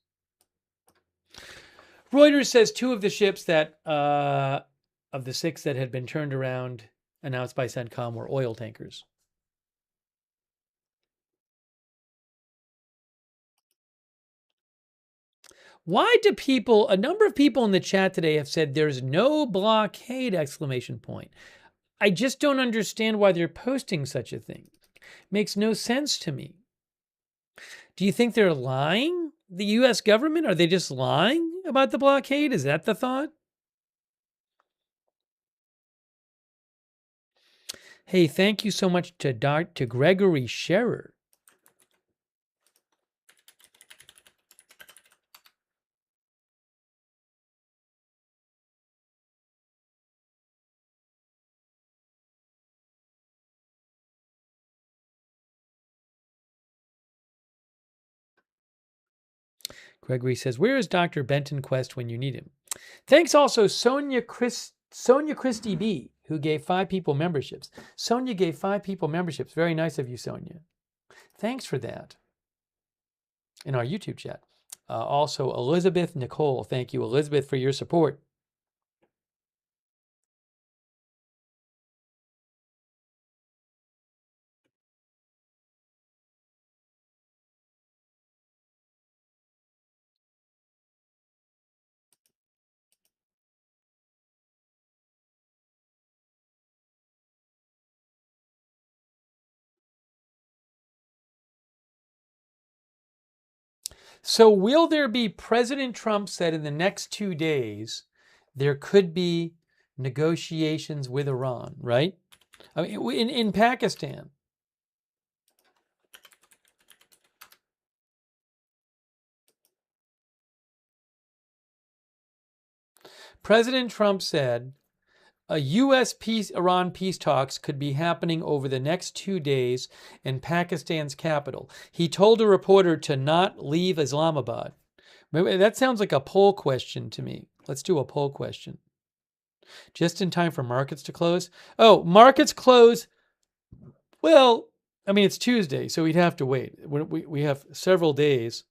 Reuters says 2 of the ships that of the 6 that had been turned around announced by CENTCOM were oil tankers. Why do a number of people in the chat today have said there's no blockade, exclamation point. I just don't understand why they're posting such a thing. Makes no sense to me. Do you think they're lying? The U.S. government? Are they just lying about the blockade? Is that the thought? Hey, thank you so much to Gregory Scherer. Gregory says, where is Dr. Benton Quest when you need him? Thanks also Sonia Christie B, who gave 5 people memberships. Sonia gave 5 people memberships. Very nice of you, Sonia. Thanks for that. In our YouTube chat. Also, Elizabeth Nicole. Thank you, Elizabeth, for your support. So will there be, President Trump said in the next 2 days, there could be negotiations with Iran, right? I mean, in Pakistan. President Trump said a U.S. Iran peace talks could be happening over the next 2 days in Pakistan's capital. He told a reporter to not leave Islamabad. That sounds like a poll question to me. Let's do a poll question. Just in time for markets to close. Oh, markets close. Well, I mean, it's Tuesday, so we'd have to wait. We have several days.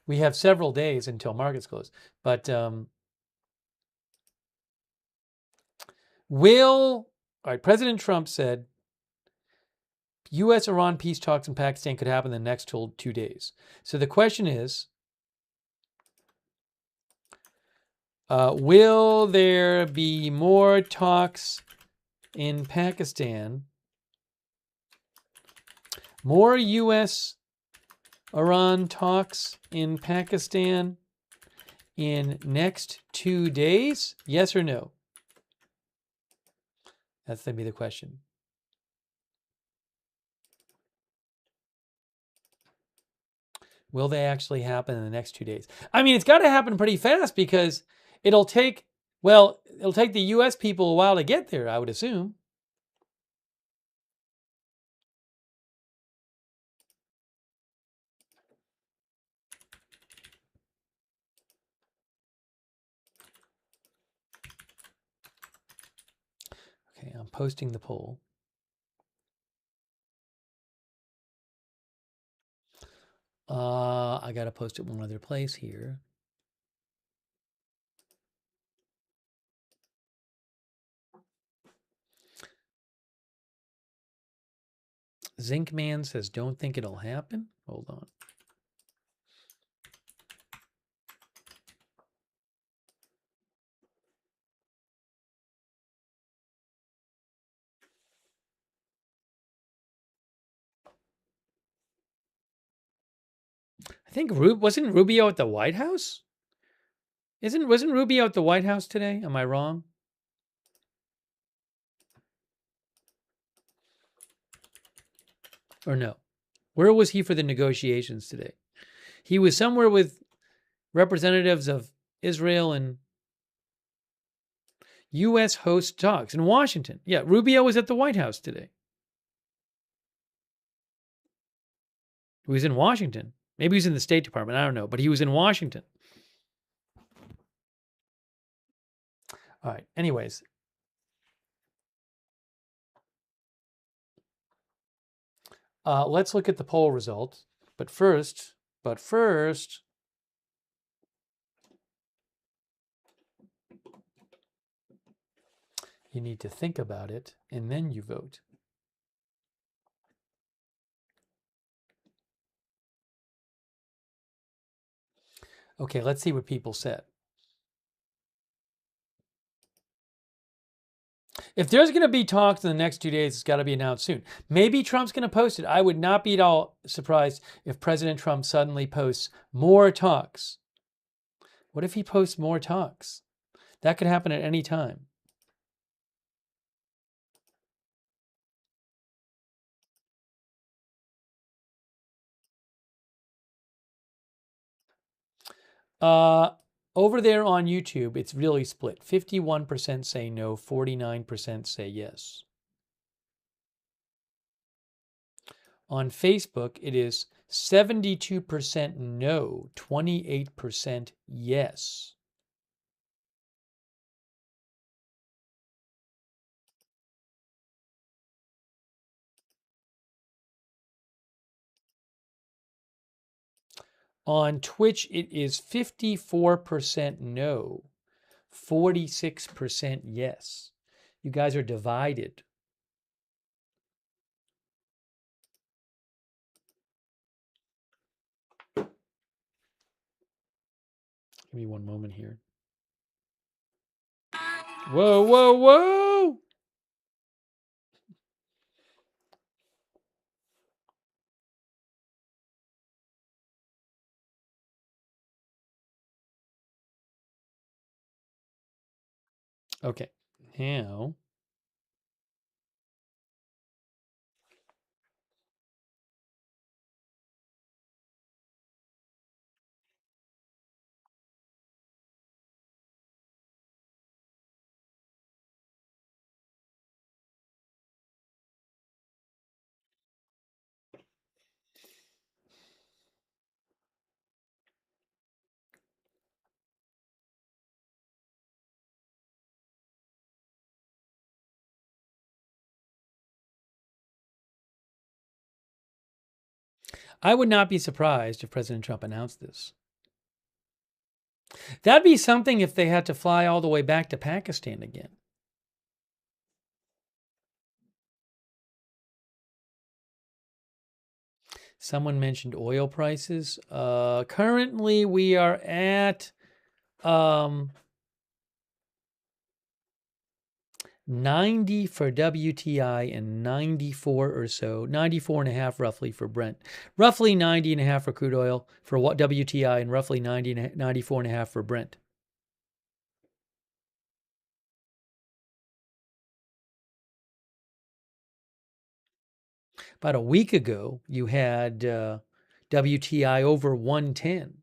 We have several days until markets close. But all right, President Trump said U.S.-Iran peace talks in Pakistan could happen in the next 2 days. So the question is, will there be more talks in Pakistan? More U.S.-Iran talks in Pakistan in next 2 days? Yes or no? That's going to be the question. Will they actually happen in the next 2 days? I mean, it's got to happen pretty fast because it'll take the U.S. people a while to get there, I would assume. Okay, I'm posting the poll. I got to post it one other place here. Zinc Man says, don't think it'll happen. Hold on. I think wasn't Rubio at the White House? Wasn't Rubio at the White House today? Am I wrong? Or no? Where was he for the negotiations today? He was somewhere with representatives of Israel and U.S. host talks in Washington. Yeah, Rubio was at the White House today. He was in Washington. Maybe he was in the State Department. I don't know, but he was in Washington. All right. Anyways. Let's look at the poll results. But first, you need to think about it and then you vote. Okay, let's see what people said. If there's going to be talks in the next 2 days, it's got to be announced soon. Maybe Trump's going to post it. I would not be at all surprised if President Trump suddenly posts more talks. What if he posts more talks? That could happen at any time. Over there on YouTube, it's really split. 51% say no, 49% say yes. On Facebook, it is 72% no, 28% yes. On Twitch, it is 54% no, 46% yes. You guys are divided. Give me one moment here. Whoa, whoa, whoa! Okay. Now, I would not be surprised if President Trump announced this. That'd be something if they had to fly all the way back to Pakistan again. Someone mentioned oil prices. Currently, we are at 90 for WTI and 94 or so, 94 and a half roughly for Brent. Roughly 90 and a half for crude oil for what WTI and roughly 94 and a half for Brent. About a week ago, you had WTI over 110.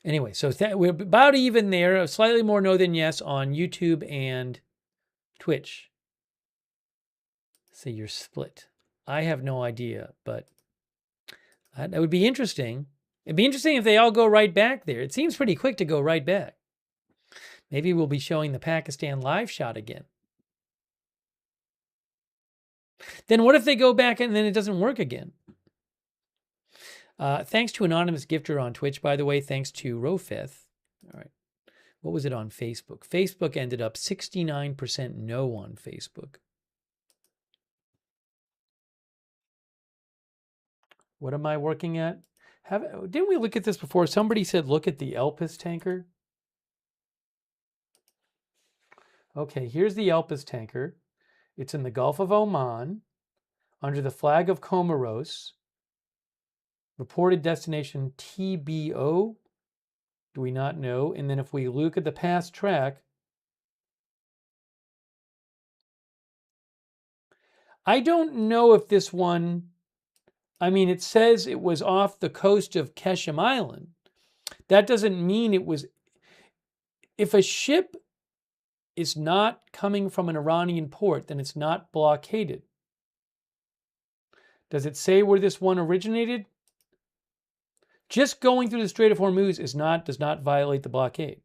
Anyway, so we're about even there, slightly more no than yes on YouTube and Twitch. So you're split. I have no idea, but that would be interesting. It'd be interesting if they all go right back there. It seems pretty quick to go right back. Maybe we'll be showing the Pakistan live shot again. Then what if they go back and then it doesn't work again? Thanks to Anonymous Gifter on Twitch, by the way. Thanks to Rofeth. All right. What was it on Facebook? Facebook ended up 69% no on Facebook. What am I working at? Didn't we look at this before? Somebody said look at the Elpis tanker. Okay, here's the Elpis tanker. It's in the Gulf of Oman under the flag of Comoros. Reported destination TBO. Do we not know? And then if we look at the past track, I don't know if this one, I mean, it says it was off the coast of Keshem Island. That doesn't mean it was, if a ship is not coming from an Iranian port, then it's not blockaded. Does it say where this one originated? Just going through the Strait of Hormuz does not violate the blockade.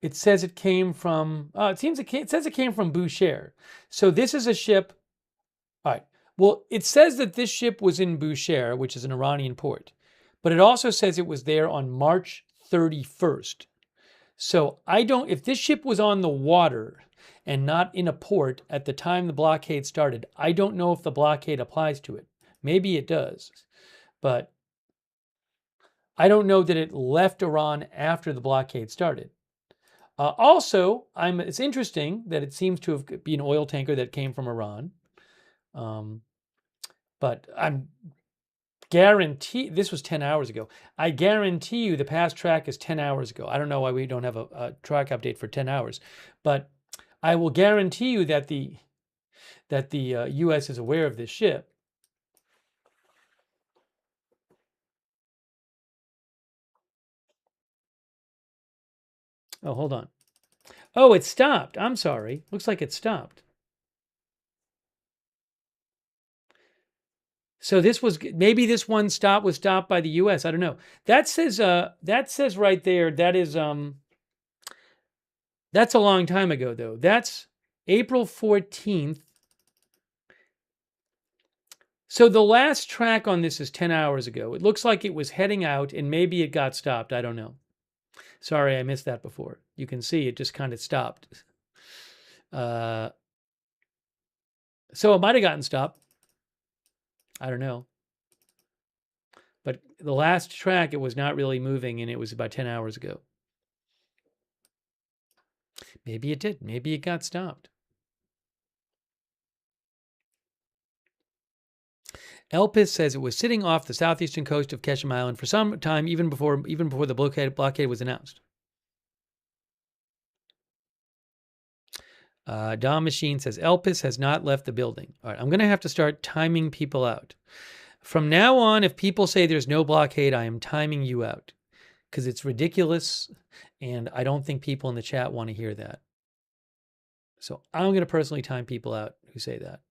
It says it came from, it says it came from Bushehr. So this is a ship, all right. Well, it says that this ship was in Bushehr, which is an Iranian port, but it also says it was there on March 31st. So if this ship was on the water and not in a port at the time the blockade started, I don't know if the blockade applies to it. Maybe it does, but I don't know that it left Iran after the blockade started. Also, it's interesting that it seems to have been an oil tanker that came from Iran. But I'm guarantee this was 10 hours ago. I guarantee you the past track is 10 hours ago. I don't know why we don't have a track update for 10 hours, but I will guarantee you that the U.S. is aware of this ship. Oh, hold on. Oh, it stopped. I'm sorry. Looks like it stopped. So maybe this one was stopped by the U.S. I don't know. That says right there. That's a long time ago though. That's April 14th. So the last track on this is 10 hours ago. It looks like it was heading out and maybe it got stopped. I don't know. Sorry, I missed that before. You can see it just kind of stopped. So it might have gotten stopped. I don't know. But the last track, it was not really moving, and it was about 10 hours ago. Maybe it did. Maybe it got stopped. Elpis says it was sitting off the southeastern coast of Ketchum Island for some time, even before the blockade was announced. Dom Machine says Elpis has not left the building. All right, I'm going to have to start timing people out. From now on, if people say there's no blockade, I am timing you out because it's ridiculous, and I don't think people in the chat want to hear that. So I'm going to personally time people out who say that.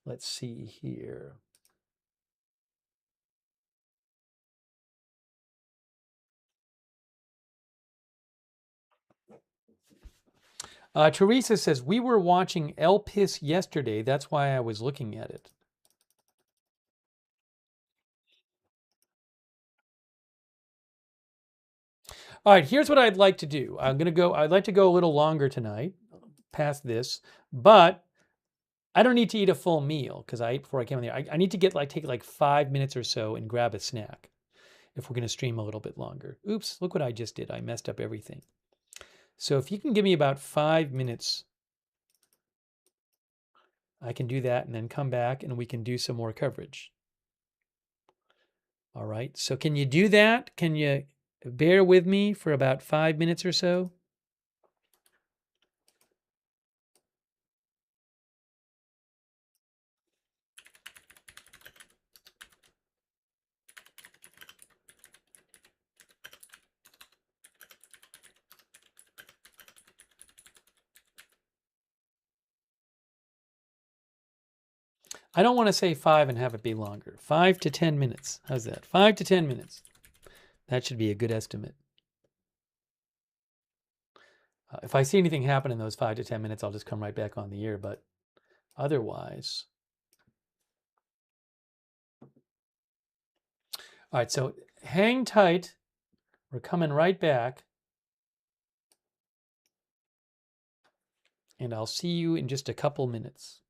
Let's see here. Teresa says, we were watching Elpis yesterday. That's why I was looking at it. All right, here's what I'd like to do. I'd like to go a little longer tonight, past this, but I don't need to eat a full meal because I ate before I came on there. I need to take like 5 minutes or so and grab a snack if we're going to stream a little bit longer. Oops, look what I just did. I messed up everything. So if you can give me about 5 minutes, I can do that and then come back and we can do some more coverage. All right, so can you do that? Can you bear with me for about 5 minutes or so? I don't want to say 5 and have it be longer. 5 to 10 minutes. How's that? 5 to 10 minutes. That should be a good estimate. If I see anything happen in those 5 to 10 minutes, I'll just come right back on the air. But otherwise, all right, so hang tight. We're coming right back. And I'll see you in just a couple minutes.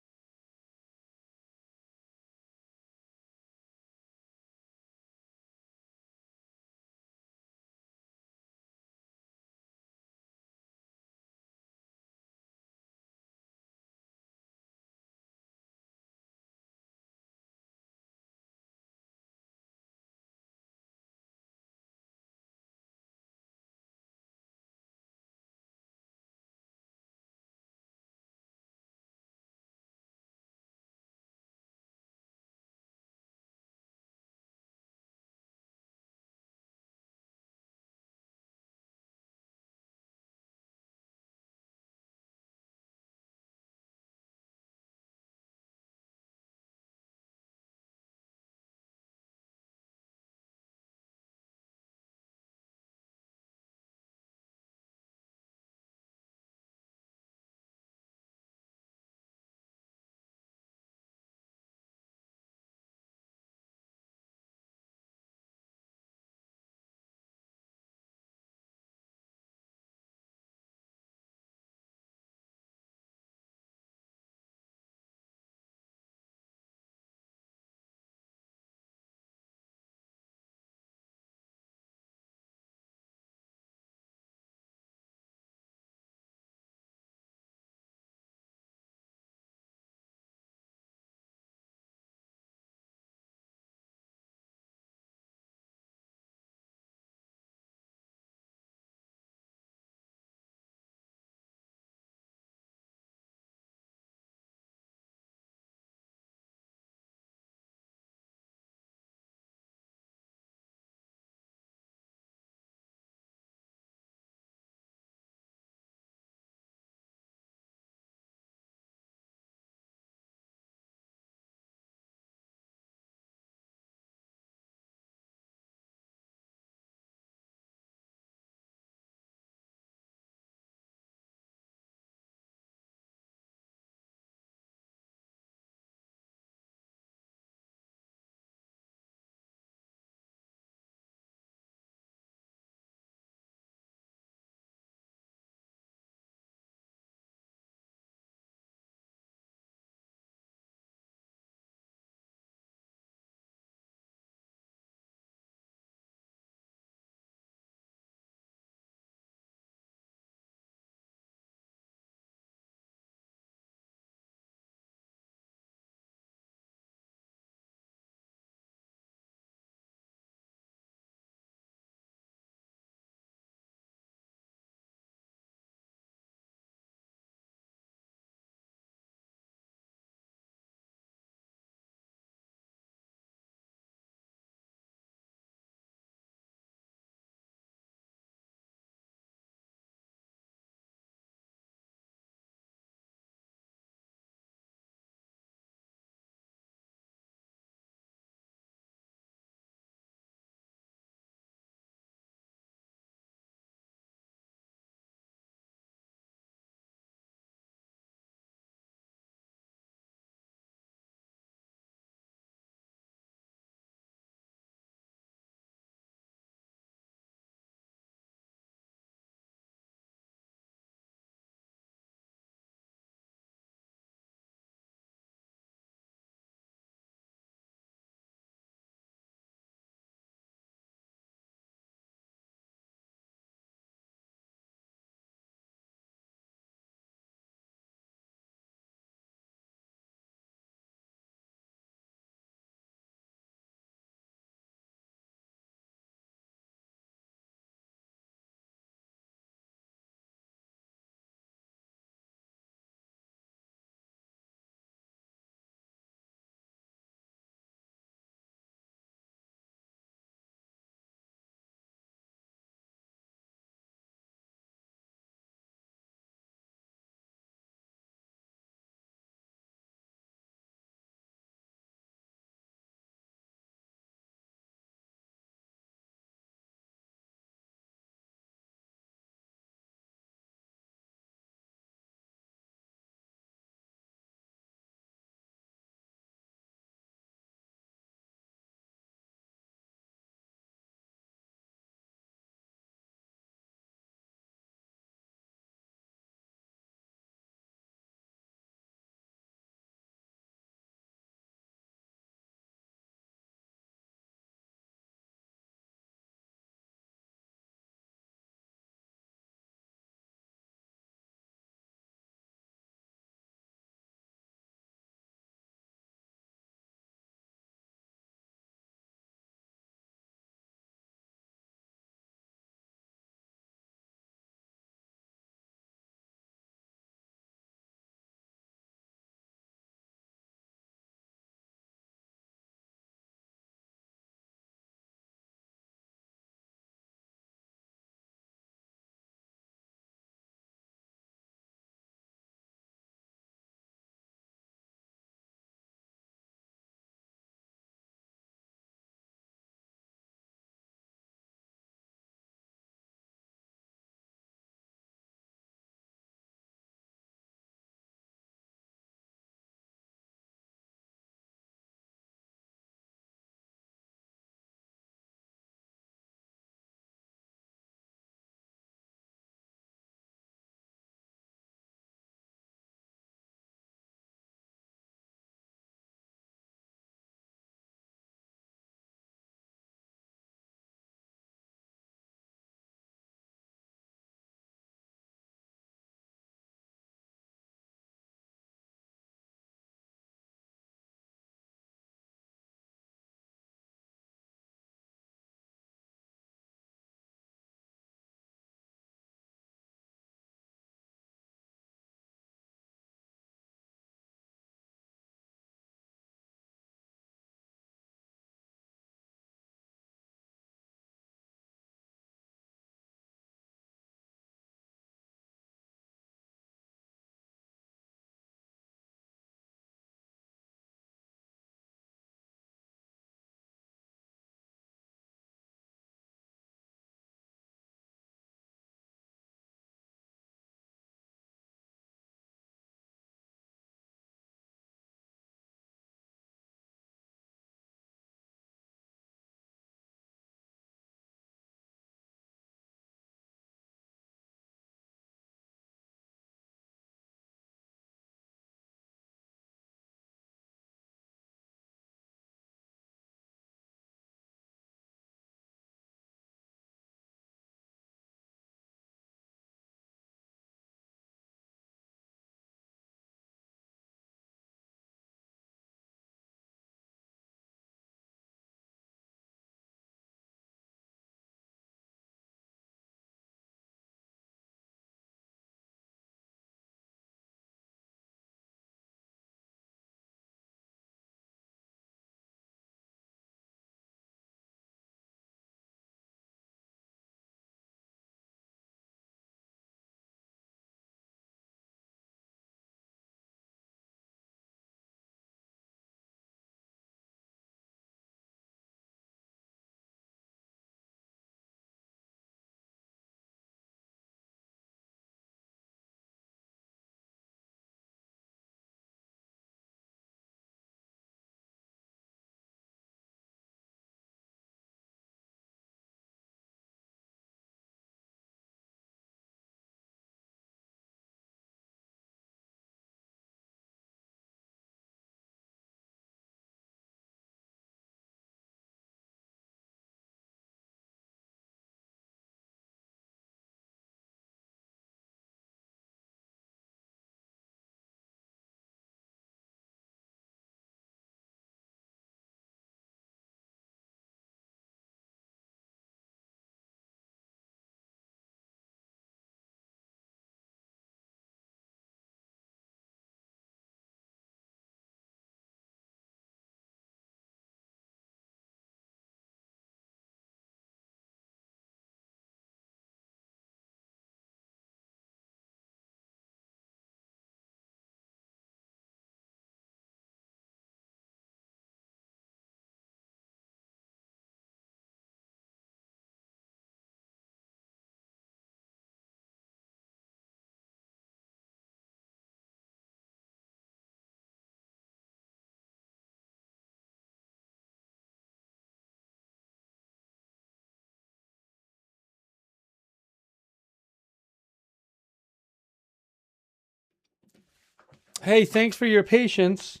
Hey, thanks for your patience.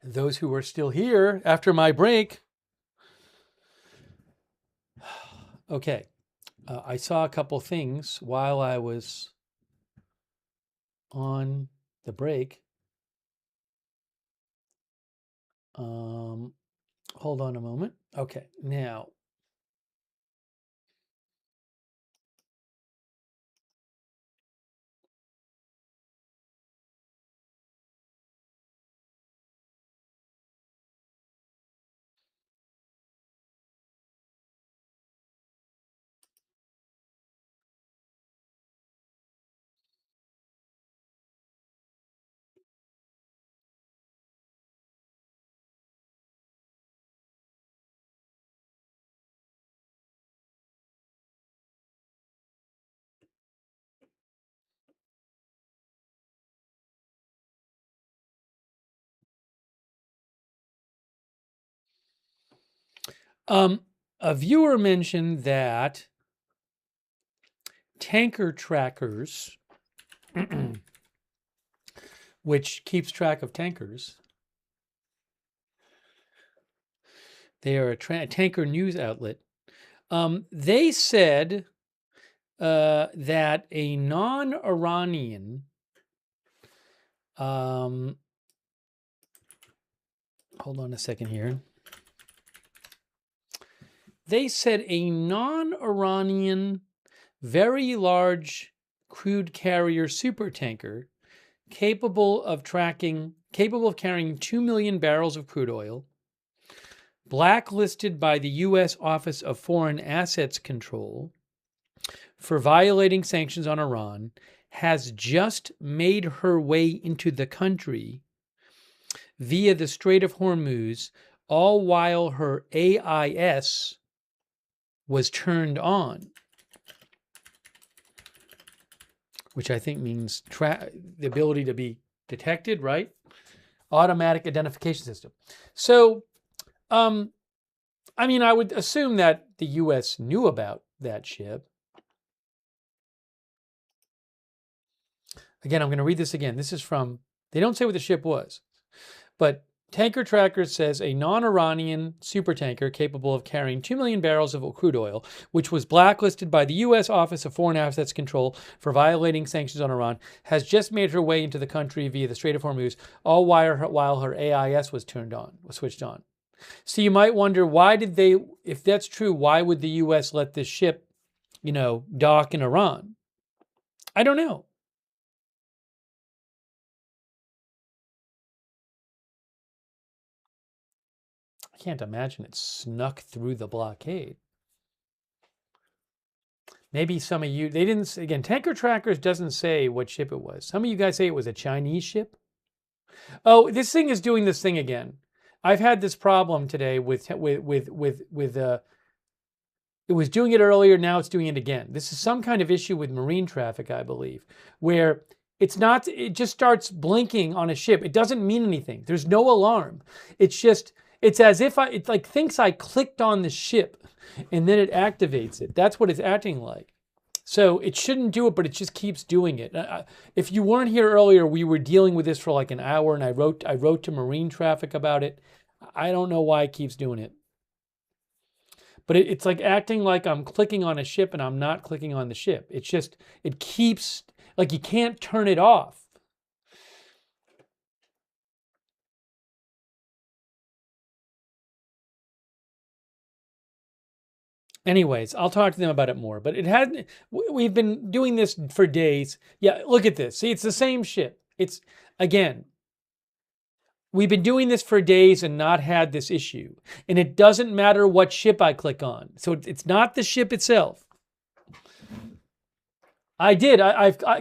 Those who are still here after my break. Okay. I saw a couple things while I was on the break. Hold on a moment. Okay, now. A viewer mentioned that tanker trackers, which keeps track of tankers, they are a tanker news outlet. They said that a non-Iranian, hold on a second here. They said a non-Iranian, very large crude carrier supertanker capable of carrying 2 million barrels of crude oil, blacklisted by the U.S. Office of Foreign Assets Control for violating sanctions on Iran, has just made her way into the country via the Strait of Hormuz, all while her AIS was turned on, which I think means the ability to be detected, right? Automatic identification system. So, I mean, I would assume that the U.S. knew about that ship. Again, I'm going to read this again. This is from, they don't say what the ship was, but Tanker Tracker says a non-Iranian supertanker capable of carrying 2 million barrels of crude oil, which was blacklisted by the U.S. Office of Foreign Assets Control for violating sanctions on Iran, has just made her way into the country via the Strait of Hormuz, all while her AIS was switched on. So you might wonder, why did they, if that's true, why would the U.S. let this ship, dock in Iran? I don't know. I can't imagine it snuck through the blockade. Maybe some of you, they didn't, again, Tanker Trackers doesn't say what ship it was. Some of you guys say it was a Chinese ship. Oh, this thing is doing this thing again. I've had this problem today with it was doing it earlier, now it's doing it again. This is some kind of issue with marine traffic, I believe, where it just starts blinking on a ship. It doesn't mean anything. There's no alarm. It's as if it like thinks I clicked on the ship and then it activates it. That's what it's acting like. So it shouldn't do it, but it just keeps doing it. If you weren't here earlier, we were dealing with this for like an hour, and I wrote to marine traffic about it. I don't know why it keeps doing it. But it's like acting like I'm clicking on a ship and I'm not clicking on the ship. It keeps, like you can't turn it off. Anyways, I'll talk to them about it more. But we've been doing this for days. Yeah, look at this. See, it's the same ship. Again, we've been doing this for days and not had this issue. And it doesn't matter what ship I click on. So it's not the ship itself. I did.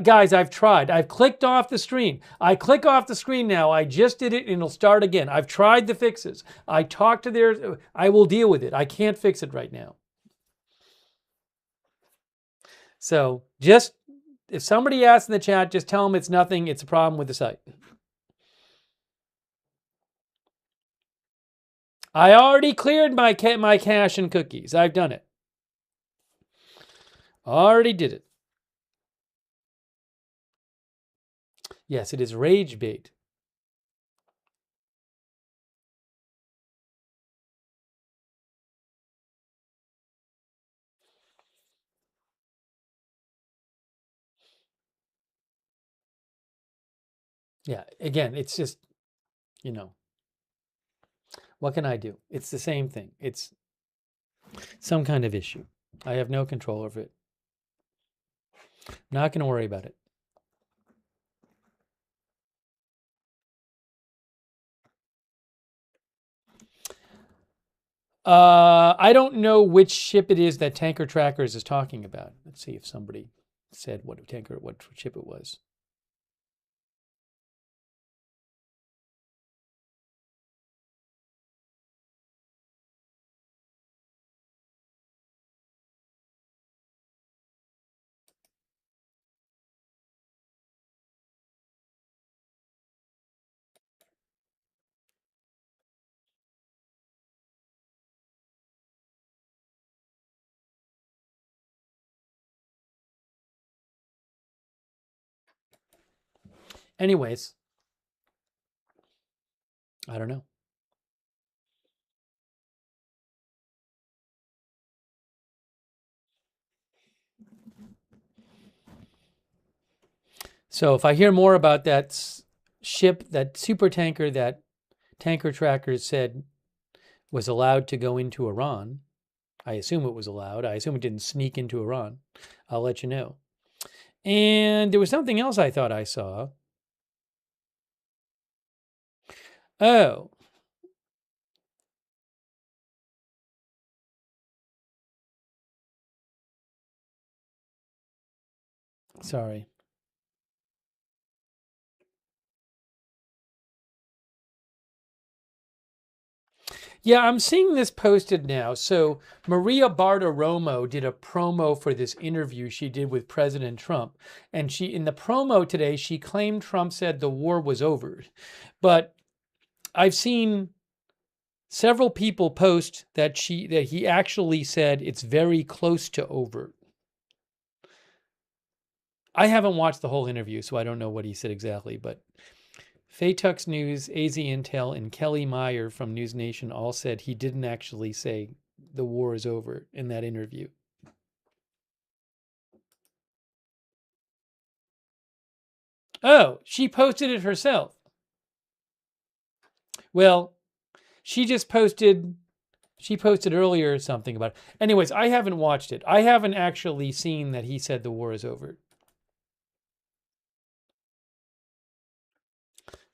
Guys, I've tried. I've clicked off the screen. I click off the screen now. I just did it and it'll start again. I've tried the fixes. I talked to I will deal with it. I can't fix it right now. So just, if somebody asks in the chat, just tell them it's nothing. It's a problem with the site. I already cleared my cache and cookies. I've done it. Already did it. Yes, it is rage bait. Yeah, again, it's just, you know, what can I do? It's the same thing. It's some kind of issue. I have no control over it. Not going to worry about it. I don't know which ship it is that Tanker Trackers is talking about. Let's see if somebody said what ship it was. Anyways, I don't know. So if I hear more about that ship, that super tanker that Tanker Trackers said was allowed to go into Iran, I assume it was allowed. I assume it didn't sneak into Iran. I'll let you know. And there was something else I thought I saw. Oh. Sorry. Yeah, I'm seeing this posted now. So Maria Bartiromo did a promo for this interview she did with President Trump. And she, in the promo today, she claimed Trump said the war was over. But I've seen several people post that he actually said it's very close to over. I haven't watched the whole interview, so I don't know what he said exactly, but Faytux News, AZ Intel, and Kelly Meyer from News Nation all said he didn't actually say the war is over in that interview. Oh, she posted it herself. Well, she posted earlier something about it. Anyways, I haven't watched it. I haven't actually seen that he said the war is over.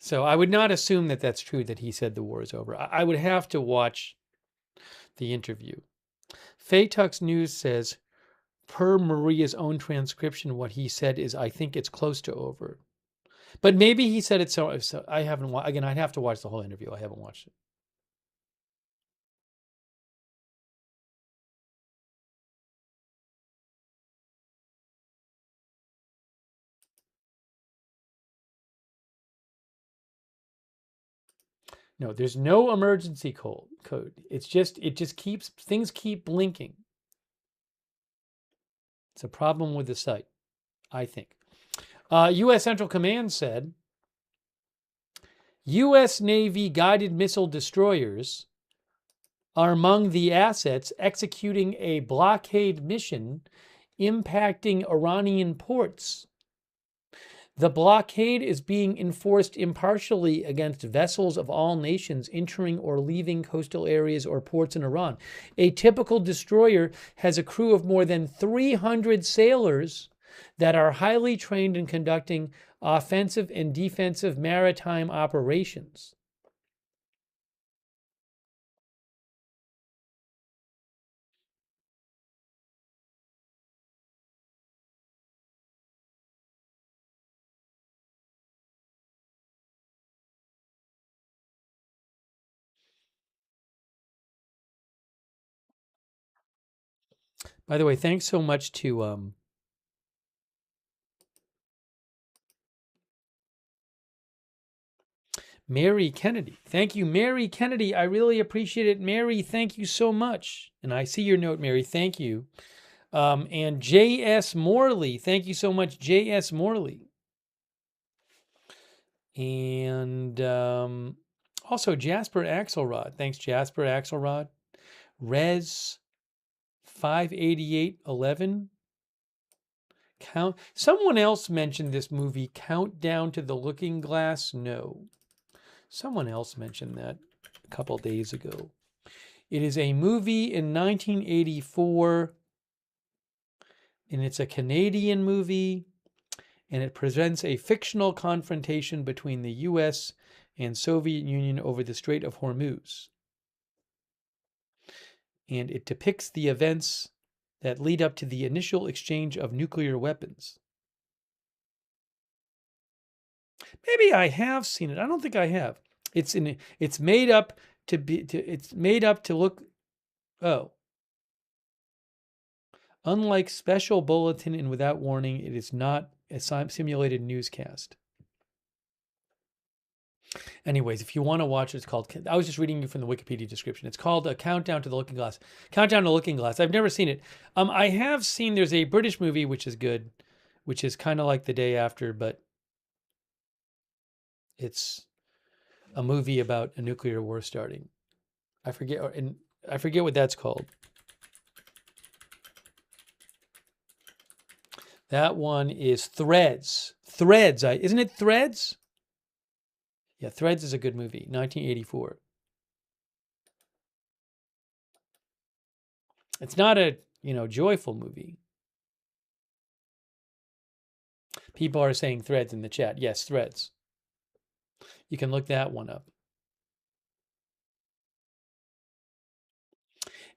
So I would not assume that that's true that he said the war is over. I would have to watch the interview. Faytux News says, per Maria's own transcription, what he said is, I think it's close to over. But maybe he said it so I haven't watched. Again, I'd have to watch the whole interview. I haven't watched it. No, there's no emergency code. It just keeps, things keep blinking. It's a problem with the site, I think. U.S. Central Command said, U.S. Navy guided missile destroyers are among the assets executing a blockade mission impacting Iranian ports. The blockade is being enforced impartially against vessels of all nations entering or leaving coastal areas or ports in Iran. A typical destroyer has a crew of more than 300 sailors that are highly trained in conducting offensive and defensive maritime operations. By the way, thanks so much to Mary Kennedy. Thank you, Mary Kennedy. I really appreciate it. Mary, thank you so much. And I see your note, Mary. Thank you. And J.S. Morley. Thank you so much, J.S. Morley. And also Jasper Axelrod. Thanks, Jasper Axelrod. Rez 58811. Someone else mentioned this movie, Countdown to the Looking Glass. No. Someone else mentioned that a couple days ago. It is a movie in 1984, and it's a Canadian movie, and it presents a fictional confrontation between the U.S. and Soviet Union over the Strait of Hormuz. And it depicts the events that lead up to the initial exchange of nuclear weapons. Maybe I have seen it. I don't think I have. It's made up to look. Oh. Unlike Special Bulletin and Without Warning, it is not a simulated newscast. Anyways, if you want to watch it, it's called, I was just reading you from the Wikipedia description. It's called A Countdown to the Looking Glass. Countdown to the Looking Glass. I've never seen it. I have seen, there's a British movie which is good, which is kind of like The Day After, but it's a movie about a nuclear war starting. I forget what that's called. That one is Threads. Threads, isn't it Threads? Yeah, Threads is a good movie, 1984. It's not a, joyful movie. People are saying Threads in the chat. Yes, Threads. You can look that one up.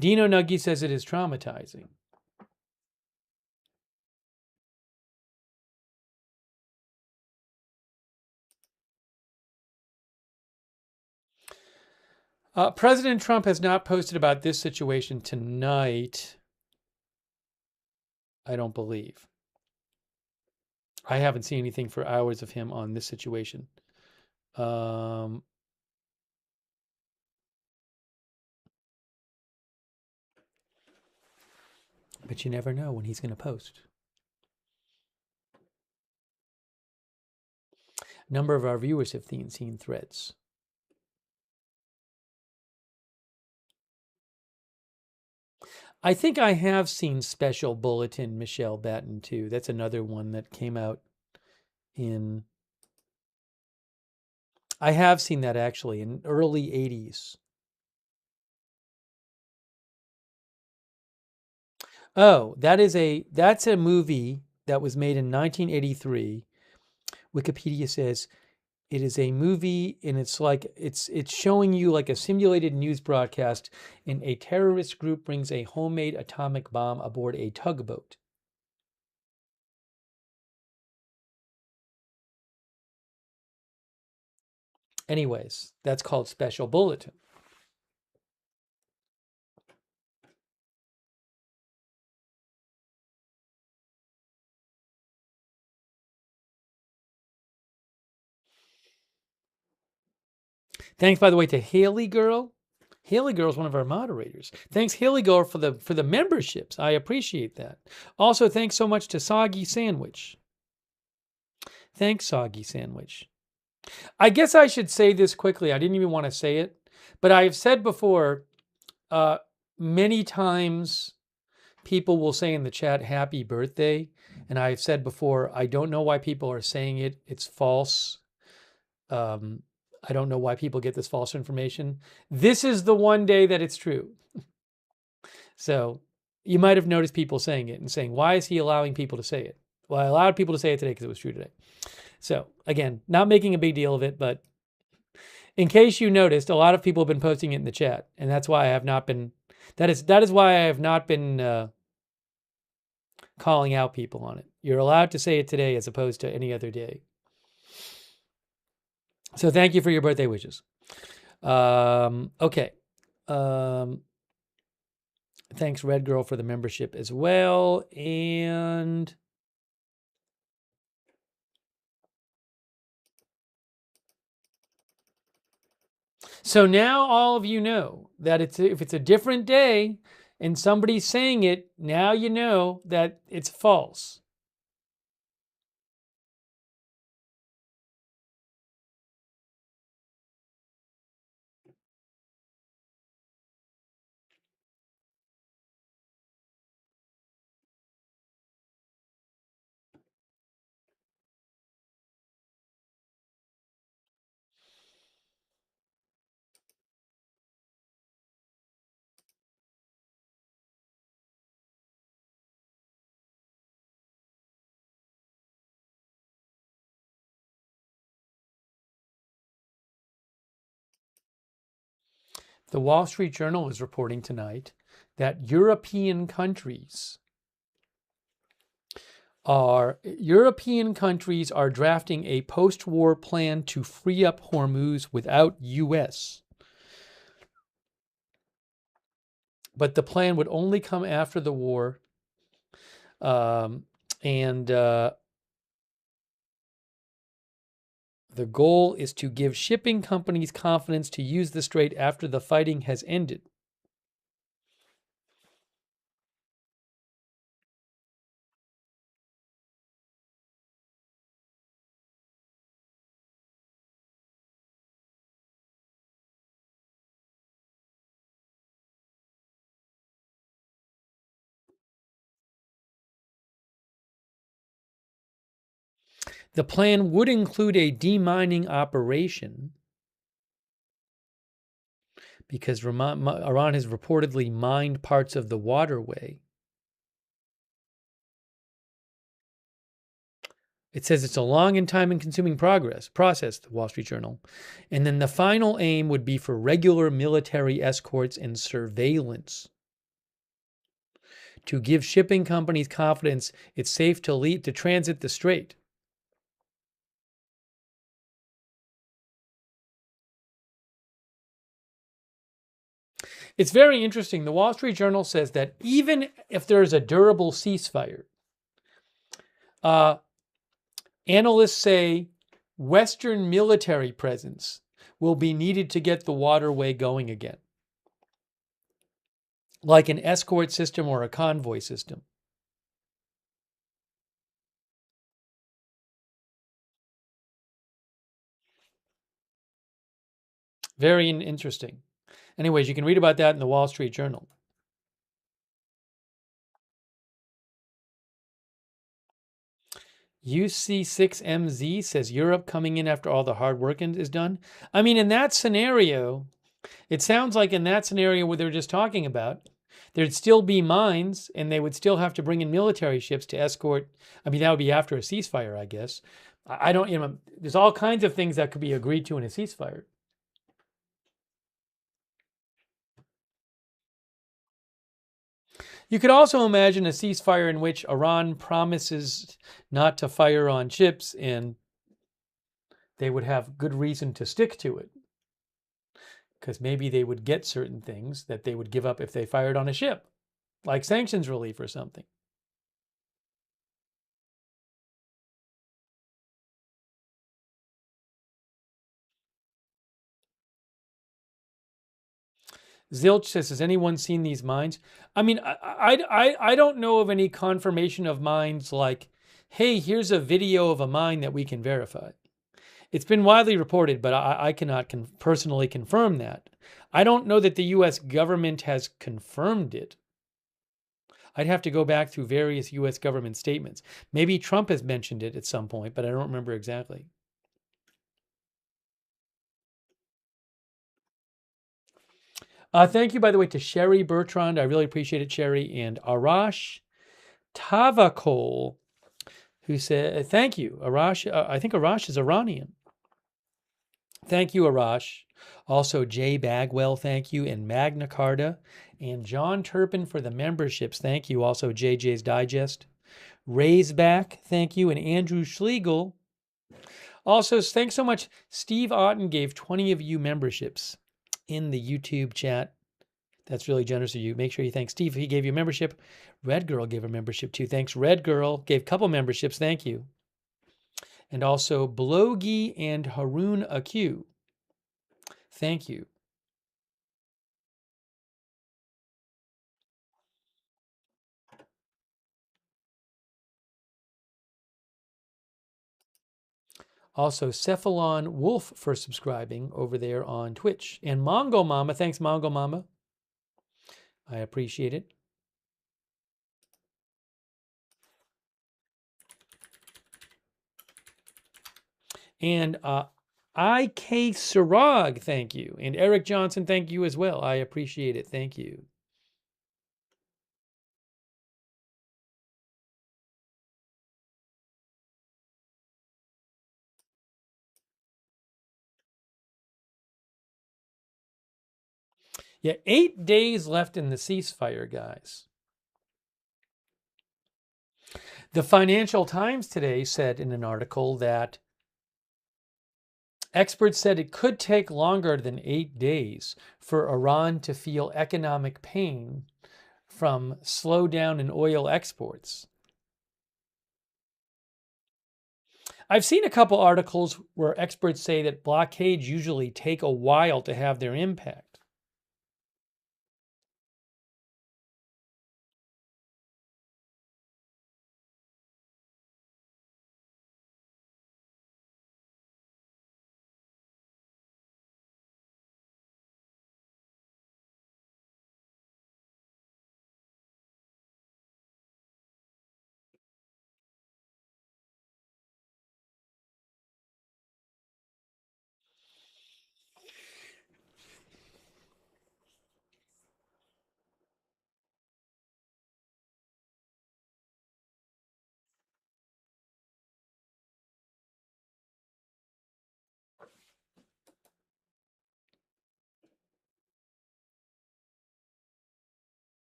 Dino Nuggy says it is traumatizing. President Trump has not posted about this situation tonight. I don't believe. I haven't seen anything for hours of him on this situation. But you never know when he's going to post. A number of our viewers have seen Threads. I think I have seen Special Bulletin, Michelle Batten, too. That's another one that came out in... I have seen that, actually, in early 80s. Oh, that's a movie that was made in 1983. Wikipedia says it is a movie, and it's showing you like a simulated news broadcast, and a terrorist group brings a homemade atomic bomb aboard a tugboat. Anyways, that's called Special Bulletin. Thanks, by the way, to Haley Girl. Haley Girl is one of our moderators. Thanks, Haley Girl, for the memberships. I appreciate that. Also, thanks so much to Soggy Sandwich. Thanks, Soggy Sandwich. I guess I should say this quickly. I didn't even want to say it, but I've said before, many times people will say in the chat, "Happy birthday." And I've said before, I don't know why people are saying it. It's false. I don't know why people get this false information. This is the one day that it's true. So you might have noticed people saying it and saying, why is he allowing people to say it? Well, I allowed people to say it today because it was true today. So again, not making a big deal of it, but in case you noticed, a lot of people have been posting it in the chat. And that's why I have not been, that is why I have not been calling out people on it. You're allowed to say it today as opposed to any other day. So thank you for your birthday wishes. Okay. Thanks, Red Girl, for the membership as well. And so now all of you know that if it's a different day and somebody's saying it, now you know that it's false. The Wall Street Journal is reporting tonight that European countries are drafting a post-war plan to free up Hormuz without U.S. But the plan would only come after the war, and the goal is to give shipping companies confidence to use the strait after the fighting has ended. The plan would include a demining operation because Iran has reportedly mined parts of the waterway. It says it's a long and time-consuming process, the Wall Street Journal. And then the final aim would be for regular military escorts and surveillance to give shipping companies confidence it's safe to transit the strait. It's very interesting. The Wall Street Journal says that even if there is a durable ceasefire, analysts say Western military presence will be needed to get the waterway going again, like an escort system or a convoy system. Very interesting. Anyways, you can read about that in the Wall Street Journal. UC6MZ says Europe coming in after all the hard work is done. I mean, in that scenario, it sounds like in that scenario where they're just talking about, there'd still be mines and they would still have to bring in military ships to escort. I mean, that would be after a ceasefire, I guess. I don't, there's all kinds of things that could be agreed to in a ceasefire. You could also imagine a ceasefire in which Iran promises not to fire on ships and they would have good reason to stick to it. Because maybe they would get certain things that they would give up if they fired on a ship, like sanctions relief or something. Zilch says, has anyone seen these mines? I mean, I don't know of any confirmation of mines like, hey, here's a video of a mine that we can verify. It's been widely reported, but I cannot personally confirm that. I don't know that the U.S. government has confirmed it. I'd have to go back through various U.S. government statements. Maybe Trump has mentioned it at some point, but I don't remember exactly. Thank you, by the way, to Sherry Bertrand. I really appreciate it, Sherry. And Arash Tavakol, who said, thank you. Arash, I think Arash is Iranian. Thank you, Arash. Also, Jay Bagwell, thank you. And Magna Carta. And John Turpin for the memberships. Thank you. Also, JJ's Digest. Raisback, thank you. And Andrew Schlegel. Also, thanks so much. Steve Otten gave 20 of you memberships in the YouTube chat. That's really generous of you. Make sure you thank Steve. He gave you a membership. Red Girl gave a membership too. Thanks, Red Girl. Gave a couple memberships. Thank you. And also Blogi and Haroon Aq. Thank you. Also, Cephalon Wolf for subscribing over there on Twitch. And Mongo Mama. Thanks, Mongo Mama. I appreciate it. And IK Sirag, thank you. And Eric Johnson, thank you as well. I appreciate it. Thank you. Yeah, 8 days left in the ceasefire, guys. The Financial Times today said in an article that experts said it could take longer than 8 days for Iran to feel economic pain from slowdown in oil exports. I've seen a couple articles where experts say that blockades usually take a while to have their impact.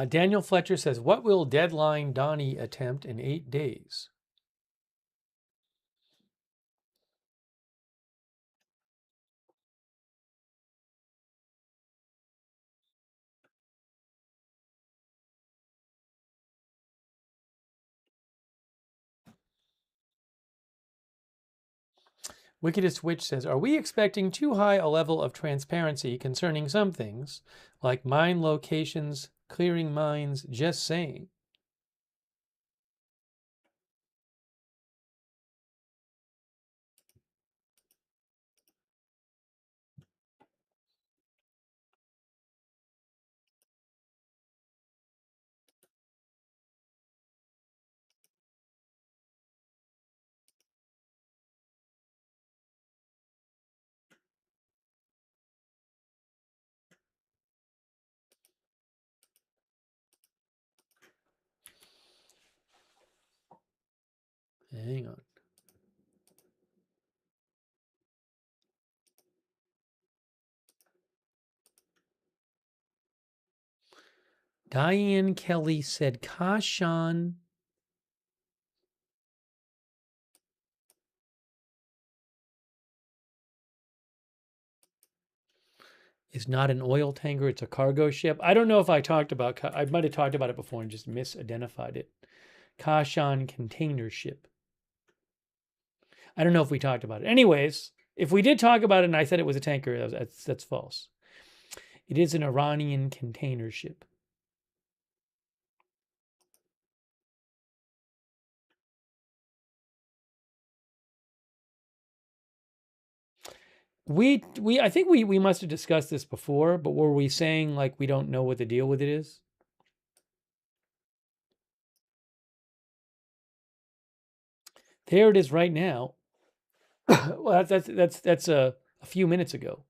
Daniel Fletcher says, what will deadline Donnie attempt in 8 days? Wickedest Witch says, are we expecting too high a level of transparency concerning some things, like mine locations, clearing mines, just saying? Hang on. Diane Kelly said, Kashan is not an oil tanker, it's a cargo ship. I don't know if I talked about, I might have talked about it before and just misidentified it. Kashan container ship. I don't know if we talked about it. Anyways, if we did talk about it and I said it was a tanker, that's false. It is an Iranian container ship. I think we must have discussed this before, but were we saying like we don't know what the deal with it is? There it is right now. Well, that's a few minutes ago.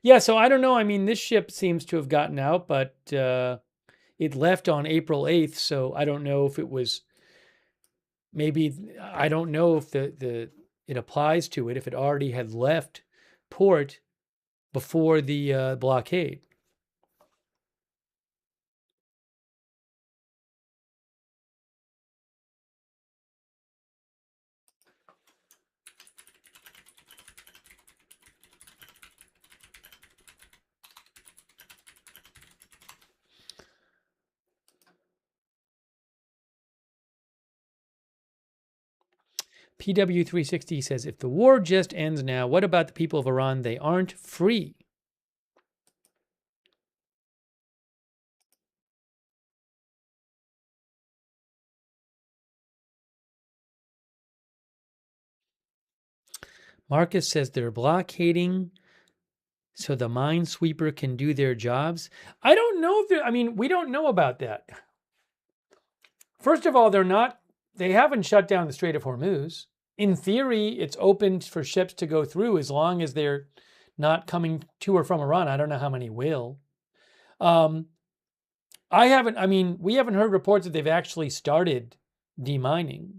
Yeah, so I don't know. I mean, this ship seems to have gotten out, but it left on April 8th, so I don't know if it was I don't know if it applies to it if it already had left port before the blockade. PW360 says, if the war just ends now, what about the people of Iran? They aren't free. Marcus says they're blockading so the minesweeper can do their jobs. I don't know if we don't know about that. First of all, they haven't shut down the Strait of Hormuz. In theory, it's open for ships to go through as long as they're not coming to or from Iran. I don't know how many will. We haven't heard reports that they've actually started demining.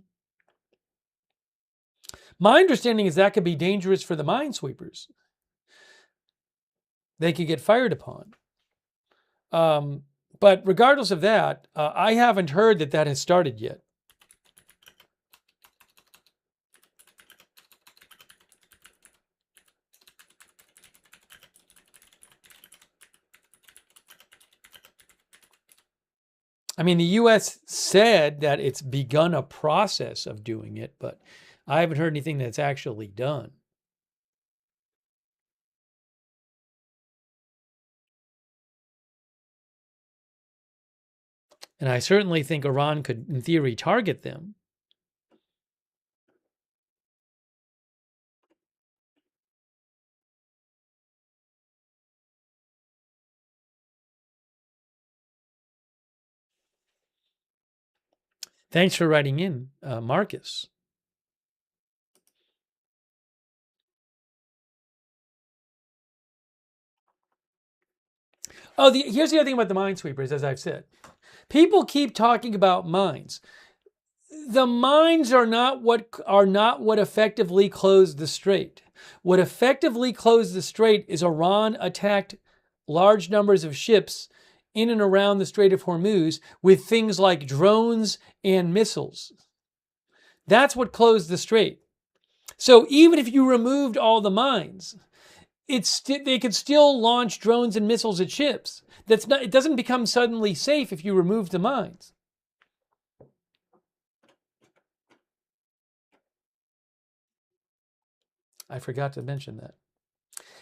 My understanding is that could be dangerous for the minesweepers. They could get fired upon. But regardless of that, I haven't heard that that has started yet. I mean, the U.S. said that it's begun a process of doing it, but I haven't heard anything that's actually done. And I certainly think Iran could, in theory, target them. Thanks for writing in, Marcus. Oh, here's the other thing about the minesweepers, as I've said. People keep talking about mines. The mines are not what effectively closed the strait. What effectively closed the strait is Iran attacked large numbers of ships in and around the Strait of Hormuz with things like drones and missiles. That's what closed the strait. So even if you removed all the mines, they could still launch drones and missiles at ships. It doesn't become suddenly safe if you remove the mines. I forgot to mention that.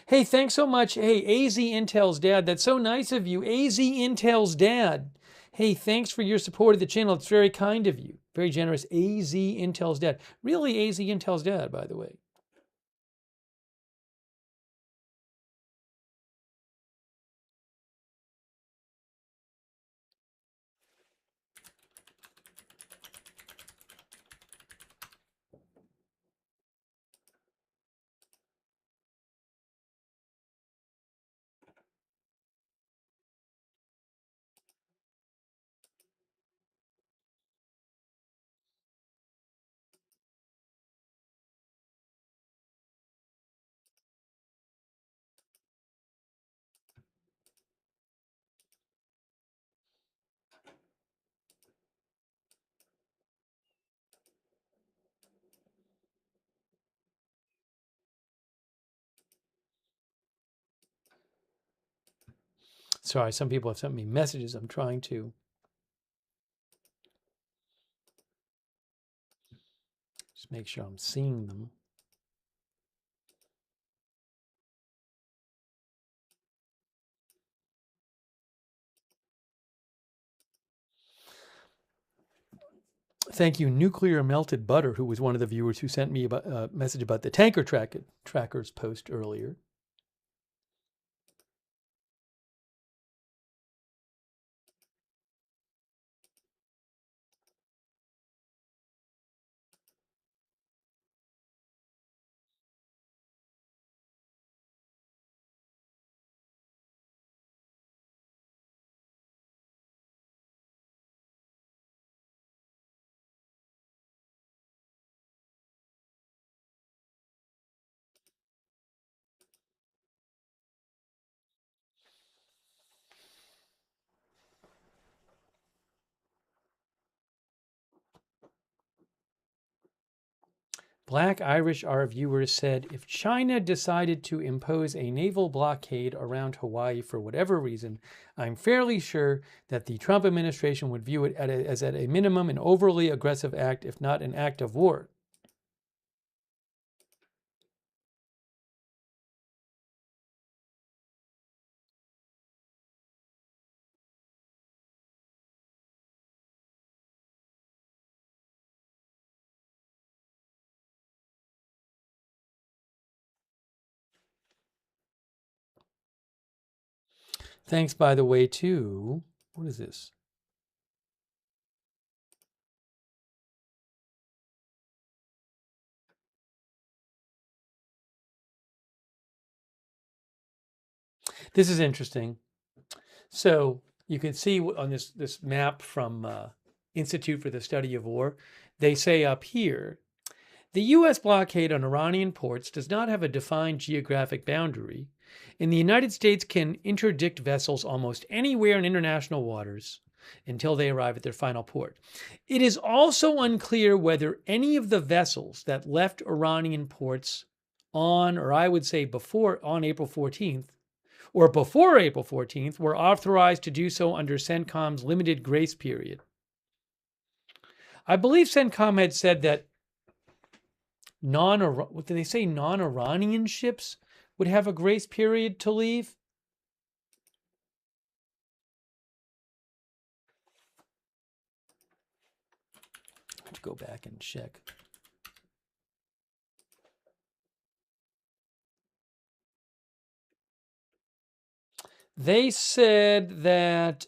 Hey, thanks so much. Hey, AZ Intel's dad. That's so nice of you. AZ Intel's dad. Hey, thanks for your support of the channel. It's very kind of you. Very generous. AZ Intel's dad. Really AZ Intel's dad, by the way. Sorry, some people have sent me messages. I'm trying to just make sure I'm seeing them. Thank you, Nuclear Melted Butter, who was one of the viewers who sent me a message about the tanker trackers post earlier. Black Irish, our viewers, said, if China decided to impose a naval blockade around Hawaii for whatever reason, I'm fairly sure that the Trump administration would view it as at a minimum an overly aggressive act, if not an act of war. Thanks, by the way, to, what is this? This is interesting. So you can see on this map from Institute for the Study of War, they say up here The U.S. blockade on Iranian ports does not have a defined geographic boundary, and the United States can interdict vessels almost anywhere in international waters until they arrive at their final port. It is also unclear whether any of the vessels that left Iranian ports on, or I would say on April 14th, or before April 14th, were authorized to do so under CENTCOM's limited grace period. I believe CENTCOM had said that what did they say? Non-Iranian ships would have a grace period to leave. I have to go back and check. They said that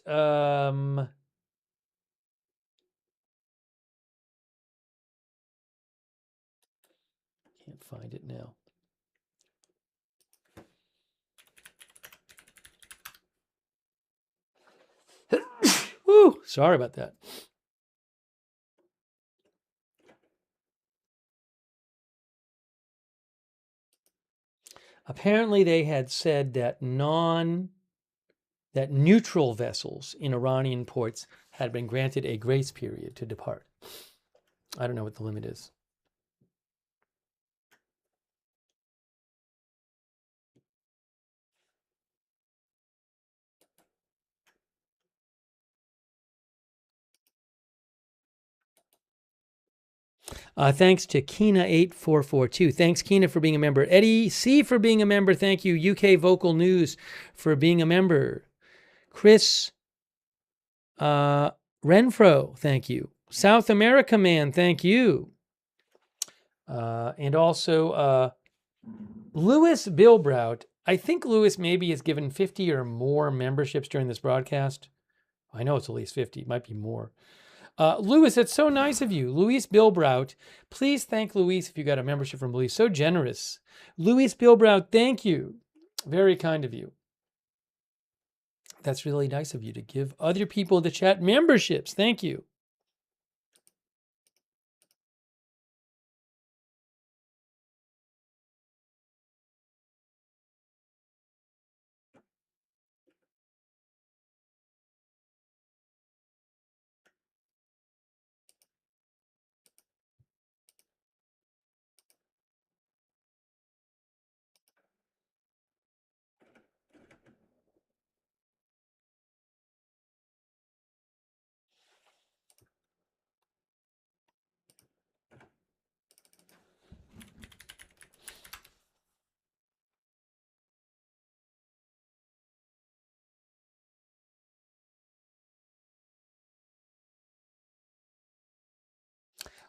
can't find it now. Woo, sorry about that. Apparently they had said that neutral vessels in Iranian ports had been granted a grace period to depart. I don't know what the limit is. Thanks to Kina8442. Thanks, Kina, for being a member. Eddie C. for being a member. Thank you. UK Vocal News for being a member. Chris Renfro, thank you. South America Man, thank you. And also Louis Bilbrout. I think Louis maybe has given 50 or more memberships during this broadcast. I know it's at least 50. It might be more. Louis, it's so nice of you. Louis Bilbrout. Please thank Louis if you got a membership from Louis. So generous. Louis Bilbrout, thank you. Very kind of you. That's really nice of you to give other people in the chat memberships. Thank you.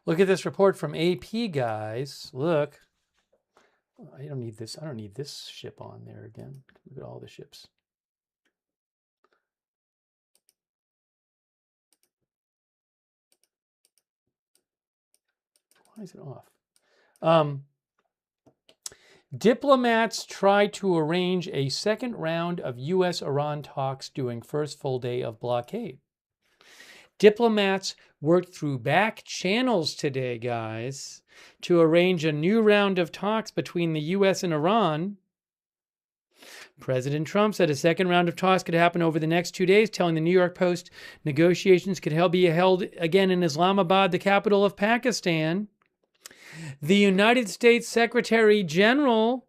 Look at this report from AP, guys. Look. I don't need this. I don't need this ship on there again. Look at all the ships. Why is it off? Diplomats try to arrange a second round of U.S.-Iran talks during first full day of blockade. Diplomats worked through back channels today, guys, to arrange a new round of talks between the U.S. and Iran. President Trump said a second round of talks could happen over the next 2 days, telling the New York Post negotiations could be held again in Islamabad, the capital of Pakistan. The United States Secretary General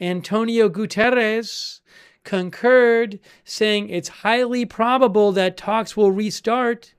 Antonio Guterres concurred, saying it's highly probable that talks will restart.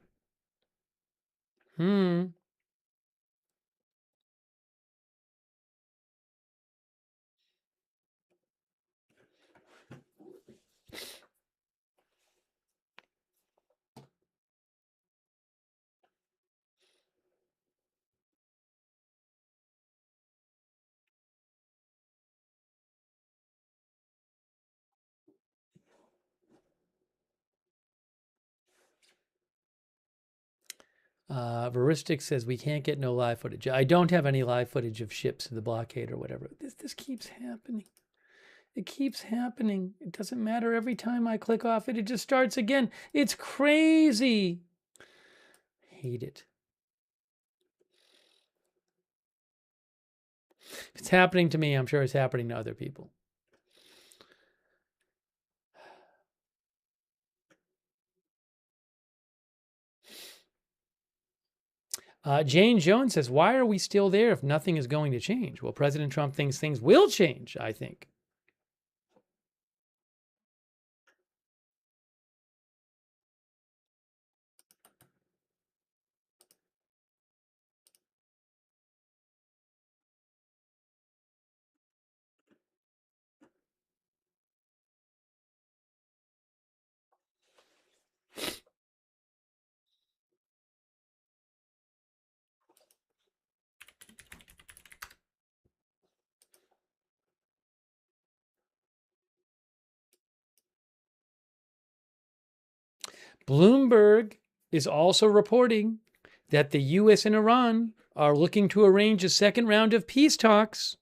Veristic says we can't get no live footage. I don't have any live footage of ships in the blockade or whatever. This keeps happening. It keeps happening. It doesn't matter. Every time I click off it, it just starts again. It's crazy. Hate it. If it's happening to me, I'm sure it's happening to other people. Jane Jones says, why are we still there if nothing is going to change? Well, President Trump thinks things will change, I think. Bloomberg is also reporting that the U.S. and Iran are looking to arrange a second round of peace talks.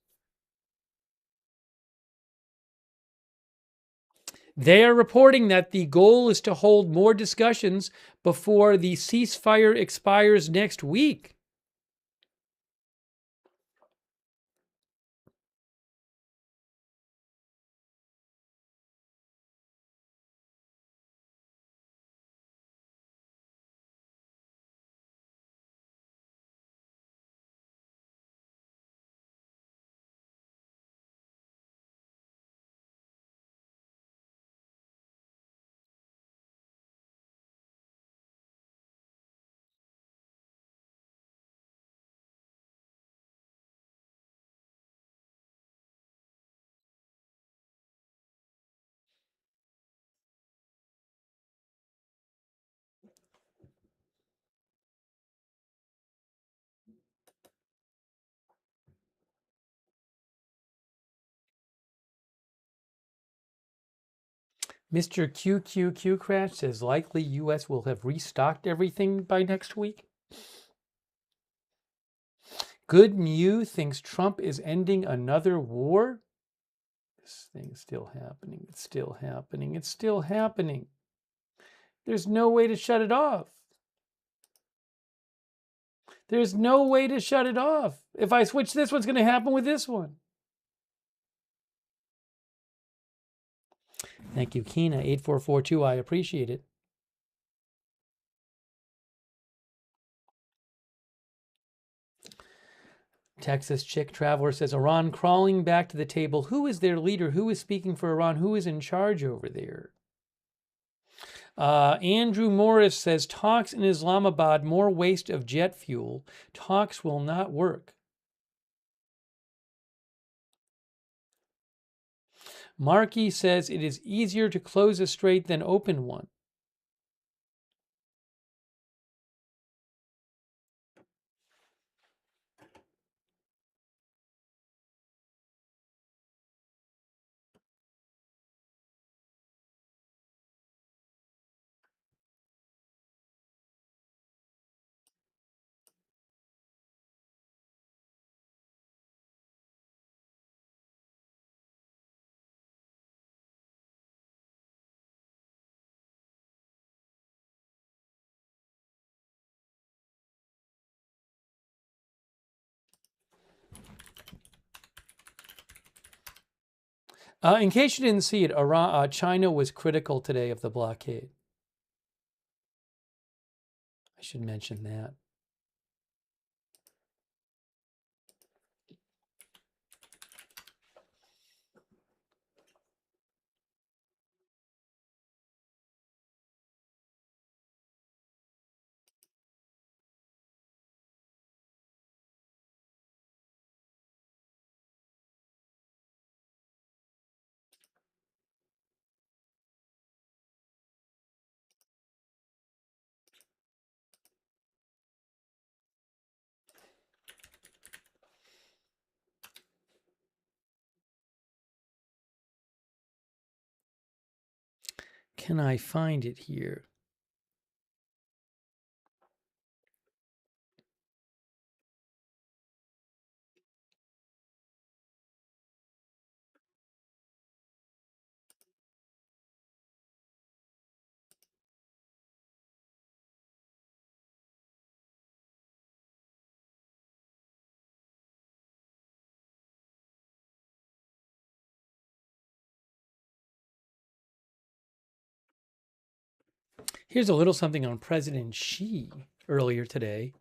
They are reporting that the goal is to hold more discussions before the ceasefire expires next week. Mr. QQQ Crash says likely U.S. will have restocked everything by next week. Good Mew thinks Trump is ending another war. This thing's still happening. It's still happening. It's still happening. There's no way to shut it off. There's no way to shut it off. If I switch this, what's going to happen with this one? Thank you, Kina, 8442. I appreciate it. Texas Chick Traveler says, Iran crawling back to the table. Who is their leader? Who is speaking for Iran? Who is in charge over there? Andrew Morris says, talks in Islamabad, more waste of jet fuel. Talks will not work. Markey says, it is easier to close a strait than open one. In case you didn't see it, China was critical today of the blockade. I should mention that. Can I find it here? Here's a little something on President Xi earlier today.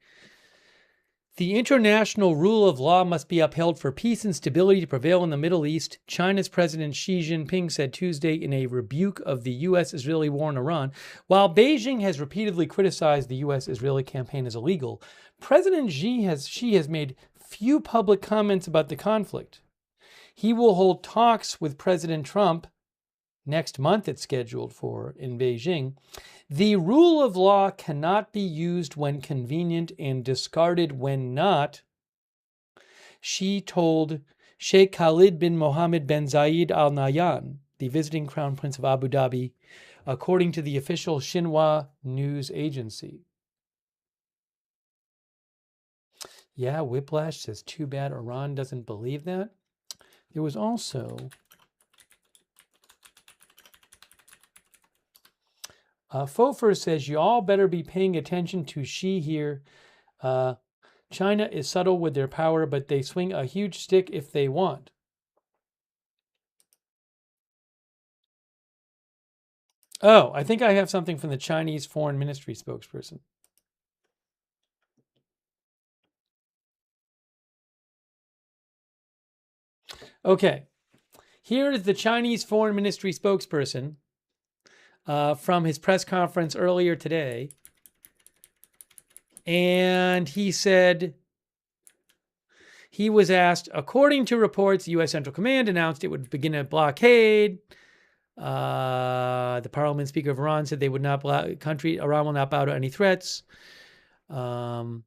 The international rule of law must be upheld for peace and stability to prevail in the Middle East, China's President Xi Jinping said Tuesday in a rebuke of the U.S.-Israeli war in Iran. While Beijing has repeatedly criticized the U.S.-Israeli campaign as illegal, President Xi has made few public comments about the conflict. He will hold talks with President Trump next month, it's scheduled for in Beijing. The rule of law cannot be used when convenient and discarded when not, Xi told Sheikh Khalid bin Mohammed bin Zayed Al Nahyan, the visiting crown prince of Abu Dhabi, according to the official Xinhua News Agency. Yeah, Whiplash says, too bad Iran doesn't believe that. There was also Fofer says, you all better be paying attention to Xi here. China is subtle with their power, but they swing a huge stick if they want. Oh, I think I have something from the Chinese Foreign Ministry spokesperson. Okay, here is the Chinese Foreign Ministry spokesperson from his press conference earlier today. And he said, he was asked, according to reports, the U.S. Central Command announced it would begin a blockade. The parliament speaker of Iran said they would not Iran will not bow to any threats. Iran's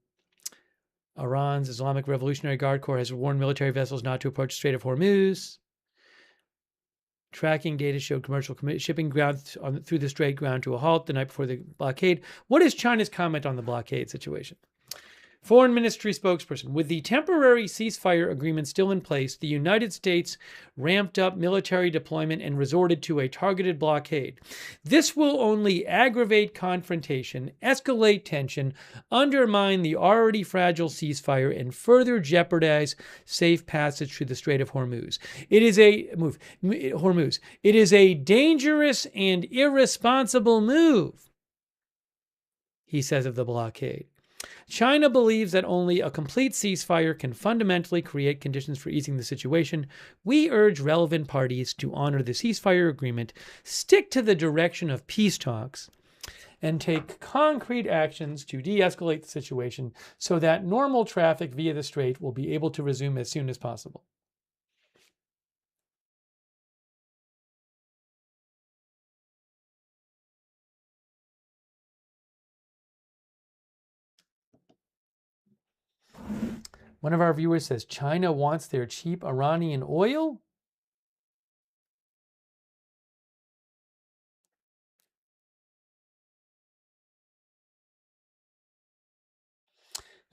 Islamic Revolutionary Guard Corps has warned military vessels not to approach the Strait of Hormuz. Tracking data showed commercial shipping ground through the strait ground to a halt the night before the blockade. What is China's comment on the blockade situation? Foreign Ministry spokesperson, with the temporary ceasefire agreement still in place, the United States ramped up military deployment and resorted to a targeted blockade. This will only aggravate confrontation, escalate tension, undermine the already fragile ceasefire, and further jeopardize safe passage through the Strait of Hormuz. It is a dangerous and irresponsible move, he says of the blockade. China believes that only a complete ceasefire can fundamentally create conditions for easing the situation. We urge relevant parties to honor the ceasefire agreement, stick to the direction of peace talks, and take concrete actions to de-escalate the situation so that normal traffic via the strait will be able to resume as soon as possible. One of our viewers says, China wants their cheap Iranian oil?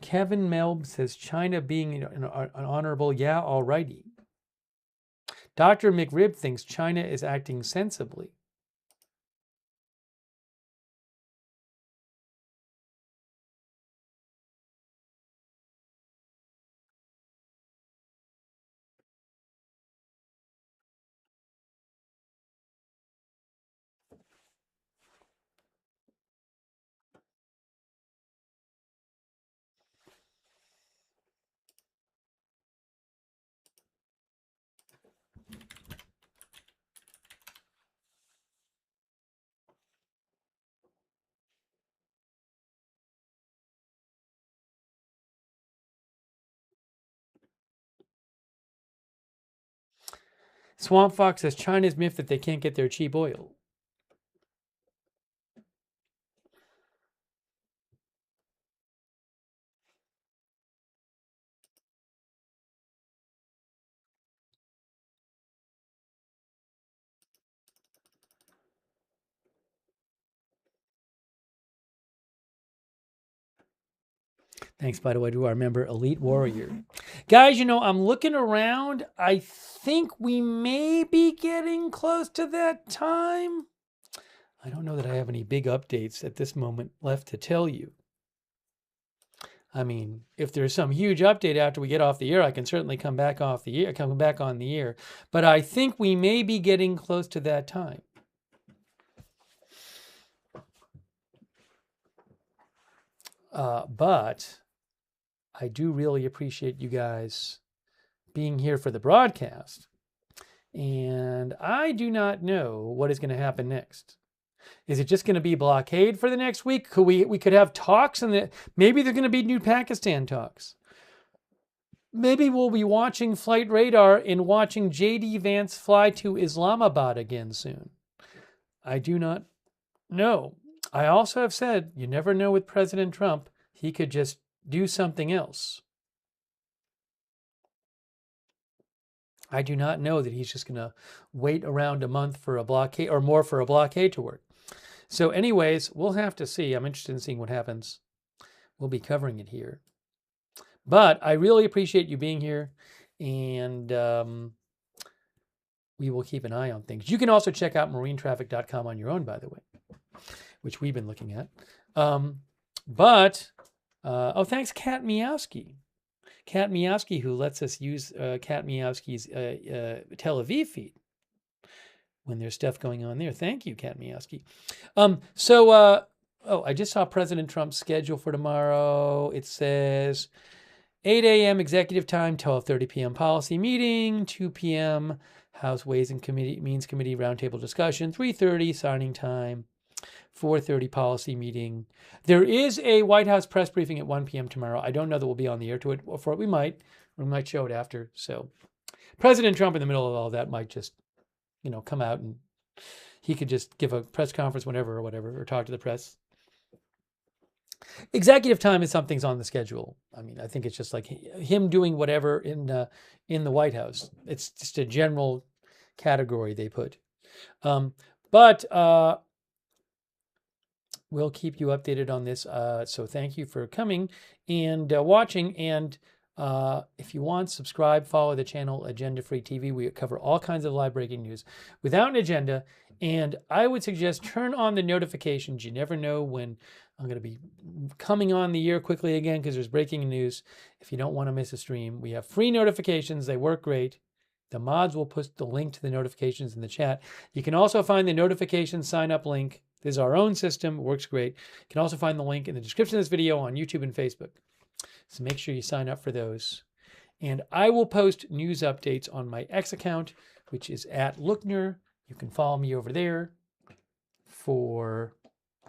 Kevin Melb says, China being an honorable, yeah, alrighty. Dr. McRib thinks China is acting sensibly. Swamp Fox says China's miffed that they can't get their cheap oil. Thanks, by the way, to our member, Elite Warrior. Guys, I'm looking around. I think we may be getting close to that time. I don't know that I have any big updates at this moment left to tell you. I mean, if there's some huge update after we get off the air, I can certainly come back on the air. But I think we may be getting close to that time. But I do really appreciate you guys being here for the broadcast. And I do not know what is going to happen next. Is it just going to be blockade for the next week? Could we could have talks, and maybe they're going to be new Pakistan talks. Maybe we'll be watching Flight Radar and watching J.D. Vance fly to Islamabad again soon. I do not know. I also have said, you never know with President Trump. He could just do something else. I do not know that he's just going to wait around a month for a blockade or more for a blockade to work. So anyways, we'll have to see. I'm interested in seeing what happens. We'll be covering it here. But I really appreciate you being here, and we will keep an eye on things. You can also check out marinetraffic.com on your own, by the way, which we've been looking at. Oh, thanks, Kat Miowski. Kat Miowski, who lets us use Kat Miowski's Tel Aviv feed when there's stuff going on there. Thank you, Kat Miowski. I just saw President Trump's schedule for tomorrow. It says 8 a.m. executive time, 12:30 p.m. policy meeting, 2 p.m. House Ways and Means Committee roundtable discussion, 3:30 signing time, 4:30 policy meeting. There is a White House press briefing at 1 p.m. tomorrow. I don't know that we'll be on the air to it for it. We might show it after. So President Trump in the middle of all that might just, come out, and he could just give a press conference whenever or whatever, or talk to the press. Executive time is something's on the schedule. I mean, I think it's just like him doing whatever in the White House. It's just a general category they put. But we'll keep you updated on this. So thank you for coming and watching. And if you want, subscribe, follow the channel Agenda Free TV. We cover all kinds of live breaking news without an agenda. And I would suggest turn on the notifications. You never know when I'm going to be coming on the air quickly again because there's breaking news. If you don't want to miss a stream, we have free notifications. They work great. The mods will put the link to the notifications in the chat. You can also find the notification sign up link. This is our own system. It works great. You can also find the link in the description of this video on YouTube and Facebook. So make sure you sign up for those. And I will post news updates on my X account, which is @Lookner. You can follow me over there for,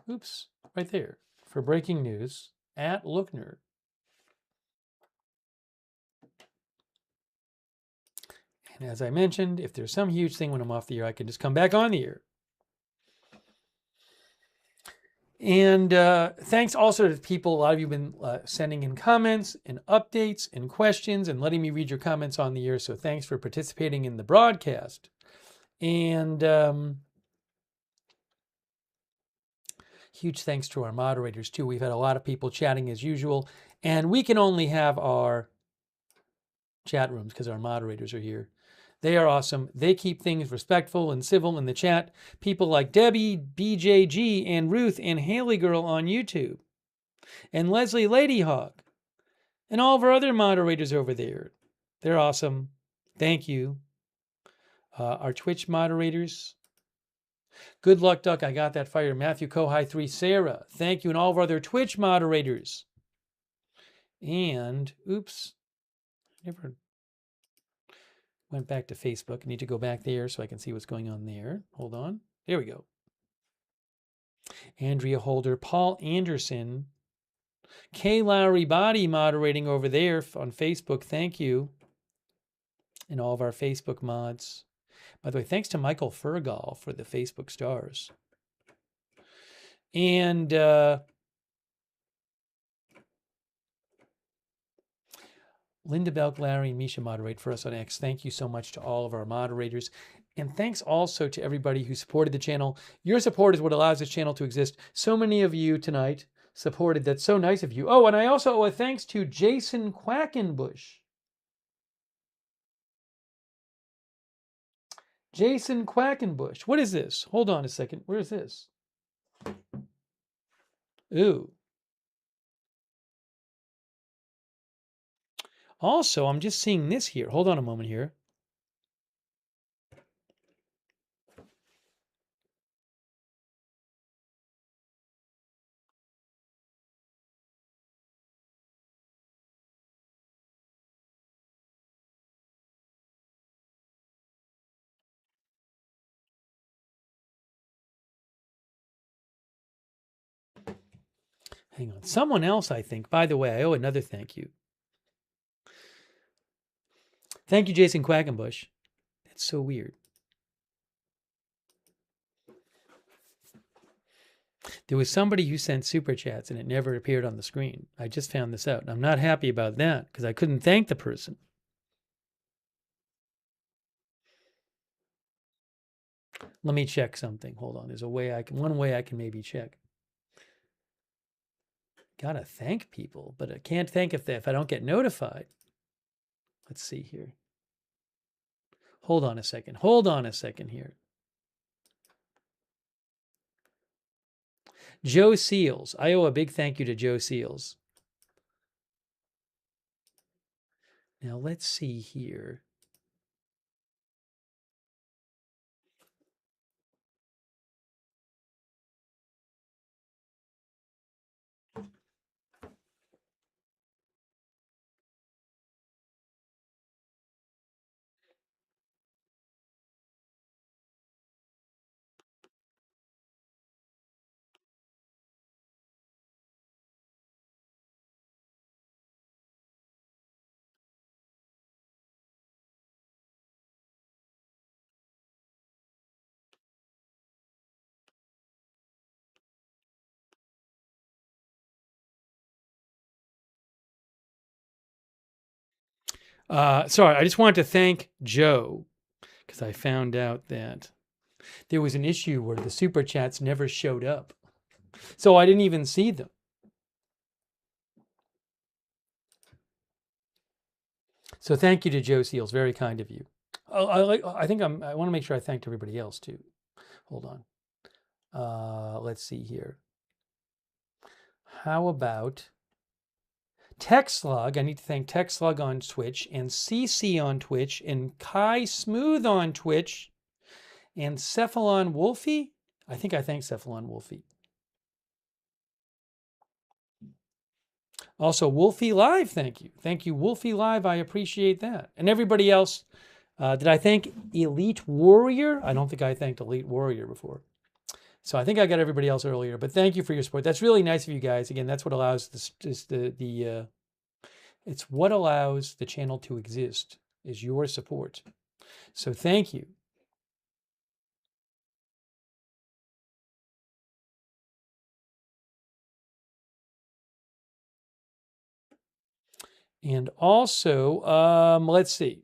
right there, for breaking news, @Lookner. And as I mentioned, if there's some huge thing when I'm off the air, I can just come back on the air. And thanks also to people, a lot of you have been sending in comments and updates and questions and letting me read your comments on the air. So thanks for participating in the broadcast. And huge thanks to our moderators too. We've had a lot of people chatting as usual, and we can only have our chat rooms because our moderators are here. They are awesome. They keep things respectful and civil in the chat. People like Debbie, BJG, and Ruth, and Haley Girl on YouTube, and Leslie Ladyhawk, and all of our other moderators over there. They're awesome. Thank you. Our Twitch moderators. Good luck, Duck. I got that fire. Matthew Kohai 3, Sarah. Thank you. And all of our other Twitch moderators. And, never went back to Facebook. I need to go back there so I can see what's going on there. Hold on. There we go. Andrea Holder, Paul Anderson, Kay Lowry Body moderating over there on Facebook. Thank you. And all of our Facebook mods. By the way, thanks to Michael Fergal for the Facebook stars. And Linda Belk, Larry, and Misha moderate for us on X. Thank you so much to all of our moderators. And thanks also to everybody who supported the channel. Your support is what allows this channel to exist. So many of you tonight supported. That's so nice of you. Oh, and I also owe a thanks to Jason Quackenbush. Jason Quackenbush. What is this? Hold on a second. Where is this? Ooh. Also, I'm just seeing this here. Hold on a moment here. Hang on. Someone else, I think. By the way, I owe another thank you. Thank you, Jason Quackenbush. That's so weird. There was somebody who sent super chats and it never appeared on the screen. I just found this out. And I'm not happy about that because I couldn't thank the person. Let me check something. Hold on. There's one way I can maybe check. Gotta thank people, but I can't thank if I don't get notified. Let's see here. Hold on a second. Hold on a second here. Joe Seals. I owe a big thank you to Joe Seals. Now let's see here. Sorry, I just wanted to thank Joe because I found out that there was an issue where the super chats never showed up. So I didn't even see them. So thank you to Joe Seals. Very kind of you. I want to make sure I thanked everybody else too. Hold on. Let's see here. How about TechSlug? I need to thank TechSlug on Twitch and CC on Twitch and Kai Smooth on Twitch and Cephalon Wolfie. I think I thanked Cephalon Wolfie. Also, Wolfie Live, thank you. Thank you, Wolfie Live. I appreciate that. And everybody else, did I thank Elite Warrior? I don't think I thanked Elite Warrior before. So I think I got everybody else earlier, but thank you for your support. That's really nice of you guys. Again, that's what allows it's what allows the channel to exist is your support. So thank you. And also, let's see.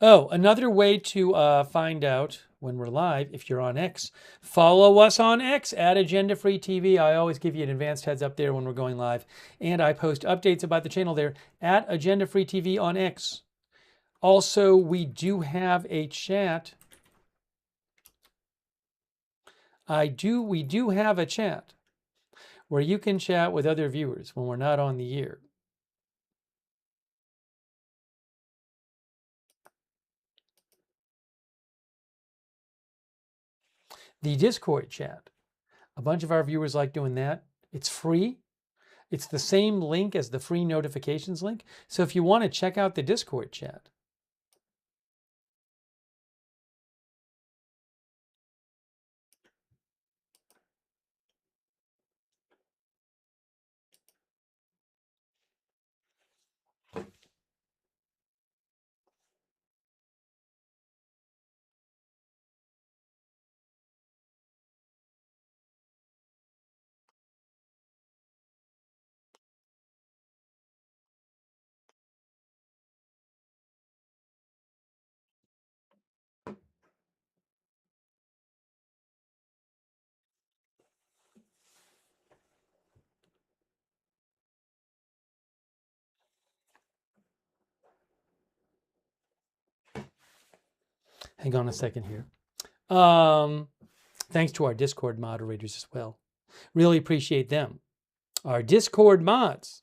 Oh, another way to find out when we're live, if you're on X, follow us on X at Agenda Free TV. I always give you an advanced heads up there when we're going live. And I post updates about the channel there at Agenda Free TV on X. Also, we do have a chat. We do have a chat where you can chat with other viewers when we're not on the air. The Discord chat. A bunch of our viewers like doing that. It's free. It's the same link as the free notifications link. So if you want to check out the Discord chat. Hang on a second here. Thanks to our Discord moderators as well. Really appreciate them. Our Discord mods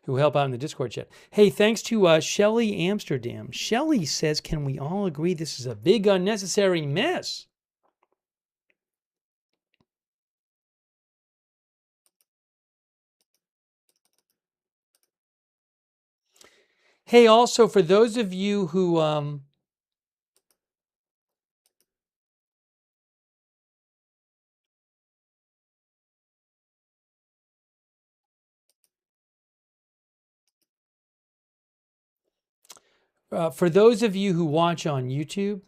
who help out in the Discord chat. Hey, thanks to Shelly Amsterdam. Shelly says, can we all agree this is a big unnecessary mess? Hey, also for those of you who For those of you who watch on YouTube,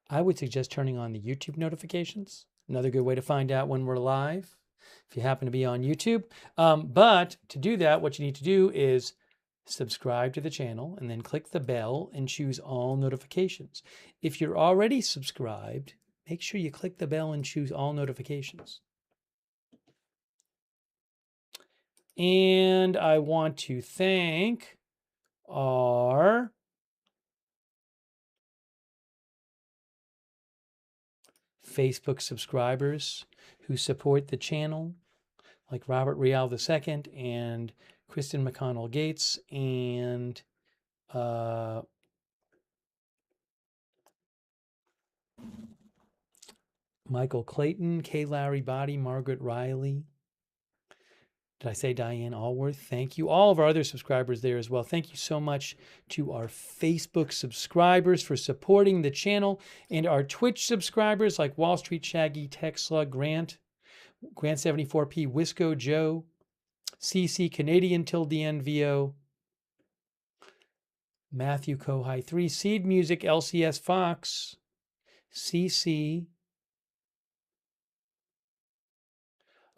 I would suggest turning on the YouTube notifications. Another good way to find out when we're live, if you happen to be on YouTube. But to do that, what you need to do is subscribe to the channel and then click the bell and choose all notifications. If you're already subscribed, make sure you click the bell and choose all notifications. And I want to thank our Facebook subscribers who support the channel, like Robert Real II and Kristen McConnell Gates and Michael Clayton, K. Larry Body, Margaret Riley. Did I say Diane Allworth? Thank you. All of our other subscribers there as well. Thank you so much to our Facebook subscribers for supporting the channel, and our Twitch subscribers like Wall Street Shaggy, Tech Slug, Grant 74P, Wisco Joe, CC Canadian till the end VO, Matthew Kohai 3, Seed Music, LCS Fox, CC,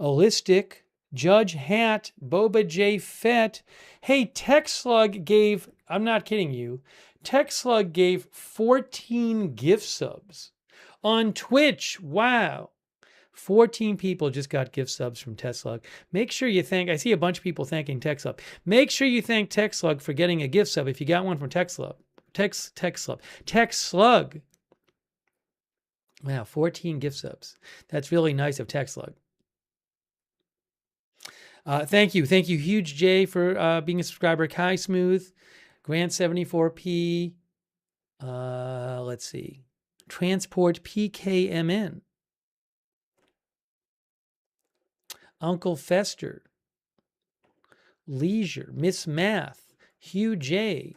Holistic, Judge Hat, Boba J. Fett. Hey, Tech Slug gave, I'm not kidding you, Tech Slug gave 14 gift subs on Twitch. Wow. 14 people just got gift subs from Tech Slug. Make sure you thank, I see a bunch of people thanking Tech Slug. Make sure you thank Tech Slug for getting a gift sub if you got one from Tech Slug. Tech Slug. Wow, 14 gift subs. That's really nice of Tech Slug. Thank you, Huge J, for being a subscriber. Kai Smooth, Grant 74P. Let's see, Transport PKMN, Uncle Fester, Leisure, Miss Math, Hugh J.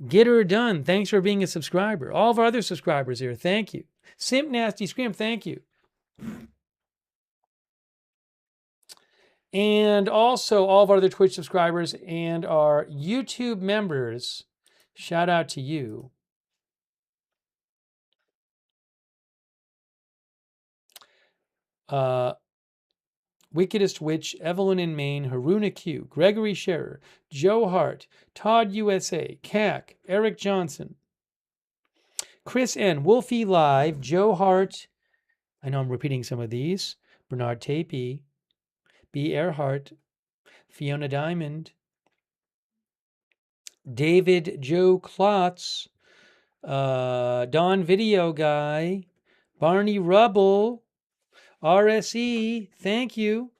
Get Her Done, thanks for being a subscriber. All of our other subscribers here, thank you. Simp Nasty Scrim, thank you. And also all of our other Twitch subscribers and our YouTube members, shout out to you. Wickedest Witch, Evelyn in Maine, Haruna Q, Gregory Scherer, Joe Hart, Todd USA, CAC, Eric Johnson, Chris N, Wolfie Live, Joe Hart, I know I'm repeating some of these, Bernard Tapey, B. Earhart, Fiona Diamond, David Joe Klotz, Don Video Guy, Barney Rubble, RSE, thank you.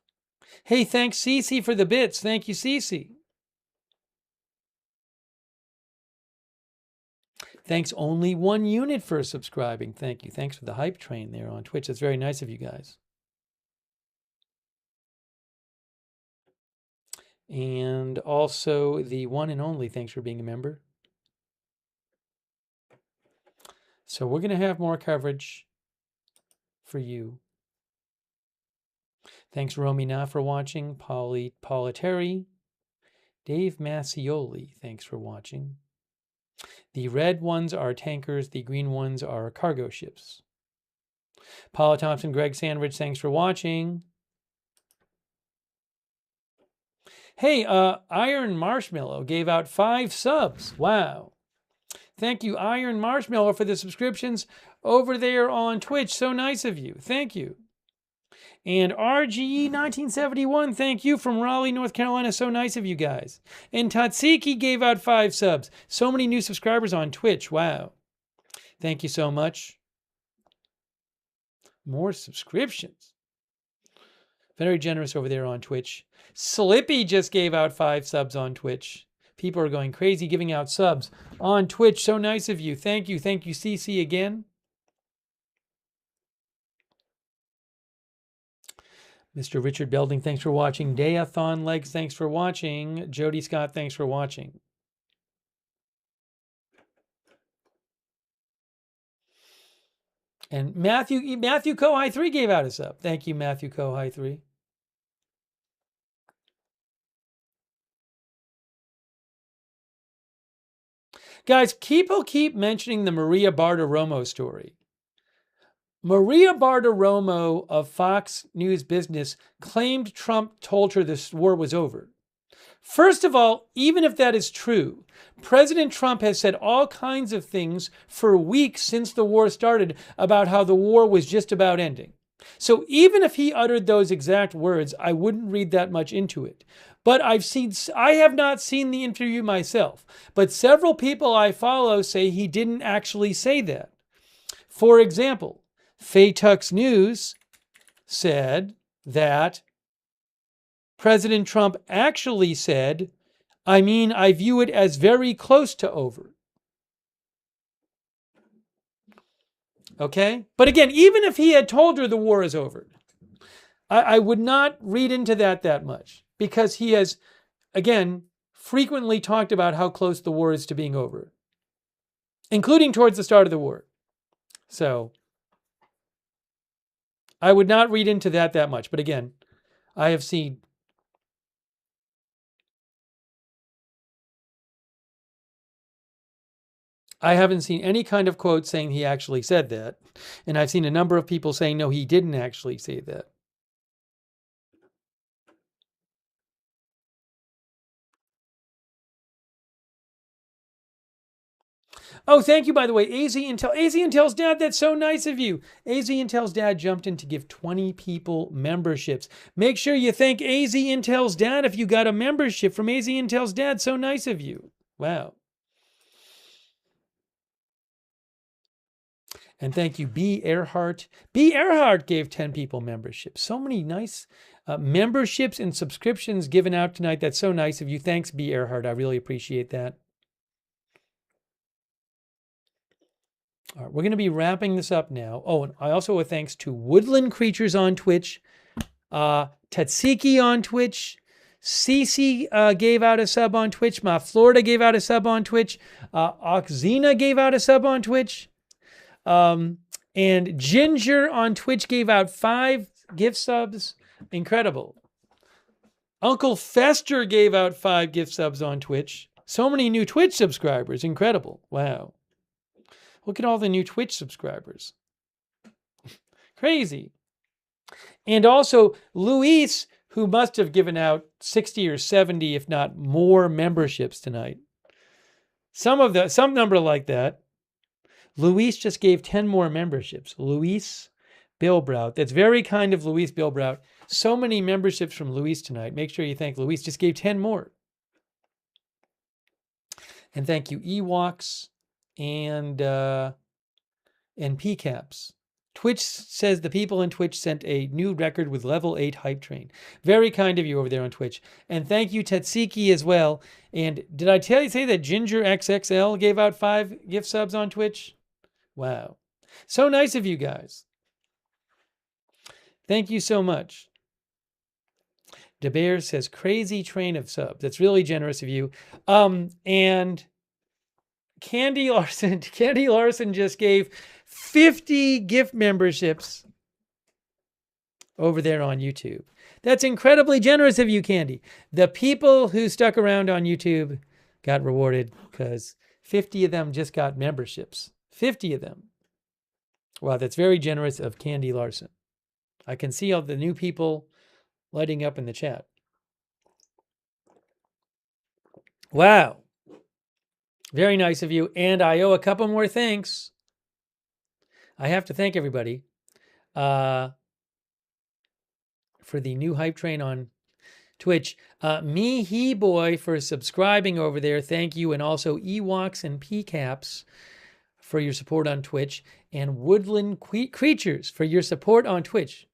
Hey, thanks Cece for the bits. Thank you, Cece. Thanks Only One Unit for subscribing. Thank you. Thanks for the hype train there on Twitch. That's very nice of you guys. And also the one and only, thanks for being a member. So we're going to have more coverage for you. Thanks Romina for watching, Paula Terry, Dave Massioli, thanks for watching. The red ones are tankers, the green ones are cargo ships. Paula Thompson, Greg Sandridge, thanks for watching. Hey, Iron Marshmallow gave out 5 subs. Wow. Thank you, Iron Marshmallow, for the subscriptions over there on Twitch. So nice of you. Thank you. And RGE 1971, thank you, from Raleigh, North Carolina. So nice of you guys. And Tatsiki gave out 5 subs. So many new subscribers on Twitch. Wow. Thank you so much. More subscriptions. Very generous over there on Twitch. Slippy just gave out 5 subs on Twitch. People are going crazy giving out subs on Twitch. So nice of you. Thank you. Thank you, CC, again. Mr. Richard Belding, thanks for watching. Dayathon Legs, thanks for watching. Jody Scott, thanks for watching. And Matthew Kohai 3 gave out a sub. Thank you, Matthew Kohai 3. Guys, people keep mentioning the Maria Bartiromo story. Maria Bartiromo of Fox News Business claimed Trump told her this war was over. First of all, even if that is true, President Trump has said all kinds of things for weeks since the war started about how the war was just about ending. So even if he uttered those exact words, I wouldn't read that much into it. But I have not seen the interview myself, but several people I follow say he didn't actually say that. For example, Faytux News said that President Trump actually said, I view it as very close to over. Okay? But again, even if he had told her the war is over, I would not read into that much, because he has, again, frequently talked about how close the war is to being over, including towards the start of the war. So I would not read into that much. But again, I haven't seen any kind of quote saying he actually said that. And I've seen a number of people saying, no, he didn't actually say that. Oh, thank you, by the way, AZ Intel's dad. That's so nice of you. AZ Intel's dad jumped in to give 20 people memberships. Make sure you thank AZ Intel's dad if you got a membership from AZ Intel's dad. So nice of you. Wow. And thank you, B. Earhart. B. Earhart gave 10 people memberships. So many nice memberships and subscriptions given out tonight. That's so nice of you. Thanks, B. Earhart. I really appreciate that. All right, we're going to be wrapping this up now. Oh, and I also owe thanks to Woodland Creatures on Twitch, Tatsiki on Twitch, Cece gave out a sub on Twitch, Ma Florida gave out a sub on Twitch, Oxina gave out a sub on Twitch, and Ginger on Twitch gave out 5 gift subs. Incredible. Uncle Fester gave out 5 gift subs on Twitch. So many new Twitch subscribers. Incredible. Wow. Look at all the new Twitch subscribers. Crazy. And also Luis, who must have given out 60 or 70, if not more, memberships tonight. Some number like that. Luis just gave 10 more memberships. Luis Bilbrout. That's very kind of Luis Bilbrout. So many memberships from Luis tonight. Make sure you thank Luis. Just gave 10 more. And thank you, Ewoks and PCAPs. Twitch says the people in Twitch sent a new record with level 8 hype train. Very kind of you over there on Twitch. And thank you, Tatsiki, as well. And did I say that Ginger XXL gave out 5 gift subs on Twitch? Wow. So nice of you guys. Thank you so much. DeBear says, crazy train of subs. That's really generous of you. And Candy Larson just gave 50 gift memberships over there on YouTube. That's incredibly generous of you, Candy. The people who stuck around on YouTube got rewarded because 50 of them just got memberships. 50 of them. Wow, that's very generous of Candy Larson. I can see all the new people lighting up in the chat. Wow. Very nice of you. And I owe a couple more thanks. I have to thank everybody for the new hype train on Twitch. Me, He Boy, for subscribing over there. Thank you. And also Ewoks and PCAPs for your support on Twitch. And Woodland Creatures for your support on Twitch.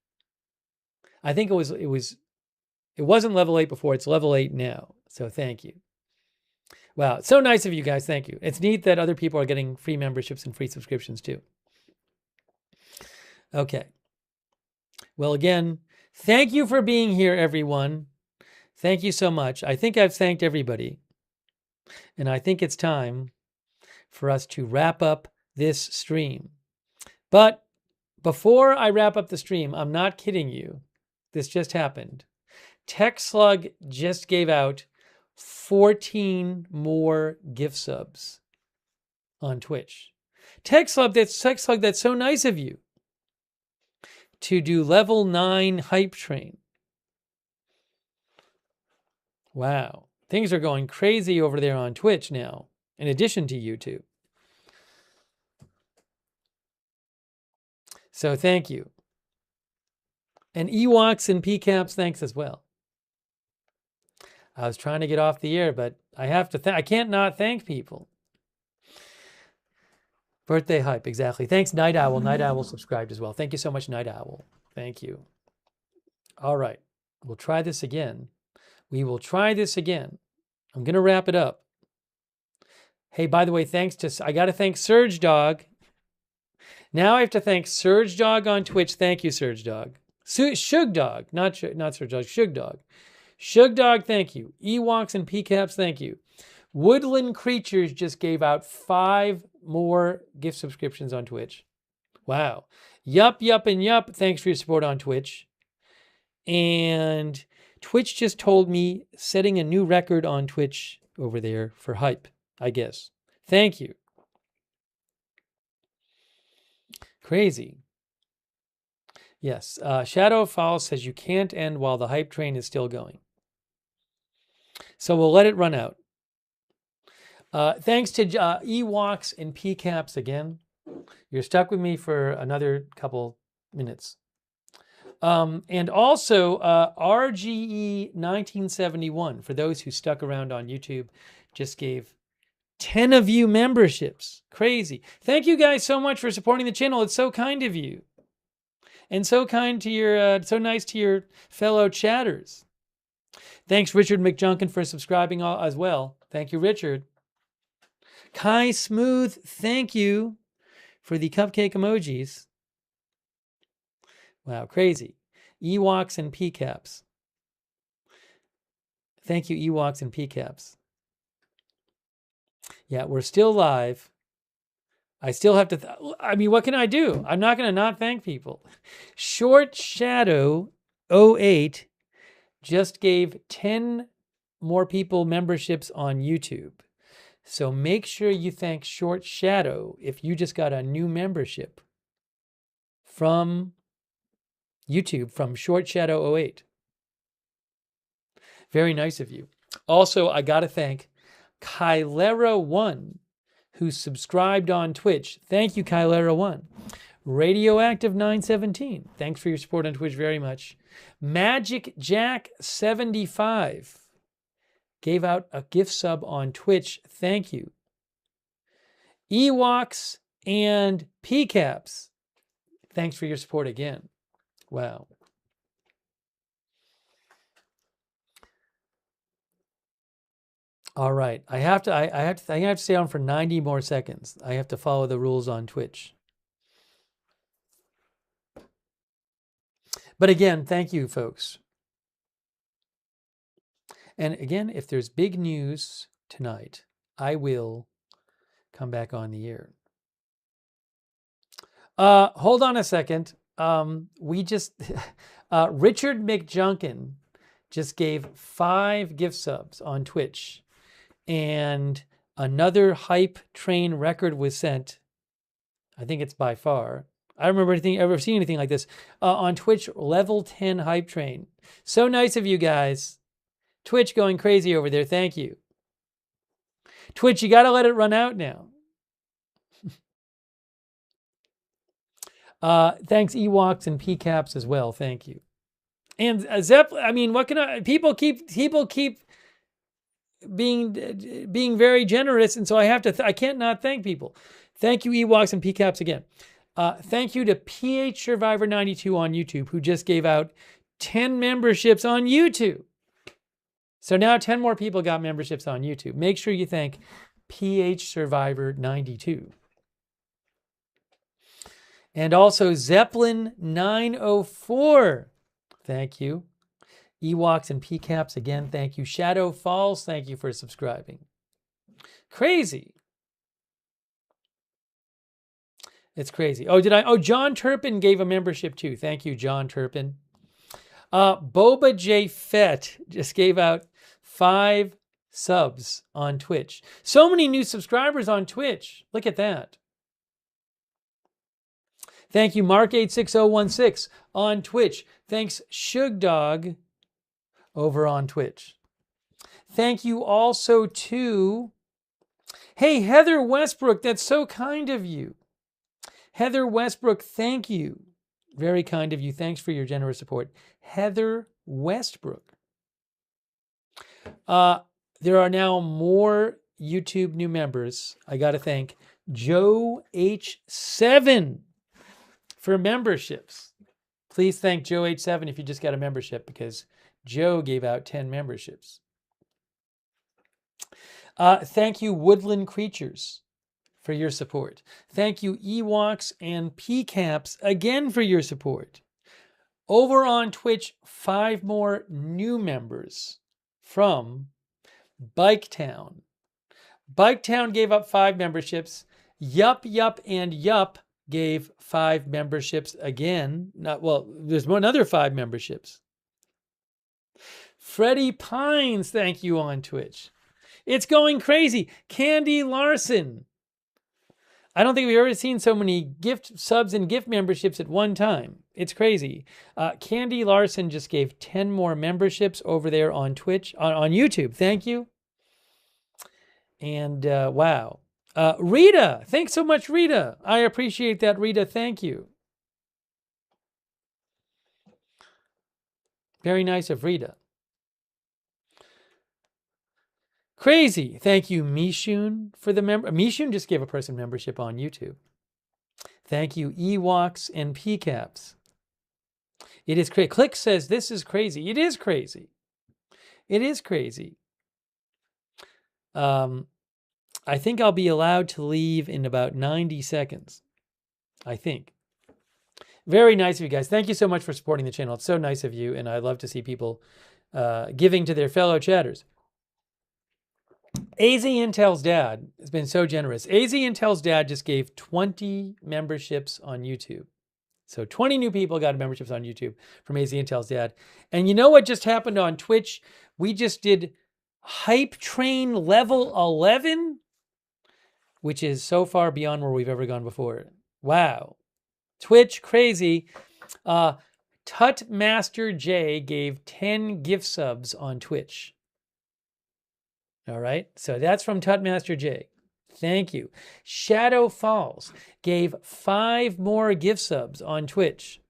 I think it wasn't level 8 before. It's level 8 now. So thank you. Wow, so nice of you guys. Thank you. It's neat that other people are getting free memberships and free subscriptions too. Okay. Well, again, thank you for being here, everyone. Thank you so much. I think I've thanked everybody. And I think it's time for us to wrap up this stream. But before I wrap up the stream, I'm not kidding you. This just happened. TechSlug just gave out 14 more gift subs. on Twitch. Texlug, that's so nice of you to do level 9 hype train. Wow. Things are going crazy over there on Twitch now, in addition to YouTube. So thank you. And Ewoks and PCAPs, thanks as well. I was trying to get off the air, but I have to. I can't not thank people. Birthday hype, exactly. Thanks, Night Owl. Night Owl subscribed as well. Thank you so much, Night Owl. Thank you. All right, we'll try this again. We will try this again. I'm going to wrap it up. Hey, by the way, I got to thank Surge Dog. Now I have to thank Surge Dog on Twitch. Thank you, Surge Dog. Shug Dog, not Surge Dog, Shug Dog. Shug Dog, thank you. Ewoks and PCAPs, thank you. Woodland Creatures just gave out 5 more gift subscriptions on Twitch. Wow. Yup, and yup, thanks for your support on Twitch. And Twitch just told me setting a new record on Twitch over there for hype, I guess. Thank you. Crazy. Yes. Shadow of Fall says you can't end while the hype train is still going. So we'll let it run out. Thanks to Ewoks and PCAPs again. You're stuck with me for another couple minutes. And also RGE 1971, for those who stuck around on YouTube, just gave 10 of you memberships. Crazy. Thank you guys so much for supporting the channel. It's so kind of you. And so kind to your, so nice to your fellow chatters. Thanks, Richard McJunkin, for subscribing as well. Thank you, Richard. Kai Smooth, thank you for the cupcake emojis. Wow, crazy. Ewoks and PCAPs. Thank you, Ewoks and PCAPs. Yeah, we're still live. I still have to, I mean, what can I do? I'm not going to not thank people. Short Shadow 08 just gave 10 more people memberships on YouTube. So make sure you thank Short Shadow if you just got a new membership from YouTube, from Short Shadow 08. Very nice of you. Also, I got to thank Kylera1, who subscribed on Twitch. Thank you, Kylera1. Radioactive 917. Thanks for your support on Twitch very much. Magic Jack 75 gave out a gift sub on Twitch. Thank you. Ewoks and PCAPs. Thanks for your support again. Wow. All right, I have to stay on for 90 more seconds. I have to follow the rules on Twitch. But again, thank you, folks. And again, if there's big news tonight, I will come back on the air. Hold on a second. Richard McJunkin just gave 5 gift subs on Twitch. And another hype train record was sent. I think it's by far. I don't remember ever seeing anything like this on Twitch. Level 10 hype train. So nice of you guys. Twitch going crazy over there. Thank you. Twitch, you got to let it run out now. Thanks, Ewoks and PCAPs as well. Thank you. And Zeppelin. I mean, what can I? People keep being very generous, and so I have to. I can't not thank people. Thank you, Ewoks and PCAPs again. Thank you to PH Survivor 92 on YouTube, who just gave out 10 memberships on YouTube. So now 10 more people got memberships on YouTube. Make sure you thank PH Survivor 92. And also Zeppelin 904. Thank you. Ewoks and PCAPs, again, thank you. Shadow Falls, thank you for subscribing. Crazy. It's crazy. Oh, John Turpin gave a membership too. Thank you, John Turpin. Boba J. Fett just gave out 5 subs on Twitch. So many new subscribers on Twitch. Look at that. Thank you, Mark86016 on Twitch. Thanks, Shugdog over on Twitch. Thank you also to, hey, Heather Westbrook, that's so kind of you. Heather Westbrook, thank you. Very kind of you. Thanks for your generous support. Heather Westbrook. There are now more YouTube new members. I got to thank Joe H7 for memberships. Please thank Joe H7 if you just got a membership, because Joe gave out 10 memberships. Thank you, Woodland Creatures, for your support. Thank you, Ewoks and PCAPs, again for your support. Over on Twitch, 5 more new members from Biketown. Biketown gave up 5 memberships. Yup, and Yup gave 5 memberships again. There's another 5 memberships. Freddie Pines, thank you on Twitch. It's going crazy. Candy Larson. I don't think we've ever seen so many gift subs and gift memberships at one time. It's crazy. Candy Larson just gave 10 more memberships over there on Twitch, on YouTube. Thank you. And wow. Rita, thanks so much, Rita. I appreciate that, Rita. Thank you. Very nice of Rita. Crazy. Thank you, Mishun, for the member. Mishun just gave a person membership on YouTube. Thank you, Ewoks and PCAPs. It is crazy. Click says this is crazy. It is crazy. It is crazy. I think I'll be allowed to leave in about 90 seconds. I think. Very nice of you guys. Thank you so much for supporting the channel. It's so nice of you, and I love to see people giving to their fellow chatters. AZ Intel's dad has been so generous. AZ Intel's dad just gave 20 memberships on YouTube. So 20 new people got memberships on YouTube from AZ Intel's dad. And you know what just happened on Twitch? We just did Hype Train level 11, which is so far beyond where we've ever gone before. Wow. Twitch, crazy. Tutmaster J gave 10 gift subs on Twitch. All right, so that's from Tutmaster J. Thank you. Shadow Falls gave 5 more gift subs on Twitch.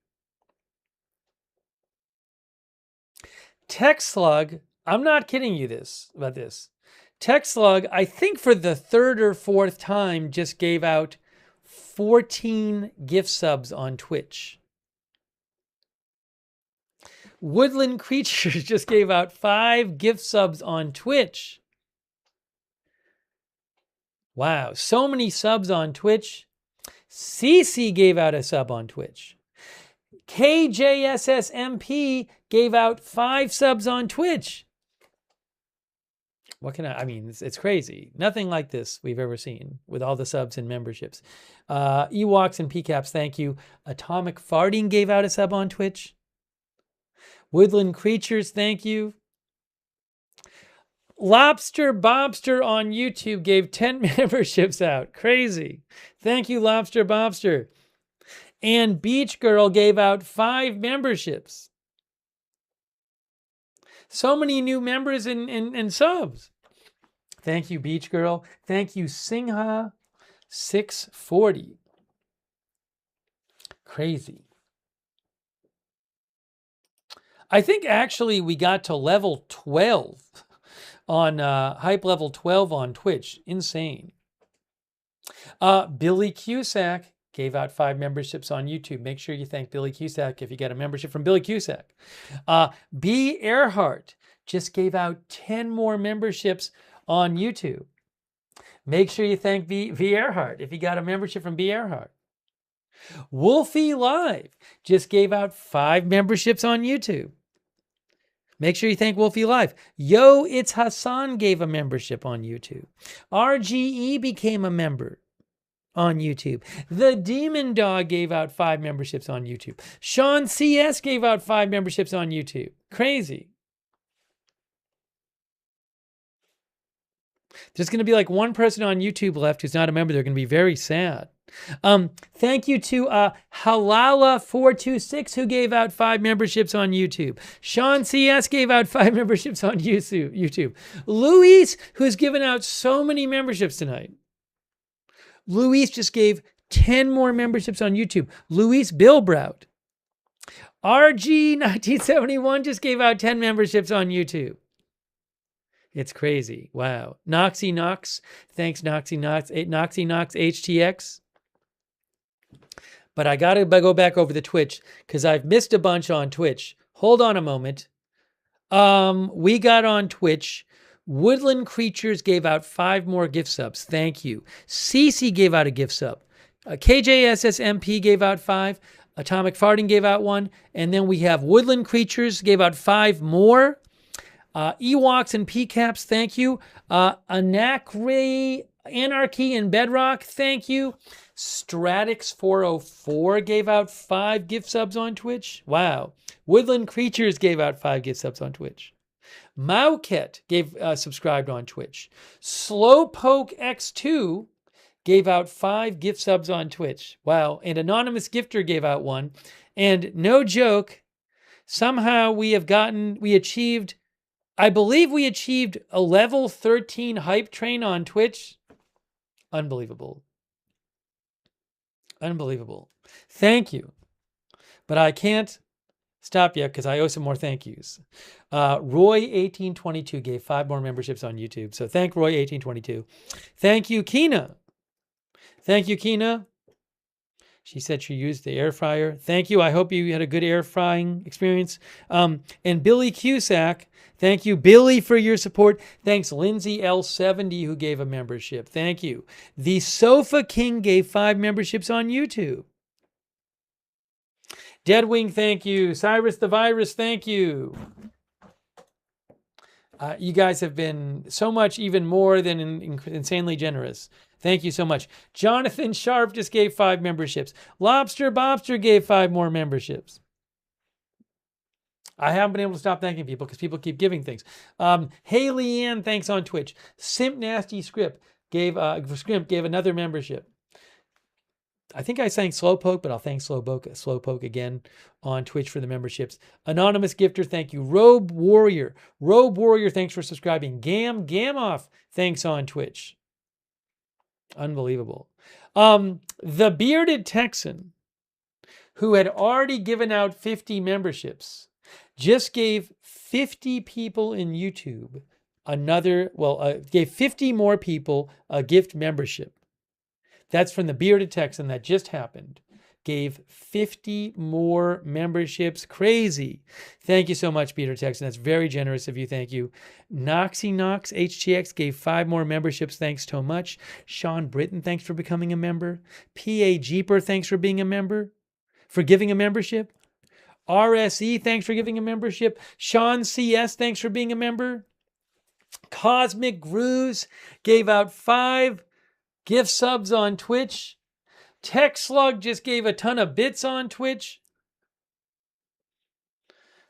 TechSlug, I'm not kidding you about this. TechSlug, I think for the 3rd or 4th time, just gave out 14 gift subs on Twitch. Woodland Creatures just gave out 5 gift subs on Twitch. Wow, so many subs on Twitch. CC gave out a sub on Twitch. KJSSMP gave out 5 subs on Twitch. What can I mean, it's crazy. Nothing like this we've ever seen with all the subs and memberships. Ewoks and PCAPs, thank you. Atomic Farting gave out a sub on Twitch. Woodland Creatures, thank you. Lobster Bobster on YouTube gave 10 memberships out. Crazy. Thank you, Lobster Bobster. And Beach Girl gave out 5 memberships. So many new members and subs. Thank you, Beach Girl. Thank you, Singha640. Crazy. I think actually we got to level 12 on hype level 12 on Twitch. Insane. Billy Cusack gave out 5 memberships on YouTube. Make sure you thank Billy Cusack if you get a membership from Billy Cusack. B. Earhart just gave out 10 more memberships on YouTube. Make sure you thank V. Earhart if you got a membership from B. Earhart. Wolfie Live just gave out 5 memberships on YouTube. Make sure you thank Wolfie Live. Yo, It's Hassan gave a membership on YouTube. RGE became a member on YouTube. The Demon Dog gave out 5 memberships on YouTube. Sean CS gave out 5 memberships on YouTube. Crazy. There's going to be like one person on YouTube left who's not a member. They're going to be very sad. Thank you to Halala426 who gave out 5 memberships on YouTube. Sean CS gave out 5 memberships on YouTube. Luis, who's given out so many memberships tonight. Luis just gave 10 more memberships on YouTube. Luis Bilbrout. RG1971 just gave out 10 memberships on YouTube. It's crazy. Wow. Noxy Knox. Thanks, Noxy Knox. Noxy Knox HTX. But I got to go back over the Twitch because I've missed a bunch on Twitch. Hold on a moment. We got on Twitch. Woodland Creatures gave out 5 more gift subs. Thank you. Cece gave out a gift sub. KJSSMP gave out 5. Atomic Farting gave out 1. And then we have Woodland Creatures gave out 5 more. Ewoks and PCAPs, thank you. Anarchy and Bedrock, thank you. Stratix404 gave out 5 gift subs on Twitch. Wow. Woodland Creatures gave out 5 gift subs on Twitch. Mauket gave subscribed on Twitch. Slowpoke X2 gave out 5 gift subs on Twitch. Wow. And Anonymous Gifter gave out 1. And no joke, somehow we achieved, I believe we achieved a level 13 hype train on Twitch. Unbelievable. Unbelievable. Thank you. But I can't stop yet because I owe some more thank yous. Roy1822 gave 5 more memberships on YouTube. So thank Roy1822. Thank you, Kina. Thank you, Kina. She said she used the air fryer. Thank you. I hope you had a good air frying experience. And Billy Cusack. Thank you, Billy, for your support. Thanks, Lindsay L70, who gave a membership. Thank you. The Sofa King gave 5 memberships on YouTube. Deadwing, thank you. Cyrus the Virus, thank you. You guys have been so much, even more than insanely generous. Thank you so much. Jonathan Sharp just gave 5 memberships. Lobster Bobster gave 5 more memberships. I haven't been able to stop thanking people because people keep giving things. Haley Ann, thanks on Twitch. Simp Nasty Script gave another membership. I think I thanked Slowpoke, but I'll thank Slowpoke again on Twitch for the memberships. Anonymous Gifter, thank you. Robe Warrior, thanks for subscribing. Gamoff, thanks on Twitch. Unbelievable. The Bearded Texan, who had already given out 50 memberships, just gave 50 people in YouTube gave 50 more people a gift membership. That's from the Bearded Texan that just happened. Gave 50 more memberships. Crazy. Thank you so much, Bearded Texan. That's very generous of you. Thank you. Noxy Knox HTX gave 5 more memberships. Thanks so much. Sean Britton, thanks for becoming a member. PA Jeeper, thanks for being a member. For giving a membership. RSE, thanks for giving a membership. Sean CS, thanks for being a member. Cosmic Grooves gave out 5 gift subs on Twitch. Tech Slug just gave a ton of bits on Twitch.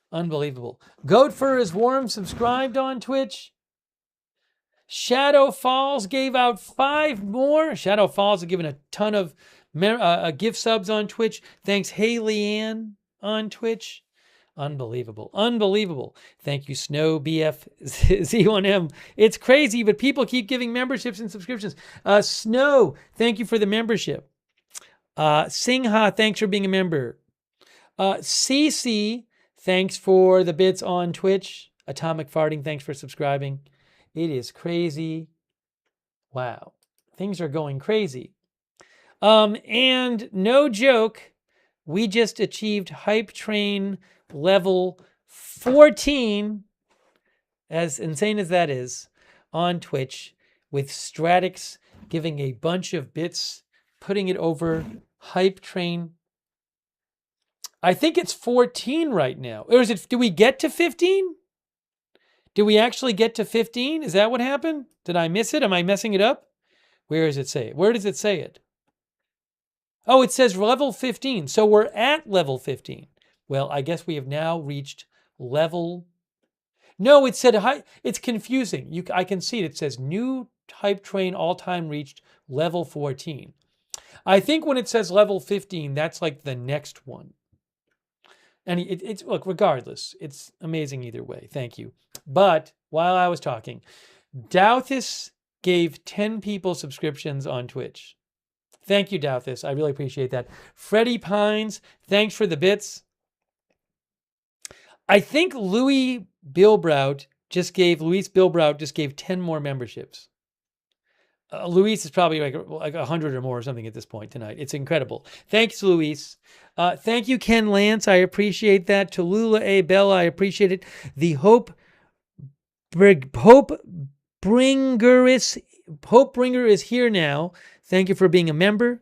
Unbelievable. Goat Fur is Warm subscribed on Twitch. Shadow Falls gave out 5 more. Shadow Falls have given a ton of gift subs on Twitch. Thanks, Haley Ann on Twitch. Unbelievable. Unbelievable. Thank you, Snow BF Z1M. It's crazy, but people keep giving memberships and subscriptions. Snow, thank you for the membership. Singha, thanks for being a member. CC, thanks for the bits on Twitch. Atomic Farting, thanks for subscribing. It is crazy. Wow. Things are going crazy. And no joke, we just achieved Hype Train level 14, as insane as that is, on Twitch, with Stratix giving a bunch of bits, putting it over Hype Train. I think it's 14 right now. Or is it, do we get to 15? Do we actually get to 15? Is that what happened? Did I miss it? Am I messing it up? Where does it say it? Where does it say it? Oh, it says level 15. So we're at level 15. Well, I guess we have now reached level. No, it said high. It's confusing. I can see it. It says new hype train all-time reached level 14. I think when it says level 15, that's like the next one. And it's look, regardless, it's amazing either way. Thank you. But while I was talking, Douthis gave 10 people subscriptions on Twitch. Thank you, Douthis. I really appreciate that. Freddie Pines, thanks for the bits. I think Luis Bilbraut just gave 10 more memberships. Luis is probably like 100 or more or something at this point tonight. It's incredible. Thanks, Luis. Thank you, Ken Lance. I appreciate that. Tallulah A. Bell, I appreciate it. The Hope Bringer is here now. Thank you for being a member.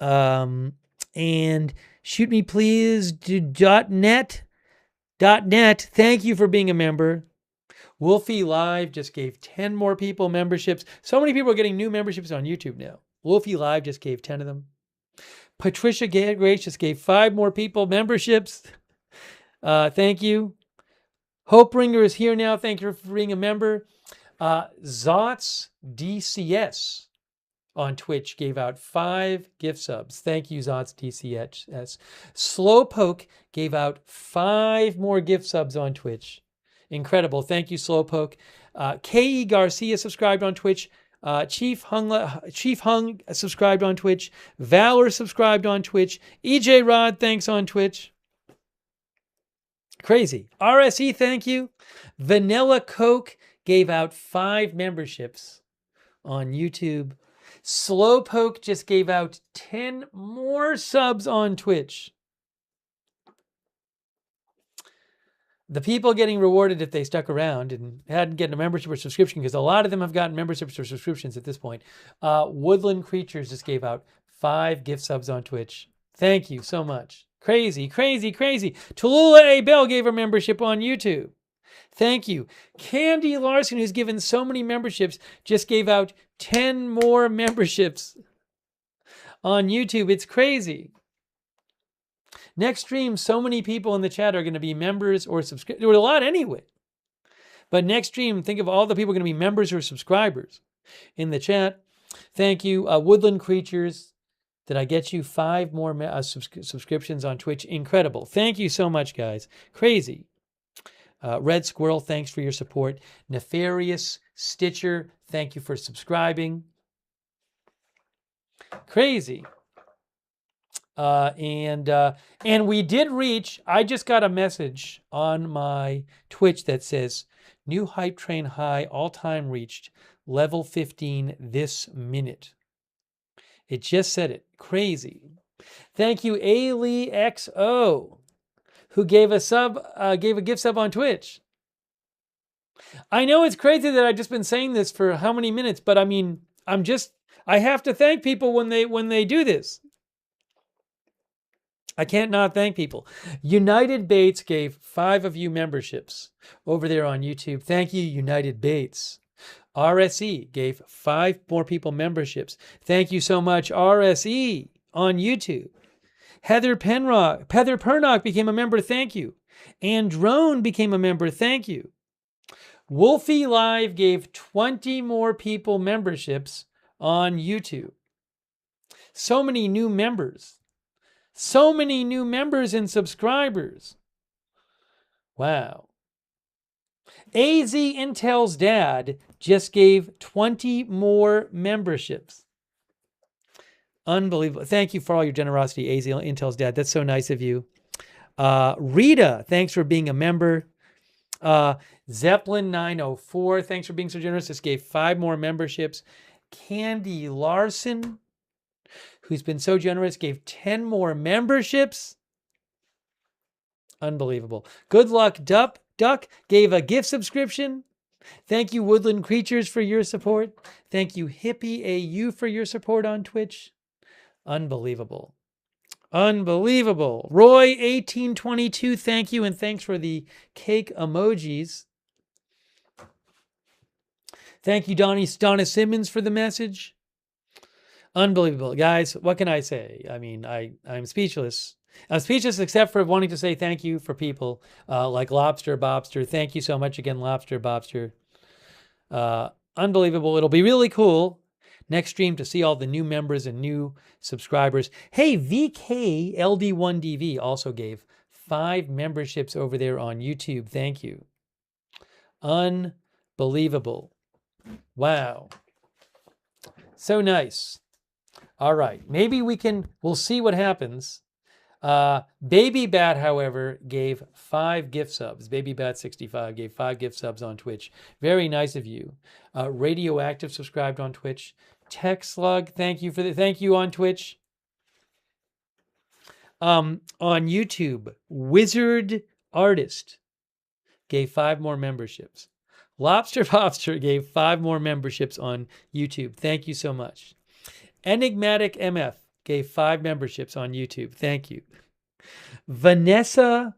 And shoot me please .net. Thank you for being a member. Wolfie Live just gave 10 more people memberships. So many people are getting new memberships on YouTube now. Wolfie Live just gave 10 of them. Patricia Grace just gave 5 more people memberships. Thank you. Hopebringer is here now. Thank you for being a member. Zots DCS on Twitch gave out 5 gift subs. Thank you, Zots DCS. Slowpoke gave out 5 more gift subs on Twitch. Incredible. Thank you, Slowpoke. K.E. Garcia subscribed on Twitch. Chief Hung subscribed on Twitch. Valor subscribed on Twitch. EJ Rod, thanks on Twitch. Crazy. RSE, thank you. Vanilla Coke gave out 5 memberships on YouTube. Slowpoke just gave out 10 more subs on Twitch. The people getting rewarded if they stuck around and hadn't gotten a membership or subscription, because a lot of them have gotten memberships or subscriptions at this point. Woodland Creatures just gave out 5 gift subs on Twitch. Thank you so much. Crazy, crazy, crazy. Tallulah A. Bell gave her membership on YouTube. Thank you. Candy Larson, who's given so many memberships, just gave out 10 more memberships on YouTube. It's crazy. Next stream, so many people in the chat are going to be members or subscribers. There were a lot anyway. But next stream, think of all the people going to be members or subscribers in the chat. Thank you. Woodland Creatures, did I get you 5 more subscriptions on Twitch? Incredible. Thank you so much, guys. Crazy. Red Squirrel, thanks for your support. Nefarious Stitcher, thank you for subscribing. Crazy. And we did reach, I just got a message on my Twitch that says, new hype train high, all-time reached, level 15 this minute. It just said it. Crazy. Thank you, Ailey XO, who gave a gift sub on Twitch. I know it's crazy that I've just been saying this for how many minutes, but I mean, I have to thank people when they do this. I can't not thank people. United Bates gave 5 of you memberships over there on YouTube. Thank you, United Bates. RSE gave 5 more people memberships. Thank you so much, RSE on YouTube. Heather Pernock became a member. Thank you. Androne became a member. Thank you. Wolfie Live gave 20 more people memberships on YouTube. So many new members. So many new members and subscribers. Wow. AZ Intel's dad just gave 20 more memberships. Unbelievable. Thank you for all your generosity, AZ Intel's dad. That's so nice of you. Rita, thanks for being a member. Zeppelin 904, thanks for being so generous. Just gave 5 more memberships. Candy Larson, who's been so generous, gave 10 more memberships. Unbelievable. Good Luck Duck gave a gift subscription. Thank you, Woodland Creatures, for your support. Thank you, Hippie AU, for your support on Twitch. Unbelievable. Unbelievable. Roy1822, thank you, and thanks for the cake emojis. Thank you, Donna Simmons, for the message. Unbelievable. Guys, what can I say? I mean, I'm speechless. I'm speechless except for wanting to say thank you for people like Lobster Bobster. Thank you so much again, Lobster Bobster. Unbelievable. It'll be really cool next stream to see all the new members and new subscribers. Hey, VKLD1DV also gave 5 memberships over there on YouTube. Thank you. Unbelievable. Wow. So nice. All right. Maybe we'll see what happens. Baby Bat, however, gave 5 gift subs. Baby Bat 65 gave 5 gift subs on Twitch. Very nice of you. Radioactive subscribed on Twitch. Tech Slug, thank you on Twitch. On YouTube, Wizard Artist gave 5 more memberships. Lobster Popster gave 5 more memberships on YouTube. Thank you so much. Enigmatic MF gave 5 memberships on YouTube. Thank you. Vanessa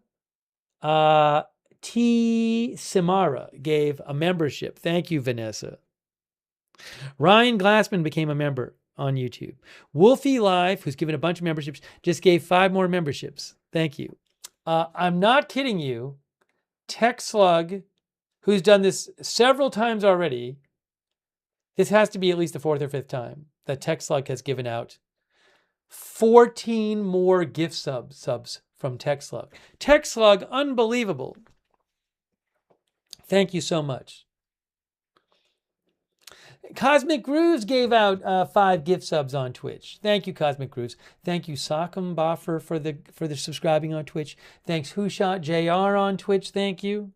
T. Samara gave a membership. Thank you, Vanessa. Ryan Glassman became a member on YouTube. Wolfie Live, who's given a bunch of memberships, just gave 5 more memberships. Thank you. I'm not kidding you. Tech Slug, who's done this several times already, this has to be at least the 4th or 5th time that Tech Slug has given out 14 more gift subs from Tech Slug. Tech Slug, unbelievable. Thank you so much. Cosmic Grooves gave out 5 gift subs on Twitch. Thank you, Cosmic Grooves. Thank you, Sock'em Boffer, for the subscribing on Twitch. Thanks, Whoshot JR on Twitch. Thank you.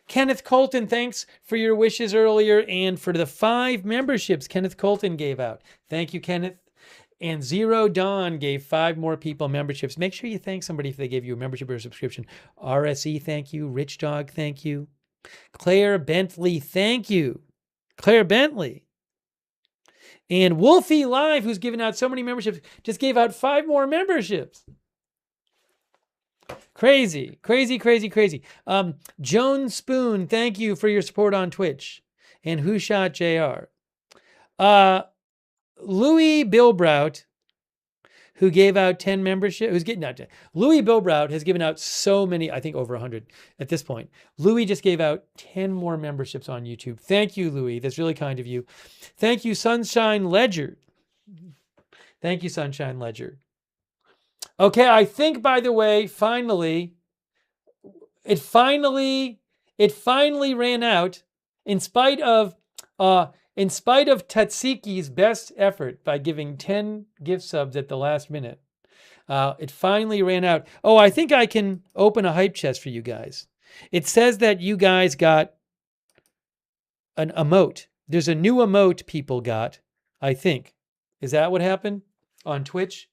Kenneth Colton, thanks for your wishes earlier and for the 5 memberships Kenneth Colton gave out. Thank you, Kenneth. And Zero Dawn gave 5 more people memberships. Make sure you thank somebody if they gave you a membership or a subscription. RSE, thank you. Rich Dog, thank you. Claire Bentley, thank you. Claire Bentley. And Wolfie Live, who's given out so many memberships, just gave out 5 more memberships. Crazy, crazy, crazy, crazy. Joan Spoon, thank you for your support on Twitch. And Whoshot JR. Louis Bilbrout, who gave out 10 memberships, Louis Bilbrout has given out so many, I think over 100 at this point. Louis just gave out 10 more memberships on YouTube. Thank you, Louis. That's really kind of you. Thank you, Sunshine Ledger. Thank you, Sunshine Ledger. Okay, I think, by the way, it finally ran out in spite of Tatsiki's best effort by giving 10 gift subs at the last minute. It finally ran out. Oh, I think I can open a hype chest for you guys. It says that you guys got an emote. There's a new emote people got, I think. Is that what happened on Twitch?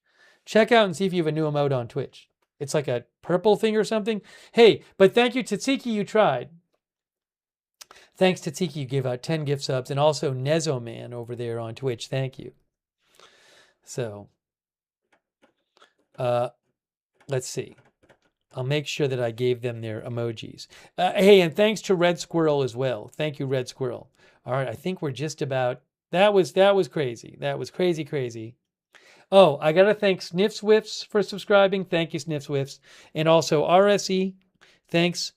Check out and see if you have a new emote on Twitch. It's like a purple thing or something. Hey, but thank you, Tatsiki, you tried. Thanks to Tiki, you gave out 10 gift subs, and also Nezoman over there on Twitch. Thank you. So, let's see. I'll make sure that I gave them their emojis. Hey, and thanks to Red Squirrel as well. Thank you, Red Squirrel. All right, I think we're just about. That was crazy. That was crazy, crazy. Oh, I gotta thank Sniff Swifts for subscribing. Thank you, Sniff Swifts, and also RSE. Thanks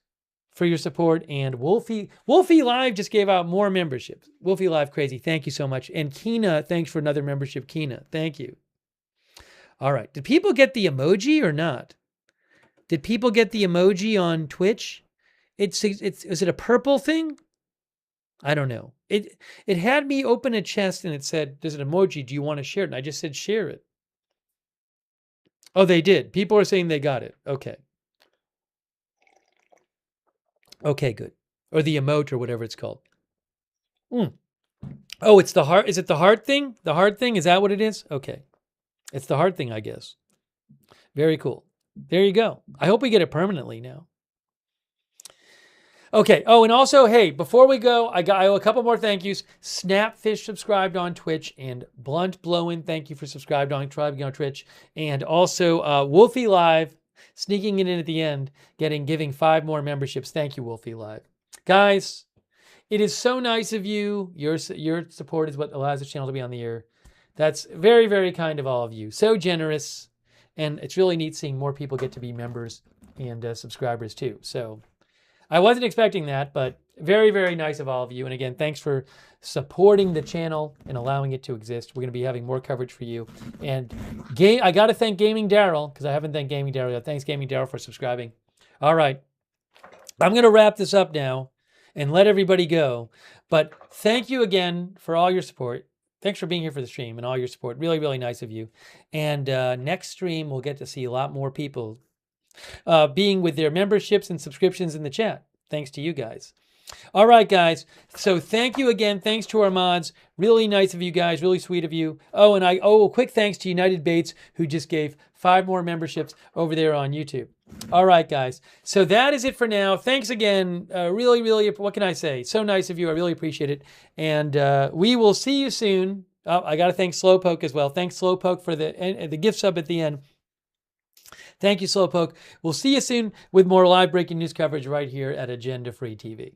for your support. And Wolfie Live just gave out more memberships. Wolfie Live, crazy. Thank you so much. And Kina, thanks for another membership. Kina, thank you. All right. Did people get the emoji or not? Did people get the emoji on Twitch? Is it a purple thing? I don't know. It had me open a chest and it said, there's an emoji. Do you want to share it? And I just said, share it. Oh, they did. People are saying they got it. Okay. Okay, good. Or the emote or whatever it's called. Oh, it's the heart. Is it the heart thing? The heart thing? Is that what it is? Okay. It's the heart thing, I guess. Very cool. There you go. I hope we get it permanently now. Okay. Oh, and also, hey, before we go, I owe a couple more thank yous. Snapfish subscribed on Twitch, and Blunt Blowin, thank you for subscribing on Twitch. And also Wolfie Live, sneaking it in at the end, giving 5 more memberships. Thank you, Wolfie Live. Guys, it is so nice of you. Your support is what allows the channel to be on the air. That's very, very kind of all of you. So generous. And it's really neat seeing more people get to be members and subscribers too. So I wasn't expecting that, but very, very nice of all of you. And again, thanks for supporting the channel and allowing it to exist. We're going to be having more coverage for you. And I got to thank Gaming Daryl, because I haven't thanked Gaming Daryl yet. Thanks, Gaming Daryl, for subscribing. All right. I'm going to wrap this up now and let everybody go. But thank you again for all your support. Thanks for being here for the stream and all your support. Really, really nice of you. And next stream, we'll get to see a lot more people being with their memberships and subscriptions in the chat. Thanks to you guys. All right, guys. So thank you again. Thanks to our mods. Really nice of you guys. Really sweet of you. Oh, and a quick thanks to United Bates, who just gave 5 more memberships over there on YouTube. All right, guys. So that is it for now. Thanks again. Really, really, what can I say? So nice of you. I really appreciate it. And we will see you soon. Oh, I got to thank Slowpoke as well. Thanks, Slowpoke, for the gift sub at the end. Thank you, Slowpoke. We'll see you soon with more live breaking news coverage right here at Agenda Free TV.